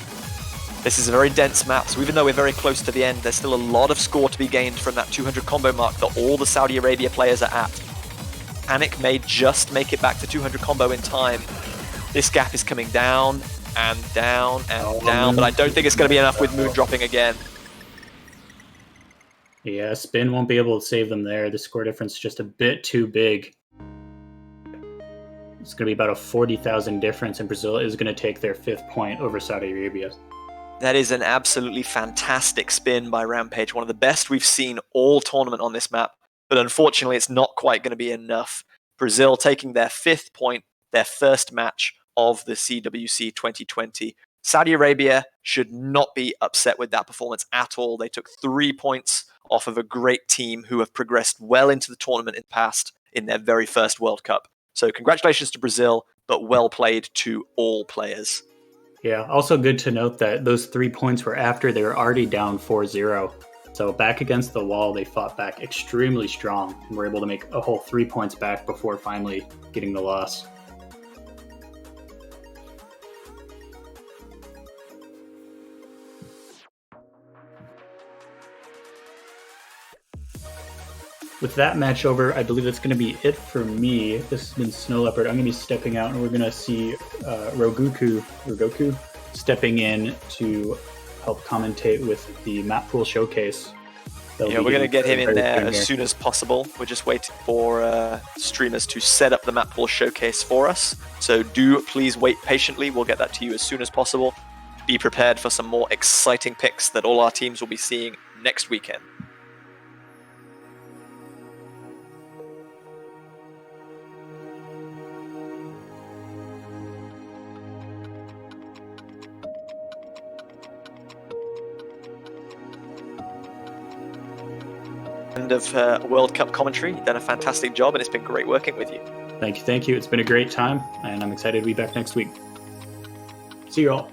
This is a very dense map, so even though we're very close to the end, there's still a lot of score to be gained from that 200 combo mark that all the Saudi Arabia players are at. Hanek may just make it back to 200 combo in time. This gap is coming down and down and down, but I don't think it's going to be enough with Moon dropping again. Yeah, Spin won't be able to save them there. The score difference is just a bit too big. It's going to be about a 40,000 difference, and Brazil is going to take their 5th point over Saudi Arabia. That is an absolutely fantastic spin by Rampage, one of the best we've seen all tournament on this map, but unfortunately it's not quite going to be enough. Brazil taking their 5th point, their first match of the CWC 2020. Saudi Arabia should not be upset with that performance at all. They took 3 points off of a great team who have progressed well into the tournament in the past in their very first World Cup. So congratulations to Brazil, but well played to all players. Yeah, also good to note that those 3 points were after they were already down 4-0. So back against the wall, they fought back extremely strong and were able to make a whole 3 points back before finally getting the loss. With that match over, I believe that's going to be it for me. This has been Snow Leopard. I'm going to be stepping out, and we're going to see Rogoku stepping in to help commentate with the Map Pool Showcase. Yeah, we're going to get him in there as soon as possible. We're just waiting for streamers to set up the Map Pool Showcase for us. So do please wait patiently. We'll get that to you as soon as possible. Be prepared for some more exciting picks that all our teams will be seeing next weekend. End of World Cup commentary. You've done a fantastic job and it's been great working with you. Thank you. It's been a great time, and I'm excited to be back next week. See you all.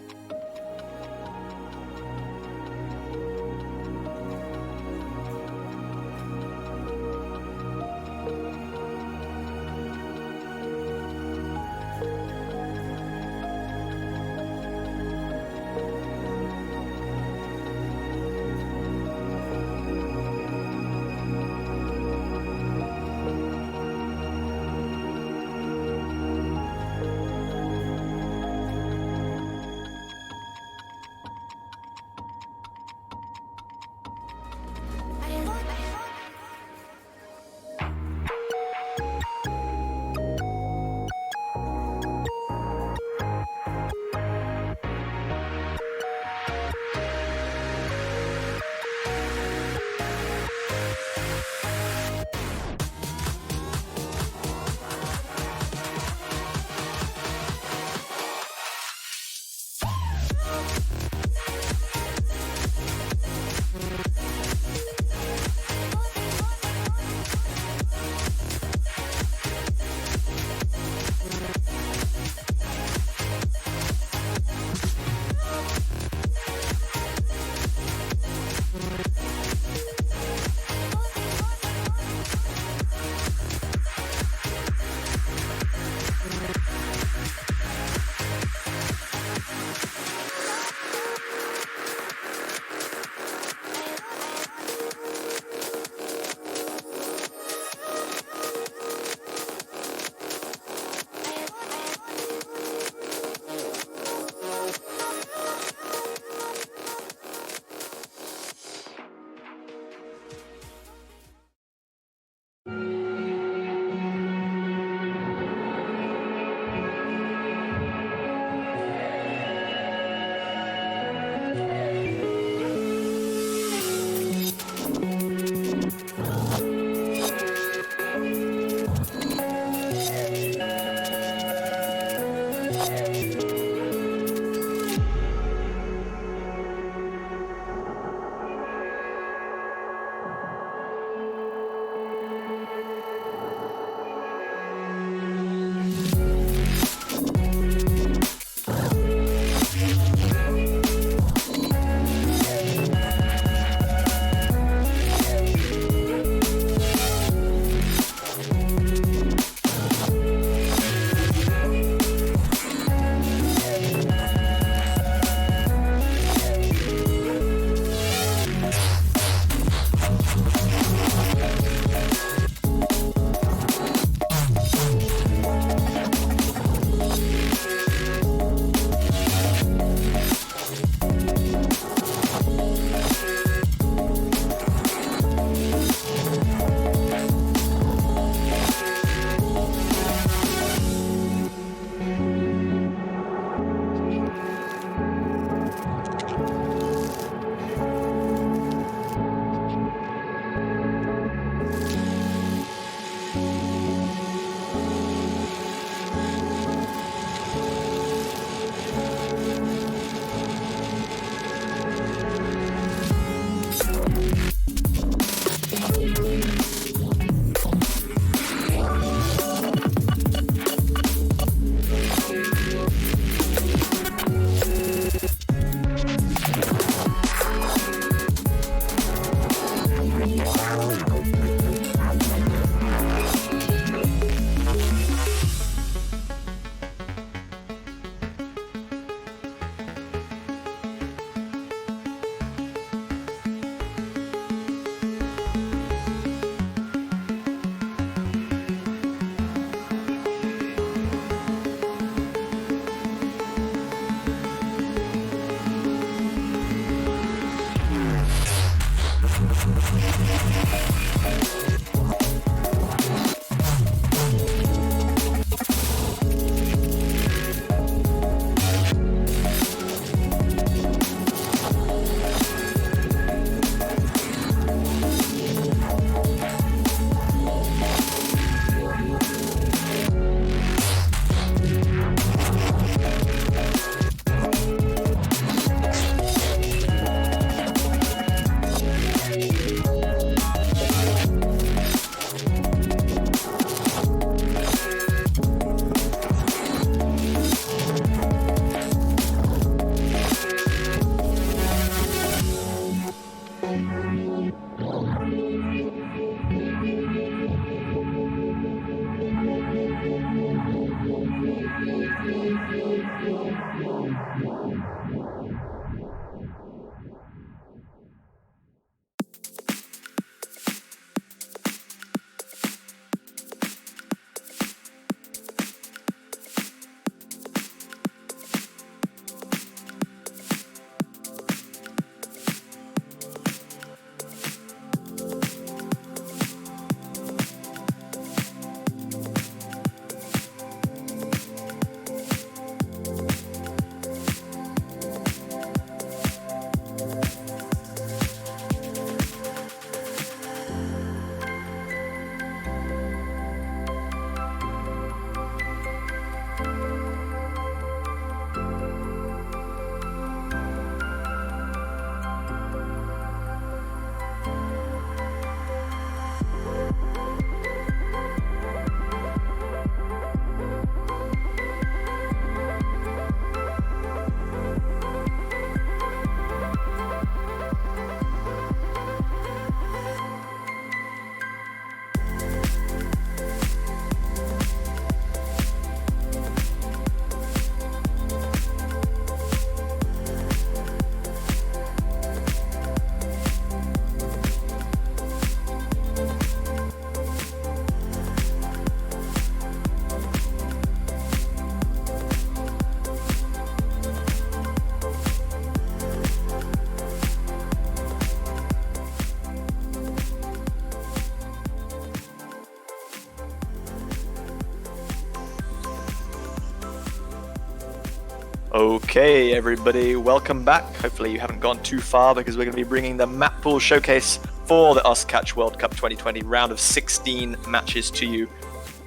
Okay, everybody, welcome back. Hopefully you haven't gone too far because we're going to be bringing the map pool showcase for the UsCatch World Cup 2020 round of 16 matches to you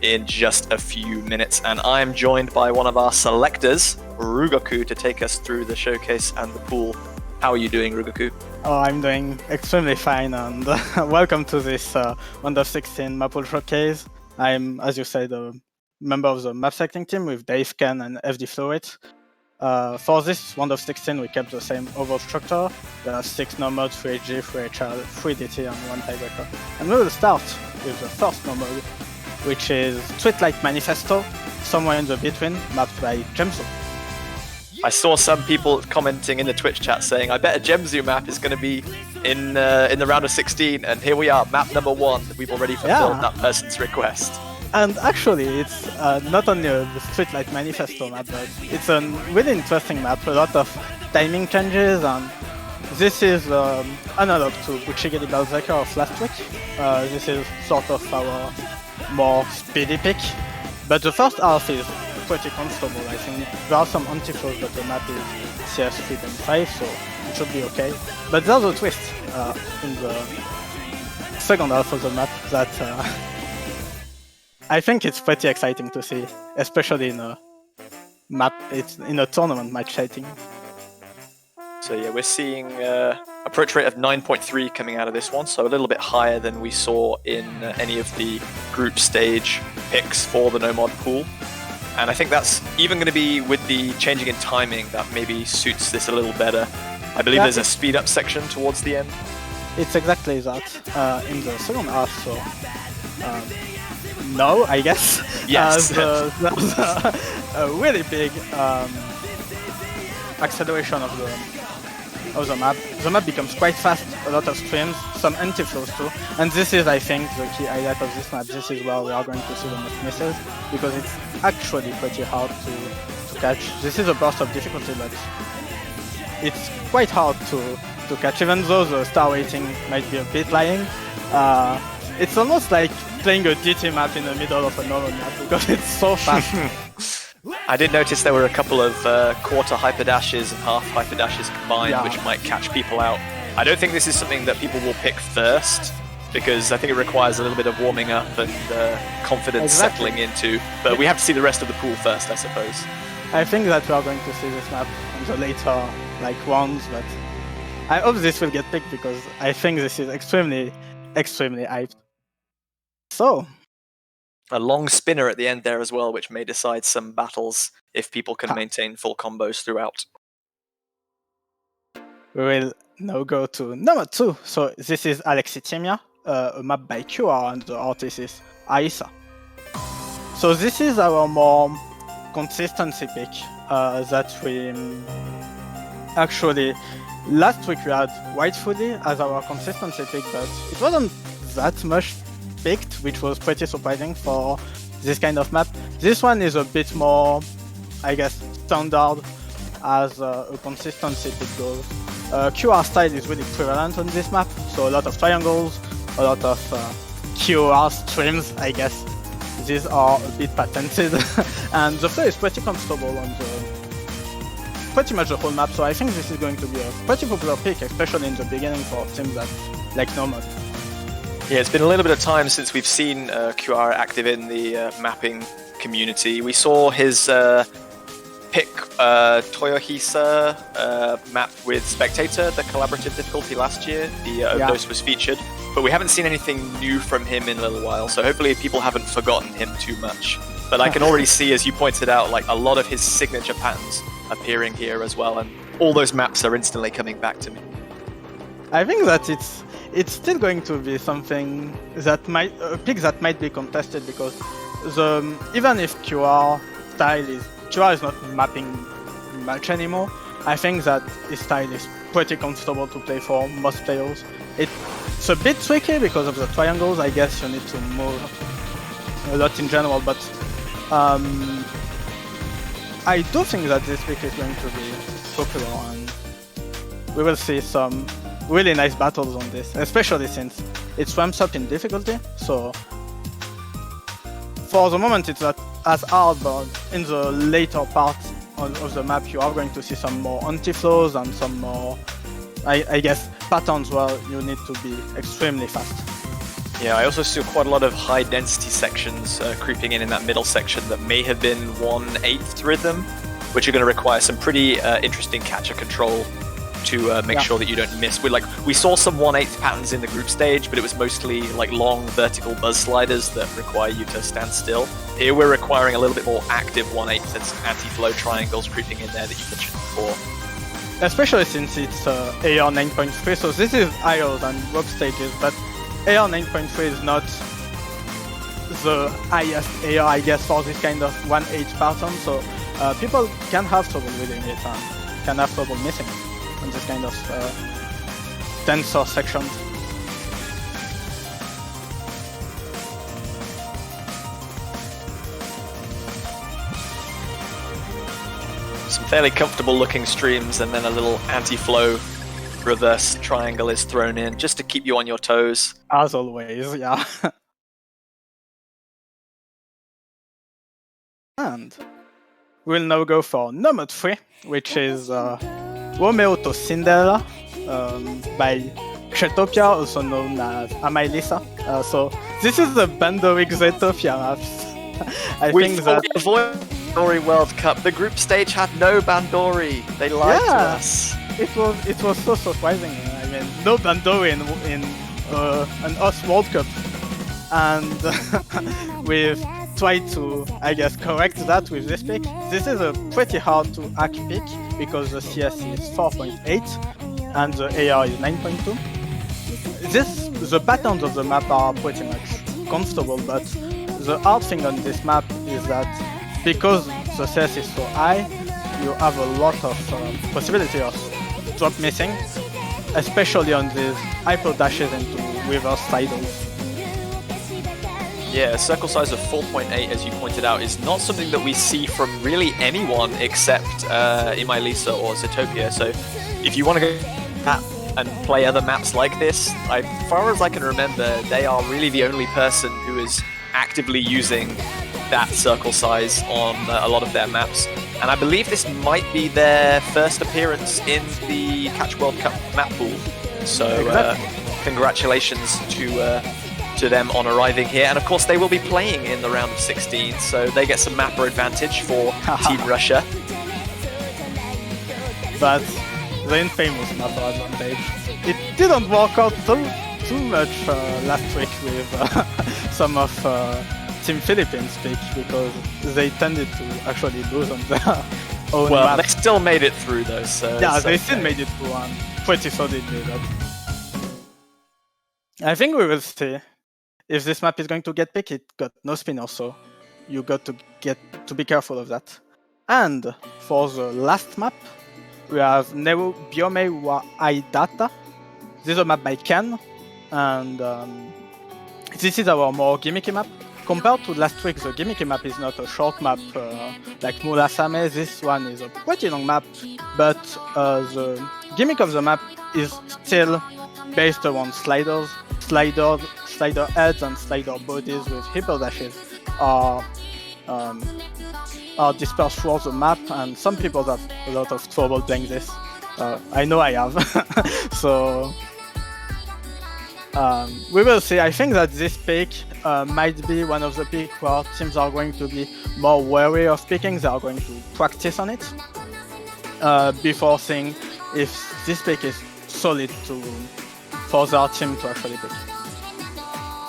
in just a few minutes. And I'm joined by one of our selectors, Rugoku, to take us through the showcase and the pool. How are you doing, Rugoku? Oh, I'm doing extremely fine, and welcome to this round of 16 map pool showcase. I'm, as you said, a member of the map selecting team with Dave Ken and FD Fluid. For this round of 16, we kept the same overall structure. There are 6 no modes, 3 HG, 3 HR, 3 DT, and 1 tiebreaker. And we will start with the first no mode, which is Streetlight Manifesto, somewhere in the between, mapped by Gemzu. I saw some people commenting in the Twitch chat saying, I bet a Gemzu map is going to be in the round of 16, and here we are, map number 1. We've already fulfilled that person's request. And actually, it's not only a Streetlight Manifesto map, but it's a really interesting map, a lot of timing changes, and this is analog to Buchigeli Berserker of last week. This is sort of our more speedy pick, but the first half is pretty comfortable. I think there are some anti-flows, but the map is CS 3.5, so it should be okay. But there's a twist in the second half of the map that I think it's pretty exciting to see, especially in a map, it's in a tournament match setting. So yeah, we're seeing approach rate of 9.3 coming out of this one, so a little bit higher than we saw in any of the group stage picks for the No-Mod pool. And I think that's even going to be with the changing in timing that maybe suits this a little better. I believe there's a speed up section towards the end. It's exactly that in the second half, so no, I guess. Yes. There's a really big acceleration of the map. The map becomes quite fast, a lot of streams, some anti-flows too. And this is, I think, the key highlight of this map. This is where we are going to see the most misses, because it's actually pretty hard to catch. This is a burst of difficulty, but it's quite hard to to catch, even though the star rating might be a bit lying. It's almost like playing a DT map in the middle of a normal map because it's so fast. I did notice there were a couple of quarter hyper dashes and half hyper dashes combined, which might catch people out. I don't think this is something that people will pick first, because I think it requires a little bit of warming up and confidence settling into. But we have to see the rest of the pool first, I suppose. I think that we are going to see this map on the later rounds, but I hope this will get picked because I think this is extremely hyped. So, a long spinner at the end there as well, which may decide some battles if people can maintain full combos throughout. We will now go to number 2. So this is Alexitimia, a map by QR, and the artist is Aisa. So this is our more consistency pick that we actually last week we had Whitefully as our consistency pick, but it wasn't that much picked, which was pretty surprising for this kind of map. This one is a bit more, I guess, standard as a consistency pick goes. QR style is really prevalent on this map, so a lot of triangles, a lot of QR streams, I guess. These are a bit patented, and the flow is pretty comfortable on pretty much the whole map, so I think this is going to be a pretty popular pick, especially in the beginning for teams that like Nomad. Yeah, it's been a little bit of time since we've seen QR active in the mapping community. We saw his pick Toyohisa map with Spectator, the collaborative difficulty last year. The Overdose was featured, but we haven't seen anything new from him in a little while, so hopefully people haven't forgotten him too much. But I can already see, as you pointed out, like a lot of his signature patterns appearing here as well, and all those maps are instantly coming back to me. I think that it's still going to be something that might a pick that might be contested, because even if QR is not mapping much anymore, I think that his style is pretty comfortable to play for most players. It's a bit tricky because of the triangles. I guess you need to move a lot in general, but I do think that this pick is going to be popular, and we will see some really nice battles on this, especially since it ramps up in difficulty. So for the moment it's not as hard, but in the later part of the map you are going to see some more anti-flows and some more, I guess, patterns where you need to be extremely fast. Yeah, I also see quite a lot of high density sections creeping in that middle section that may have been 1/8 rhythm, which are going to require some pretty interesting catcher control to make sure that you don't miss. We saw some 1/8 patterns in the group stage, but it was mostly like long vertical buzz sliders that require you to stand still. Here we're requiring a little bit more active 1/8 and some anti-flow triangles creeping in there that you mentioned before. Especially since it's AR 9.3, so this is higher than rock stages, but AR 9.3 is not the highest AR, I guess, for this kind of 1/8 pattern, so people can have trouble reading it and can have trouble missing it on this kind of denser sections. Some fairly comfortable looking streams, and then a little anti-flow reverse triangle is thrown in just to keep you on your toes. As always, yeah. And we'll now go for number 3, which is Romeo to Cinderella by Xetopia, also known as Amailisa. So this is the Bandoric Zetopia maps. I think that Bandori World Cup. The group stage had no Bandori. They lied to us. It was so surprising. I mean, no Bandori in an OS World Cup, and we've tried to, I guess, correct that with this pick. This is a pretty hard to hack pick because the CS is 4.8 and the AR is 9.2. The patterns of the map are pretty much comfortable, but the hard thing on this map is that because the CS is so high, you have a lot of possibility of drop missing, especially on these hyper dashes into reverse sidles. Yeah, a circle size of 4.8, as you pointed out, is not something that we see from really anyone except Imailisa or Zetopia. So if you want to go that and play other maps like this. As far as I can remember, they are really the only person who is actively using that circle size on a lot of their maps. And I believe this might be their first appearance in the Catch World Cup map pool. So congratulations to them on arriving here. And of course they will be playing in the round of 16, so they get some mapper advantage for Team Russia. But the infamous mapper advantage. It didn't work out too much last week with some of Team Philippines pick, because they tended to actually lose on their own Well, map. they still made it through though, so... Yeah, it's they okay. still made it through and pretty solidly. But I think we will see. If this map is going to get picked, it got no spinner, so you got to be careful of that. And for the last map, we have Neo Biome wa Aidata. This is a map by Ken, and this is our more gimmicky map. Compared to last week, the gimmicky map is not a short map like Mulasame. This one is a pretty long map, but the gimmick of the map is still based around sliders. Slider heads and slider bodies with hyper dashes are dispersed throughout the map, and some people have a lot of trouble playing this. I know I have. So we will see. I think that this pick might be one of the picks where teams are going to be more wary of picking. They are going to practice on it before seeing if this pick is solid for their team to actually pick.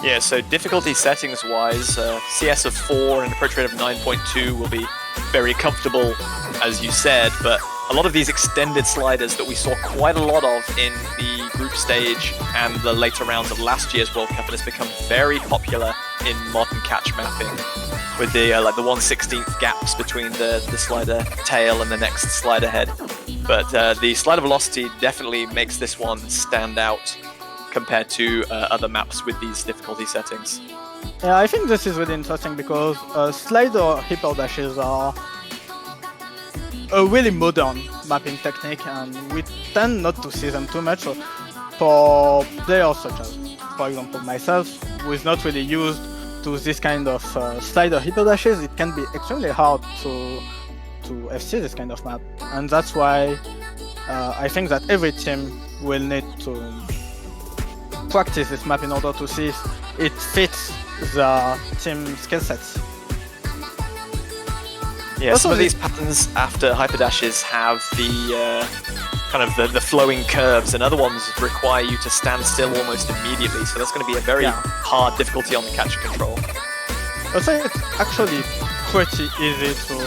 Yeah, so difficulty settings wise, CS of 4 and approach rate of 9.2 will be very comfortable, as you said, but a lot of these extended sliders that we saw quite a lot of in the group stage and the later rounds of last year's World Cup, has become very popular in modern catch mapping, with the like the 1/16th gaps between the slider tail and the next slider head. But the slider velocity definitely makes this one stand out compared to other maps with these difficulty settings. Yeah, I think this is really interesting because slider hyper dashes are a really modern mapping technique, and we tend not to see them too much. So for players such as, for example, myself, who is not really used to this kind of slider hyper dashes, it can be extremely hard to FC this kind of map, and that's why I think that every team will need to practice this map in order to see if it fits the team skill sets. Yeah, Also some of these patterns after hyperdashes have the kind of the flowing curves, and other ones require you to stand still almost immediately, so that's going to be a very hard difficulty on the catch control. Also, it's actually pretty easy to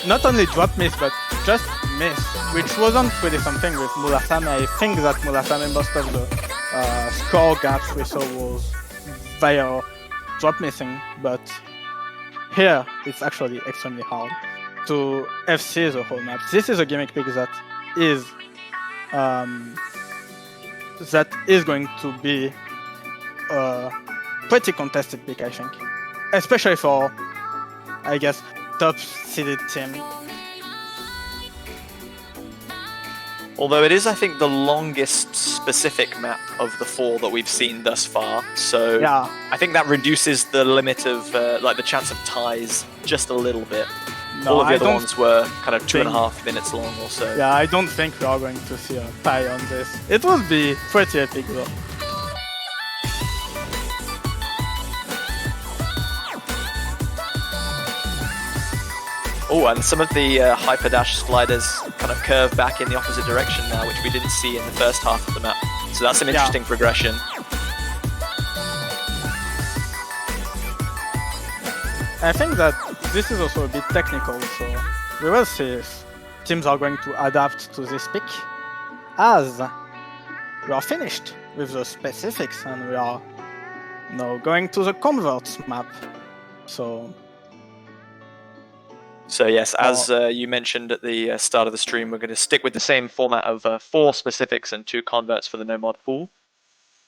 not only drop miss, but just miss, which wasn't really something with Mulasame. I think that Mulasame, most of the score gaps we saw was via drop missing, but here it's actually extremely hard to FC the whole map. This is a gimmick pick that is going to be a pretty contested pick, I think, especially for, I guess, top seeded team. Although it is, I think, the longest specific map of the 4 that we've seen thus far, so Yeah. I think that reduces the limit of like the chance of ties just a little bit. No, All of the I other don't ones were kind of think- 2.5 minutes long or so. Yeah, I don't think we are going to see a tie on this. It would be pretty epic though. Oh, and some of the hyperdash sliders kind of curve back in the opposite direction now, which we didn't see in the first half of the map. So that's some interesting progression. I think that this is also a bit technical, so we will see if teams are going to adapt to this pick, as we are finished with the specifics and we are now going to the converts map. So yes, as you mentioned at the start of the stream, we're going to stick with the same format of 4 specifics and 2 converts for the Nomad pool.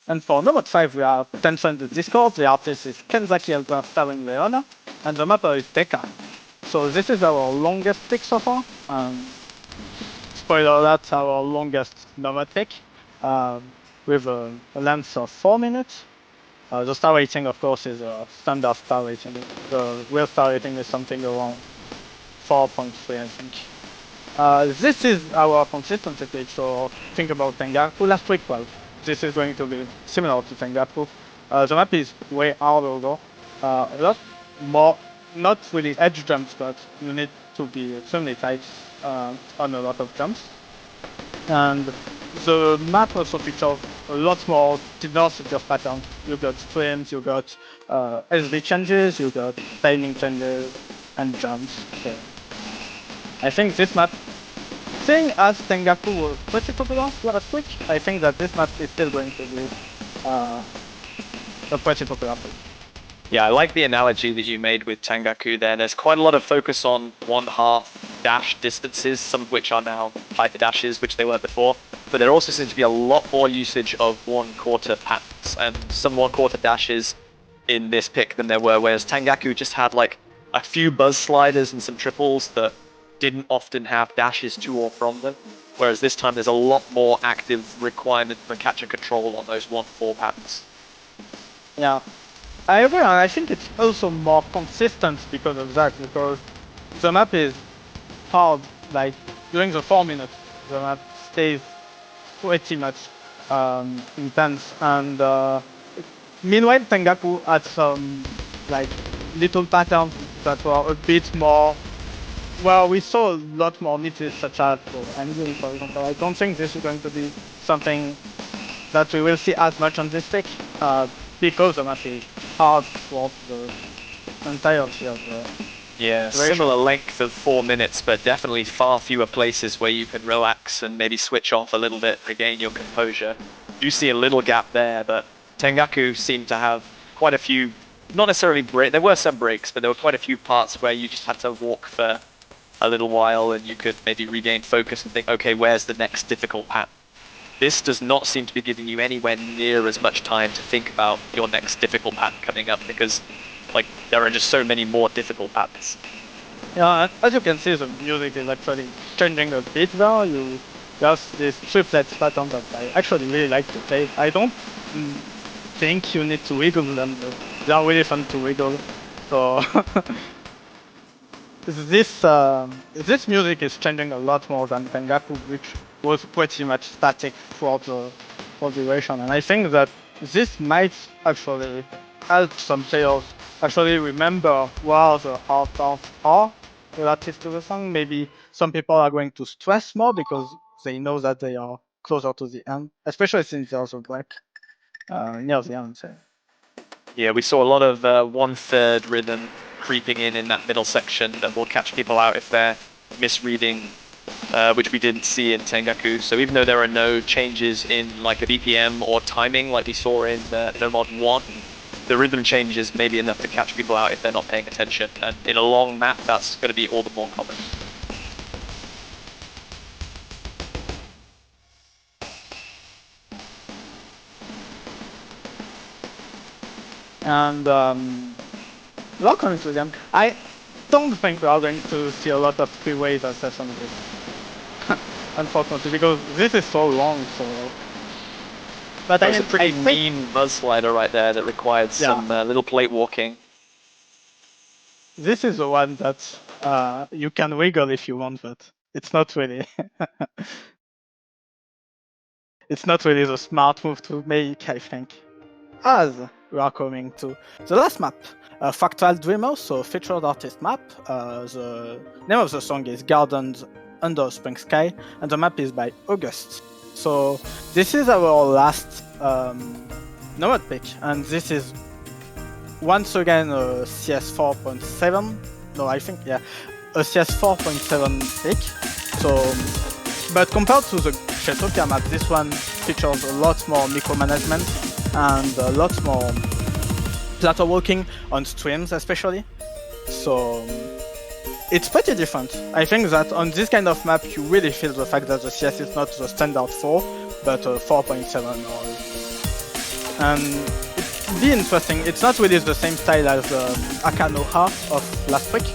And for Nomad 5, we have 10 friends in Discord. The artist is Kenzaki Elba starring Leona, and the mapper is Deka. So this is our longest pick so far. Spoiler alert, our longest Nomad pick. with a length of 4 minutes. The star rating, of course, is a standard star rating. The real star rating is something around 4.3, I think. This is our consistency page, so think about Tengaku. Last week, well, this is going to be similar to Tengaku. The map is way harder though. A lot more, not really edge jumps, but you need to be extremely tight on a lot of jumps. And the map also features a lot more diversity of patterns. You got streams, you got SD changes, you got timing changes, and jumps. So I think this map, seeing as Tengaku was pretty popular last week, I think that this map is still going to be a pretty popular pick. Yeah, I like the analogy that you made with Tengaku there. There's quite a lot of focus on 1/2 dash distances, some of which are now hyper dashes, which they weren't before. But there also seems to be a lot more usage of 1/4 patterns and some 1/4 dashes in this pick than there were, whereas Tengaku just had like a few buzz sliders and some triples that didn't often have dashes to or from them. Whereas this time there's a lot more active requirement for catch and control on those 1/4 patterns. Yeah. I agree, and I think it's also more consistent because of that, because the map is hard, like during the 4 minutes, the map stays pretty much intense, and meanwhile Tengaku had some like little patterns that were a bit more, well, we saw a lot more niches such as angling, for example. I don't think this is going to be something that we will see as much on this pick, because the map is hard for the entirety of the Yeah, duration. similar length of 4 minutes, but definitely far fewer places where you can relax and maybe switch off a little bit, regain your composure. You see a little gap there, but Tengaku seemed to have quite a few, not necessarily there were some breaks, but there were quite a few parts where you just had to walk for a little while and you could maybe regain focus and think, okay, where's the next difficult pattern? This does not seem to be giving you anywhere near as much time to think about your next difficult pattern coming up, because like there are just so many more difficult patterns. Yeah, as you can see, the music is actually changing a bit now. You have this triplets pattern that I actually really like to play. I don't think you need to wiggle them, but they are really fun to wiggle. So this music is changing a lot more than Tengaku, which was pretty much static throughout the whole duration. And I think that this might actually help some players actually remember where the hard parts are relative to the song. Maybe some people are going to stress more because they know that they are closer to the end, especially since there's a break near the end. So. Yeah, we saw a lot of 1/3 rhythm creeping in that middle section that will catch people out if they're misreading, which we didn't see in Tengaku. So even though there are no changes in like the BPM or timing like we saw in No Mod 1, the rhythm changes may be enough to catch people out if they're not paying attention. And in a long map, that's going to be all the more common. And welcome to them. I don't think we are going to see a lot of three-way access on this, unfortunately, because this is so long. So, but There's a pretty mean buzz slider right there that required some little plate walking. This is the one that you can wiggle if you want, but it's not really. It's not really the smart move to make, I think. As we are coming to the last map, Fractal Dreamer, so featured artist map. The name of the song is Gardens Under Spring Sky, and the map is by August. So this is our last Nomad pick, and this is once again a CS 4.7. No, I think a CS 4.7 pick. So, but compared to the Shetopia map, this one features a lot more micromanagement and a lot more plateau walking on streams especially. So it's pretty different. I think that on this kind of map you really feel the fact that the CS is not the standard 4 but 4.7 and it'll be interesting. It's not really the same style as Akanoha of last week,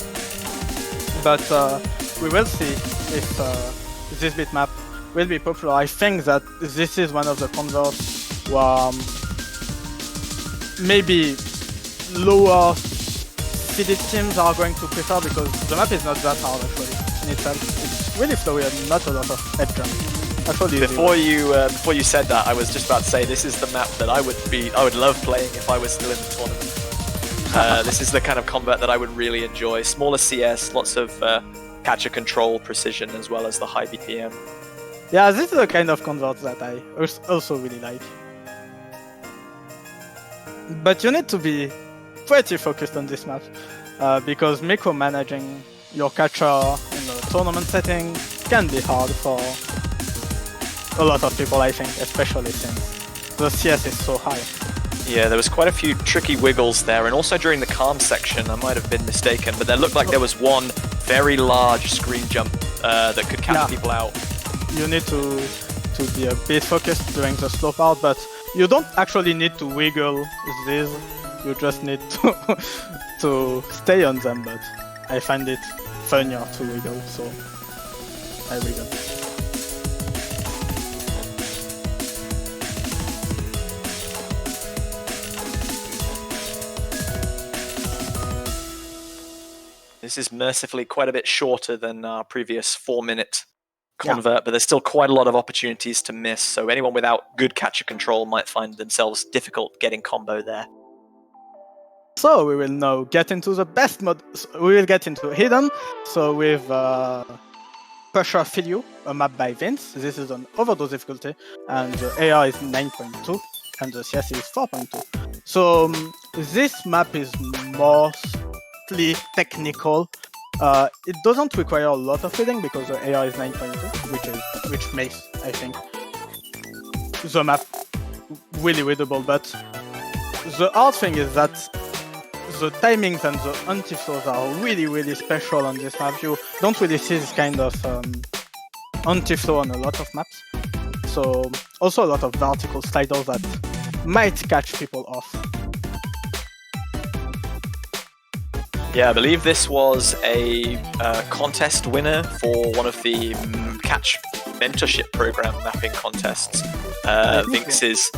but we will see if this bitmap will be popular. I think that this is one of the converts where maybe lower seeded teams are going to prefer, because the map is not that hard actually in itself. It's really flowy and not a lot of head jump. Before you said that, I was just about to say this is the map that I would love playing if I was still in the tournament. This is the kind of combat that I would really enjoy. Smaller CS, lots of catcher control, precision, as well as the high BPM. Yeah, this is the kind of convert that I also really like. But you need to be pretty focused on this map, because micromanaging your catcher in a tournament setting can be hard for a lot of people, I think, especially since the CS is so high. Yeah, there was quite a few tricky wiggles there, and also during the calm section, I might have been mistaken, but there looked like there was one very large screen jump that could catch people out. You need to be a bit focused during the slow part, but you don't actually need to wiggle this, you just need to stay on them, but I find it funnier to wiggle, so I wiggle. This is mercifully quite a bit shorter than our previous 4-minute convert, but there's still quite a lot of opportunities to miss, so anyone without good catcher control might find themselves difficult getting combo there. So we will now get into the best mode. We will get into Hidden, so with Pressure Fill You, a map by Vince. This is an overdose difficulty, and the AR is 9.2, and the CS is 4.2. So this map is mostly technical. It doesn't require a lot of feeding because the AR is 9.2, which makes, I think, the map really readable. But the hard thing is that the timings and the anti-flows are really, really special on this map. You don't really see this kind of anti-flow on a lot of maps. So also a lot of vertical sliders that might catch people off. Yeah, I believe this was a contest winner for one of the Catch Mentorship Program mapping contests. Vinx's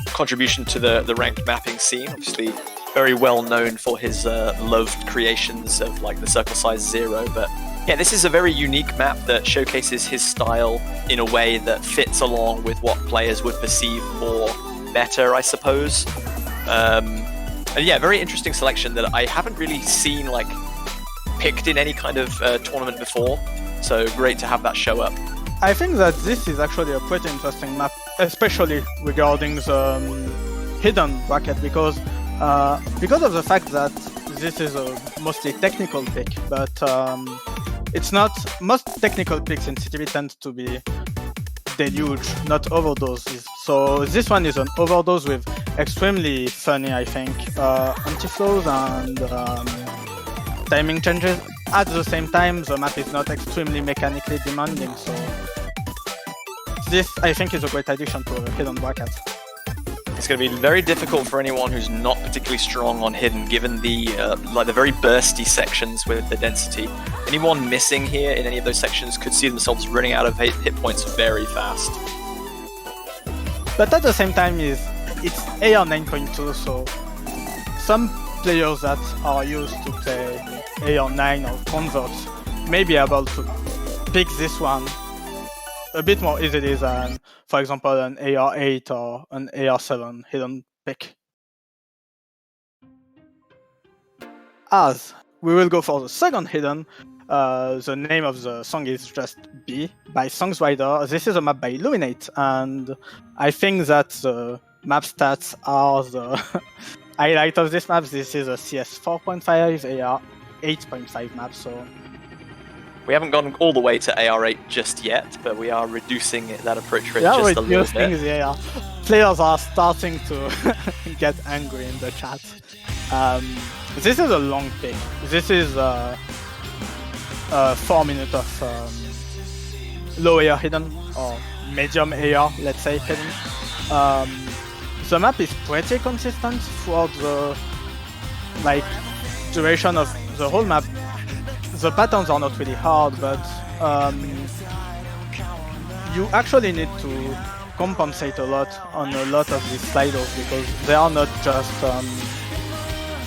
contribution to the ranked mapping scene, obviously very well known for his loved creations of like the Circle Size Zero, but yeah, this is a very unique map that showcases his style in a way that fits along with what players would perceive more meta, I suppose. And yeah, very interesting selection that I haven't really seen like picked in any kind of tournament before. So great to have that show up. I think that this is actually a pretty interesting map, especially regarding the hidden bracket, because of the fact that this is a mostly technical pick, but it's not. Most technical picks in CTB tend to be deluge, not overdoses. So this one is an overdose with extremely funny, I think, anti-flows and timing changes. At the same time, the map is not extremely mechanically demanding, so this, I think, is a great addition to a hidden bracket. It's going to be very difficult for anyone who's not particularly strong on hidden, given the the very bursty sections with the density. Anyone missing here in any of those sections could see themselves running out of hit points very fast. But at the same time, it's AR 9.2, so some players that are used to play AR 9 or converts may be able to pick this one a bit more easily than, for example, an AR 8 or an AR 7 hidden pick. As we will go for the second hidden, the name of the song is just B by Songsrider. This is a map by Illuminate, and I think that the map stats are the highlight of this map. This is a CS 4.5, AR 8.5 map, so we haven't gone all the way to AR8 just yet, but we are reducing that approach rate just a little bit. Yeah, players are starting to get angry in the chat. This is a long pick. This is 4 minutes of low AR hidden, or medium AR, let's say, hidden. The map is pretty consistent throughout the duration of the whole map. The patterns are not really hard, but you actually need to compensate a lot on a lot of these sliders because they are not just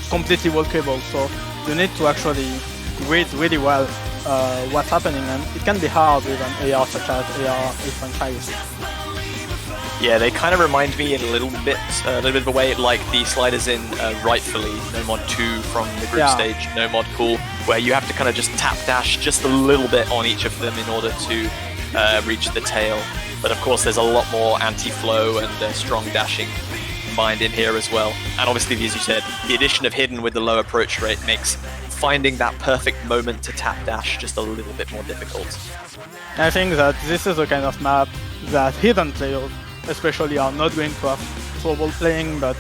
completely walkable. So you need to actually read really well what's happening, and it can be hard with an AR such as AR 8.5. Yeah, they kind of remind me in a little bit of a way like the sliders in Rightfully, No Mod 2 from the group stage, No Mod Pool, where you have to kind of just tap dash just a little bit on each of them in order to reach the tail. But of course, there's a lot more anti-flow and strong dashing combined in here as well. And obviously, as you said, the addition of Hidden with the low approach rate makes finding that perfect moment to tap dash just a little bit more difficult. I think that this is the kind of map that Hidden players especially are not going to have trouble playing, but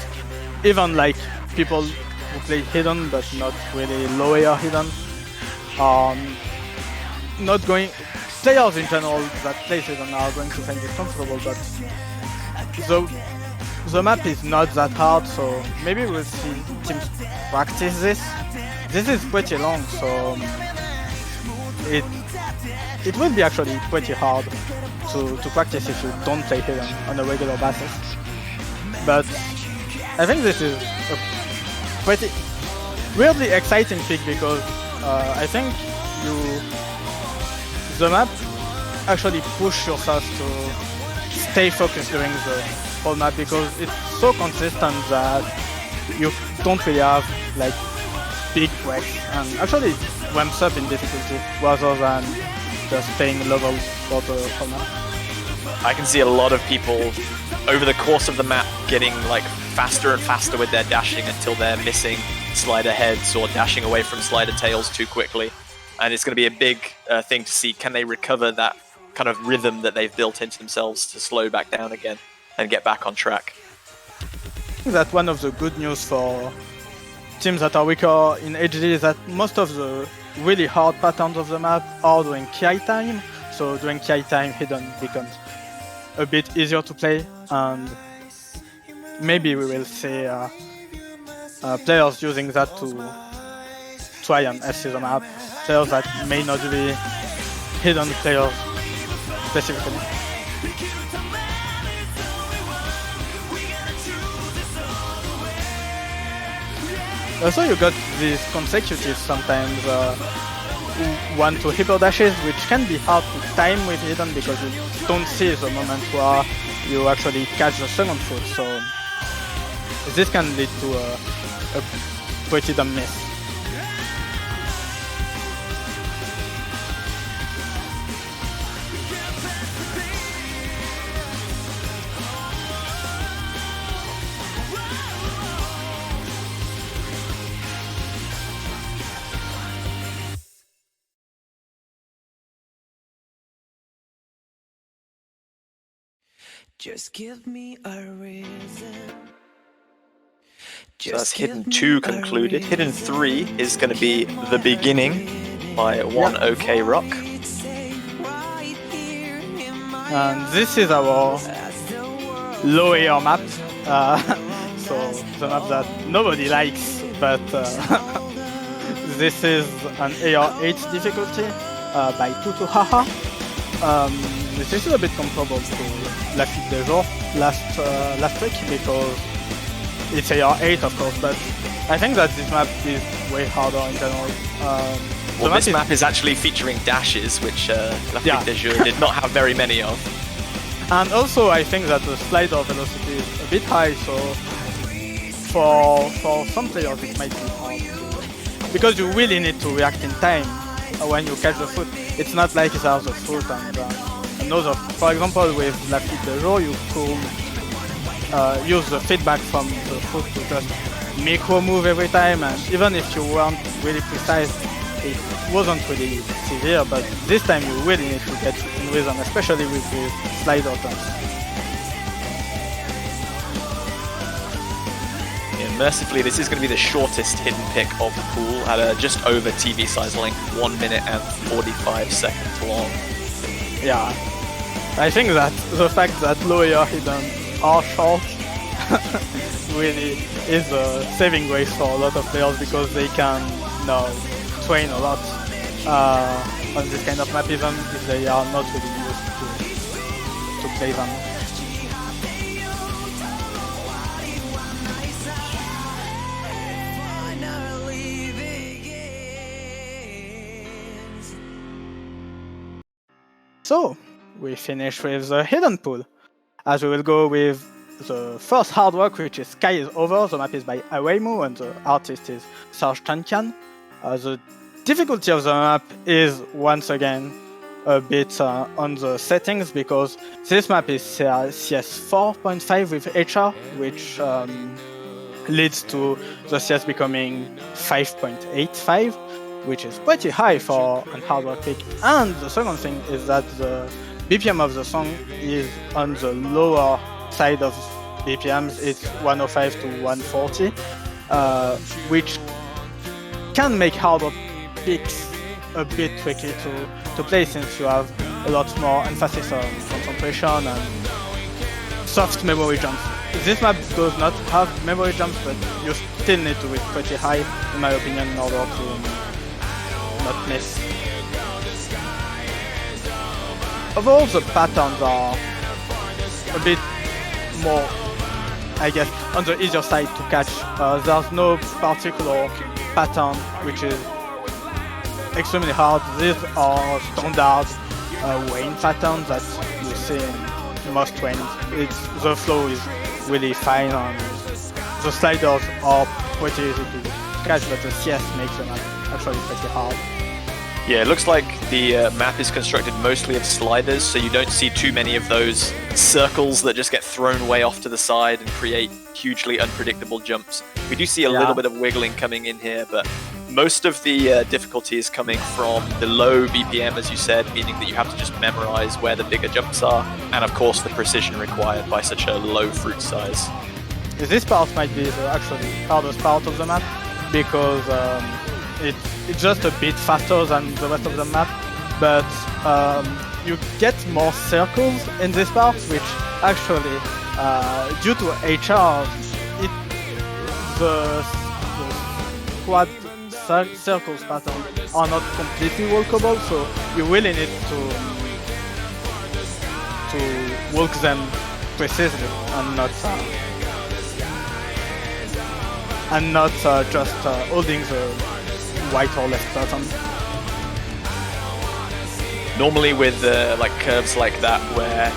even like people who play Hidden but not really low AR Hidden not going. Players in general that play Hidden are going to find it comfortable, but the map is not that hard, so maybe we'll see teams practice this. This is pretty long, so it will be actually pretty hard to practice if you don't play Hidden on a regular basis. But I think this is a pretty weirdly exciting pick because I think the map actually push yourself to stay focused during the whole map because it's so consistent that you don't really have like big breaks, and actually it ramps up in difficulty rather than just staying level for the whole map. I can see a lot of people over the course of the map getting like faster and faster with their dashing until they're missing slider heads or dashing away from slider tails too quickly. And it's going to be a big thing to see, can they recover that kind of rhythm that they've built into themselves to slow back down again and get back on track. That's one of the good news for teams that are weaker in HD is that most of the really hard patterns of the map are during KI time. So during KI time, Hidden becomes a bit easier to play, and maybe we will see players using that to try and FC the map. Players that may not be Hidden players specifically. Also, you got these consecutive sometimes 1-2 hyper dashes, which can be hard to time with Hidden because you don't see the moment where you actually catch the second foot. So this can lead to a pretty dumb miss. Just give me a reason. So that's Hidden 2 concluded. Hidden 3 is going to be The Beginning by One OK Rock. And this is our low AR map. So the map that nobody likes, but this is an AR 8 difficulty by Tutu Haha. This is a bit comparable to Lafitte des Jours last week because it's AR 8 of course, but I think that this map is way harder in general. Well, this map is actually featuring dashes, which Lafitte des Jours did not have very many of. And also I think that the slider velocity is a bit high, so for some players it might be hard because you really need to react in time when you catch the foot. It's not like it's out of foot and another. For example, with Lafitte des Jours, you could use the feedback from the foot to just micro move every time, and even if you weren't really precise, it wasn't really severe. But this time you really need to get in rhythm, especially with the slider turns. Yeah, mercifully, this is going to be the shortest Hidden pick of the pool at just over TV size length, 1 minute and 45 seconds long. Yeah, I think that the fact that low AR Hidden are short really is a saving grace for a lot of players because they can now train a lot on this kind of map even if they are not really used play them. So, we finish with the hidden pool, as we will go with the first hard work, which is Sky is Over. The map is by Aweimu and the artist is Serge Tankian. The difficulty of the map is once again a bit on the settings, because this map is CS 4.5 with HR, which leads to the CS becoming 5.85, which is pretty high for a hard work pick. And the second thing is that the BPM of the song is on the lower side of BPMs. It's 105 to 140, which can make hard work picks a bit tricky to play, since you have a lot more emphasis on concentration and soft memory jumps. This map does not have memory jumps, but you still need to be pretty high, in my opinion, in order to not miss. Overall, the patterns are a bit more, I guess, on the easier side to catch. There's no particular pattern which is extremely hard. These are standard Wayne patterns that you see in most Waynes. The flow is really fine, and the sliders are pretty easy to catch, but the CS makes them actually pretty hard. Yeah, it looks like the map is constructed mostly of sliders, so you don't see too many of those circles that just get thrown way off to the side and create hugely unpredictable jumps. We do see a little bit of wiggling coming in here, but most of the difficulty is coming from the low BPM, as you said, meaning that you have to just memorize where the bigger jumps are, and of course the precision required by such a low fruit size. This part might be the actually hardest part of the map, because it's just a bit faster than the rest of the map, but you get more circles in this part, which actually, due to HR, the quad circles pattern are not completely walkable, so you really need to walk them precisely and not just holding the right or left button. Normally with like curves like that where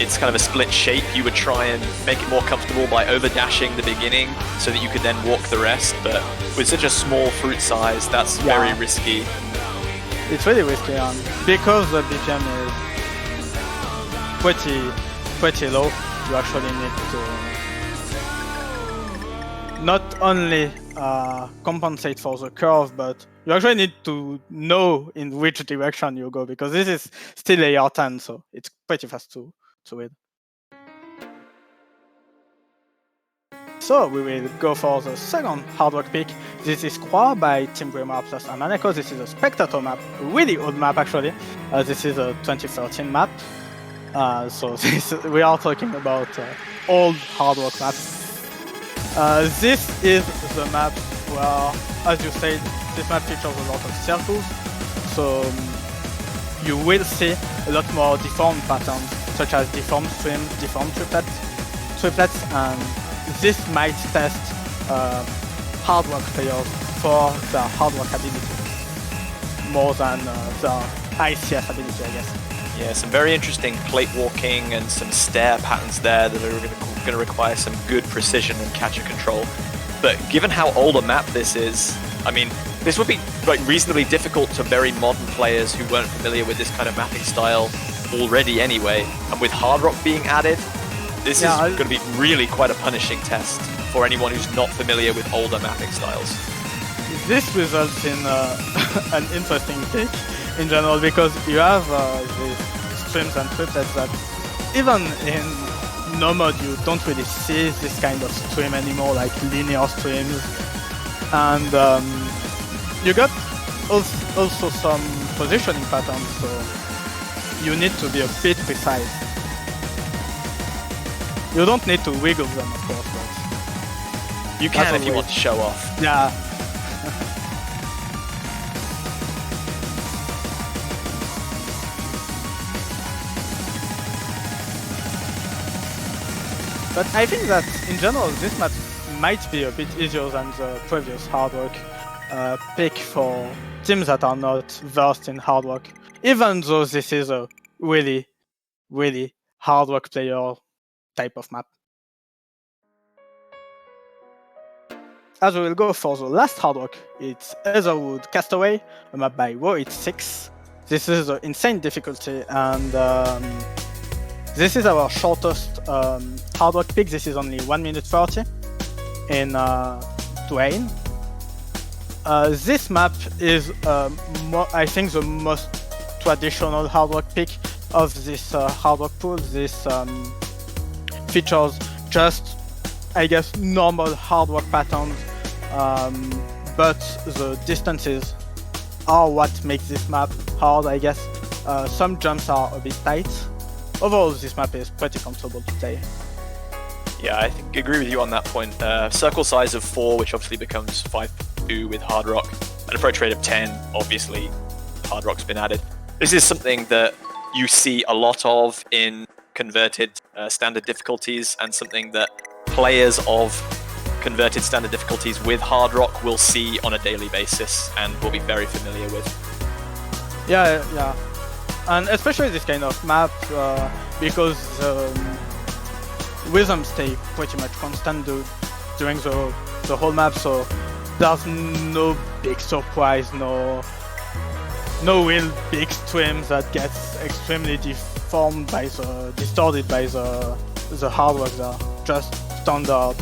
it's kind of a split shape, you would try and make it more comfortable by over dashing the beginning so that you could then walk the rest, but with such a small fruit size, that's very risky. It's really risky, and because the BPM is pretty low, you actually need to not only compensate for the curve, but you actually need to know in which direction you go, because this is still AR10, so it's pretty fast to read. So we will go for the second hard work pick. This is Croix by Team Bremer plus Amaneko. This is a spectator map, a really old map actually. This is a 2013 map. So we are talking about old hard work maps. This is the map where, as you said, this map features a lot of circles, so you will see a lot more deformed patterns, such as deformed streams, deformed triplets, and this might test hard work players for their hard work ability, more than their ICS ability, I guess. Yeah, some very interesting plate walking and some stair patterns there that are going to require some good precision and catcher control. But given how old a map this is, I mean, this would be like reasonably difficult to very modern players who weren't familiar with this kind of mapping style already anyway. And with hard rock being added, this is going to be really quite a punishing test for anyone who's not familiar with older mapping styles. This results in an interesting pick in general, because you have these streams and triplets that even in no mode you don't really see this kind of stream anymore, like linear streams, and you got also some positioning patterns, so you need to be a bit precise. You don't need to wiggle them, of course, but you can if you want to show off. Yeah. But I think that in general this map might be a bit easier than the previous hard work pick for teams that are not versed in hard work. Even though this is a really, really hard work player type of map. As we will go for the last hard work, it's Etherwood Castaway, a map by Wo86. This is an insane difficulty, and this is our shortest hard work pick. This is only 1 minute 30 in Dwayne. This map is, I think, the most traditional hard work pick of this hard work pool. This features just, I guess, normal hard work patterns, but the distances are what makes this map hard, I guess. Some jumps are a bit tight. Overall, this map is pretty comfortable to play. Yeah, I think I agree with you on that point. Circle size of 4, which obviously becomes 5.2 with Hard Rock, and approach rate of 10, obviously Hard Rock's been added. This is something that you see a lot of in converted standard difficulties, and something that players of converted standard difficulties with Hard Rock will see on a daily basis and will be very familiar with. Yeah, and especially this kind of map because rhythms stay pretty much constant during the whole map, so there's no big surprise, no real big streams that gets extremely distorted by the hard work there. Just standard,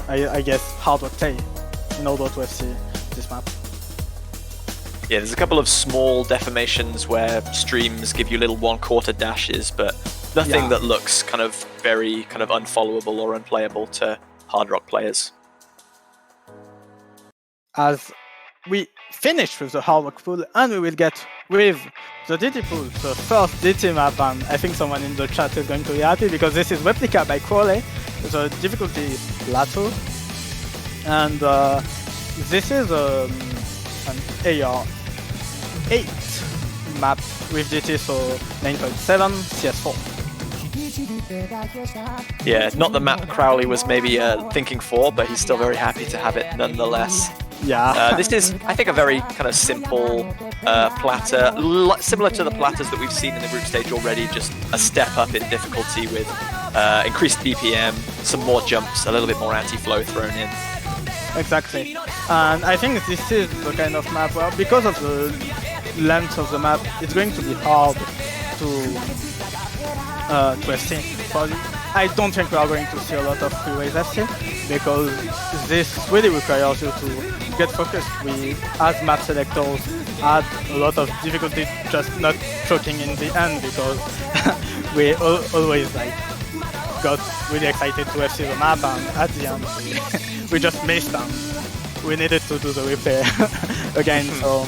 I guess, hard work play in order to FC this map. Yeah, there's a couple of small deformations where streams give you little 1/4 dashes, but nothing that looks very unfollowable or unplayable to Hard Rock players. As we finish with the hard work pool, and we will get with the DT pool, the first DT map, and I think someone in the chat is going to be happy because this is Replica by Crowley. The difficulty is Plateau, and this is an AR8 map with DT, so 9.7 CS4. Yeah, not the map Crowley was maybe thinking for, but he's still very happy to have it nonetheless. Yeah. This is, I think, a very kind of simple platter, similar to the platters that we've seen in the group stage already, just a step up in difficulty with increased BPM, some more jumps, a little bit more anti-flow thrown in. Exactly. And I think this is the kind of map where, because of the length of the map, it's going to be hard to FC. But I don't think we are going to see a lot of freeways FC, because this really requires you to get focused. We, as map selectors, had a lot of difficulty just not choking in the end, because we always got really excited to FC the map, and at the end we just missed them. We needed to do the replay again, so...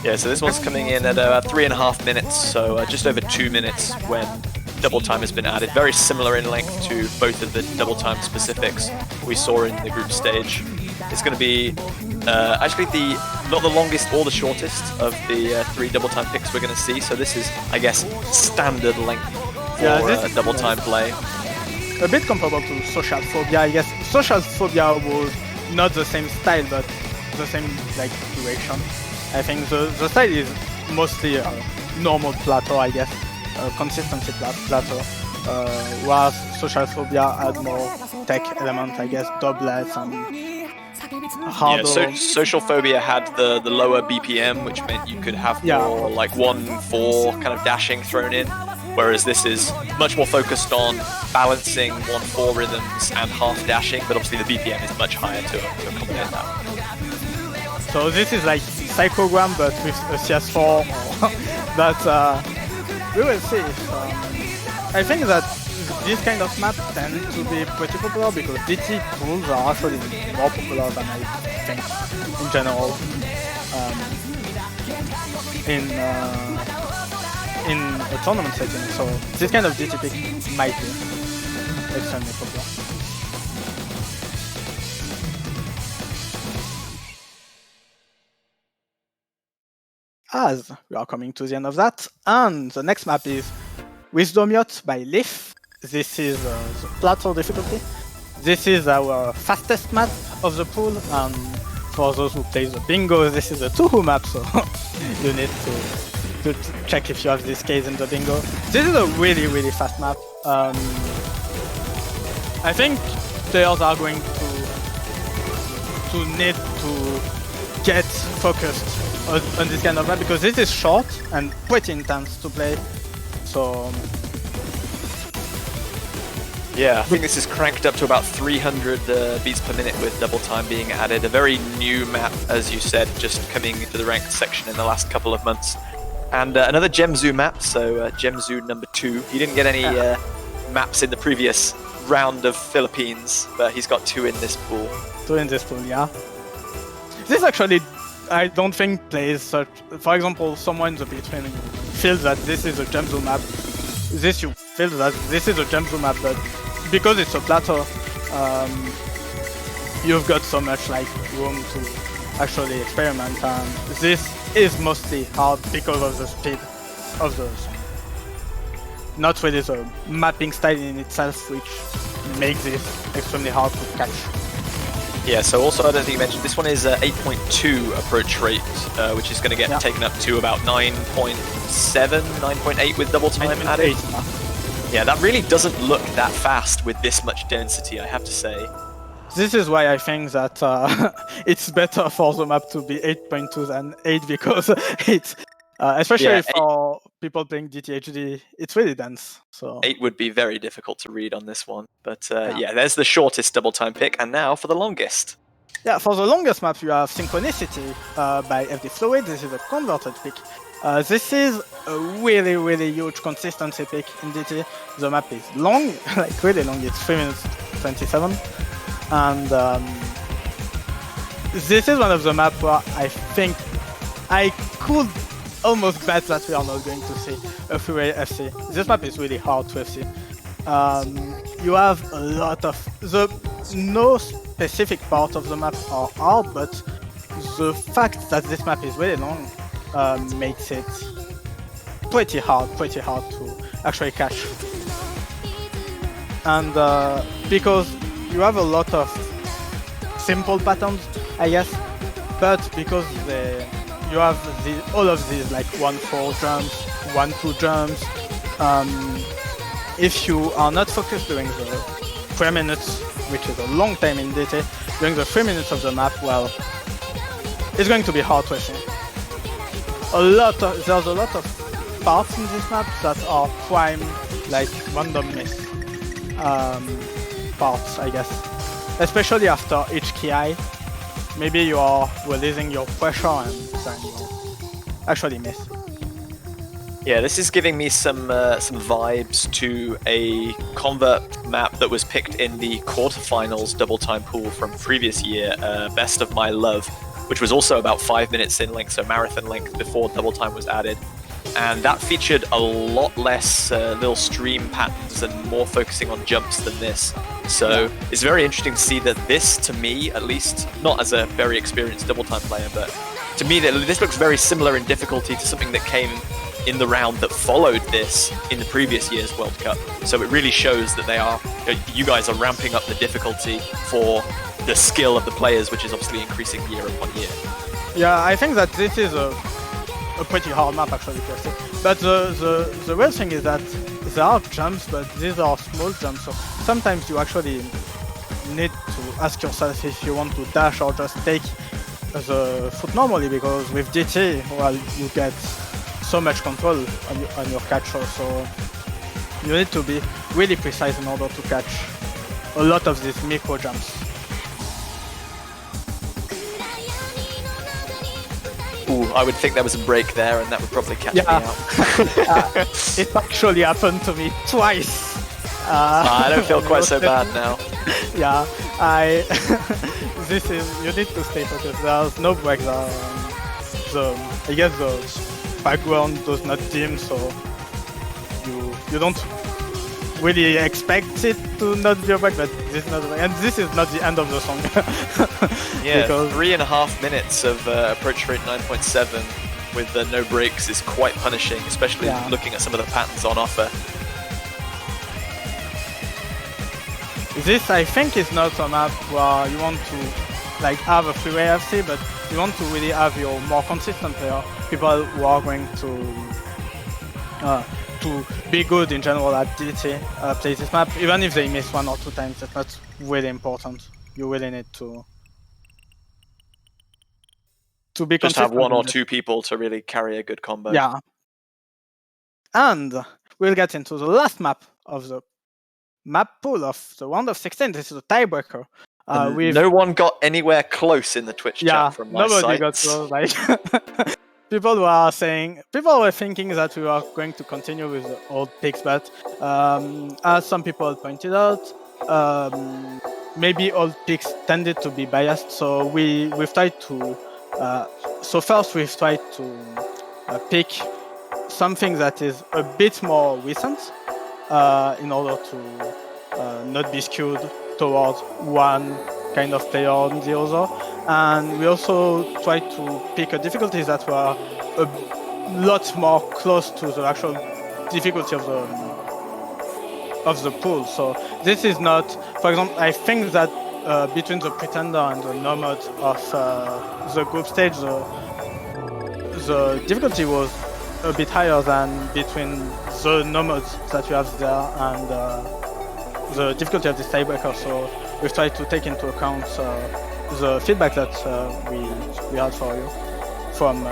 Yeah, so this one's coming in at about 3.5 minutes, so just over 2 minutes when double time has been added. Very similar in length to both of the double time specifics we saw in the group stage. It's going to be actually not the longest or the shortest of the 3 double time picks we're going to see, so this is, I guess, standard length for double time play. A bit comparable to Social Phobia, I guess. Social Phobia was not the same style, but the same duration. I think the style is mostly a normal plateau, I guess, consistency plateau, whereas Social Phobia had more tech elements, I guess, doublets and harder. Yeah, Social Phobia had the lower BPM, which meant you could have more 1-4 kind of dashing thrown in, whereas this is much more focused on balancing 1-4 rhythms and half dashing, but obviously the BPM is much higher to accommodate that. So this is like Psychogram, but with a CS4, but we will see. I think that this kind of maps tend to be pretty popular because DT pools are actually more popular than I think in general in a tournament setting. So this kind of DT pick might be extremely popular. as we are coming to the end of that. And the next map is Wisdom Yacht by Leaf. This is the plateau difficulty. This is our fastest map of the pool. And for those who play the bingo, this is a Touhou map, so you need to check if you have this case in the bingo. This is a really, really fast map. I think players are going to need to get focused on this kind of map because this is short and pretty intense to play. So yeah, I think this is cranked up to about 300 beats per minute with double time being added. A very new map, as you said, just coming into the ranked section in the last couple of months. And another Gemzu map, so Gemzu number 2. He didn't get any maps in the previous round of Philippines, but he's got 2 in this pool. 2 in this pool, yeah. This actually, I don't think plays such... For example, someone in the between feels that this is a Gemzu map. You feel that this is a Gemzu map, but because it's a plateau, you've got so much like room to actually experiment, and this is mostly hard because of the speed of those. Not really the mapping style in itself, which makes this extremely hard to catch. Yeah, so also I don't think you mentioned, this one is 8.2 approach rate, which is going to get taken up to about 9.7, 9.8 with double time added. Yeah, that really doesn't look that fast with this much density, I have to say. This is why I think that it's better for the map to be 8.2 than 8 because it's, especially for people playing DTHD, it's really dense. So 8 would be very difficult to read on this one. But yeah, there's the shortest double time pick, and now for the longest. Yeah, for the longest map you have Synchronicity by FD Fluid. This is a converted pick. This is a really, really huge consistency pick in DT. The map is long, like really long, it's 3 minutes 27. And this is one of the maps where I think I could almost bet that we are not going to see a freeway FC. This map is really hard to FC. You have a lot of... no specific part of the map are hard, but the fact that this map is really long makes it pretty hard to actually catch. And because you have a lot of simple patterns, I guess, but because you have all of these like 1-4 jumps, 1-2 jumps. If you are not focused during the 3 minutes, which is a long time in DT, during the 3 minutes of the map, well, it's going to be hard to see. There's a lot of parts in this map that are prime, like random miss parts, I guess. Especially after each KI, maybe you are releasing your pressure and then you actually miss. Yeah, this is giving me some vibes to a convert map that was picked in the quarterfinals double time pool from previous year, Best of My Love, which was also about 5 minutes in length, so marathon length before double time was added. And that featured a lot less little stream patterns and more focusing on jumps than this. So it's very interesting to see that this, to me at least, not as a very experienced double time player, but to me this looks very similar in difficulty to something that came in the round that followed this in the previous year's World Cup. So it really shows that you guys are ramping up the difficulty for the skill of the players, which is obviously increasing year upon year. Yeah, I think that this is a pretty hard map actually to see. But the real thing is that there are jumps, but these are small jumps, so sometimes you actually need to ask yourself if you want to dash or just take the foot normally, because with DT, well, you get so much control on your catcher, so you need to be really precise in order to catch a lot of these micro jumps. Ooh, I would think there was a break there, and that would probably catch me out. It actually happened to me twice. I don't feel quite so bad now. Yeah, you need to stay focused. There's no break there. I guess the background does not dim, so you don't really expect it to not be a break, but this is not the break. And this is not the end of the song. Yeah, 3.5 minutes of approach rate 9.7 with no breaks is quite punishing, especially looking at some of the patterns on offer. This, I think, is not a map where you want to like have a freeway FC, but you want to really have your more consistent player, people who are going to be good in general at DT, play this map. Even if they miss 1 or 2 times, that's not really important. You really need to be just have consistent. 1 or 2 people to really carry a good combo. Yeah. And we'll get into the last map of the map pool of the round of 16. This is a tiebreaker. No one got anywhere close in the Twitch chat from my nobody site. got close. Like people were thinking that we were going to continue with the old picks, but as some people pointed out, maybe old picks tended to be biased. So we've tried to. So first we've tried to pick something that is a bit more recent in order to not be skewed towards one kind of player or the other. And we also tried to pick a difficulties that were a lot more close to the actual difficulty of the pool. So this is not, for example, I think that between the Pretender and the Nomad of the group stage, the difficulty was a bit higher than between the Nomads that you have there and the difficulty of this tiebreaker. So we've tried to take into account the feedback that we had for you from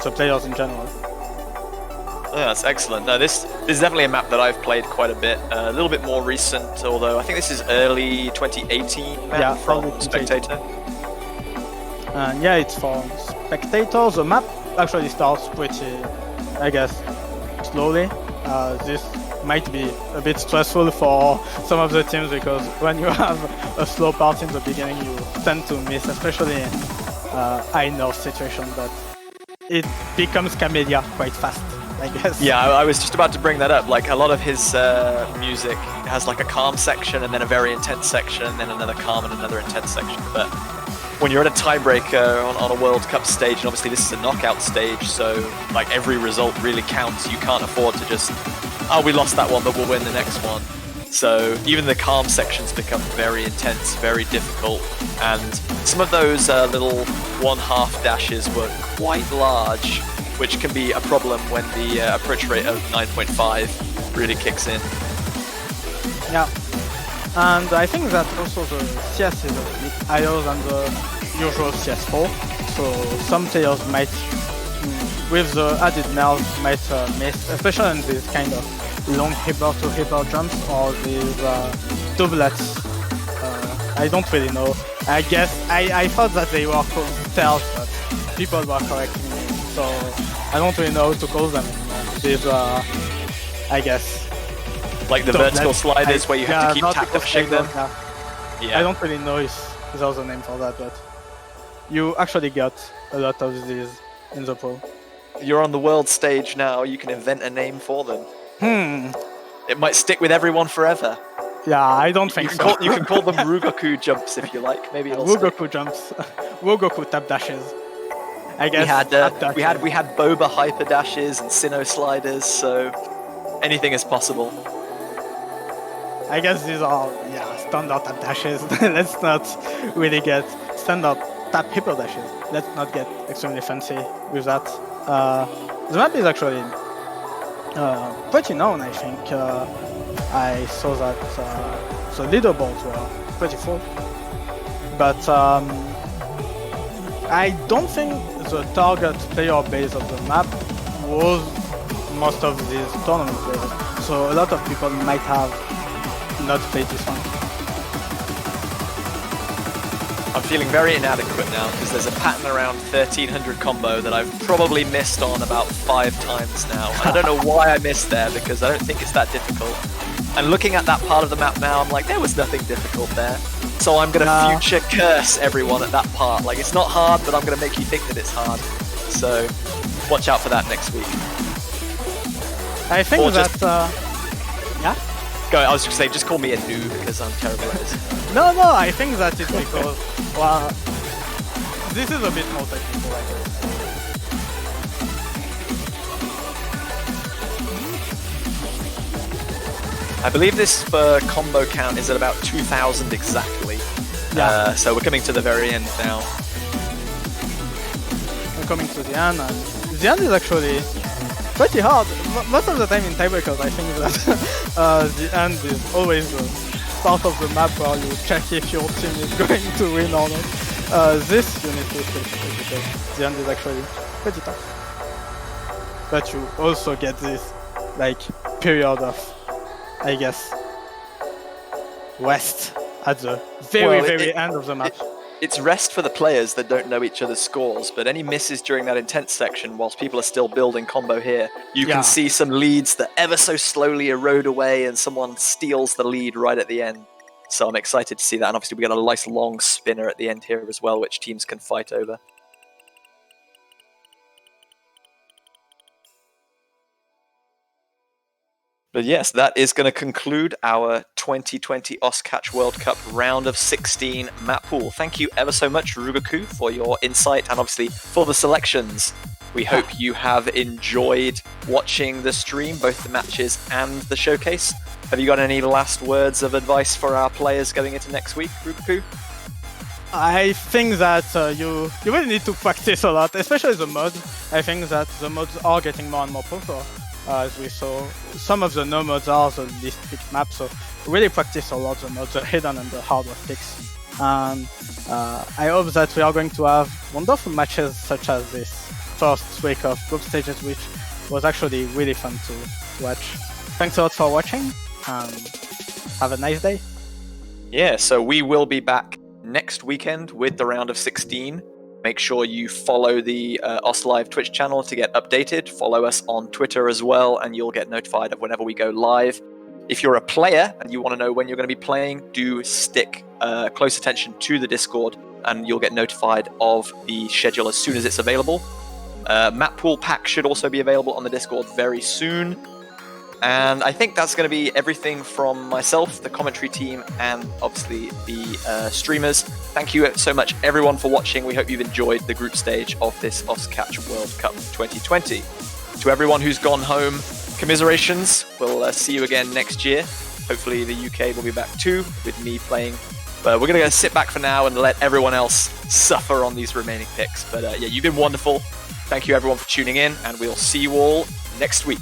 the players in general. Yeah, that's excellent. No, this is definitely a map that I've played quite a bit. A little bit more recent, although I think this is early 2018 map from Spectator. And yeah, it's from Spectator. The map actually starts pretty, I guess, slowly. This might be a bit stressful for some of the teams because when you have a slow part in the beginning, you tend to miss, especially in high nerve situation, but it becomes Camellia quite fast, I guess. Yeah, I was just about to bring that up. Like, a lot of his music has like a calm section and then a very intense section and then another calm and another intense section. But when you're at a tiebreaker on a World Cup stage, and obviously this is a knockout stage, so like every result really counts. You can't afford to just, oh, we lost that one, but we'll win the next one. So even the calm sections become very intense, very difficult, and some of those little 1/2 dashes were quite large, which can be a problem when the approach rate of 9.5 really kicks in. Yeah, and I think that also the CS is a bit higher than the usual CS4, so some players might, with the added nerves, might miss, especially in these kind of long hipper jumps or these doublets. I don't really know. I guess I thought that they were called stealth, but people were correcting me, so I don't really know how to call them anymore. These I guess, like the vertical sliders where you have to keep tap dashing them. Yeah. I don't really know if there's a name for that, but you actually got a lot of these in the pool. You're on the world stage now, you can invent a name for them. It might stick with everyone forever. Yeah, I don't think so. You can call them Rugoku jumps if you like. Maybe it'll Rugoku jumps, Rugoku tap dashes. I guess we had Boba hyper dashes and Sinnoh sliders, so anything is possible. I guess these are standard tap dashes. Let's not really get standard tap hyper dashes. Let's not get extremely fancy with that. The map is actually pretty known, I think. I saw that the leaderboards were pretty full, but I don't think the target player base of the map was most of these tournament players, so a lot of people might have not played this one. I'm feeling very inadequate now because there's a pattern around 1300 combo that I've probably missed on about 5 times now. I don't know why I missed there because I don't think it's that difficult. And looking at that part of the map now, I'm like, there was nothing difficult there. So I'm going to future curse everyone at that part. Like, it's not hard, but I'm going to make you think that it's hard. So watch out for that next week. I think or that... just, yeah? Go, I was just saying, just call me a noob because I'm terrible at this. No, I think that is because, well, this is a bit more technical, I guess. I believe this combo count is at about 2,000 exactly. Yeah. So we're coming to the very end now. We're coming to the end, and the end is actually pretty hard. Most of the time in tiebreakers, I think that the end is always the part of the map where you check if your team is going to win or not. This unit is pretty because the end is actually pretty tough. But you also get this like period of, I guess, rest at the very end of the match. It's rest for the players that don't know each other's scores, but any misses during that intense section whilst people are still building combo here, you can see some leads that ever so slowly erode away and someone steals the lead right at the end. So I'm excited to see that, and obviously we get a nice long spinner at the end here as well, which teams can fight over. But yes, that is going to conclude our 2020 Oscatch World Cup round of 16 map pool. Thank you ever so much, Rugaku, for your insight and obviously for the selections. We hope you have enjoyed watching the stream, both the matches and the showcase. Have you got any last words of advice for our players going into next week, Rugaku? I think that you really need to practice a lot, especially the mods. I think that the mods are getting more and more popular. As we saw, some of the no mods are the least picked maps, so really practice a lot the mods, the hidden and the hard work picks. And I hope that we are going to have wonderful matches such as this first week of group stages, which was actually really fun to watch. Thanks a lot for watching, and have a nice day. Yeah, so we will be back next weekend with the round of 16. Make sure you follow the OsLive Twitch channel to get updated. Follow us on Twitter as well, and you'll get notified of whenever we go live. If you're a player and you want to know when you're going to be playing, do stick close attention to the Discord, and you'll get notified of the schedule as soon as it's available. Map Pool Pack should also be available on the Discord very soon. And I think that's going to be everything from myself, the commentary team, and obviously the streamers. Thank you so much, everyone, for watching. We hope you've enjoyed the group stage of this Oscatch World Cup 2020. To everyone who's gone home, commiserations. We'll see you again next year. Hopefully the UK will be back too, with me playing. But we're going to sit back for now and let everyone else suffer on these remaining picks. But yeah, you've been wonderful. Thank you, everyone, for tuning in, and we'll see you all next week.